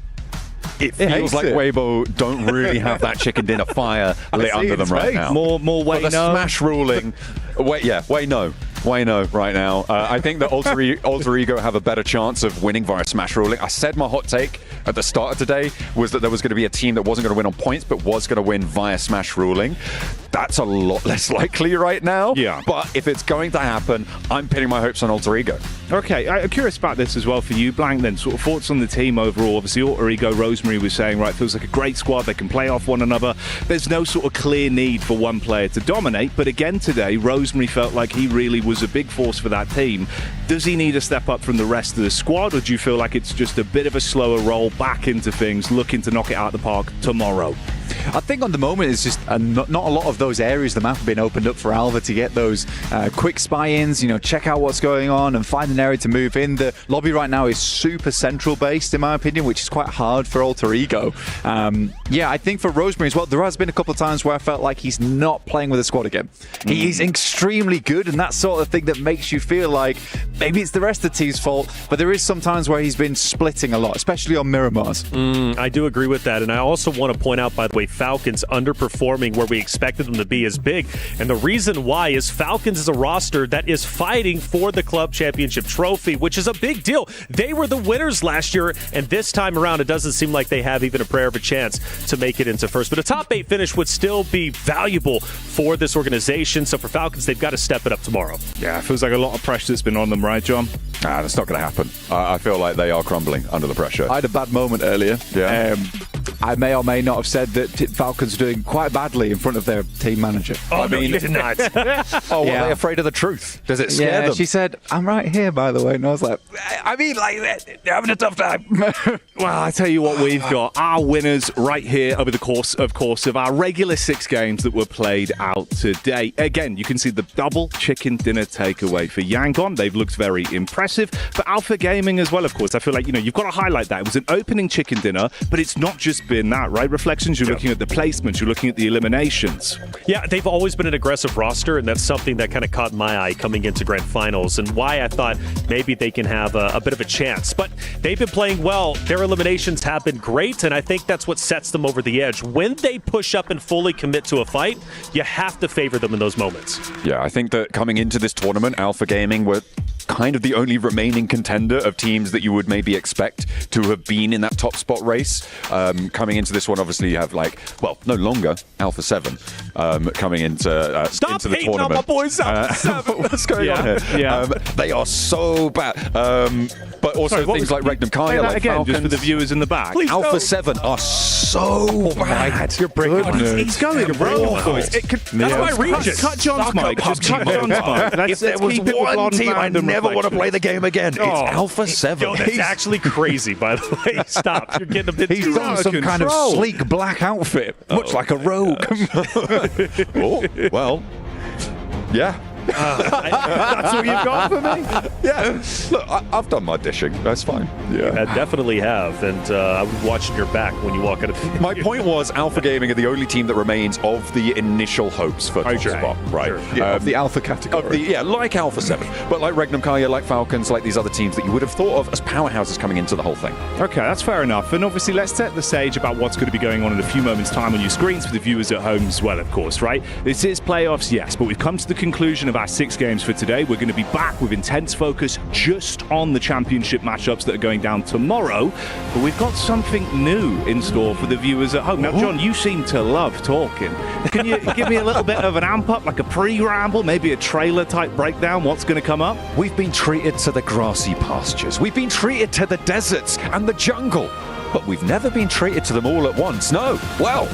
it feels like Weibo don't really have that chicken dinner fire lit under them right now. More way the no. smash ruling. Way no right now. I think that Alter Ego have a better chance of winning via smash ruling. I said my hot take at the start of today was that there was going to be a team that wasn't going to win on points but was going to win via smash ruling. That's a lot less likely right now. Yeah. But if it's going to happen, I'm pinning my hopes on Alter Ego. Okay, I'm curious about this as well for you, Blank, then. Sort of thoughts on the team overall. Obviously, Alter Ego, Rosemary was saying, right, feels like a great squad. They can play off one another. There's no sort of clear need for one player to dominate. But again, today, Rosemary felt like he really was a big force for that team. Does he need a step up from the rest of the squad, or do you feel like it's just a bit of a slower roll back into things, looking to knock it out of the park tomorrow? I think on the moment it's just not a lot of those areas of the map have been opened up for Alva to get those quick spy-ins, check out what's going on and find an area to move in. The lobby right now is super central based in my opinion, which is quite hard for Alter Ego. I think for Rosemary as well, there has been a couple of times where I felt like he's not playing with the squad again. He's extremely good, and that sort of thing that makes you feel like maybe it's the rest of the team's fault, but there is some times where he's been splitting a lot, especially on Miramars. I do agree with that, and I also want to point out, by the way, Falcons underperforming where we expected them to be is big, and the reason why is Falcons is a roster that is fighting for the club championship trophy, which is a big deal. They were the winners last year, and this time around it doesn't seem like they have even a prayer of a chance to make it into first, but a top 8 finish would still be valuable for this organization. So for Falcons, they've got to step it up tomorrow. Yeah, it feels like a lot of pressure that's been on them, right, John? That's not going to happen. I feel like they are crumbling under the pressure. I had a bad moment earlier. Yeah. I may or may not have said that Falcons are doing quite badly in front of their team manager. Oh, no, you did not. Oh, were they afraid of the truth? Does it scare them? She said, I'm right here, by the way. And I was like, I mean, like, they're having a tough time. Well, I tell you what, we've got our winners right here over the course of our regular 6 games that were played out today. Again, you can see the double chicken dinner takeaway for Yangon. They've looked very impressive. For Alpha Gaming as well, of course, I feel like, you've got to highlight that. It was an opening chicken dinner, but it's not just been that, right? Reflections, you're looking at the placements, you're looking at the eliminations. Yeah, they've always been an aggressive roster, and that's something that kind of caught my eye coming into Grand Finals, and why I thought maybe they can have a bit of a chance. But they've been playing well. Their eliminations have been great, and I think that's what sets them over the edge. When they push up and fully commit to a fight, you have to favor them in those moments. Yeah, I think that coming into this tournament, Alpha Gaming were kind of the only remaining contender of teams that you would maybe expect to have been in that top spot race. Coming into this one, obviously you have no longer Alpha 7 coming into the tournament. On my boys Alpha 7. What's going on here? Yeah. They are so bad. But also things like Regnum Kaya, like again, Falcons. just for the viewers in the back. Please Alpha don't. 7 are so bad. You're breaking It's going wrong. That's my region. Cut John's mic. Just cut John's mic. If there was one team I never want to play the game again, it's Alpha 7. Yo, that's actually crazy, by the way. Stop. You're getting a bit He's too done some kind of sleek black outfit, much like a rogue. Oh, well, yeah. That's all you've got for me? Yeah. Look, I've done my dishing. That's fine. Yeah. I definitely have, and I'm watching your back when you walk out of the My point was, Alpha Gaming are the only team that remains of the initial hopes for top spot, right? Sure. Yeah, of the alpha category. Like Alpha 7, but like Regnum Kaya, like Falcons, like these other teams that you would have thought of as powerhouses coming into the whole thing. Okay, that's fair enough. And obviously, let's set the stage about what's going to be going on in a few moments' time on your screens for the viewers at home as well, of course, right? This is playoffs, yes, but we've come to the conclusion of our 6 games for today. We're going to be back with intense focus just on the championship matchups that are going down tomorrow. But we've got something new in store for the viewers at home. Now, John, you seem to love talking. Can you give me a little bit of an amp up, like a pre-ramble, maybe a trailer type breakdown? What's going to come up? We've been treated to the grassy pastures. We've been treated to the deserts and the jungle. But we've never been treated to them all at once. No. Well,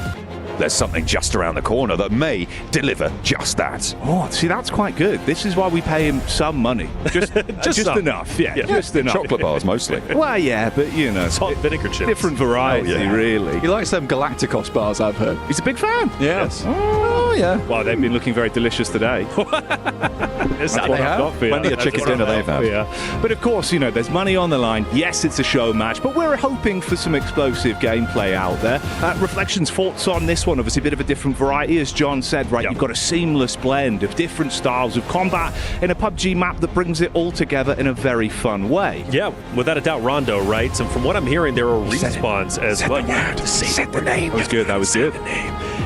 there's something just around the corner that may deliver just that. Oh, see, that's quite good. This is why we pay him some money. Just enough. Yeah, just enough. Chocolate bars, mostly. Well, yeah, but, salt and vinegar chips. Different variety, really. He likes them Galacticos bars, I've heard. He's a big fan. Yes. Oh, yeah. Well, they've been looking very delicious today. That's what I've got for you. Plenty of chicken dinner they've had. Yeah. But of course, there's money on the line. Yes, it's a show match, but we're hoping for some explosive gameplay out there. Reflections, thoughts on this one? Obviously, a bit of a different variety, as John said, right? You've got a seamless blend of different styles of combat in a PUBG map that brings it all together in a very fun way. Yeah, without a doubt, Rondo, right? And from what I'm hearing, there are respawns as well. Said the name. That was good. That was good.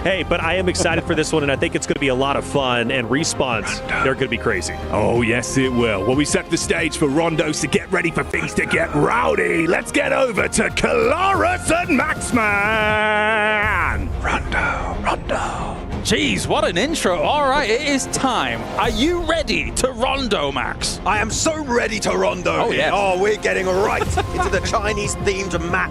Hey, but I am excited for this one, and I think it's going to be a lot of fun, and respawns, they're going to be crazy. Oh, yes, it will. Well, we set the stage for Rondos to get ready for things to get rowdy. Let's get over to Calaris and Maxman. Rondo. Jeez, what an intro. All right, it is time. Are you ready to Rondo, Max? I am so ready to Rondo. Oh, yes. Oh, we're getting right into the Chinese-themed map.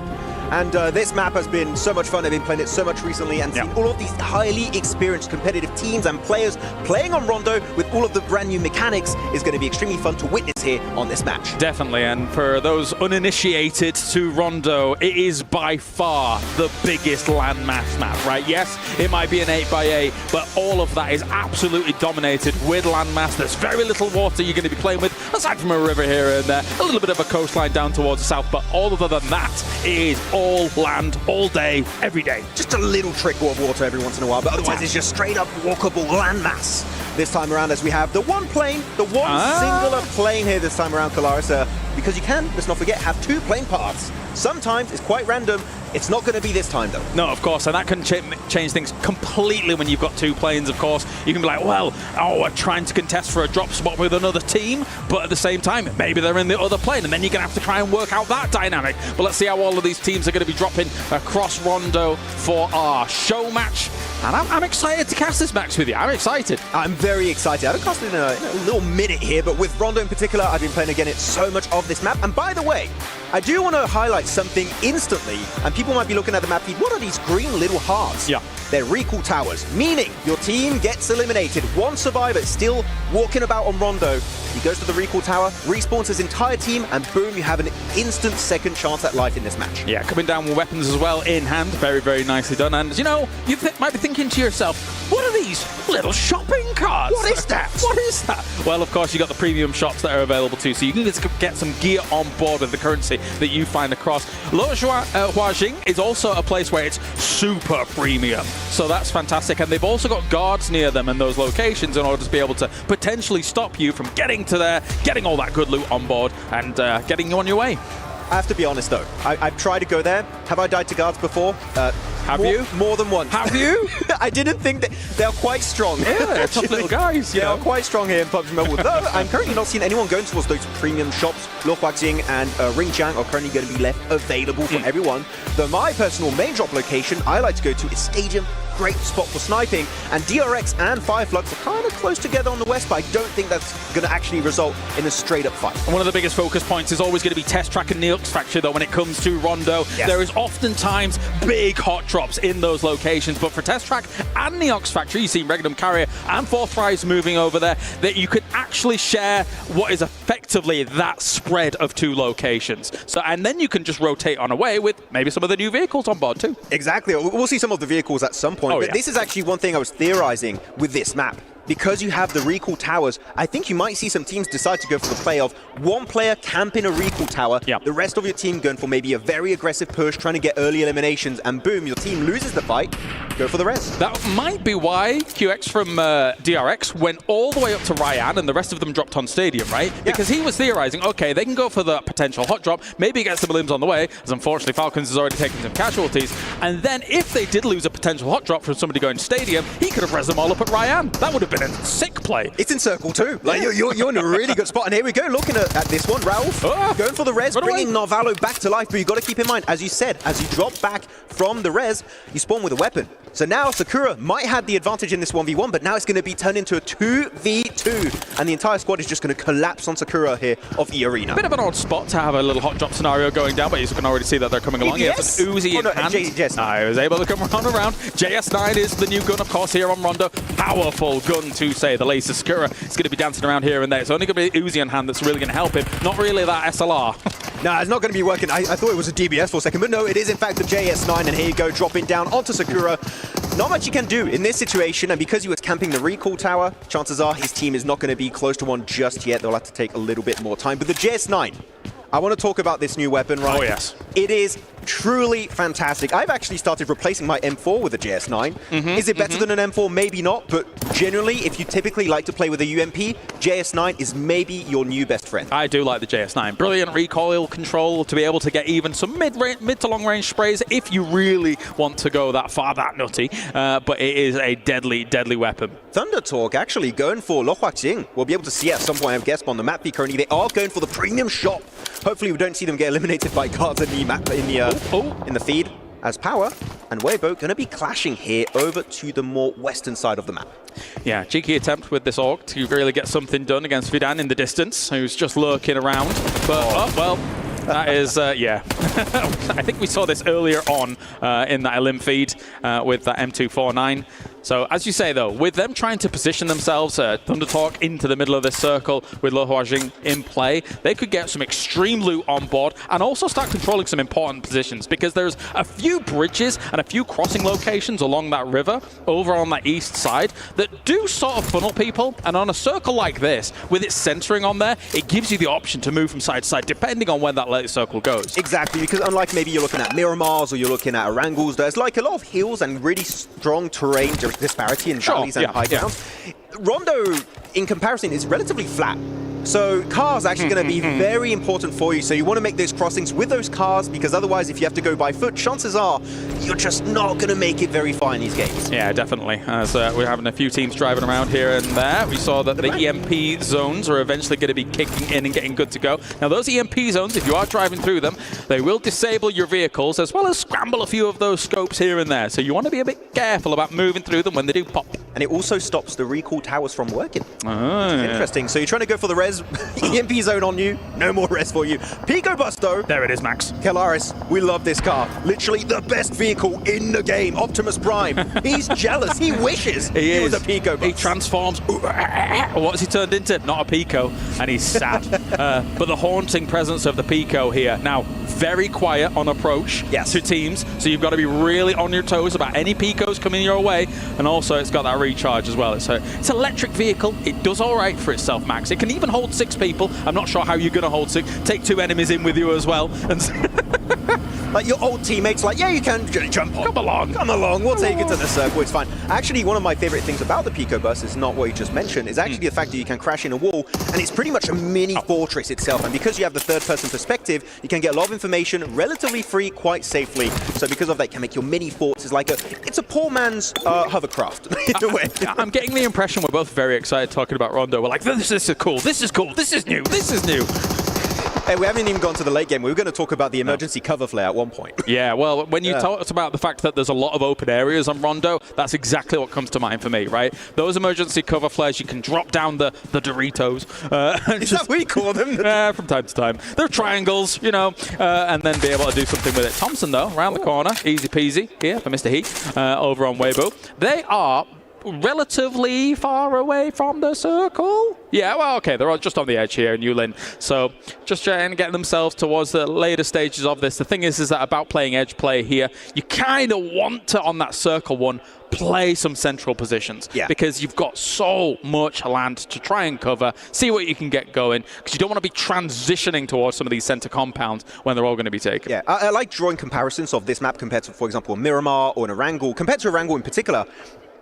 And this map has been so much fun. I've been playing it so much recently and seen all of these highly experienced competitive teams and players playing on Rondo with all of the brand new mechanics is going to be extremely fun to witness here on this match. Definitely, and for those uninitiated to Rondo, it is by far the biggest landmass map, right? Yes, it might be an 8x8, but all of that is absolutely dominated with landmass. There's very little water you're going to be playing with, aside from a river here and there, a little bit of a coastline down towards the south, but all other than that, it is all land, all day, every day. Just a little trickle of water every once in a while, but otherwise it's just straight up walkable landmass. This time around, as we have the one plane, the one singular plane here this time around, Calaris, because you can, let's not forget, have 2 plane paths. Sometimes it's quite random. It's not going to be this time, though. No, of course, and that can change things completely when you've got 2 planes, of course. You can be like, well, we're trying to contest for a drop spot with another team, but at the same time, maybe they're in the other plane, and then you're going to have to try and work out that dynamic. But let's see how all of these teams are going to be dropping across Rondo for our show match. And I'm excited to cast this match with you. I'm excited. I'm very excited. I haven't cast it in a little minute here, but with Rondo in particular, I've been playing again so much of this map. And by the way, I do want to highlight something instantly, and people people might be looking at the map feed. What are these green little hearts? Yeah. They're recall towers, meaning your team gets eliminated. One survivor is still walking about on Rondo. He goes to the recall tower, respawns his entire team, and boom, you have an instant second chance at life in this match. Yeah, coming down with weapons as well in hand. Very, very nicely done. And, you know, you might be thinking to yourself, what are these little shopping carts? What is that? What is that? Well, of course, you got the premium shops that are available too, so you can just get some gear on board with the currency that you find across. Huajing is also a place where it's super premium, so that's fantastic. And they've also got guards near them in those locations in order to be able to potentially stop you from getting to there, getting all that good loot on board, and getting you on your way. I have to be honest though, I've tried to go there. Have I died to guards before? Have you? More than once. Have you? I didn't think that they're quite strong. Yeah, they're tough little guys. They are quite strong here in PUBG Mobile. Though I'm currently not seeing anyone going towards those premium shops. Luohuajing and Ringjiang are currently going to be left available for everyone. Though my personal main drop location I like to go to is Stadium. Great spot for sniping, and DRX and Fireflux are kind of close together on the west, but I don't think that's going to actually result in a straight-up fight. And one of the biggest focus points is always going to be Test Track and Neox Factory, though, when it comes to Rondo. Yes. There is oftentimes big hot drops in those locations, but for Test Track and Neox Factory, you see Regnum Carrier and Fourth Rise moving over there, that you could actually share what is effectively that spread of two locations. So, and then you can just rotate on away with maybe some of the new vehicles on board too. Exactly. We'll see some of the vehicles at some point. Oh, but yeah. this is actually one thing I was theorizing with this map. Because you have the recall towers, I think you might see some teams decide to go for the play of one player camping a recall tower, the rest of your team going for maybe a very aggressive push, trying to get early eliminations, and boom, your team loses the fight, go for the rest. That might be why QX from DRX went all the way up to Ryan and the rest of them dropped on Stadium, right? Because he was theorizing, okay, they can go for the potential hot drop, maybe get some limbs on the way, as unfortunately Falcons has already taken some casualties, and then if they did lose a potential hot drop from somebody going to Stadium, he could have res them all up at Ryan. That would have been a sick play. It's in circle too. Like you're in a really good spot. And here we go, looking at this one. Ralph going for the res, bringing Narvalo back to life. But you've got to keep in mind, as you said, as you drop back from the res, you spawn with a weapon. So now Sakura might have the advantage in this 1v1, but now it's going to be turned into a 2v2. And the entire squad is just going to collapse on Sakura here of E Arena. Bit of an odd spot to have a little hot drop scenario going down, but you can already see that they're coming along. He has an Uzi in hand. JS9. I was able to come around. JS9 is the new gun, of course, here on Rondo. Powerful gun, to say the least. Sakura is going to be dancing around here and there. It's only going to be Uzi in hand that's really going to help him. Not really that SLR. No, it's not going to be working. I thought it was a DBS for a second, but no, it is in fact the JS9, and here you go, dropping down onto Sakura. Not much you can do in this situation, and because he was camping the recall tower, chances are his team is not going to be close to one just yet. They'll have to take a little bit more time. But the JS9, I want to talk about this new weapon, right? Oh, yes. It is truly fantastic. I've actually started replacing my M4 with a JS9. Is it better than an M4? Maybe not, but generally, if you typically like to play with a UMP, JS9 is maybe your new best friend. I do like the JS9. Brilliant recoil control to be able to get even some mid to long range sprays if you really want to go that far, that nutty. But it is a deadly, deadly weapon. Thunder Talk actually going for Luohuajing. We'll be able to see at some point, I guess, on the map feed currently. They are going for the premium shop. Hopefully we don't see them get eliminated by guards in the map in the feed, as Power and Weibo going to be clashing here over to the more western side of the map. Yeah, cheeky attempt with this AUG to really get something done against Vidan in the distance, who's just lurking around. But, well, that is, yeah. I think we saw this earlier on in that Elim feed with that M249. So, as you say, though, with them trying to position themselves, Thunder Talk into the middle of this circle with Luohuajing in play, they could get some extreme loot on board and also start controlling some important positions, because there's a few bridges and a few crossing locations along that river over on that east side that do sort of funnel people. And on a circle like this, with it centering on there, it gives you the option to move from side to side depending on where that late circle goes. Exactly, because unlike maybe you're looking at Miramars or you're looking at Orangles, there's like a lot of hills and really strong terrain disparity in valleys and high grounds. Rondo, in comparison, is relatively flat. So cars are actually going to be very important for you. So you want to make those crossings with those cars, because otherwise, if you have to go by foot, chances are you're just not going to make it very far in these games. Yeah, definitely. As we're having a few teams driving around here and there, we saw that the EMP zones are eventually going to be kicking in and getting good to go. Now, those EMP zones, if you are driving through them, they will disable your vehicles as well as scramble a few of those scopes here and there. So you want to be a bit careful about moving through them when they do pop. and it also stops the recall towers from working. Oh, yeah. Interesting. So you're trying to go for the res, EMP zone on you, no more res for you. Pico Bus though. There it is, Max. Kelaris, we love this car. Literally the best vehicle in the game. Optimus Prime. He's jealous. He wishes he was a Pico Bus. He transforms. What's he turned into? Not a Pico, and he's sad. But the haunting presence of the Pico here. Now, very quiet on approach to teams, so you've got to be really on your toes about any Picos coming your way, and also it's got that recharge as well. It's an electric vehicle. It does all right for itself, Max. It can even hold 6 people. I'm not sure how you're going to hold 6. Take 2 enemies in with you as well. And like your old teammates, like, yeah, you can jump on. Come along. We'll take it to the circle. It's fine. Actually, one of my favorite things about the Pico Bus is not what you just mentioned. Is actually the fact that you can crash in a wall, and it's pretty much a mini fortress itself. And because you have the third-person perspective, you can get a lot of information relatively free, quite safely. So because of that, you can make your mini forts. It's a poor man's hovercraft in a way. I'm getting the impression we're both very excited talking about Rondo. We're like, this is cool. This is cool. This is new. This is new. Hey, we haven't even gone to the late game. We were going to talk about the emergency cover flare at one point. Yeah, well, when you talked about the fact that there's a lot of open areas on Rondo, that's exactly what comes to mind for me, right? Those emergency cover flares, you can drop down the Doritos. Is that what you call them? From time to time. They're triangles, you know, and then be able to do something with it. Thompson, though, around the corner, easy peasy here for Mr. Heat over on Weibo. They are relatively far away from the circle. Yeah, well, okay, they're just on the edge here in Yulin. So just trying to get themselves towards the later stages of this. The thing is that about playing edge play here, you kind of want to, on that circle one, play some central positions. Yeah. Because you've got so much land to try and cover, see what you can get going, because you don't want to be transitioning towards some of these center compounds when they're all going to be taken. Yeah, I like drawing comparisons of this map compared to, for example, a Miramar or an Erangel. Compared to Erangel in particular,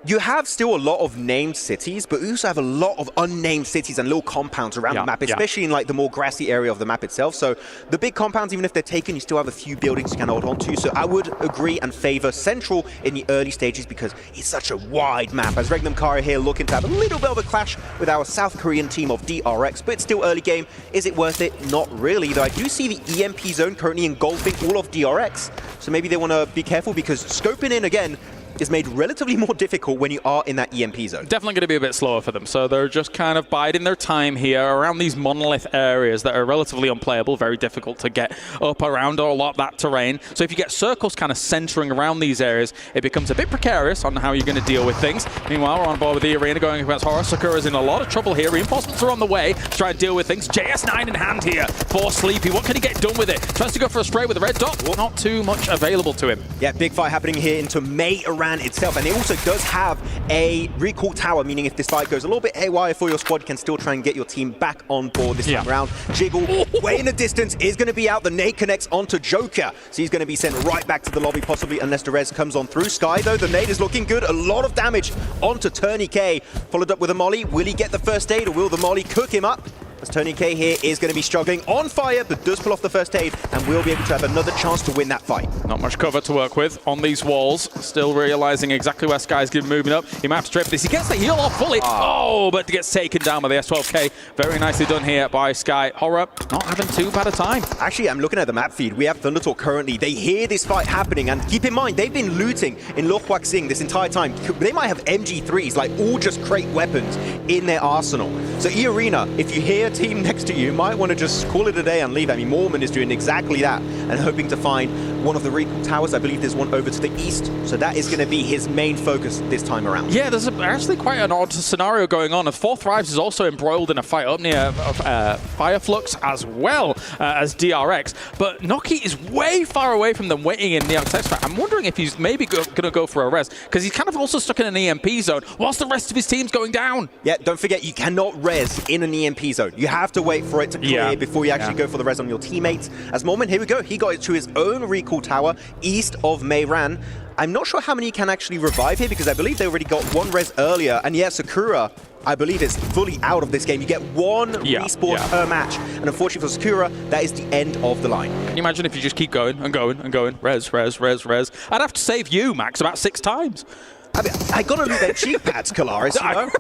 you have still a lot of named cities, but you also have a lot of unnamed cities and little compounds around the map, especially in like the more grassy area of the map itself. So the big compounds, even if they're taken, you still have a few buildings you can hold on to. So I would agree and favor Central in the early stages because it's such a wide map. As Regnum Kara here looking to have a little bit of a clash with our South Korean team of DRX, but it's still early game. Is it worth it? Not really, though I do see the EMP zone currently engulfing all of DRX. So maybe they want to be careful because scoping in again is made relatively more difficult when you are in that EMP zone. Definitely going to be a bit slower for them. So they're just kind of biding their time here around these monolith areas that are relatively unplayable, very difficult to get up around a lot of that terrain. So if you get circles kind of centering around these areas, it becomes a bit precarious on how you're going to deal with things. Meanwhile, we're on board with the arena going against Horror. Sakura's in a lot of trouble here. Reinforcements are on the way to try and deal with things. JS9 in hand here for Sleepy. What can he get done with it? Tries to go for a spray with the red dot. Not too much available to him. Yeah, big fight happening here into Meiran itself, and it also does have a recall tower, meaning if this fight goes a little bit haywire for your squad, you can still try and get your team back on board this time around. Jiggle, way in the distance, is going to be out. The nade connects onto Joker, so he's going to be sent right back to the lobby, possibly, unless the res comes on through. Sky, though, the nade is looking good. A lot of damage onto Turney K, followed up with a molly. Will he get the first aid, or will the molly cook him up? As Tony K here is going to be struggling on fire, but does pull off the first aid and will be able to have another chance to win that fight. Not much cover to work with on these walls. Still realizing exactly where Sky's moving up. He might have to trip this. He gets the heal off fully. Oh, but gets taken down by the S12K. Very nicely done here by Sky. Horror not having too bad a time. Actually, I'm looking at the map feed. We have Thundertalk currently. They hear this fight happening, and keep in mind, they've been looting in Lo Huac Xing this entire time. They might have MG3s, like all just crate weapons in their arsenal. So E-Arena, if you hear a team next to you, might want to just call it a day and leave. I mean, Mormon is doing exactly that and hoping to find one of the recall towers. I believe there's one over to the east, so that is going to be his main focus this time around. Yeah, there's actually quite an odd scenario going on. 4 Thrives is also embroiled in a fight up near Fireflux as well as DRX, but Noki is way far away from them waiting in the Text fight. I'm wondering if he's maybe going to go for a res, because he's kind of also stuck in an EMP zone whilst the rest of his team's going down. Yeah, don't forget, you cannot res in an EMP zone. You have to wait for it to clear before you actually go for the res on your teammates. As Moment, here we go. He got it to his own recall tower east of Meiran. I'm not sure how many can actually revive here because I believe they already got 1 res earlier. And yeah, Sakura, I believe, is fully out of this game. You get 1 respawn per match. And unfortunately for Sakura, that is the end of the line. Can you imagine if you just keep going and going and going? Res, res, res, res. I'd have to save you, Max, about 6 times. I mean, I gotta loot their cheap pads, Kalaris, you know?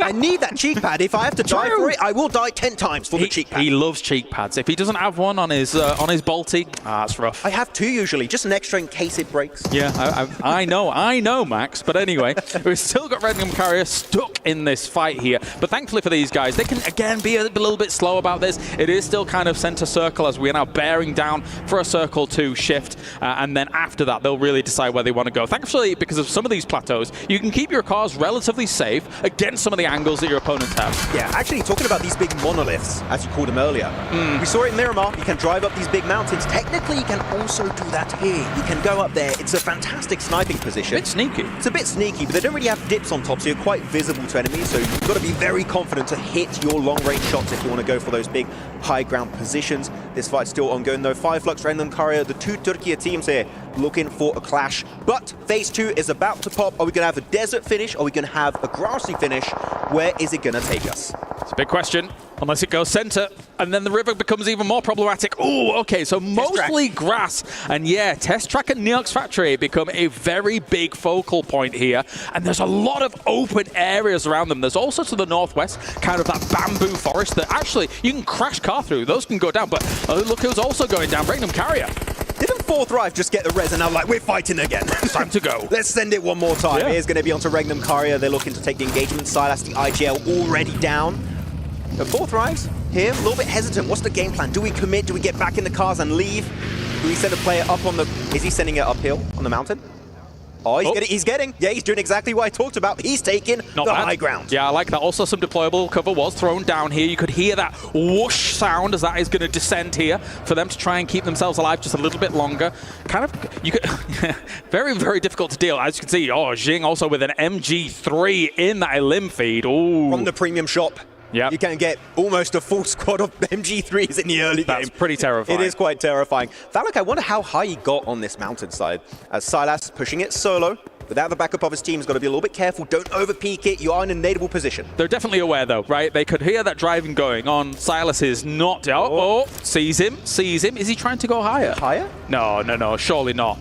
I need that cheek pad. If I have to die for it, I will die 10 times for the cheek pad. He loves cheek pads. If he doesn't have one on his bolty, that's rough. I have 2 usually, just an extra in case it breaks. Yeah, I know, Max. But anyway, we've still got Regnum Carrier stuck in this fight here. But thankfully for these guys, they can again be a little bit slow about this. It is still kind of center circle as we are now bearing down for a circle 2 shift. And then after that, they'll really decide where they want to go. Thankfully, because of some of these plateaus, you can keep your cars relatively safe against some of the angles that your opponents have. Yeah, actually talking about these big monoliths, as you called them earlier. We saw it in Miramar. You can drive up these big mountains. Technically, you can also do that here. You can go up there. It's a fantastic sniping position. A bit sneaky. It's a bit sneaky, but they don't really have dips on top, so you're quite visible to enemies. So you've got to be very confident to hit your long-range shots if you want to go for those big high ground positions. This fight's still ongoing, though. Fireflux, Regnum Carrier, the 2 Turkey teams here looking for a clash. But phase 2 is about to pop. Are we going to have a desert finish? Are we going to have a grassy finish? Where is it going to take us? It's a big question. Unless it goes center, and then the river becomes even more problematic. Oh, okay, so mostly grass. And yeah, Test Track and Neox Factory become a very big focal point here. And there's a lot of open areas around them. There's also to the northwest, kind of that bamboo forest that actually you can crash car through. Those can go down, but look who's also going down, Regnum Carrier. Didn't 4th Drive just get the res and now like, we're fighting again? Time to go. Let's send it one more time. Yeah. Here's going to be onto Regnum Carrier. They're looking to take the engagement side. That's the IGL already down. The 4th Drives here, a little bit hesitant. What's the game plan? Do we commit? Do we get back in the cars and leave? Do we send a player up on the... Is he sending it uphill on the mountain? Oh, he's getting. Yeah, he's doing exactly what I talked about. He's taking the high ground. Yeah, I like that. Also, some deployable cover was thrown down here. You could hear that whoosh sound as that is going to descend here for them to try and keep themselves alive just a little bit longer. Kind of, you could, very, very difficult to deal. As you can see, Jing also with an MG3 in that elim feed. Ooh. From the premium shop. Yeah, you can get almost a full squad of MG3s in the early game. That's pretty terrifying. It is quite terrifying. Falak, I wonder how high he got on this mountainside. As Silas pushing it solo. Without the backup of his team, he's got to be a little bit careful. Don't overpeak it. You are in a nadeable position. They're definitely aware, though, right? They could hear that driving going on. Silas is not... Oh, sees him. Is he trying to go higher? Higher? No, surely not.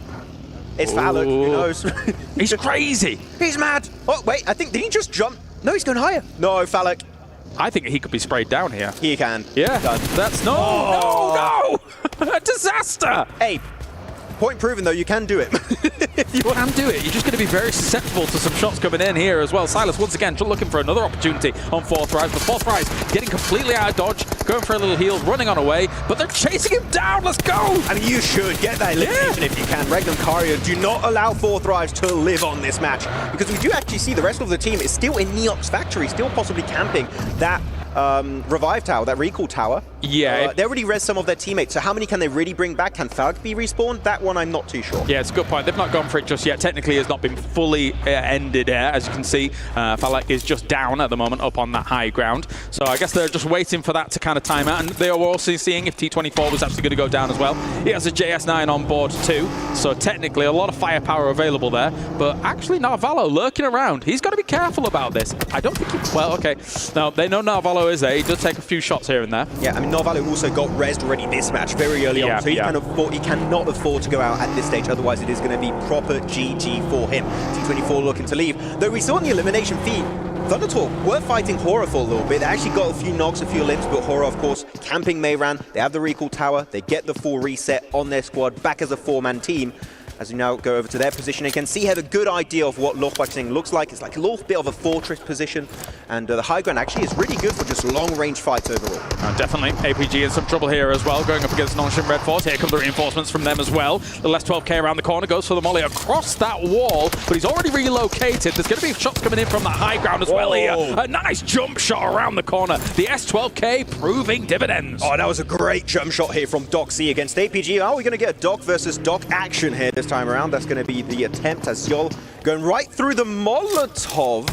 It's Falak. Who knows? He's crazy. He's mad. Oh, wait. I think... Did he just jump? No, he's going higher. No, Falak. I think he could be sprayed down here. He can. Yeah. Done. That's... No! A disaster! Hey, point proven, though, you can do it. You can do it. You're just going to be very susceptible to some shots coming in here as well. Silas, once again, looking for another opportunity on 4th Rise. But 4th Rise getting completely out of dodge, going for a little heal, running on away, but they're chasing him down. Let's go! I mean, you should get that elimination if you can. Regnum Carrier, do not allow 4th Rise to live on this match, because we do actually see the rest of the team is still in Neox Factory, still possibly camping that revive tower, that recall tower. Yeah. They already res some of their teammates, so how many can they really bring back? Can Falk be respawned? That one I'm not too sure. Yeah, it's a good point. They've not gone for it just yet. Technically, it's not been fully ended here. As you can see, Falak is just down at the moment up on that high ground. So I guess they're just waiting for that to kind of time out. And they were also seeing if T24 was actually going to go down as well. He has a JS9 on board too. So technically, a lot of firepower available there. But actually, Narvalo lurking around. He's got to be careful about this. I don't think he... Well, okay. Now, they know Narvalo is there. He does take a few shots here and there. Yeah, I mean, Narvalo also got rezzed already this match very early on. So he cannot afford to go out at this stage. Otherwise, it is going to be proper GG for him. T24 looking to leave. Though we saw in the elimination feed, Thundertalk were fighting Horror for a little bit. They actually got a few knocks, a few limbs, but Horror, of course, camping Mayran. They have the recall tower. They get the full reset on their squad back as a 4-man team. As we now go over to their position, you can see have a good idea of what Lochwachsing looks like. It's like a little bit of a fortress position, and the high ground actually is really good for just long-range fights overall. Definitely. APG in some trouble here as well, going up against Nonchalant Red Force. Here come the reinforcements from them as well. The last 12k around the corner goes for the molly across that wall, but he's already relocated. There's going to be shots coming in from that high ground as well here. A nice jump shot around the corner. The S12k proving dividends. Oh, that was a great jump shot here from Doc C against APG. Are we going to get a Doc versus Doc action here this time around? That's going to be the attempt as Yol going right through the Molotov.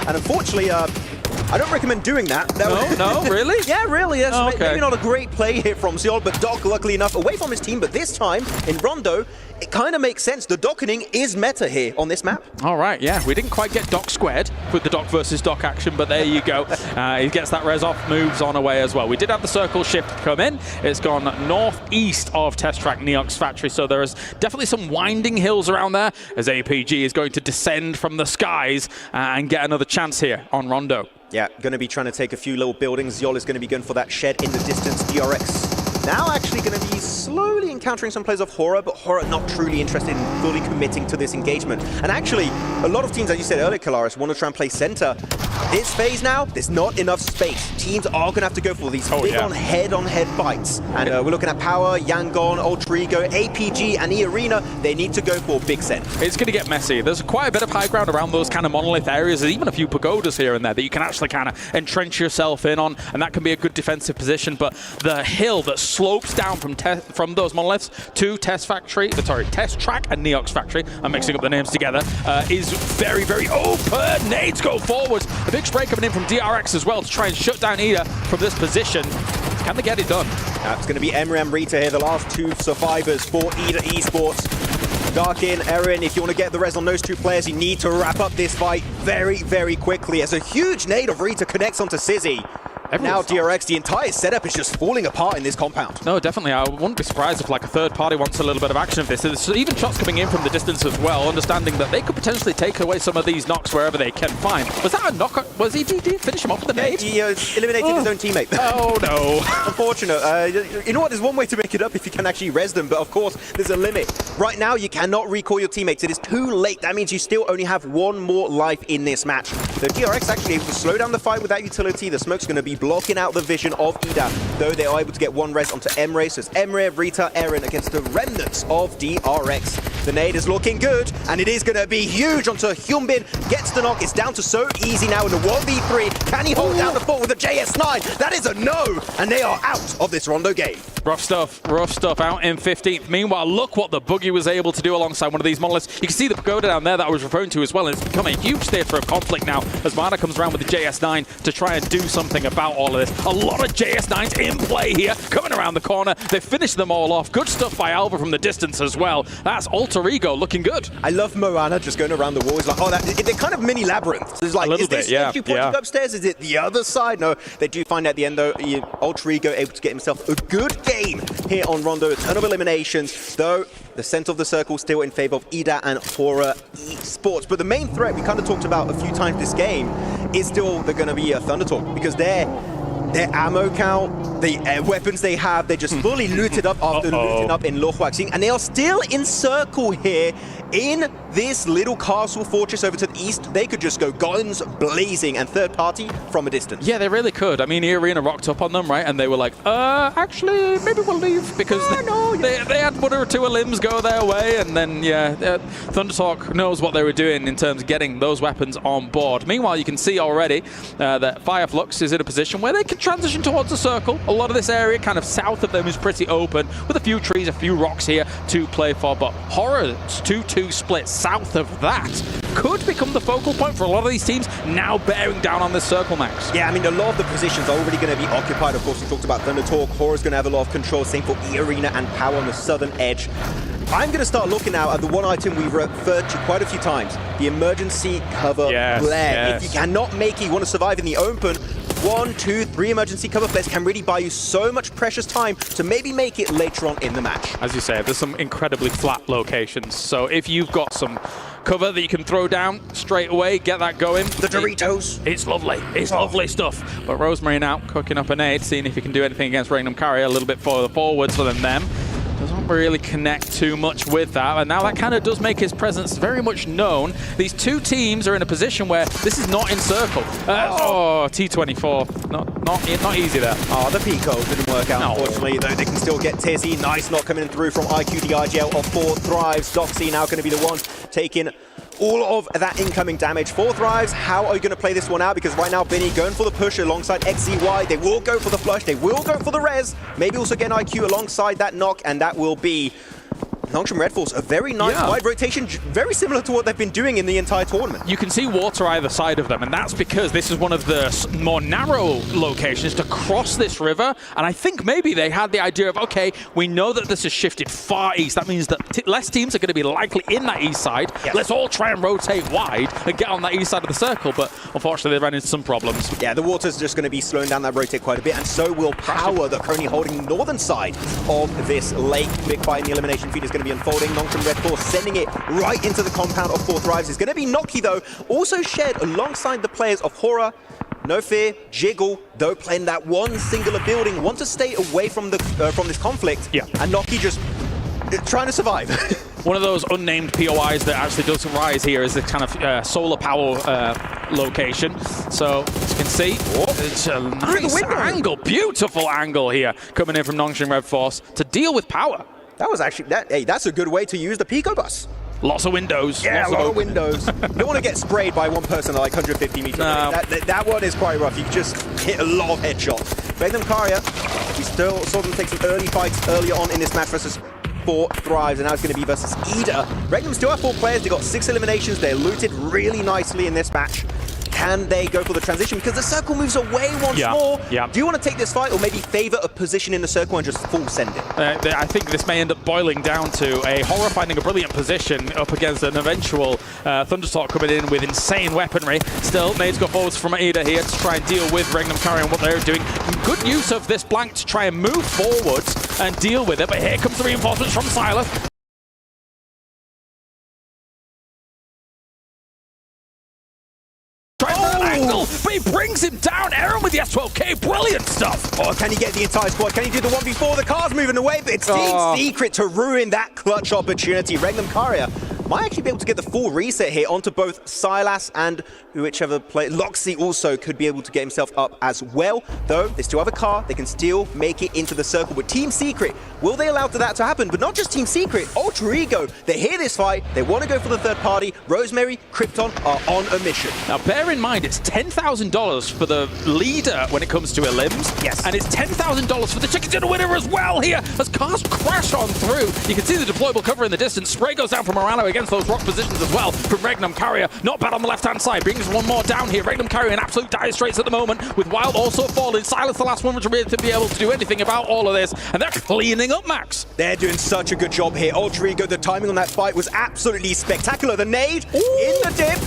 And unfortunately, I don't recommend doing that. No, really? Yeah, really. Yes. Oh, okay. Maybe not a great play here from Seol, but Doc, luckily enough, away from his team. But this time, in Rondo, it kind of makes sense. The docketing is meta here on this map. All right, yeah. We didn't quite get Doc squared with the Doc versus Doc action, but there you go. He gets that res off, moves on away as well. We did have the circle shift come in. It's gone northeast of Test Track Neox Factory, so there is definitely some winding hills around there as APG is going to descend from the skies and get another chance here on Rondo. Yeah, going to be trying to take a few little buildings. Yol is going to be going for that shed in the distance. DRX now actually going to be slowly encountering some players of Horror, but Horror not truly interested in fully committing to this engagement. And actually, a lot of teams, as you said earlier, Kalaris, want to try and play center. This phase now, there's not enough space. Teams are going to have to go for these big on head fights. And we're looking at Power, Yangon, Ultra Ego, APG, and E-Arena. They need to go for big send. It's going to get messy. There's quite a bit of high ground around those kind of monolith areas. There's even a few pagodas here and there that you can actually kind of entrench yourself in on, and that can be a good defensive position. But the hill that slopes down from those monoliths to Test Track and Neox Factory, I'm mixing up the names together, is very, very open. Nades go forwards. A big spray coming in from DRX as well to try and shut down Ida from this position. Can they get it done? It's going to be Emre and Rita here, the last two survivors for Ida Esports. Darkin, Erin, if you want to get the res on those two players, you need to wrap up this fight very, very quickly as a huge nade of Rita connects onto Sizzy. Now DRX, the entire setup is just falling apart in this compound. No, definitely. I wouldn't be surprised if like a third party wants a little bit of action of this. There's even shots coming in from the distance as well, understanding that they could potentially take away some of these knocks wherever they can find. Was that a knock? Was he did finish him off with the nade? He eliminated his own teammate. Oh no. Unfortunate. You know what? There's one way to make it up if you can actually res them, but of course, there's a limit. Right now, you cannot recall your teammates. It is too late. That means you still only have one more life in this match. So DRX actually able to slow down the fight with that utility. The smoke's going to be blocking out the vision of Ida, though they are able to get one res onto Emre. So it's Emre, Rita, Erin against the remnants of DRX. The nade is looking good, and it is going to be huge onto Hyunbin. Gets the knock. It's down to so easy now in the 1v3. Can he hold down the fort with a JS9? That is a no, and they are out of this Rondo game. Rough stuff out in 15th. Meanwhile, look what the Boogie was able to do alongside one of these monoliths. You can see the pagoda down there that I was referring to as well, and it's become a huge theatre of conflict now as Mana comes around with the JS9 to try and do something about all of this. A lot of JS9s in play here, coming around the corner. They finished them all off. Good stuff by Alva from the distance as well. That's Alter Ego looking good. I love Moana just going around the walls like, oh, they're kind of mini labyrinths. There's like, is this entry point upstairs? Is it the other side? No, they do find at the end though, Alter Ego able to get himself a good game here on Rondo. A ton of eliminations, though the center of the circle still in favor of Ida and Horror Esports. But the main threat we kind of talked about a few times this game is still they're going to be a Thundertalk, because their ammo count, the weapons they have, they're just fully looted up after looting up in Lohuaxing, and they are still in circle here in this little castle fortress over to the east. They could just go guns blazing and third party from a distance. Yeah, they really could. I mean, E-Arena rocked up on them, right? And they were like, actually, maybe we'll leave, because they had one or two limbs go their way, and then, Thundertalk knows what they were doing in terms of getting those weapons on board. Meanwhile, you can see already that Fireflux is in a position where they can transition towards the circle. A lot of this area kind of south of them is pretty open, with a few trees, a few rocks here to play for, but Horror's 2-2 split south of that could become the focal point for a lot of these teams now bearing down on this circle, Max. Yeah, I mean, a lot of the positions are already going to be occupied. Of course, we talked about Thundertalk. Horror's going to have a lot of control, same for E-Arena and Power on the southern edge. I'm going to start looking now at the one item we've referred to quite a few times, the emergency cover flare. If you cannot make it, you want to survive in the open, 1, 2, 3 emergency cover flares can really buy you so much precious time to maybe make it later on in the match. As you say, there's some incredibly flat locations, so if you've got some cover that you can throw down straight away, get that going. The Doritos. It's lovely. It's lovely stuff. But Rosemary now cooking up a nade, seeing if he can do anything against Raynham Carrier a little bit further forwards for them. Doesn't really connect too much with that, and now that kind of does make his presence very much known. These two teams are in a position where this is not in circle. T24, not easy there. The Pico didn't work out, unfortunately, though they can still get Tizzy. Nice knock coming through from IQ the IGL of 4 Thrives. Doxy now going to be the one taking all of that incoming damage. 4 Thrives, how are you going to play this one out? Because right now, Benny going for the push alongside XZY. They will go for the flush. They will go for the res. Maybe also get an IQ alongside that knock, and that will be Nongshim Red Force, a very nice wide rotation, very similar to what they've been doing in the entire tournament. You can see water either side of them, and that's because this is one of the more narrow locations to cross this river, and I think maybe they had the idea of, okay, we know that this has shifted far east. That means that less teams are going to be likely in that east side. Yes. Let's all try and rotate wide and get on that east side of the circle, but unfortunately they ran into some problems. Yeah, the water's just going to be slowing down that rotate quite a bit, and so will Power, that currently holding the northern side of this lake. Big fight in the elimination feed is going to be unfolding. Nongshim Red Force sending it right into the compound of 4 Thrives. It's going to be Noki, though, also shared alongside the players of Horror. no fear, Jiggle, though playing that one singular building, want to stay away from the from this conflict. Yeah. And Noki just trying to survive. One of those unnamed POIs that actually does rise here is the kind of solar power location. So, as you can see, it's a nice angle, beautiful angle here coming in from Nongshim Red Force to deal with power. That was actually, that's a good way to use the Pico Bus. Lots of windows. Yeah, lots a lot of windows. You don't want to get sprayed by one person at like 150 meters. No. That one is quite rough. You can just hit a lot of headshots. Magnum Karya, we still saw them take some early fights earlier on in this match versus 4 Thrives, and now it's going to be versus Ida. Regnum still have 4 players. They got 6 eliminations. They're looted really nicely in this match. Can they go for the transition? Because the circle moves away once more. Yeah. Do you want to take this fight or maybe favor a position in the circle and just full send it? I think this may end up boiling down to a Horror finding a brilliant position up against an eventual Thunderstorm coming in with insane weaponry. Still, nades go forwards from Ida here to try and deal with Regnum Karya and what they're doing. Good use of this blank to try and move forwards and deal with it. But here comes the reinforcements from Silas. Angle, but he brings him down. Aaron with the S12K, brilliant stuff. Oh, can he get the entire squad? Can he do the 1v4? The car's moving away, but it's Team Secret to ruin that clutch opportunity. Regnum Karya might actually be able to get the full reset here onto both Silas and whichever player. Loxy also could be able to get himself up as well. Though, they still have a car. They can still make it into the circle. But Team Secret, will they allow that to happen? But not just Team Secret, Ultra Ego. They hear this fight. They want to go for the third party. Rosemary, Krypton are on a mission. Now, bear in mind, it's $10,000 for the leader when it comes to elims. Yes. And it's $10,000 for the chicken dinner winner as well here as cars crash on through. You can see the deployable cover in the distance. Spray goes down from Morano against those rock positions as well from Regnum Karya. Not bad on the left-hand side. Brings one more down here. Regnum Karya in absolute dire straits at the moment with Wild also falling. Silas the last one to be able to do anything about all of this. And they're cleaning up, Max. They're doing such a good job here. Ultra Ego, the timing on that fight was absolutely spectacular. The nade in the dip.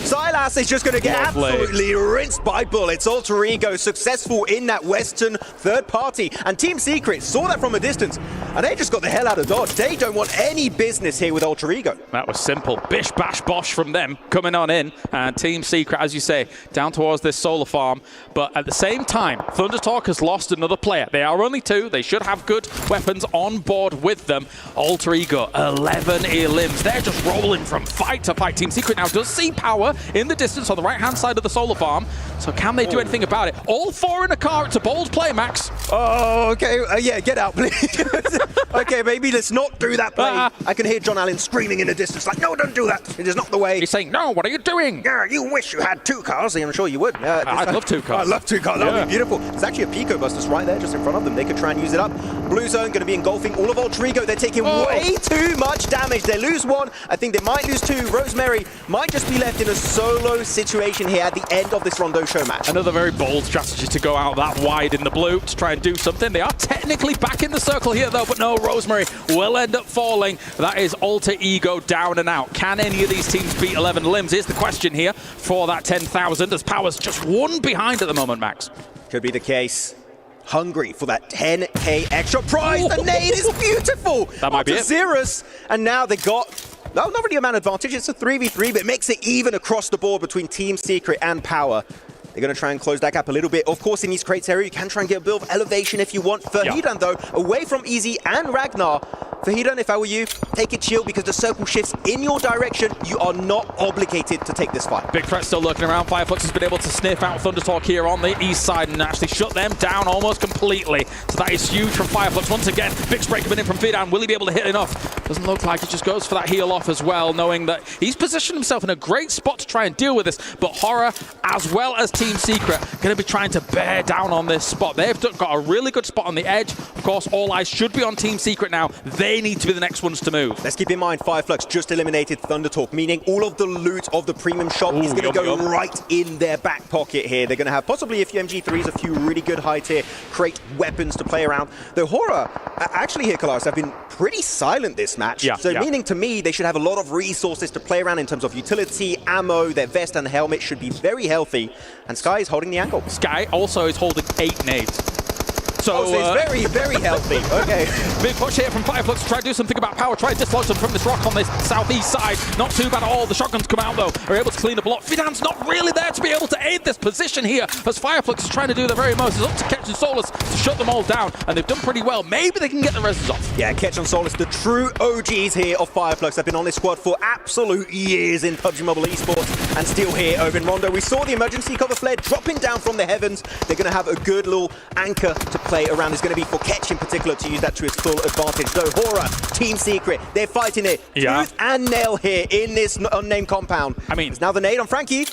Silas is just going to get absolutely rinsed by bullets. Ultra Ego successful in that Western third party. And Team Secret saw that from a distance, and they just got the hell out of Dodge. They don't want any business here with Ultra Ego. That was simple. Bish, bash, bosh from them coming on in. And Team Secret, as you say, down towards this solar farm. But at the same time, Thundertalk has lost another player. They are only 2. They should have good weapons on board with them. Ultra Ego, 11 elims. They're just rolling from fight to fight. Team Secret now does see power in the distance on the right-hand side of the solar farm. So can they do anything about it? All 4 in a car. It's a bold play, Max. Oh, okay. Yeah, get out, please. Okay, maybe let's not do that play. I can hear John Allen screaming in the distance like, no, don't do that. It is not the way. He's saying, no, what are you doing? Yeah, you wish you had 2 cars. I'm sure you would. I'd love 2 cars. I love 2 cars. That would be beautiful. There's actually a Pico Bus just right there, just in front of them. They could try and use it up. Blue Zone going to be engulfing all of Ultra Ego. They're taking way too much damage. They lose 1. I think they might lose 2. Rosemary might just be left in a solo situation here at the end of this Rondo show match. Another very bold strategy to go out that wide in the blue to try and do something. They are technically back in the circle here, though, but no, Rosemary will end up falling. That is Alter Ego down and out. Can any of these teams beat 11 limbs? Here's the question here for that 10,000, as Power's just 1 behind at the moment, Max. Could be the case. Hungry for that 10k extra prize. The nade is beautiful. That might be it. Xerus, and now they got... No, not really a man advantage. It's a 3v3, but it makes it even across the board between Team Secret and Power. They're going to try and close that gap a little bit. Of course, in these crates area, you can try and get a bit of elevation if you want. Fahidan, though, away from Easy and Ragnar. Fahidan, if I were you, take it chill because the circle shifts in your direction. You are not obligated to take this fight. Big threat still lurking around. Fireflux has been able to sniff out Thundertalk here on the east side and actually shut them down almost completely. So that is huge from Fireflux. Once again, big spray coming in from Fahidan. Will he be able to hit enough? Doesn't look like it. Just goes for that heal off as well, knowing that he's positioned himself in a great spot to try and deal with this. But Horror, as well as Team Secret, going to be trying to bear down on this spot. They've got a really good spot on the edge. Of course, all eyes should be on Team Secret now. They need to be the next ones to move. Let's keep in mind, Fireflux just eliminated Thundertalk, meaning all of the loot of the premium shop is going to go right in their back pocket here. They're going to have possibly a few MG3s, a few really good high-tier crate weapons to play around. The Horror, actually here, Kalaris, have been pretty silent this match. Meaning to me, they should have a lot of resources to play around in terms of utility, ammo, their vest and helmet should be very healthy. And Sky is holding the angle. Sky also is holding 8 nades. So it's very, very healthy. Okay. Big push here from Fireflux to try to do something about power. Try to dislodge them from this rock on this southeast side. Not too bad at all. The shotguns come out, though. Are able to clean up a lot. Fidan's not really there to be able to aid this position here, as Fireflux is trying to do the very most. It's up to Ketch and Solus to shut them all down, and they've done pretty well. Maybe they can get the reses off. Yeah, Ketch and Solus, the true OGs here of Fireflux. They've been on this squad for absolute years in PUBG Mobile Esports, and still here over in Rondo. We saw the emergency cover flare dropping down from the heavens. They're going to have a good little anchor to play around. It's going to be for Ketch in particular to use that to his full advantage. Though Horror, Team Secret, they're fighting it tooth and nail here in this unnamed compound. I mean, it's now the nade on Frankie.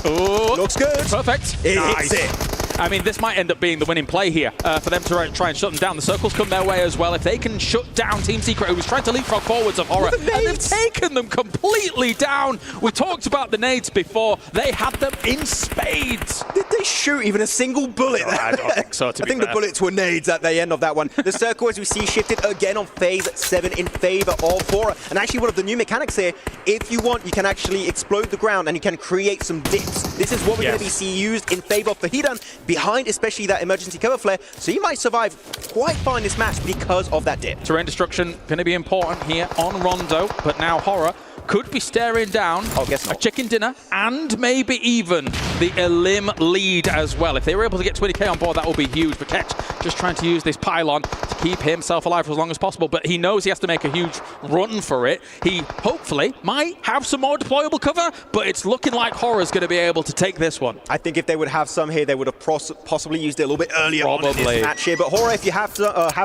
Oh, looks good. Perfect. It's it. I mean, this might end up being the winning play here for them to try and shut them down. The circles come their way as well. If they can shut down Team Secret, who was trying to leapfrog forwards of Horror, and they've taken them completely down. We talked about the nades before. They had them in spades. Did they shoot even a single bullet? Oh, I don't think so, to I be think fair. the bullets were nades at the end of that one. The circle, as we see, shifted again on phase 7 in favor of Horror. And actually, one of the new mechanics here, if you want, you can actually explode the ground and you can create some dips. This is what we're going to see used in favor of Fahidan, behind especially that emergency cover flare. So you might survive quite fine this match because of that dip. Terrain destruction going to be important here on Rondo, but now Horror could be staring down a chicken dinner and maybe even the Elim lead as well. If they were able to get 20k on board, that would be huge. But Ketch just trying to use this pylon to keep himself alive for as long as possible, but he knows he has to make a huge run for it. He hopefully might have some more deployable cover, but it's looking like Horror's going to be able to take this one. I think if they would have some here, they would have possibly used it a little bit earlier on in this match here. But Horror, if you have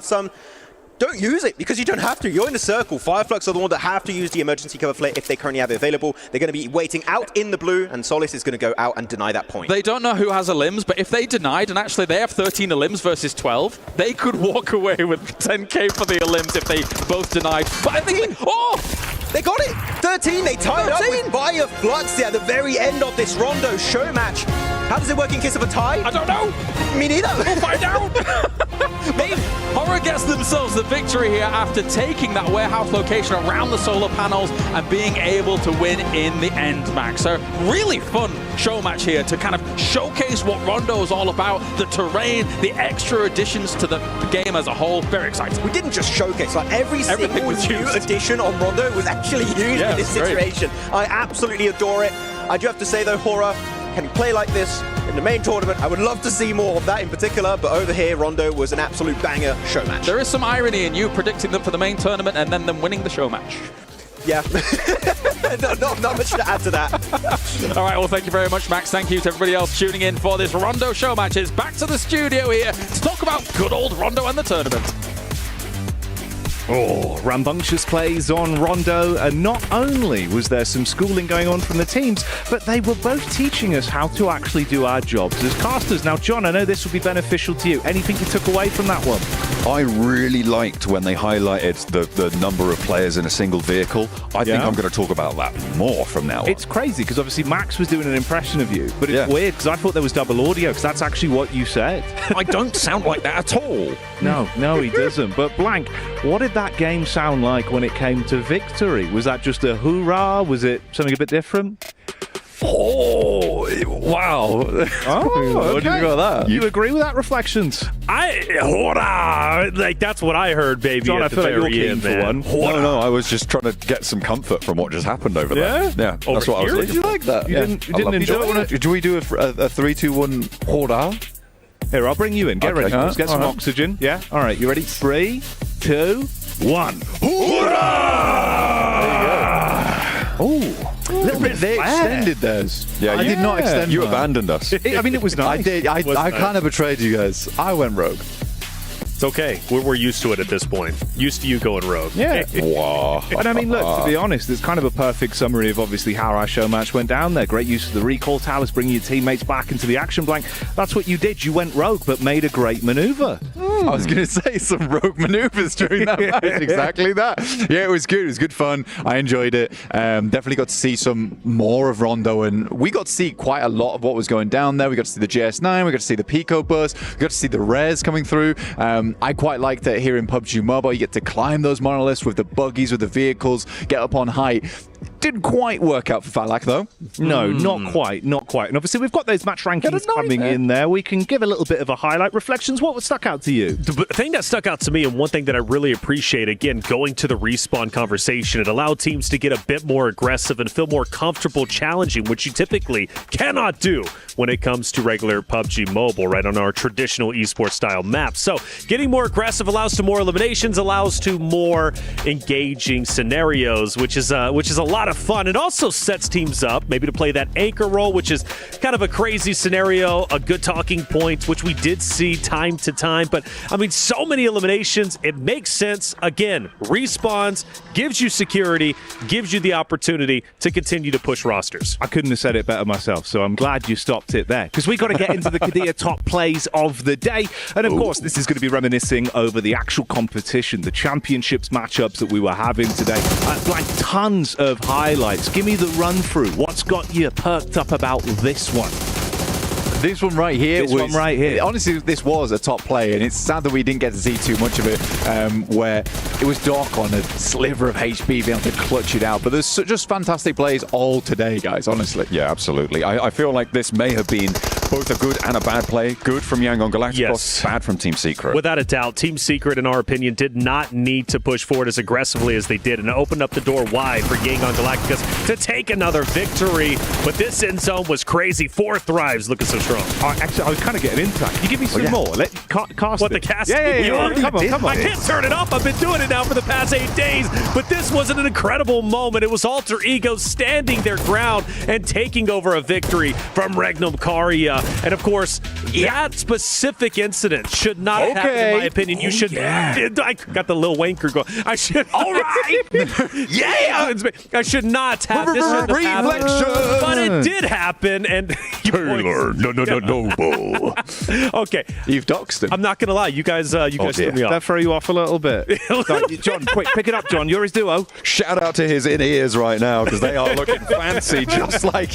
some, don't use it, because you don't have to. You're in the circle. Fireflux are the one that have to use the emergency cover flare if they currently have it available. They're going to be waiting out in the blue, and Solis is going to go out and deny that point. They don't know who has Elims, but if they denied, and actually they have 13 Elims versus 12, they could walk away with 10k for the Elims if they both denied. But I think they got it! 13, they tied up with Fire Flux at the very end of this Rondo show match. How does it work in case of a tie? I don't know. Me neither. We'll find out. Horror gets themselves the victory here after taking that warehouse location around the solar panels and being able to win in the end, Max. So really fun show match here to kind of showcase what Rondo is all about, the terrain, the extra additions to the game as a whole. Very exciting. We didn't just showcase, like every single new addition on Rondo was actually used in this situation. I absolutely adore it. I do have to say though, Horror, can you play like this in the main tournament? I would love to see more of that in particular, but over here, Rondo was an absolute banger show match. There is some irony in you predicting them for the main tournament and then them winning the show match. Yeah. not much to add to that. All right, well, thank you very much, Max. Thank you to everybody else tuning in for this Rondo show matches. Back to the studio here to talk about good old Rondo and the tournament. Oh, rambunctious plays on Rondo, and not only was there some schooling going on from the teams, but they were both teaching us how to actually do our jobs as casters. Now, John, I know this will be beneficial to you. Anything you took away from that one? I really liked when they highlighted the number of players in a single vehicle. I think I'm going to talk about that more from now on. It's crazy, because obviously Max was doing an impression of you, but it's weird, because I thought there was double audio, because that's actually what you said. I don't sound like that at all. No, he doesn't. But Blank, what did that game sound like when it came to victory? Was that just a hoorah? Was it something a bit different? Oh, wow. Oh, What do you think about that? You agree with that, Reflections? Like, that's what I heard, baby. John, at I the feel like you're very keen end, for man. one. No, I was just trying to get some comfort from what just happened over there. Yeah, that's what I was here? looking Did you for. like that? You didn't enjoy it? Do we do a 3-2-1 order? Here, I'll bring you in. Get ready. Let's get some oxygen. Yeah? All right, you ready? 3, 2, 1. Oh, a little bit. They extended theirs. Yeah, I did not extend You mine. abandoned us. I mean, it was nice. I did. I kind of betrayed you guys. I went rogue. It's okay. We're used to it at this point. Used to you going rogue. Yeah. Wow. And I mean, look, to be honest, it's kind of a perfect summary of obviously how our show match went down there. Great use of the recall towers, bringing your teammates back into the action blank. That's what you did. You went rogue, but made a great maneuver. I was going to say some rogue maneuvers during that match. Exactly that. Yeah, it was good. It was good fun. I enjoyed it. Definitely got to see some more of Rondo, and we got to see quite a lot of what was going down there. We got to see the JS9. We got to see the Pico burst. We got to see the res coming through. I quite like that here in PUBG Mobile. You get to climb those monoliths with the buggies, with the vehicles, get up on height. Didn't quite work out for Falak, though. No, not quite. And obviously, we've got those match rankings coming in there. We can give a little bit of a highlight. Reflections, what stuck out to you? The thing that stuck out to me, and one thing that I really appreciate, again, going to the respawn conversation, it allowed teams to get a bit more aggressive and feel more comfortable challenging, which you typically cannot do when it comes to regular PUBG Mobile, right, on our traditional esports style maps. So getting more aggressive allows to more eliminations, allows to more engaging scenarios, which is a lot of fun. It also sets teams up maybe to play that anchor role, which is kind of a crazy scenario, a good talking point, which we did see time to time. But I mean, so many eliminations, it makes sense. Again, respawns, gives you security, gives you the opportunity to continue to push rosters. I couldn't have said it better myself, so I'm glad you stopped it there, because we got to get into the Kadir top plays of the day. And of course, this is going to be reminiscing over the actual competition, the championships matchups that we were having today. Blank, tons of highlights. Give me the run through. What's got you perked up about this one? This one right here honestly, this was a top play, and it's sad that we didn't get to see too much of it, where it was Doc on a sliver of HP being able to clutch it out. But there's just fantastic plays all today, guys, honestly. Yeah, absolutely. I feel like this may have been both a good and a bad play. Good from Yangon Galacticos, yes. Bad from Team Secret. Without a doubt, Team Secret, in our opinion, did not need to push forward as aggressively as they did, and it opened up the door wide for Yangon Galacticos to take another victory. But this end zone was crazy. 4 thrives looking so strong. Actually, I was kind of getting into that. Can you give me some more? Cast What, it. the cast? Yeah. Come on. I can't turn it off. I've been doing it now for the past 8 days. But this was an incredible moment. It was Alter Ego standing their ground and taking over a victory from Regnum Karia. And of course, that specific incident should not have happened, in my opinion. You should. I got the Lil Wanker going. I should. All right. I should not have. This shouldn't have happened. But it did happen. And Taylor, no. Okay. You've doxed him. I'm not going to lie. You guys threw me off. That throw you off a little bit. John, quick, pick it up, John. You're his duo. Shout out to his in-ears right now, because they are looking fancy, just like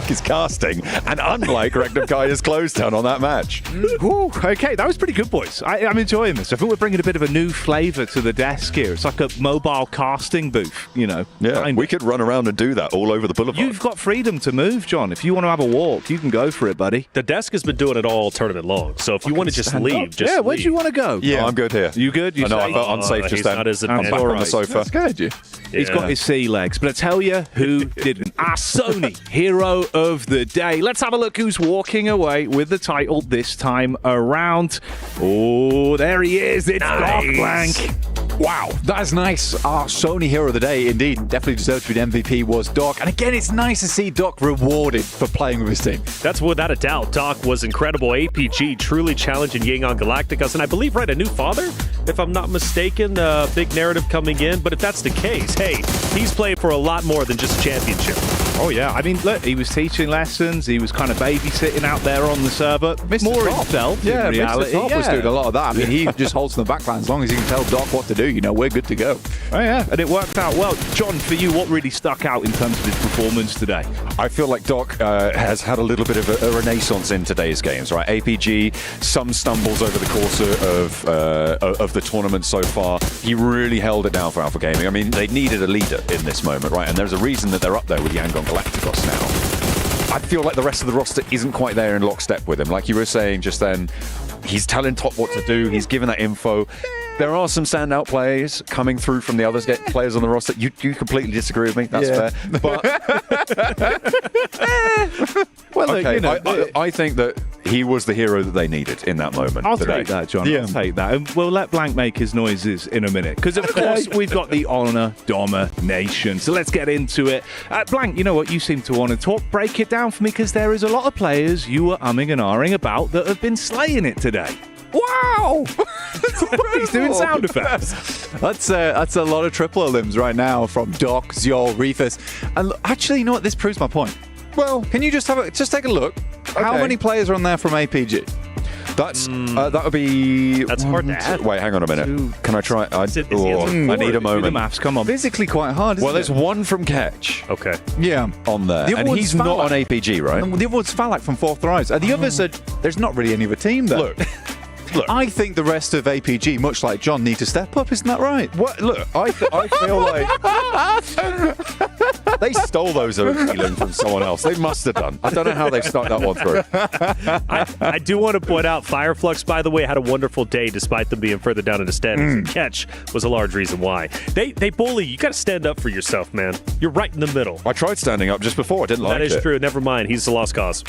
his casting, and unlike Regnum Kai's close down on that match. Okay, that was pretty good, boys. I'm enjoying this. I think we're bringing a bit of a new flavour to the desk here. It's like a mobile casting booth, you know. Yeah, we could run around and do that all over the boulevard. You've got freedom to move, John. If you want to have a walk, you can go for it, buddy. The desk has been doing it all tournament long, so if you want to just leave, just leave. Where do you want to go? Yeah, I'm good here. You good? I know, I felt unsafe just then. I'm back on the sofa. That scared you. He's got his sea legs. But I tell you who didn't. Our Sony hero of the day. Let's have a look who's walking away with the title this time around. Oh, there he is. It's Doc Blank. Wow, that's nice. Our Sony hero of the day, indeed, definitely deserved to be the MVP, was Doc. And again, it's nice to see Doc rewarded for playing with his team. That's without a doubt. Doc was incredible. APG truly challenging Yangon Galacticos, and I believe, right, a new father, if I'm not mistaken. Big narrative coming in, but if that's the case, hey, he's playing for a lot more than just a championship. Oh, yeah. I mean, look, he was teaching lessons. He was kind of babysitting out there on the server. More himself, in reality. Mr. Top was doing a lot of that. I mean, he just holds the backline. As long as he can tell Doc what to do, you know, we're good to go. Oh, yeah. And it worked out well. John, for you, what really stuck out in terms of his performance today? I feel like Doc has had a little bit of a renaissance in today's games, right? APG, some stumbles over the course of the tournament so far. He really held it down for Alpha Gaming. I mean, they needed a leader in this moment, right? And there's a reason that they're up there with Yangon Galacticos now. I feel like the rest of the roster isn't quite there in lockstep with him. Like you were saying just then, he's telling Top what to do. He's giving that info. There are some standout plays coming through from the other players on the roster. You completely disagree with me. That's fair. But well, okay, you know, I think that he was the hero that they needed in that moment. I'll today. take that, John. I'll take that. And we'll let Blank make his noises in a minute. Because, of course, we've got the Honor Domination. So let's get into it. Blank, you know what? You seem to want to talk. Break it down for me, because there is a lot of players you were umming and ahhing about that have been slaying it today. Wow! He's doing sound effects. That's a lot of triple limbs right now from Doc, Zol, Reefus. And actually, you know what? This proves my point. Well, can you just take a look? Okay. How many players are on there from APG? That's that would be. That's hard to add. Wait, hang on a minute. Can I try? I need a moment. Do the maths. Come on. Physically quite hard. Isn't there's one from Catch. Okay. Yeah, on there, and he's not on APG, right? The other one's Falak from Fourth Rise. The others are. There's not really any other team there. Look. Look, I think the rest of APG, much like John, need to step up. Isn't that right? What? Look, I feel like they stole those feeling from someone else. They must have done. I don't know how they snuck that one through. I do want to point out Fireflux, by the way, had a wonderful day despite them being further down in the standings. Catch was a large reason why. They bully. You got to stand up for yourself, man. You're right in the middle. I tried standing up just before. I didn't like it. That is true. Never mind. He's a lost cause.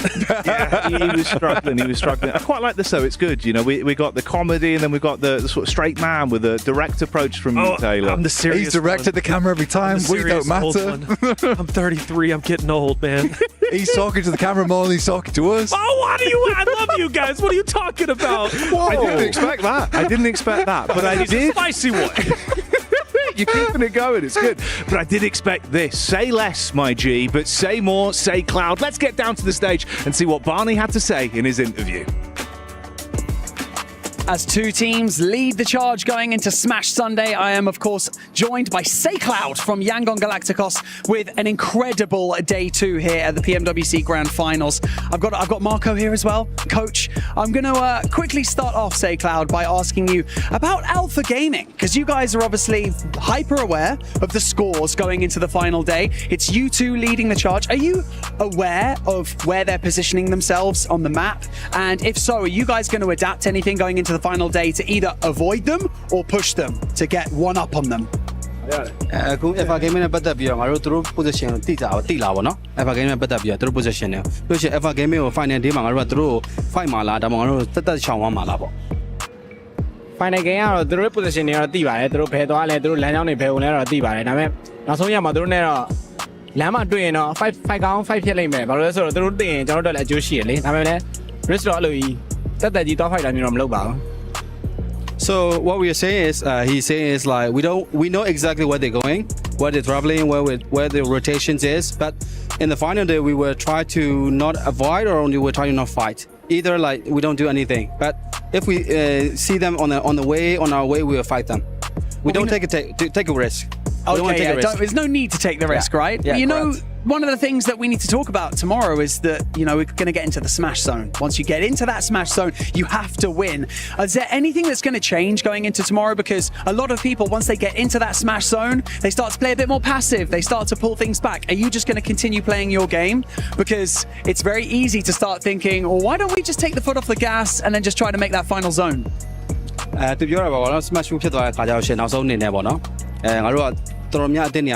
Yeah, he was struggling. He was struggling. I quite like this, though. It's good. You know, we got the comedy and then we got the sort of straight man with a direct approach from Taylor. I'm the serious He's directed the camera every time. We don't matter. I'm 33. I'm getting old, man. He's talking to the camera more than he's talking to us. Oh, what are you? I love you guys. What are you talking about? Whoa. I didn't expect that. But I did. A spicy one. You're keeping it going. It's good. But I did expect this. Say less, my G, but say more. Say Cloud. Let's get down to the stage and see what Barney had to say in his interview. As two teams lead the charge going into Smash Sunday, I am, of course, joined by SayCloud from Yangon Galacticos with an incredible day 2 here at the PMWC Grand Finals. I've got Marco here as well, coach. I'm going to quickly start off, SayCloud, by asking you about Alpha Gaming, because you guys are obviously hyper aware of the scores going into the final day. It's you two leading the charge. Are you aware of where they're positioning themselves on the map? And if so, are you guys going to adapt anything going into the final day to either avoid them or push them to get one up on them? အခု FR game နဲ့ပတ်သက်ပြီးတော့ငါတို့သူတို့ position ကိုတိလာပါတော့ FR game နဲ့ပတ်သက်ပြီးတော့သူတို့ position နဲ့လို့ရှိရင် FR game ကို final day မှာငါတို့ကသူတို့ fight မှာလားဒါမှမဟုတ်ငါတို့တက်ရှောင်သွားမှာလားပေါ့ final game ကတော့သူတို့ position တွေတော့တိပါတယ်သူတို့ဘယ်သွားလဲသူတို့လမ်းကြောင်းတွေဘယ်ဝင်လဲတော့တိပါတယ်ဒါပေမဲ့နောက်ဆုံးရမှာသူတို့နဲ့တော့လမ်းမှာတွေ့ရင်တော့ fight ကောင်း fight ဖြစ်လိမ့်မယ်ဘာလို့လဲဆိုတော့သူတို့တင်ရင်ကျွန်တော်တို့လည်းအကျိုးရှိရလေဒါပေမဲ့လည်း risk တော့အဲ့လိုကြီးတက်ကြီးသွား fight တာမျိုးတော့မလုပ်ပါဘူး So what we are saying is, he's saying is like we know exactly where they're going, where they're traveling, where the rotations is. But in the final day, we will try to not avoid or only we'll try to not fight. Either like we don't do anything. But if we see them on our way, we will fight them. We don't take a risk. Okay, there's no need to take the risk, right? Yeah, you know, one of the things that we need to talk about tomorrow is that, you know, we're going to get into the Smash Zone. Once you get into that Smash Zone, you have to win. Is there anything that's going to change going into tomorrow? Because a lot of people, once they get into that Smash Zone, they start to play a bit more passive. They start to pull things back. Are you just going to continue playing your game? Because it's very easy to start thinking, well, why don't we just take the foot off the gas and then just try to make that final zone? သူပြောတာပါတော့ Smash ဖြစ်သွားတဲ့ခါကျတော့ရှင်နောက်ဆုံးအနေနဲ့ပေါ့နော်ငါတို့ကတော်တော်များအတင်းနေ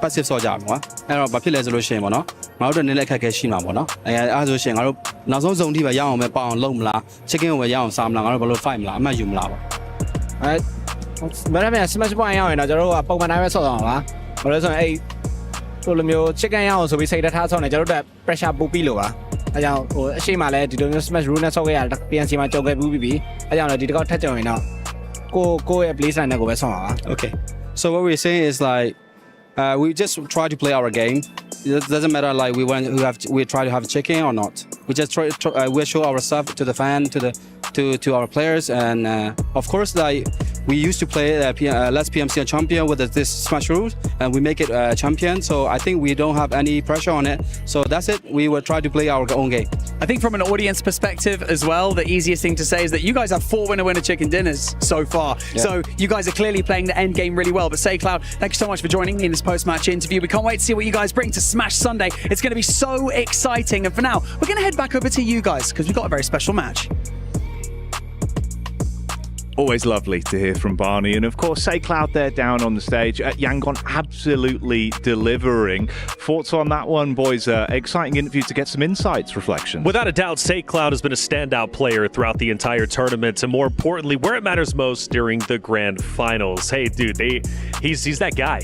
passive ဆော့ကြမှာကွာအဲ့တော့ဘာဖြစ်လဲဆိုလို့ရှိရင်ပေါ့နော်ငါတို့နည်းနည်းအခက်အခဲရှိမှာပေါ့နော်အဲ့ဆိုရှင်ငါတို့နောက်ဆုံး zone ထိပဲရအောင်ပဲပေါအောင်လုံးမလား chicken ကိုပဲရအောင်စားမလားငါတို့ဘယ်လို fight မလားအမှတ်ယူမလားပေါ့ဘယ်နဲ့ Smash point ရအောင်တော့ကျွန်တော်တို့ကပုံမှန်တိုင်းပဲဆော့အောင်ပါဘာလို့လဲဆိုရင်အဲ့ဟိုလိုမျိုး chicken ရအောင်ဆိုပြီးစိတ်ထားဆော့နေကျွန်တော်တို့ pressure ပို့ပြီးလို့ပါအဲ့ကြောင့်ဟိုအရှိမလဲဒီလိုမျိုး Smash rule နဲ့ဆော့ခဲ့ရတာ PNC မှာကြုံခဲ့ပြီးပြီအဲ့ကြောင့်လည်းဒီတစ်ခေါက်ထပ်ကြုံရင်တော့ကိုရဲ့ play style နဲ့ကိုပဲဆော့ပါ Okay so what we're saying is like we just try to play our game. It doesn't matter like we try to have chicken or not. We just we show our stuff to the fan, to our players, and of course like we used to play last PMC champion with this Smash rules, and we make it champion. So I think we don't have any pressure on it. So that's it. We will try to play our own game. I think from an audience perspective as well, the easiest thing to say is that you guys have 4 winner chicken dinners so far. Yeah. So you guys are clearly playing the end game really well. But SayCloud, thank you so much for joining me in this post-match interview. We can't wait to see what you guys bring to Smash Sunday. It's going to be so exciting. And for now, we're going to head back over to you guys because we've got a very special match. Always lovely to hear from Barney. And of course, SayCloud there down on the stage. Yangon absolutely delivering. Thoughts on that one, boys? Exciting interview to get some insights, reflection. Without a doubt, SayCloud has been a standout player throughout the entire tournament. And more importantly, where it matters most during the grand finals. Hey, dude, he's that guy.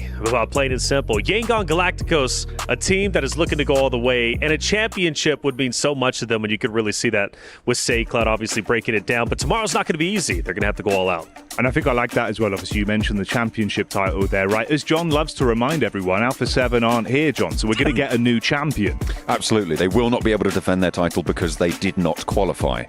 Plain and simple. Yangon Galacticos, a team that is looking to go all the way. And a championship would mean so much to them. And you could really see that with SayCloud obviously breaking it down. But tomorrow's not going to be easy. They're going to have to go all out. And I think I like that as well. Obviously, you mentioned the championship title there, right? As John loves to remind everyone, Alpha 7 aren't here, John, so we're going to get a new champion. Absolutely. They will not be able to defend their title because they did not qualify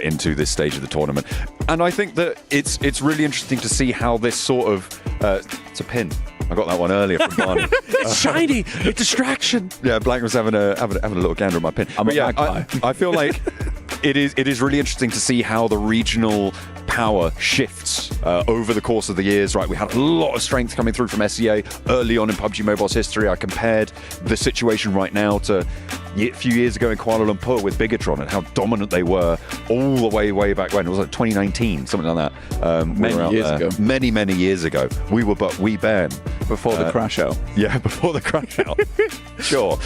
into this stage of the tournament. And I think that it's really interesting to see how this sort of... it's a pin. I got that one earlier from Barney. It's shiny. It's distraction. Yeah, Black was having a little gander at my pin. I feel like it is really interesting to see how the regional power shifts over the course of the years, right? We had a lot of strength coming through from SEA early on in PUBG Mobile's history. I compared the situation right now to a few years ago in Kuala Lumpur with Bigatron and how dominant they were all the way back when. It was like 2019, something like that. Many years ago. We ban. Before the crash out. Yeah, before the crash out. Sure.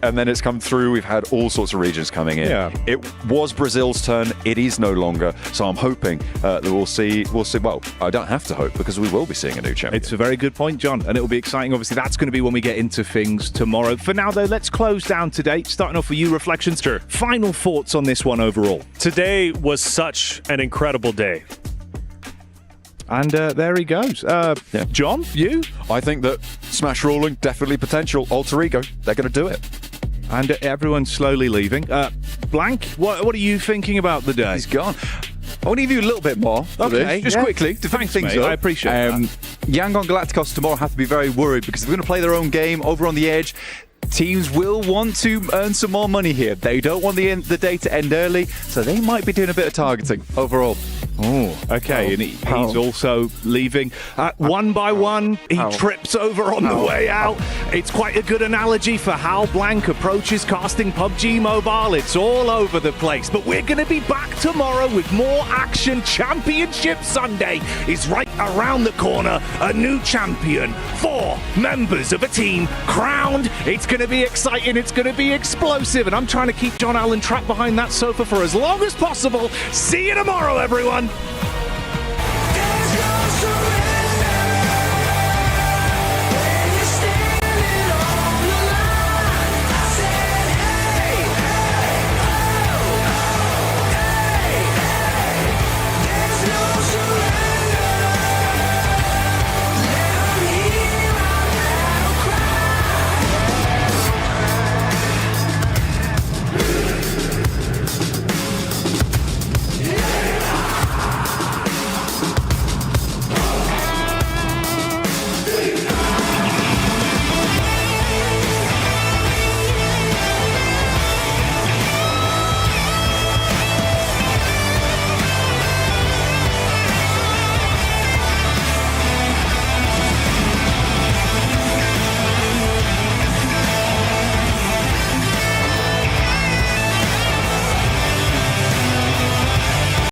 And then it's come through. We've had all sorts of regions coming in. Yeah. It was Brazil's turn. It is no longer. So I'm hoping that we'll see. Well, I don't have to hope because we will be seeing a new champion. It's a very good point, John, and it will be exciting. Obviously, that's going to be when we get into things tomorrow. For now, though, let's close down today. Starting off with you, Reflections. Sure. Final thoughts on this one overall. Today was such an incredible day. And there he goes. John, you? I think that Smash Rolling, definitely potential. Alter Ego, they're going to do it. And everyone's slowly leaving. Blank, what are you thinking about the day? He's gone. I want to give you a little bit more. Okay, just quickly to finish things up. I appreciate that. Yangon Galacticos tomorrow have to be very worried because they're going to play their own game over on the edge. Teams will want to earn some more money here. They don't want the day to end early, so they might be doing a bit of targeting overall. Oh, okay. And he's also leaving. One by one, he trips over on the way out. It's quite a good analogy for how Blank approaches casting PUBG Mobile. It's all over the place. But we're going to be back tomorrow with more action. Championship Sunday is right around the corner. A new champion. 4 members of a team crowned. It's going to be exciting. It's going to be explosive. And I'm trying to keep John Allen trapped behind that sofa for as long as possible. See you tomorrow, everyone.